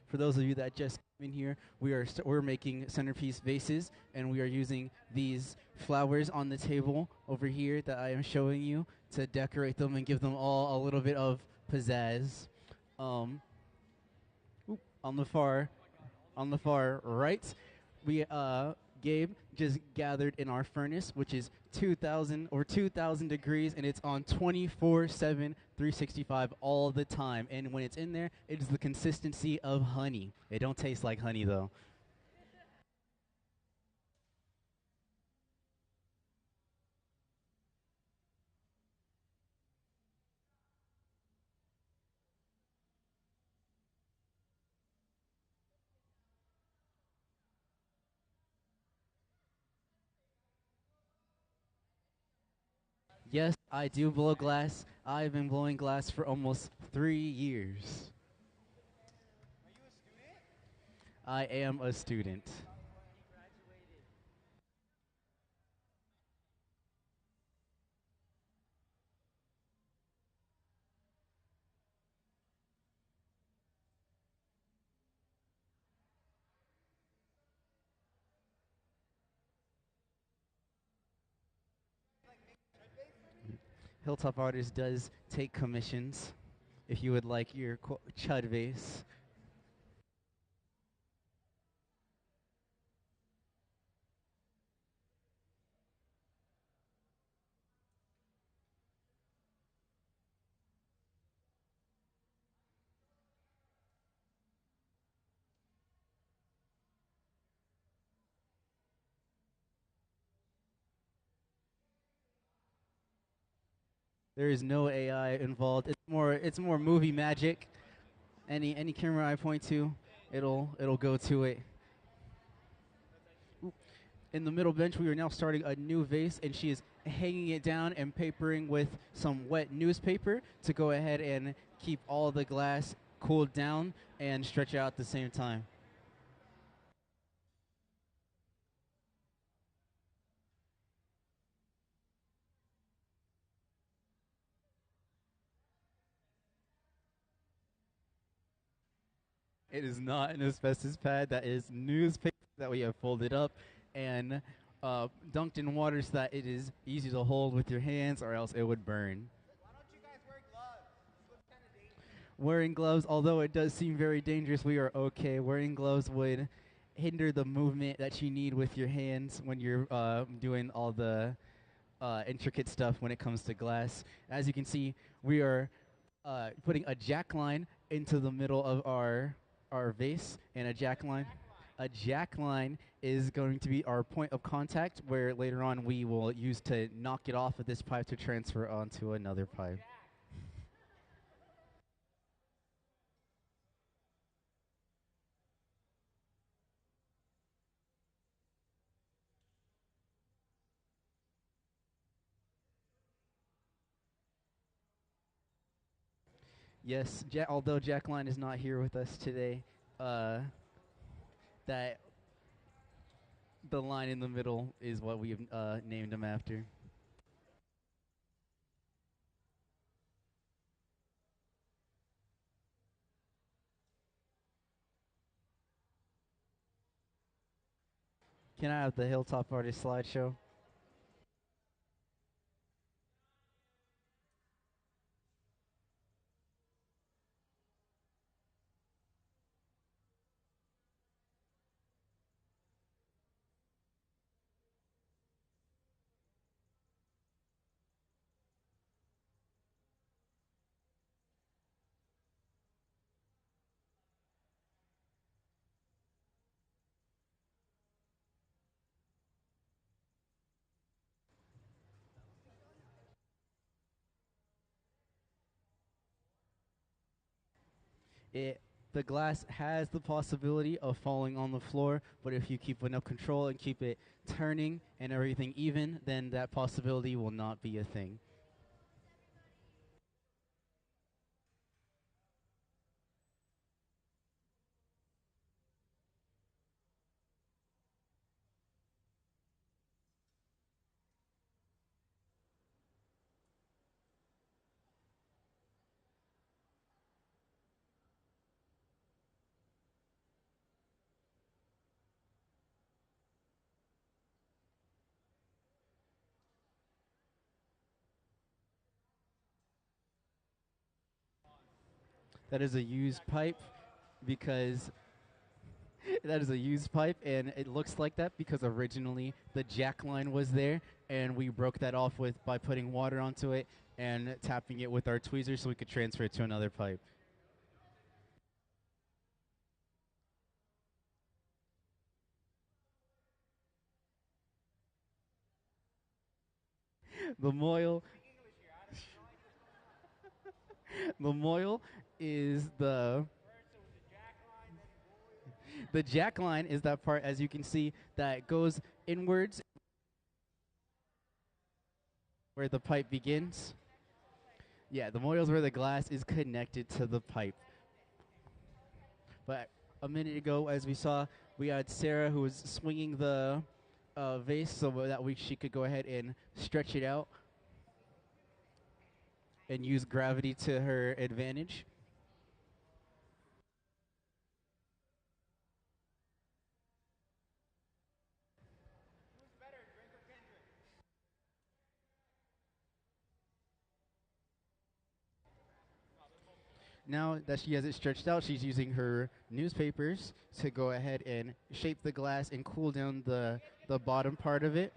For those of you that just came in here, we're making centerpiece vases, and we are using these flowers on the table over here that I am showing you to decorate them and give them all a little bit of pizzazz. On the far right, we Gabe just gathered in our furnace, which is 2,000 degrees, and it's on 24/7, 365 all the time. And when it's in there, it is the consistency of honey. It don't taste like honey though. Yes, I do blow glass. I've been blowing glass for almost 3 years. I am a student. Hilltop Artists does take commissions. If you would like your chud vase. There is no AI involved. It's more movie magic. Any camera I point to, it'll go to it. In the middle bench, we are now starting a new vase, and she is hanging it down and papering with some wet newspaper to go ahead and keep all the glass cooled down and stretch out at the same time. It is not an asbestos pad. That is newspaper that we have folded up and dunked in water so that it is easy to hold with your hands, or else it would burn. Why don't you guys wear gloves? It's kind of dangerous. Wearing gloves, although it does seem very dangerous, we are okay. Wearing gloves would hinder the movement that you need with your hands when you're doing all the intricate stuff when it comes to glass. As you can see, we are putting a jack line into the middle of our vase, and a jack line is going to be our point of contact, where later on we will use to knock it off of this pipe to transfer onto another pipe. Yes, although Jack Line is not here with us today, that the line in the middle is what we've named him after. Can I have the Hilltop Artist slideshow? The glass has the possibility of falling on the floor, but if you keep enough control and keep it turning and everything even, then that possibility will not be a thing. That is a used pipe because that is a used pipe, and it looks like that because originally the jack line was there, and we broke that off with by putting water onto it and tapping it with our tweezers so we could transfer it to another pipe. The moil the moil is the jack line is that part, as you can see, that goes inwards where the pipe begins. Yeah, the moil is where the glass is connected to the pipe. But a minute ago, as we saw, we had Sarah who was swinging the vase so that she could go ahead and stretch it out and use gravity to her advantage. Now that she has it stretched out, she's using her newspapers to go ahead and shape the glass and cool down the bottom part of it.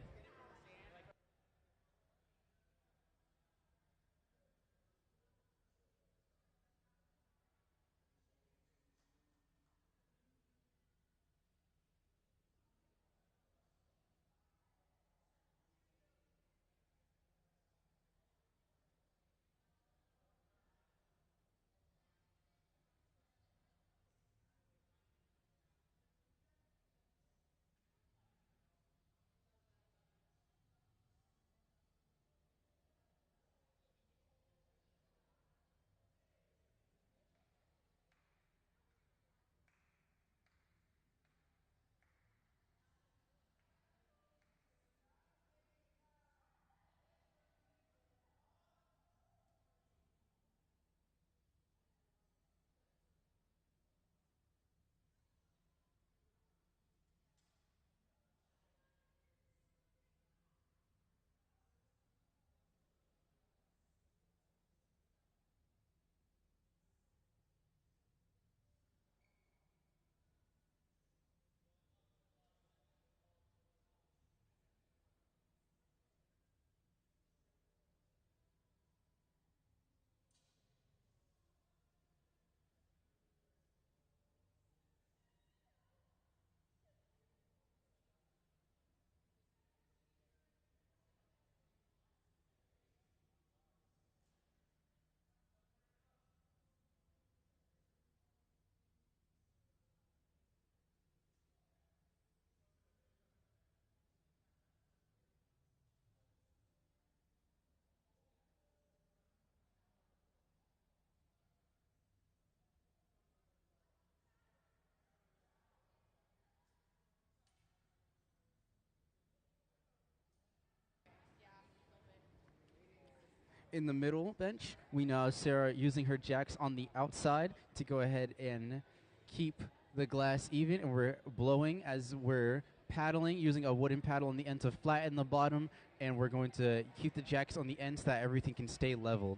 In the middle bench, we now have Sarah using her jacks on the outside to go ahead and keep the glass even, and we're blowing as we're paddling, using a wooden paddle on the end to flatten the bottom, and we're going to keep the jacks on the end so that everything can stay leveled.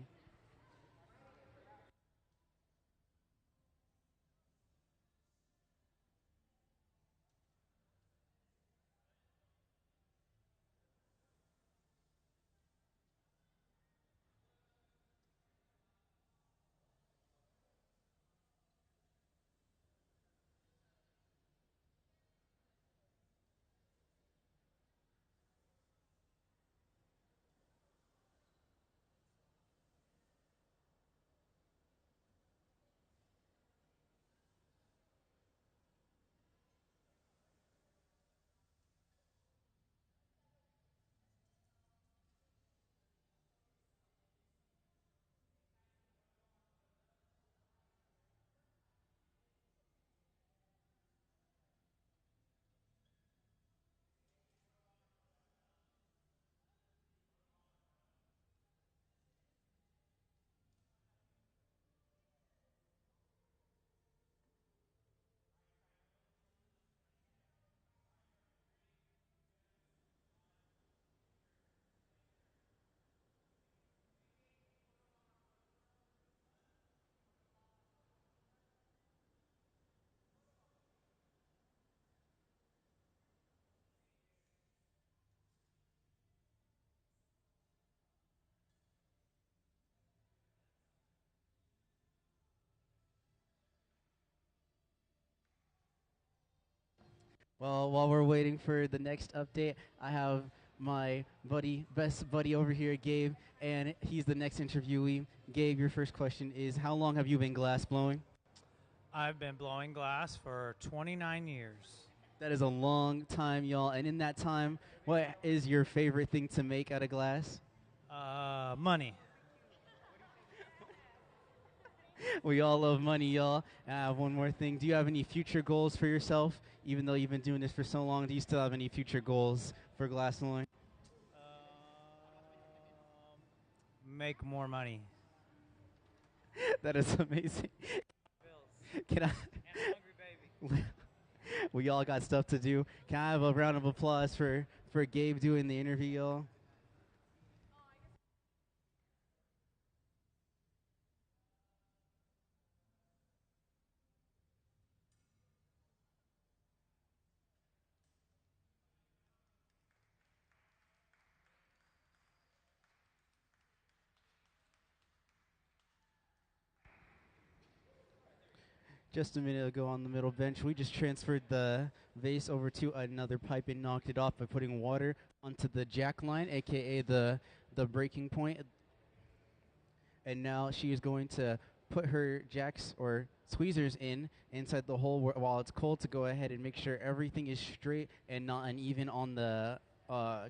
Well, while we're waiting for the next update, I have my best buddy over here, Gabe, and he's the next interviewee. Gabe, your first question is, how long have you been glass blowing? I've been blowing glass for 29 years. That is a long time, y'all. And in that time, what is your favorite thing to make out of glass? Money. We all love money, y'all. And I have one more thing. Do you have any future goals for yourself? Even though you've been doing this for so long, do you still have any future goals for glass blowing? Make more money. That is amazing. Can I? We all got stuff to do. Can I have a round of applause for Gabe doing the interview, y'all? Just a minute ago on the middle bench, we just transferred the vase over to another pipe and knocked it off by putting water onto the jack line, aka the breaking point. And now she is going to put her jacks or tweezers inside the hole while it's cold to go ahead and make sure everything is straight and not uneven on the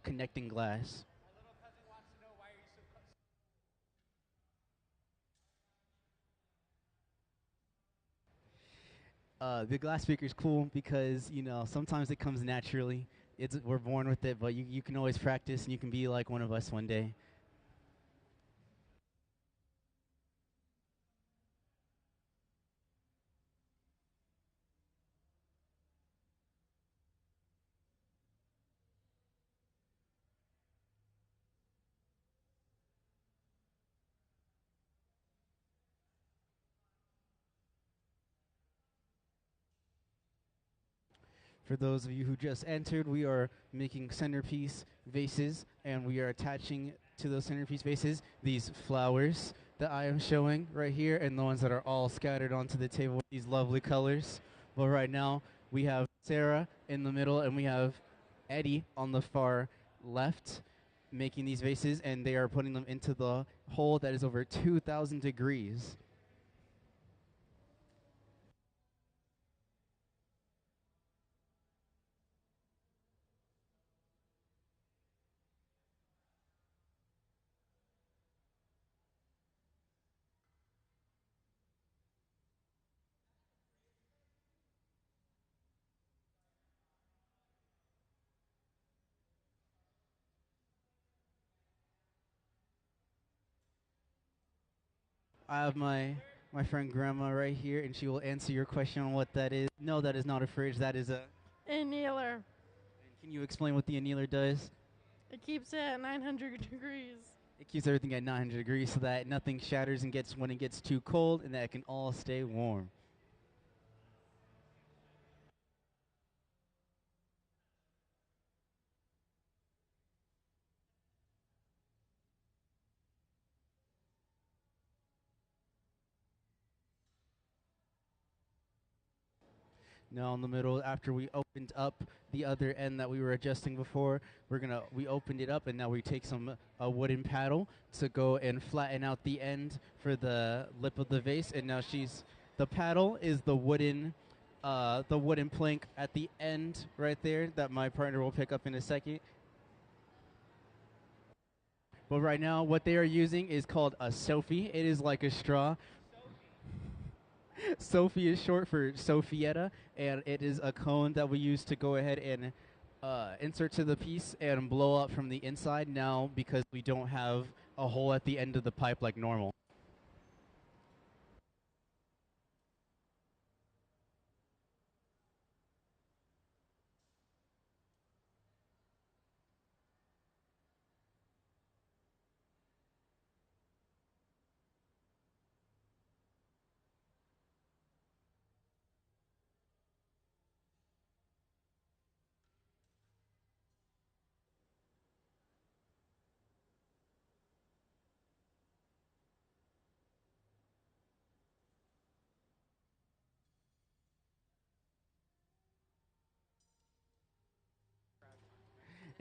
connecting glass. The glass speaker is cool because, you know, sometimes it comes naturally. We're born with it, but you can always practice and you can be like one of us one day. For those of you who just entered, we are making centerpiece vases, and we are attaching to those centerpiece vases these flowers that I am showing right here, and the ones that are all scattered onto the table with these lovely colors. But right now, we have Sarah in the middle, and we have Eddie on the far left making these vases, and they are putting them into the hole that is over 2,000 degrees. I have my friend Grandma right here, and she will answer your question on what that is. No, that is not a fridge. That is a... Annealer. Can you explain what the annealer does? It keeps it at 900 degrees. It keeps everything at 900 degrees so that nothing shatters and gets when it gets too cold, and that it can all stay warm. Now in the middle, after we opened up the other end that we were adjusting before, we opened it up, and now we take a wooden paddle to go and flatten out the end for the lip of the vase. And now the paddle is the wooden plank at the end right there that my partner will pick up in a second. But right now, what they are using is called a Sophie. It is like a straw. Sophie is short for Sophietta, and it is a cone that we use to go ahead and insert to the piece and blow up from the inside now because we don't have a hole at the end of the pipe like normal.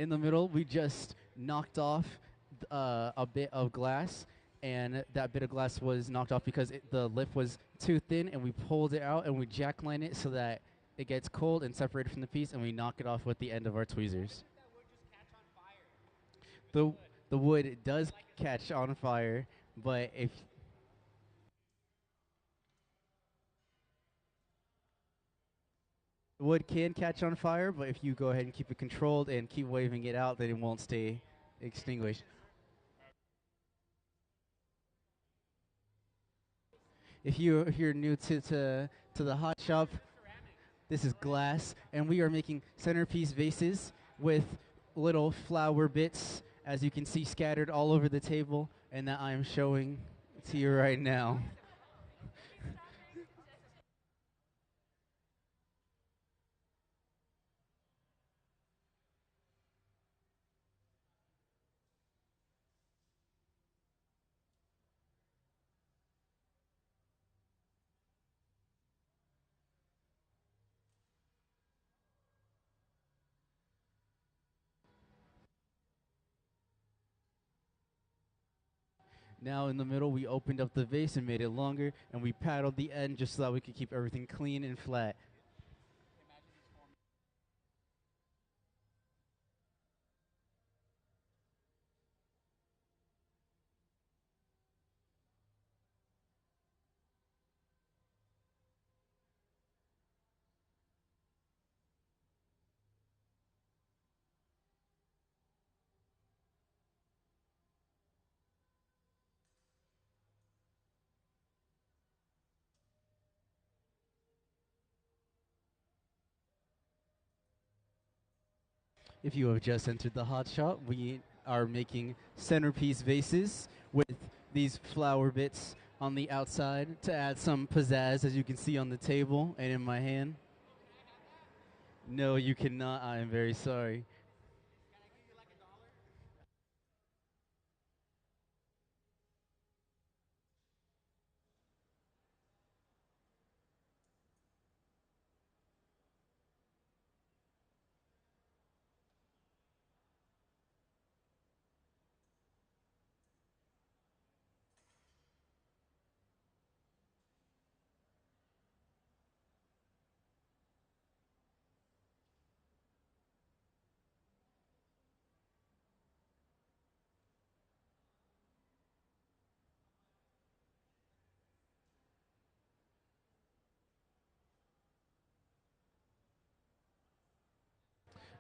in the middle, we just knocked off a bit of glass, and that bit of glass was knocked off because the lip was too thin, and we pulled it out and we jackline it so that it gets cold and separated from the piece, and we knock it off with the end of our tweezers. The wood does catch on fire, but if the wood can catch on fire, but if you go ahead and keep it controlled and keep waving it out, then it won't stay extinguished. If you're new to the hot shop, this is glass, and we are making centerpiece vases with little flower bits, as you can see scattered all over the table, and that I am showing to you right now. Now in the middle, we opened up the vase and made it longer, and we paddled the end just so that we could keep everything clean and flat. If you have just entered the hot shop, we are making centerpiece vases with these flower bits on the outside to add some pizzazz, as you can see on the table and in my hand. No, you cannot. I am very sorry.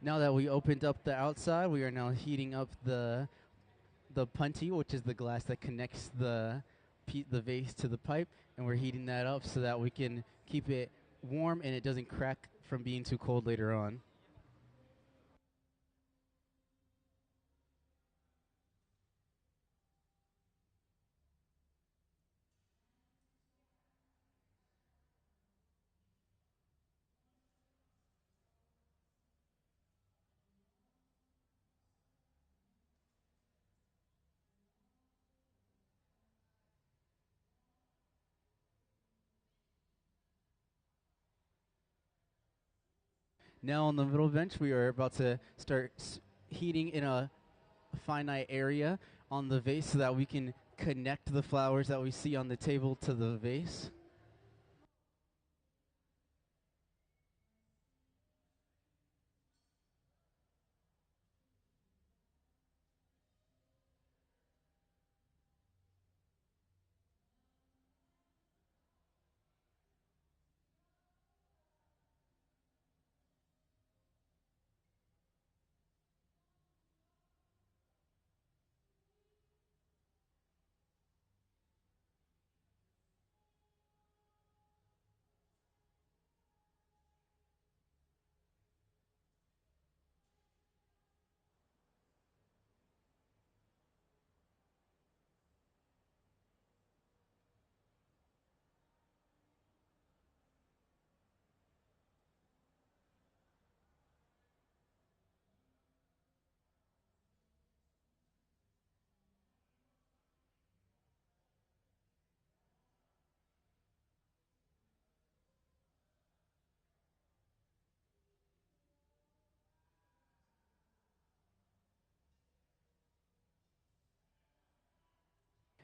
Now that we opened up the outside, we are now heating up the punty, which is the glass that connects the vase to the pipe, and we're heating that up so that we can keep it warm and it doesn't crack from being too cold later on. Now on the middle bench, we are about to start heating in a finite area on the vase so that we can connect the flowers that we see on the table to the vase.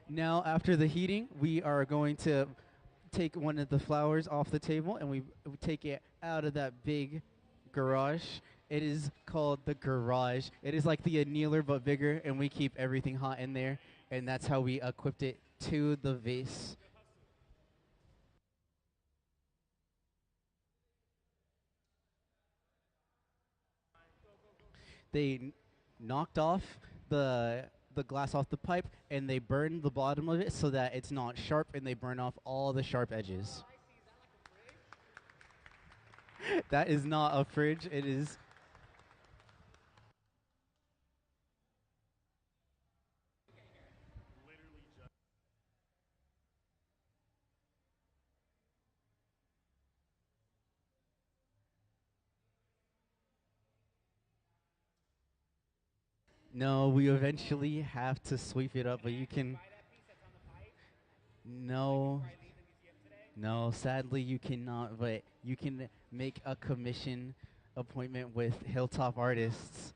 Now, after the heating, we are going to take one of the flowers off the table and we take it out of that big garage. It is called the garage. It is like the annealer but bigger, and we keep everything hot in there, and that's how we equipped it to the vase. They knocked off the glass off the pipe, and they burned the bottom of it so that it's not sharp, and they burn off all the sharp edges. That is not a fridge. It is. No, we eventually have to sweep it up, but you can. No. No, sadly you cannot, but you can make a commission appointment with Hilltop Artists.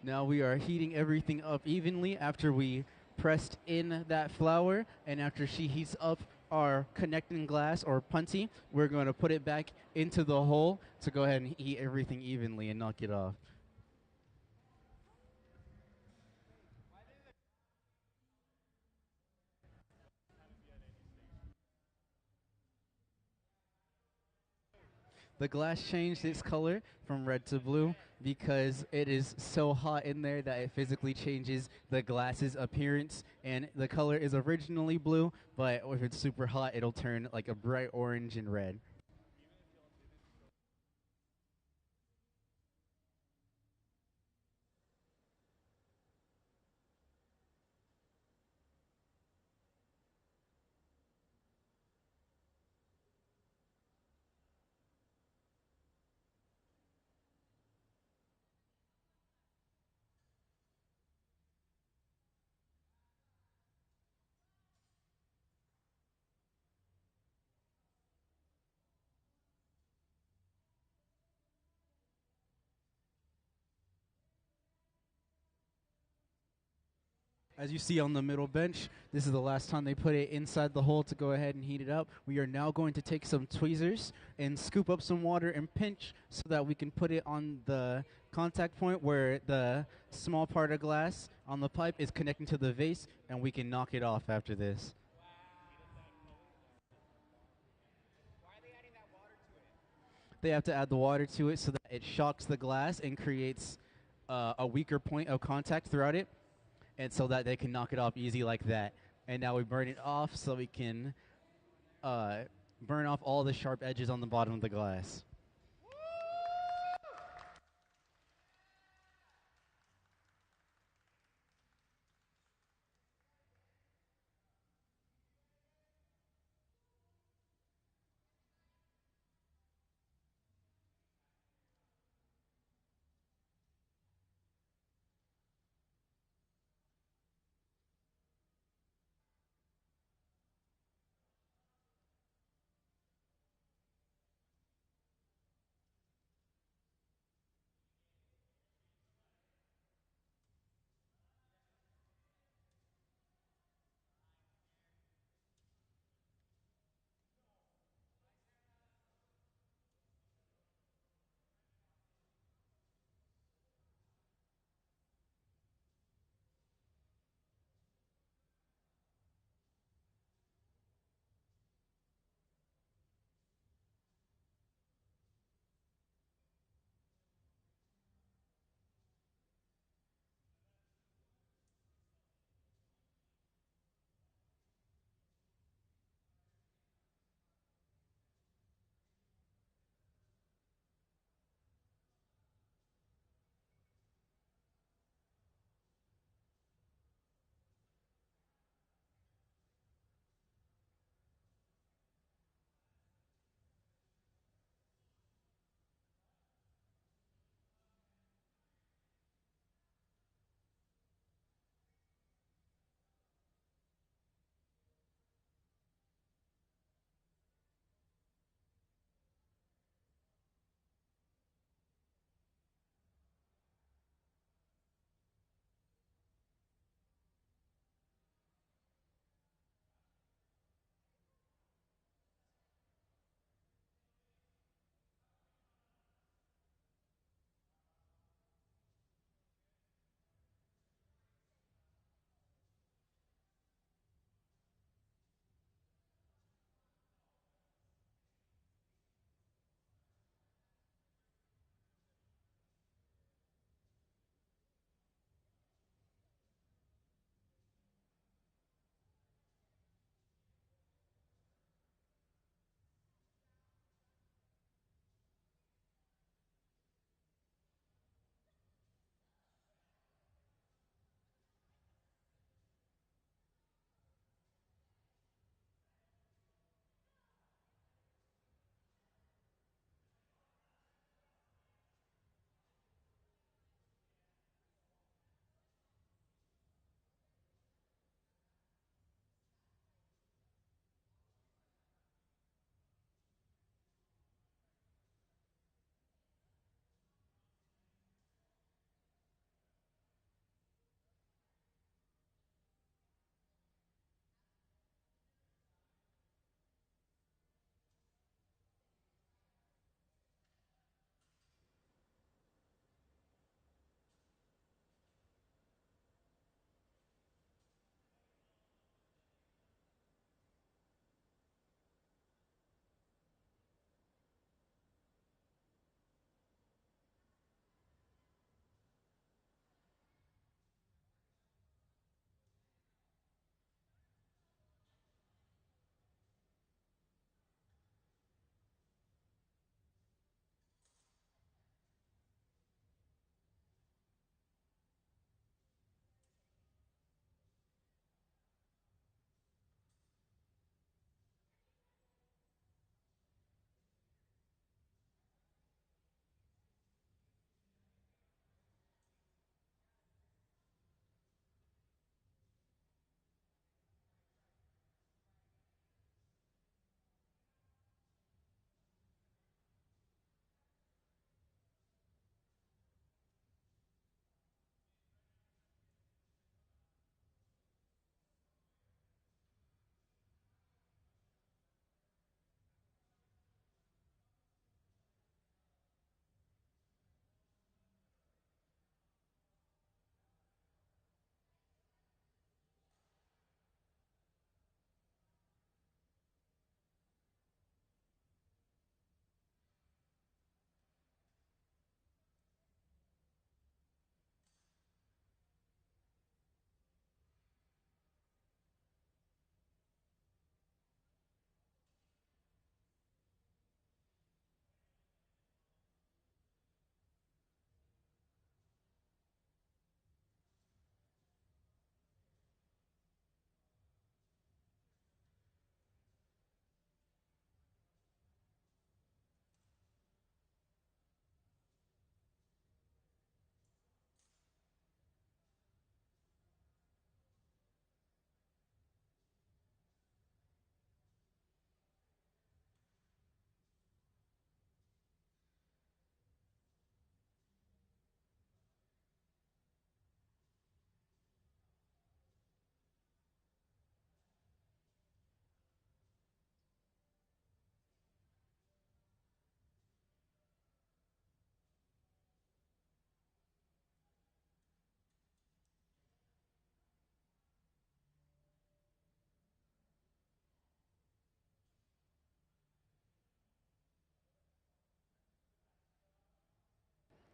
Now we are heating everything up evenly after we pressed in that flour, and after she heats up our connecting glass or punty, we're going to put it back into the hole to go ahead and heat everything evenly and knock it off. The glass changed its color from red to blue because it is so hot in there that it physically changes the glass's appearance. And the color is originally blue, but if it's super hot, it'll turn like a bright orange and red. As you see on the middle bench, this is the last time they put it inside the hole to go ahead and heat it up. We are now going to take some tweezers and scoop up some water and pinch so that we can put it on the contact point where the small part of glass on the pipe is connecting to the vase, and we can knock it off after this. They have to add the water to it so that it shocks the glass and creates a weaker point of contact throughout it, and so that they can knock it off easy like that. And now we burn it off so we can burn off all the sharp edges on the bottom of the glass.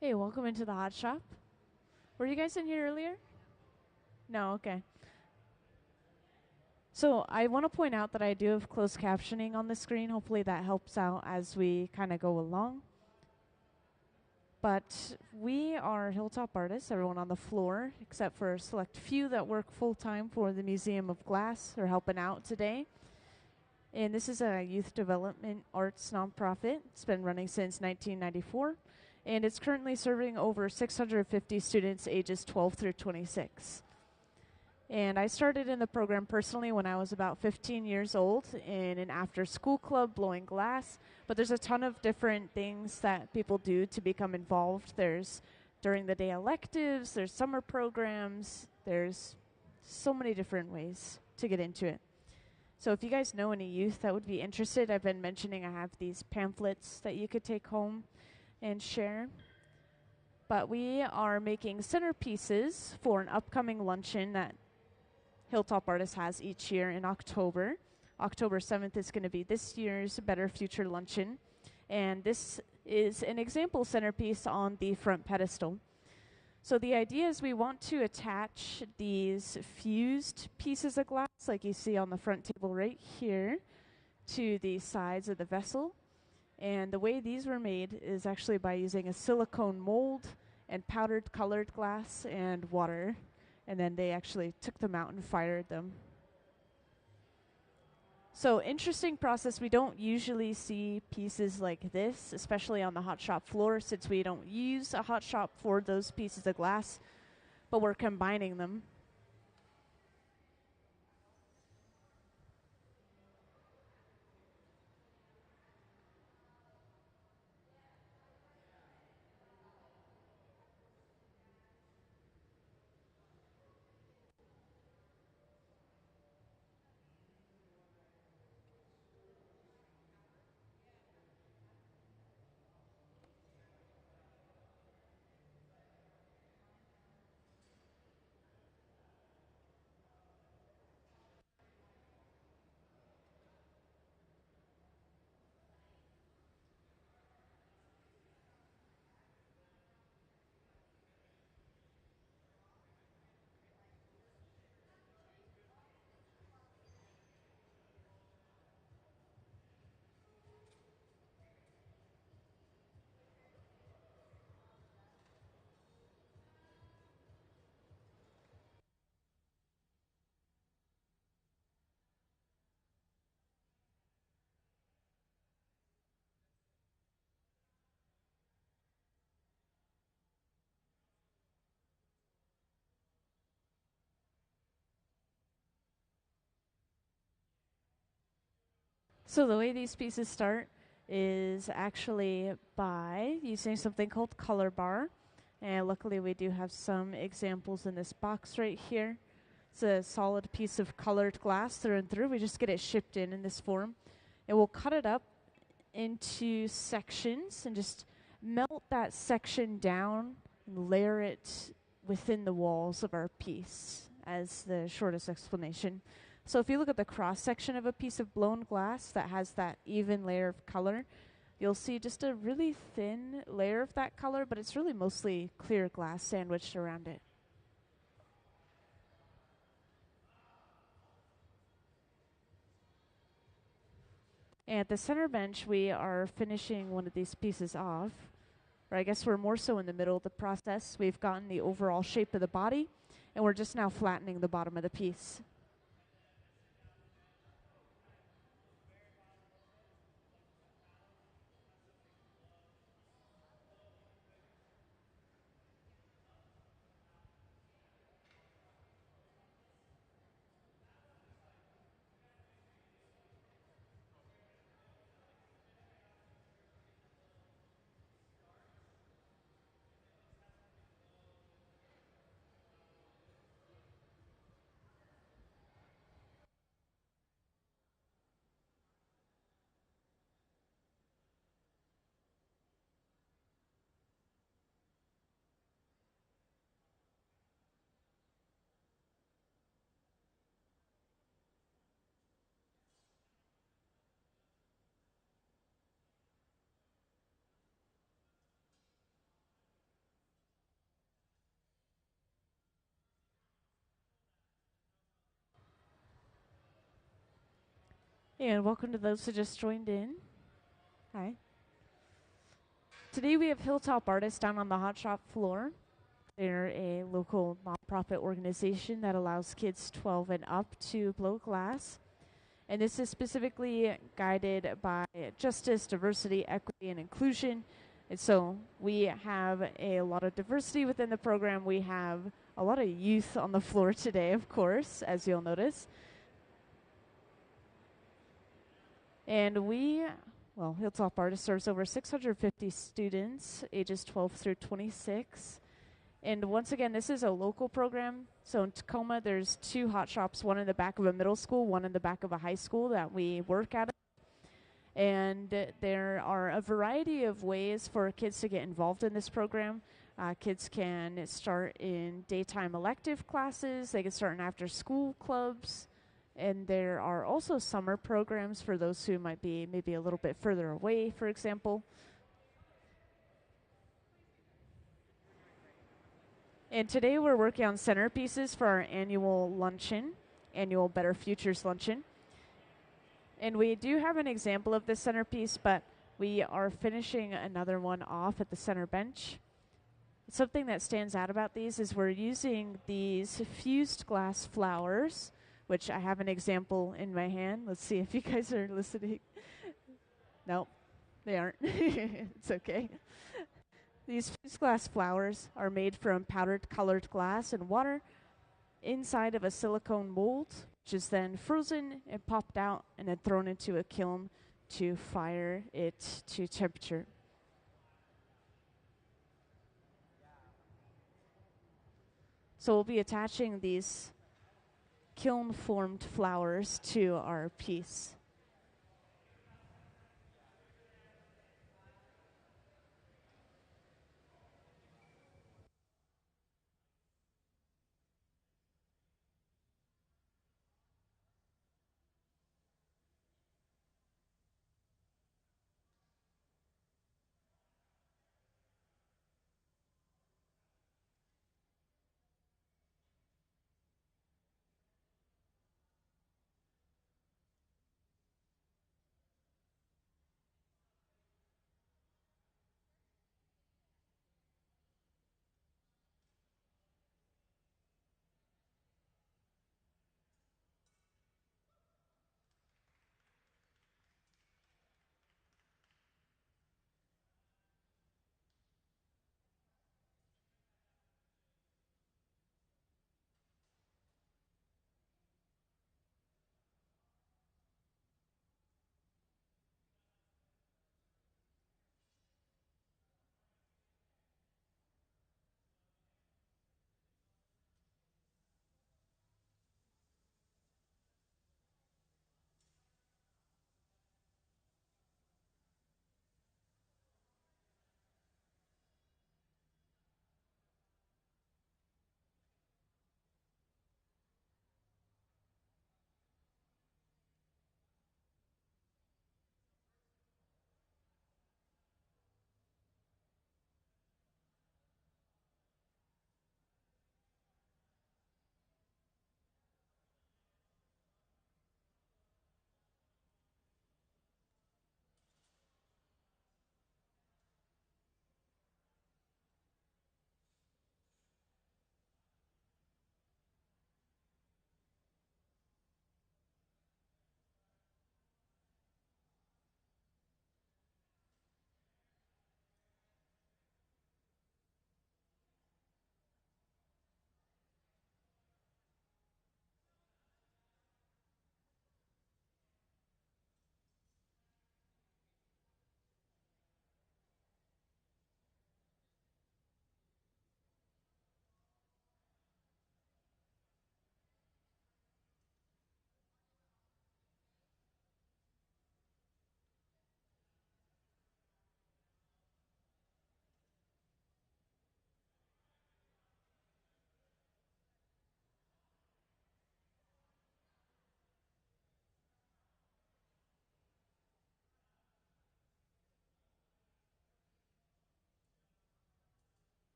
Hey, welcome into the hot shop. Were you guys in here earlier? No, okay. So I want to point out that I do have closed captioning on the screen. Hopefully that helps out as we kind of go along. But we are Hilltop Artists, everyone on the floor, except for a select few that work full-time for the Museum of Glass. Are helping out today. And this is a youth development arts nonprofit. It's been running since 1994. And it's currently serving over 650 students ages 12 through 26. And I started in the program personally when I was about 15 years old in an after-school club blowing glass. But there's a ton of different things that people do to become involved. There's during the day electives, there's summer programs, there's so many different ways to get into it. So if you guys know any youth that would be interested, I've been mentioning I have these pamphlets that you could take home and share. But we are making centerpieces for an upcoming luncheon that Hilltop Artists has each year in October. October 7th is going to be this year's Better Future Luncheon. And this is an example centerpiece on the front pedestal. So the idea is we want to attach these fused pieces of glass, like you see on the front table right here, to the sides of the vessel. And the way these were made is actually by using a silicone mold and powdered colored glass and water. And then they actually took them out and fired them. So interesting process. We don't usually see pieces like this, especially on the hot shop floor, since we don't use a hot shop for those pieces of glass, but we're combining them. So the way these pieces start is actually by using something called color bar. And luckily we do have some examples in this box right here. It's a solid piece of colored glass through and through. We just get it shipped in this form. And we'll cut it up into sections and just melt that section down and layer it within the walls of our piece as the shortest explanation. So if you look at the cross section of a piece of blown glass that has that even layer of color, you'll see just a really thin layer of that color, but it's really mostly clear glass sandwiched around it. And at the center bench, we are finishing one of these pieces off. Or I guess we're more so in the middle of the process. We've gotten the overall shape of the body, and we're just now flattening the bottom of the piece. And welcome to those who just joined in. Hi. Today we have Hilltop Artists down on the hot shop floor. They're a local nonprofit organization that allows kids 12 and up to blow glass. And this is specifically guided by justice, diversity, equity, and inclusion. And so we have a lot of diversity within the program. We have a lot of youth on the floor today, of course, as you'll notice. And Hilltop Artists serves over 650 students, ages 12 through 26. And once again, this is a local program. So in Tacoma, there's 2 hot shops, one in the back of a middle school, one in the back of a high school that we work at. And there are a variety of ways for kids to get involved in this program. Kids can start in daytime elective classes. They can start in after-school clubs. And there are also summer programs for those who might be maybe a little bit further away, for example. And today we're working on centerpieces for our annual luncheon, annual Better Futures luncheon. And we do have an example of this centerpiece, but we are finishing another one off at the center bench. Something that stands out about these is we're using these fused glass flowers, which I have an example in my hand. Let's see if you guys are listening. Nope, they aren't. It's okay. These fused glass flowers are made from powdered colored glass and water inside of a silicone mold, which is then frozen and popped out and then thrown into a kiln to fire it to temperature. So we'll be attaching these kiln-formed flowers to our piece.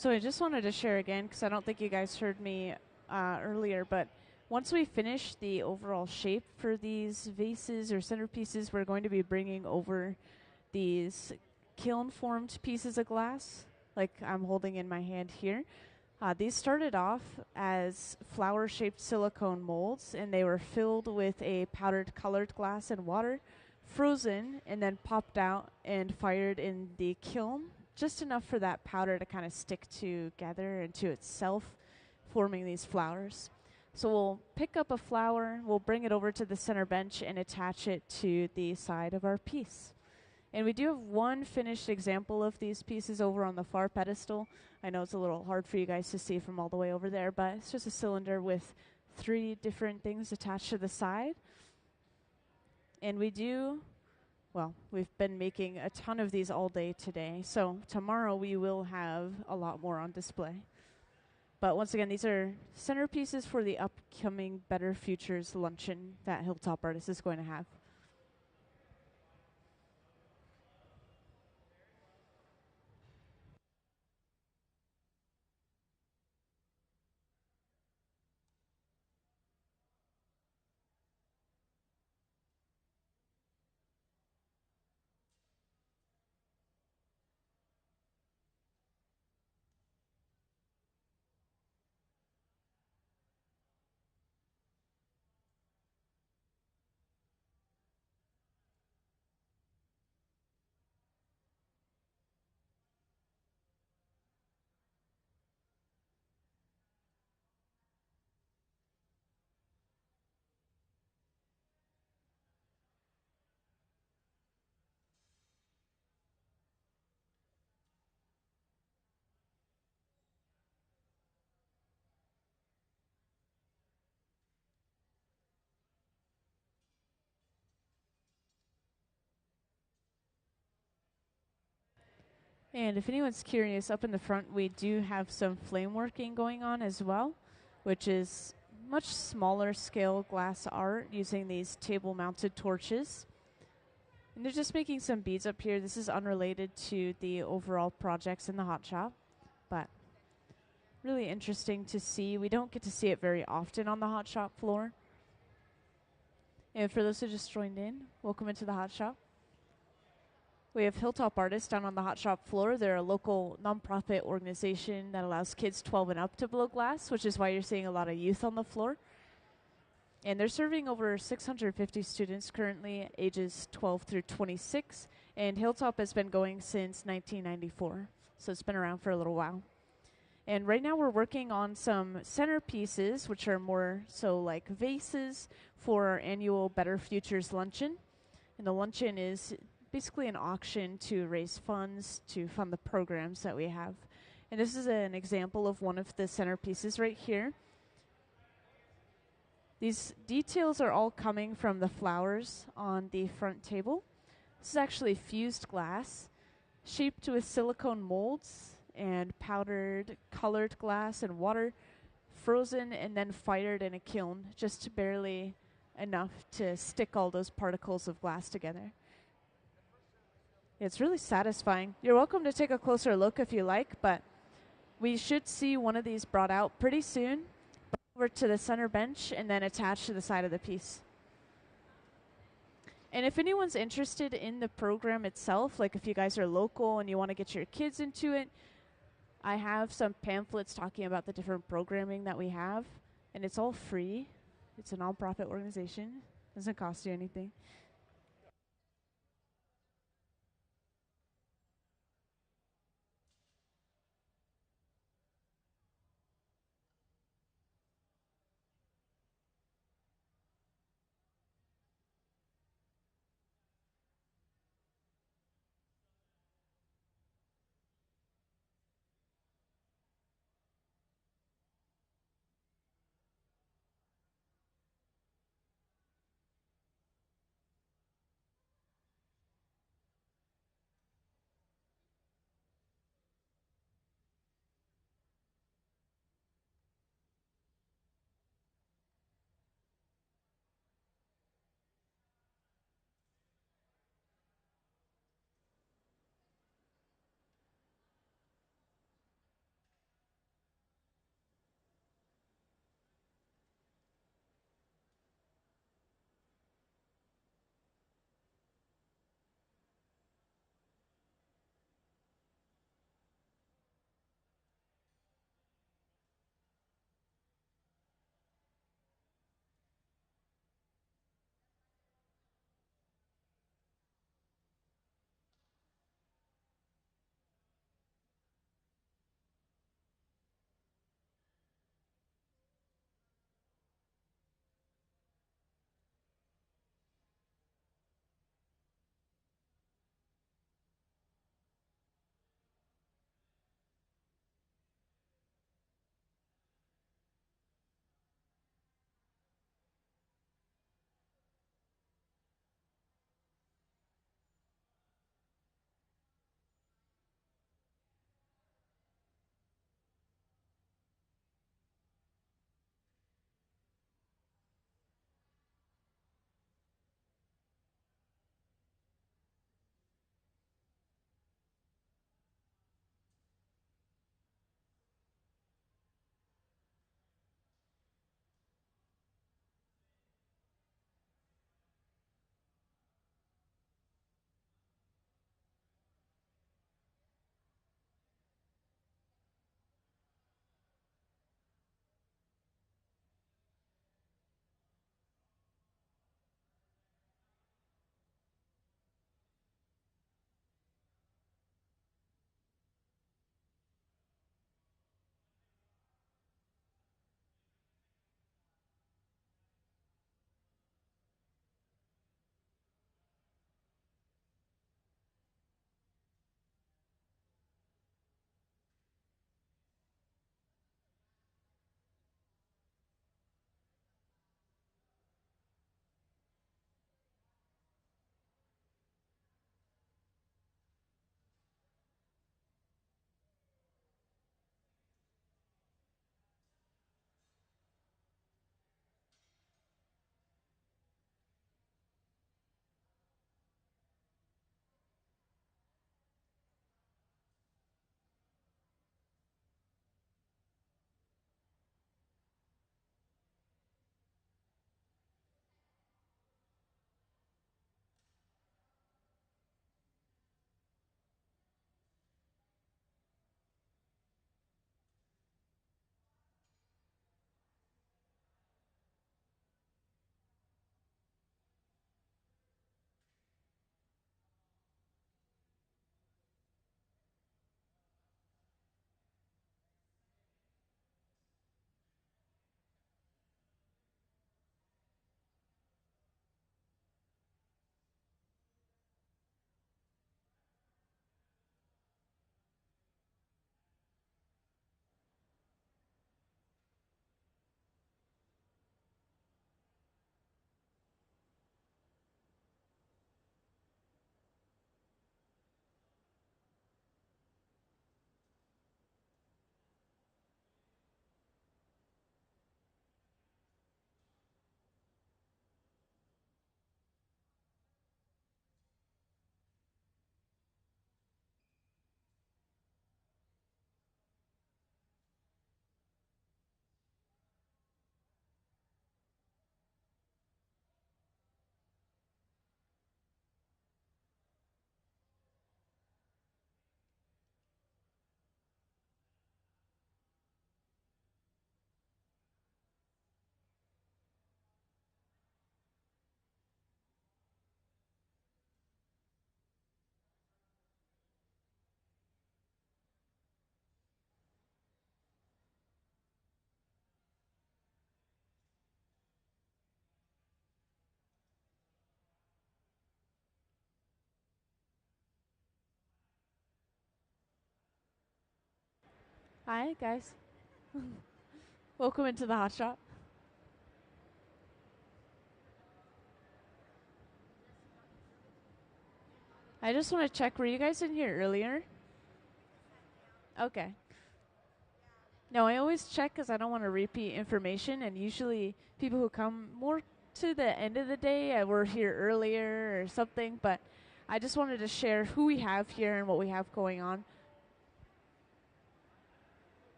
So I just wanted to share again, because I don't think you guys heard me earlier, but once we finish the overall shape for these vases or centerpieces, we're going to be bringing over these kiln-formed pieces of glass, like I'm holding in my hand here. These started off as flower-shaped silicone molds, and they were filled with a powdered colored glass and water, frozen, and then popped out and fired in the kiln, just enough for that powder to kind of stick together and to itself, forming these flowers. So we'll pick up a flower, we'll bring it over to the center bench and attach it to the side of our piece. And we do have one finished example of these pieces over on the far pedestal. I know it's a little hard for you guys to see from all the way over there, but it's just a cylinder with 3 different things attached to the side. And we've been making a ton of these all day today. So tomorrow we will have a lot more on display. But once again, these are centerpieces for the upcoming Better Futures luncheon that Hilltop Artists is going to have. And if anyone's curious, up in the front we do have some flame working going on as well, which is much smaller scale glass art using these table mounted torches. And they're just making some beads up here. This is unrelated to the overall projects in the hot shop, but really interesting to see. We don't get to see it very often on the hot shop floor. And for those who just joined in, welcome into the hot shop. We have Hilltop Artists down on the hot shop floor. They're a local nonprofit organization that allows kids 12 and up to blow glass, which is why you're seeing a lot of youth on the floor. And they're serving over 650 students currently, ages 12 through 26. And Hilltop has been going since 1994, so it's been around for a little while. And right now we're working on some centerpieces, which are more so like vases for our annual Better Futures luncheon. And the luncheon is basically an auction to raise funds to fund the programs that we have. And this is an example of one of the centerpieces right here. These details are all coming from the flowers on the front table. This is actually fused glass, shaped with silicone molds and powdered colored glass and water, frozen and then fired in a kiln, just barely enough to stick all those particles of glass together. It's really satisfying. You're welcome to take a closer look if you like, but we should see one of these brought out pretty soon, over to the center bench and then attached to the side of the piece. And if anyone's interested in the program itself, like if you guys are local and you want to get your kids into it, I have some pamphlets talking about the different programming that we have, and it's all free. It's a nonprofit organization. Doesn't cost you anything. Hi, guys. Welcome into the hot shop. I just want to check, were you guys in here earlier? Okay. No, I always check because I don't want to repeat information, and usually people who come more to the end of the day were here earlier or something, but I just wanted to share who we have here and what we have going on.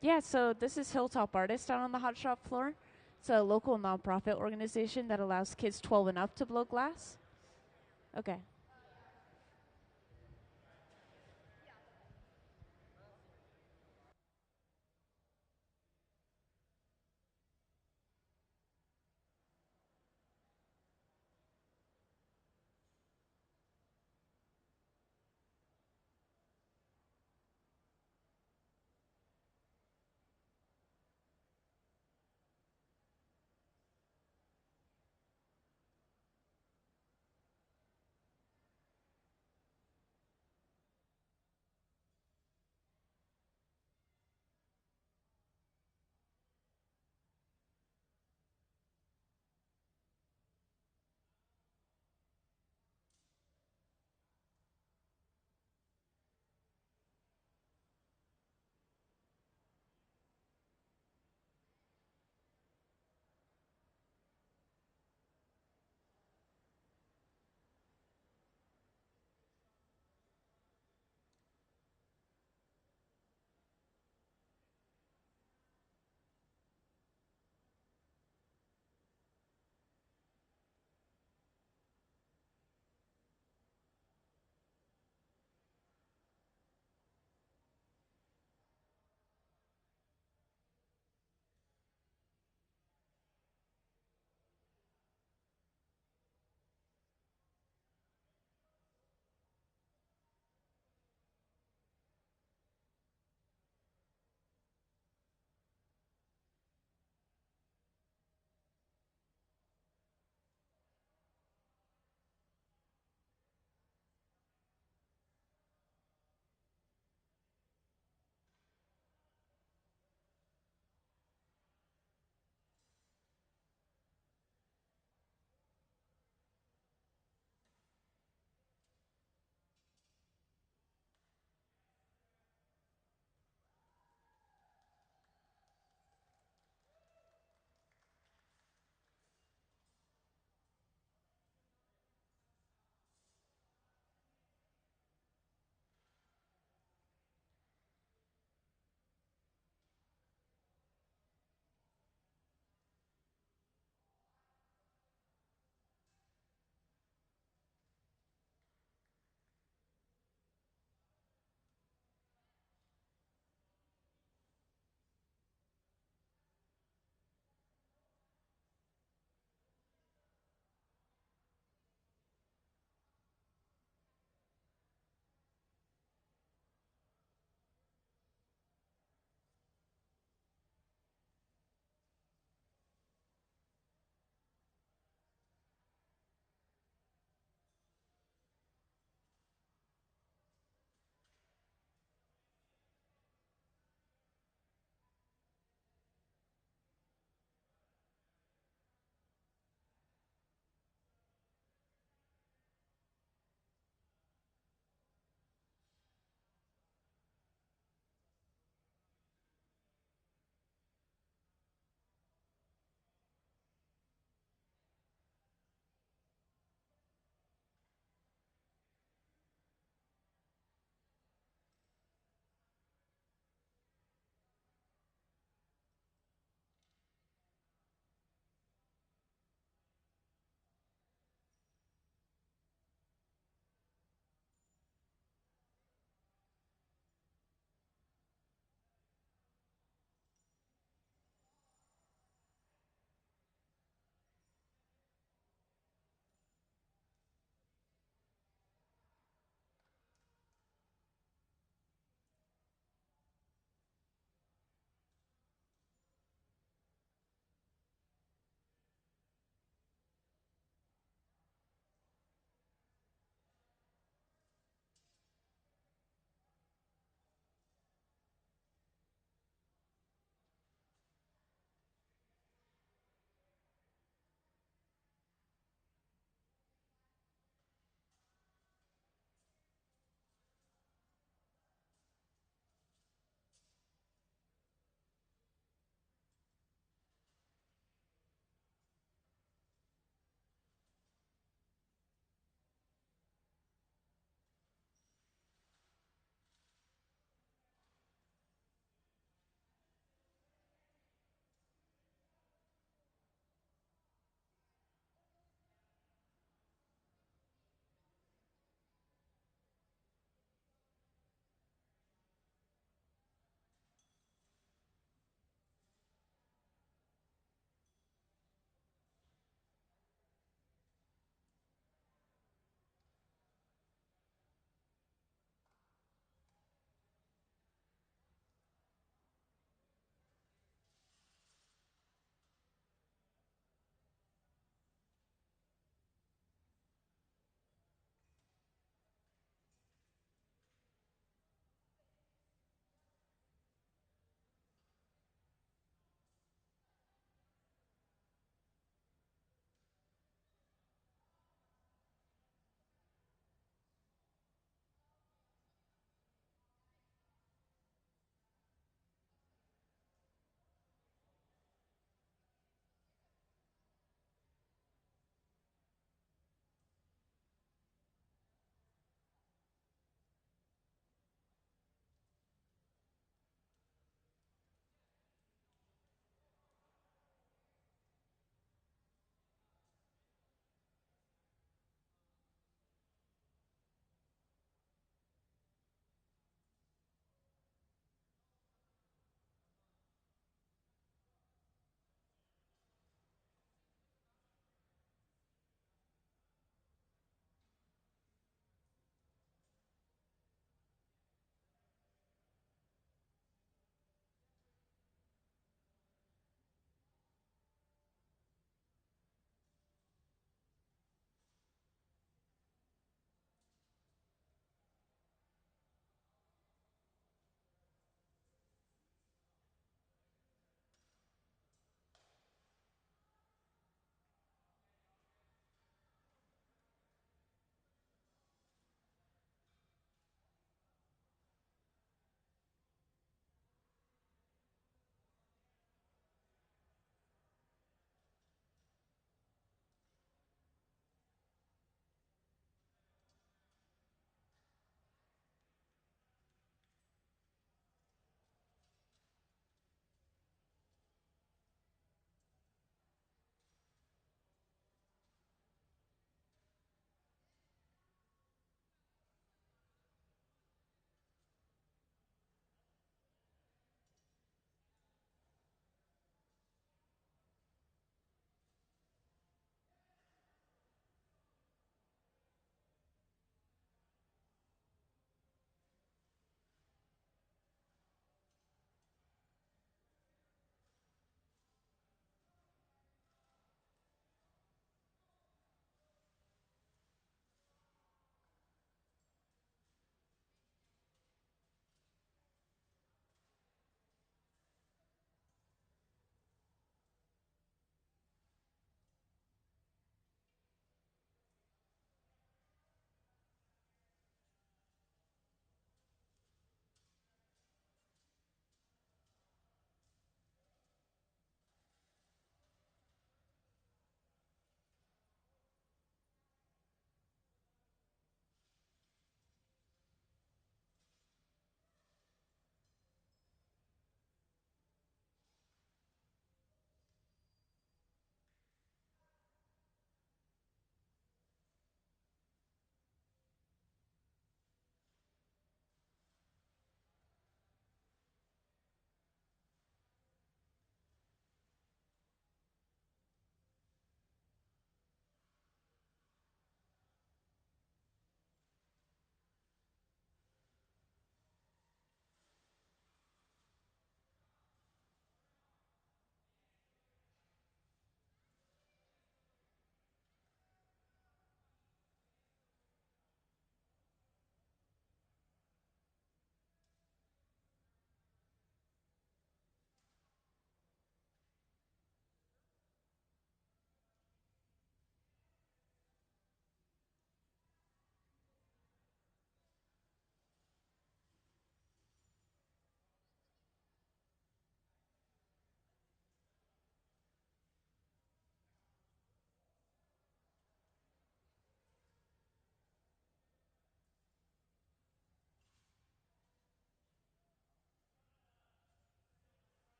Yeah, so this is Hilltop Artists down on the hot shop floor. It's a local nonprofit organization that allows kids 12 and up to blow glass. Okay.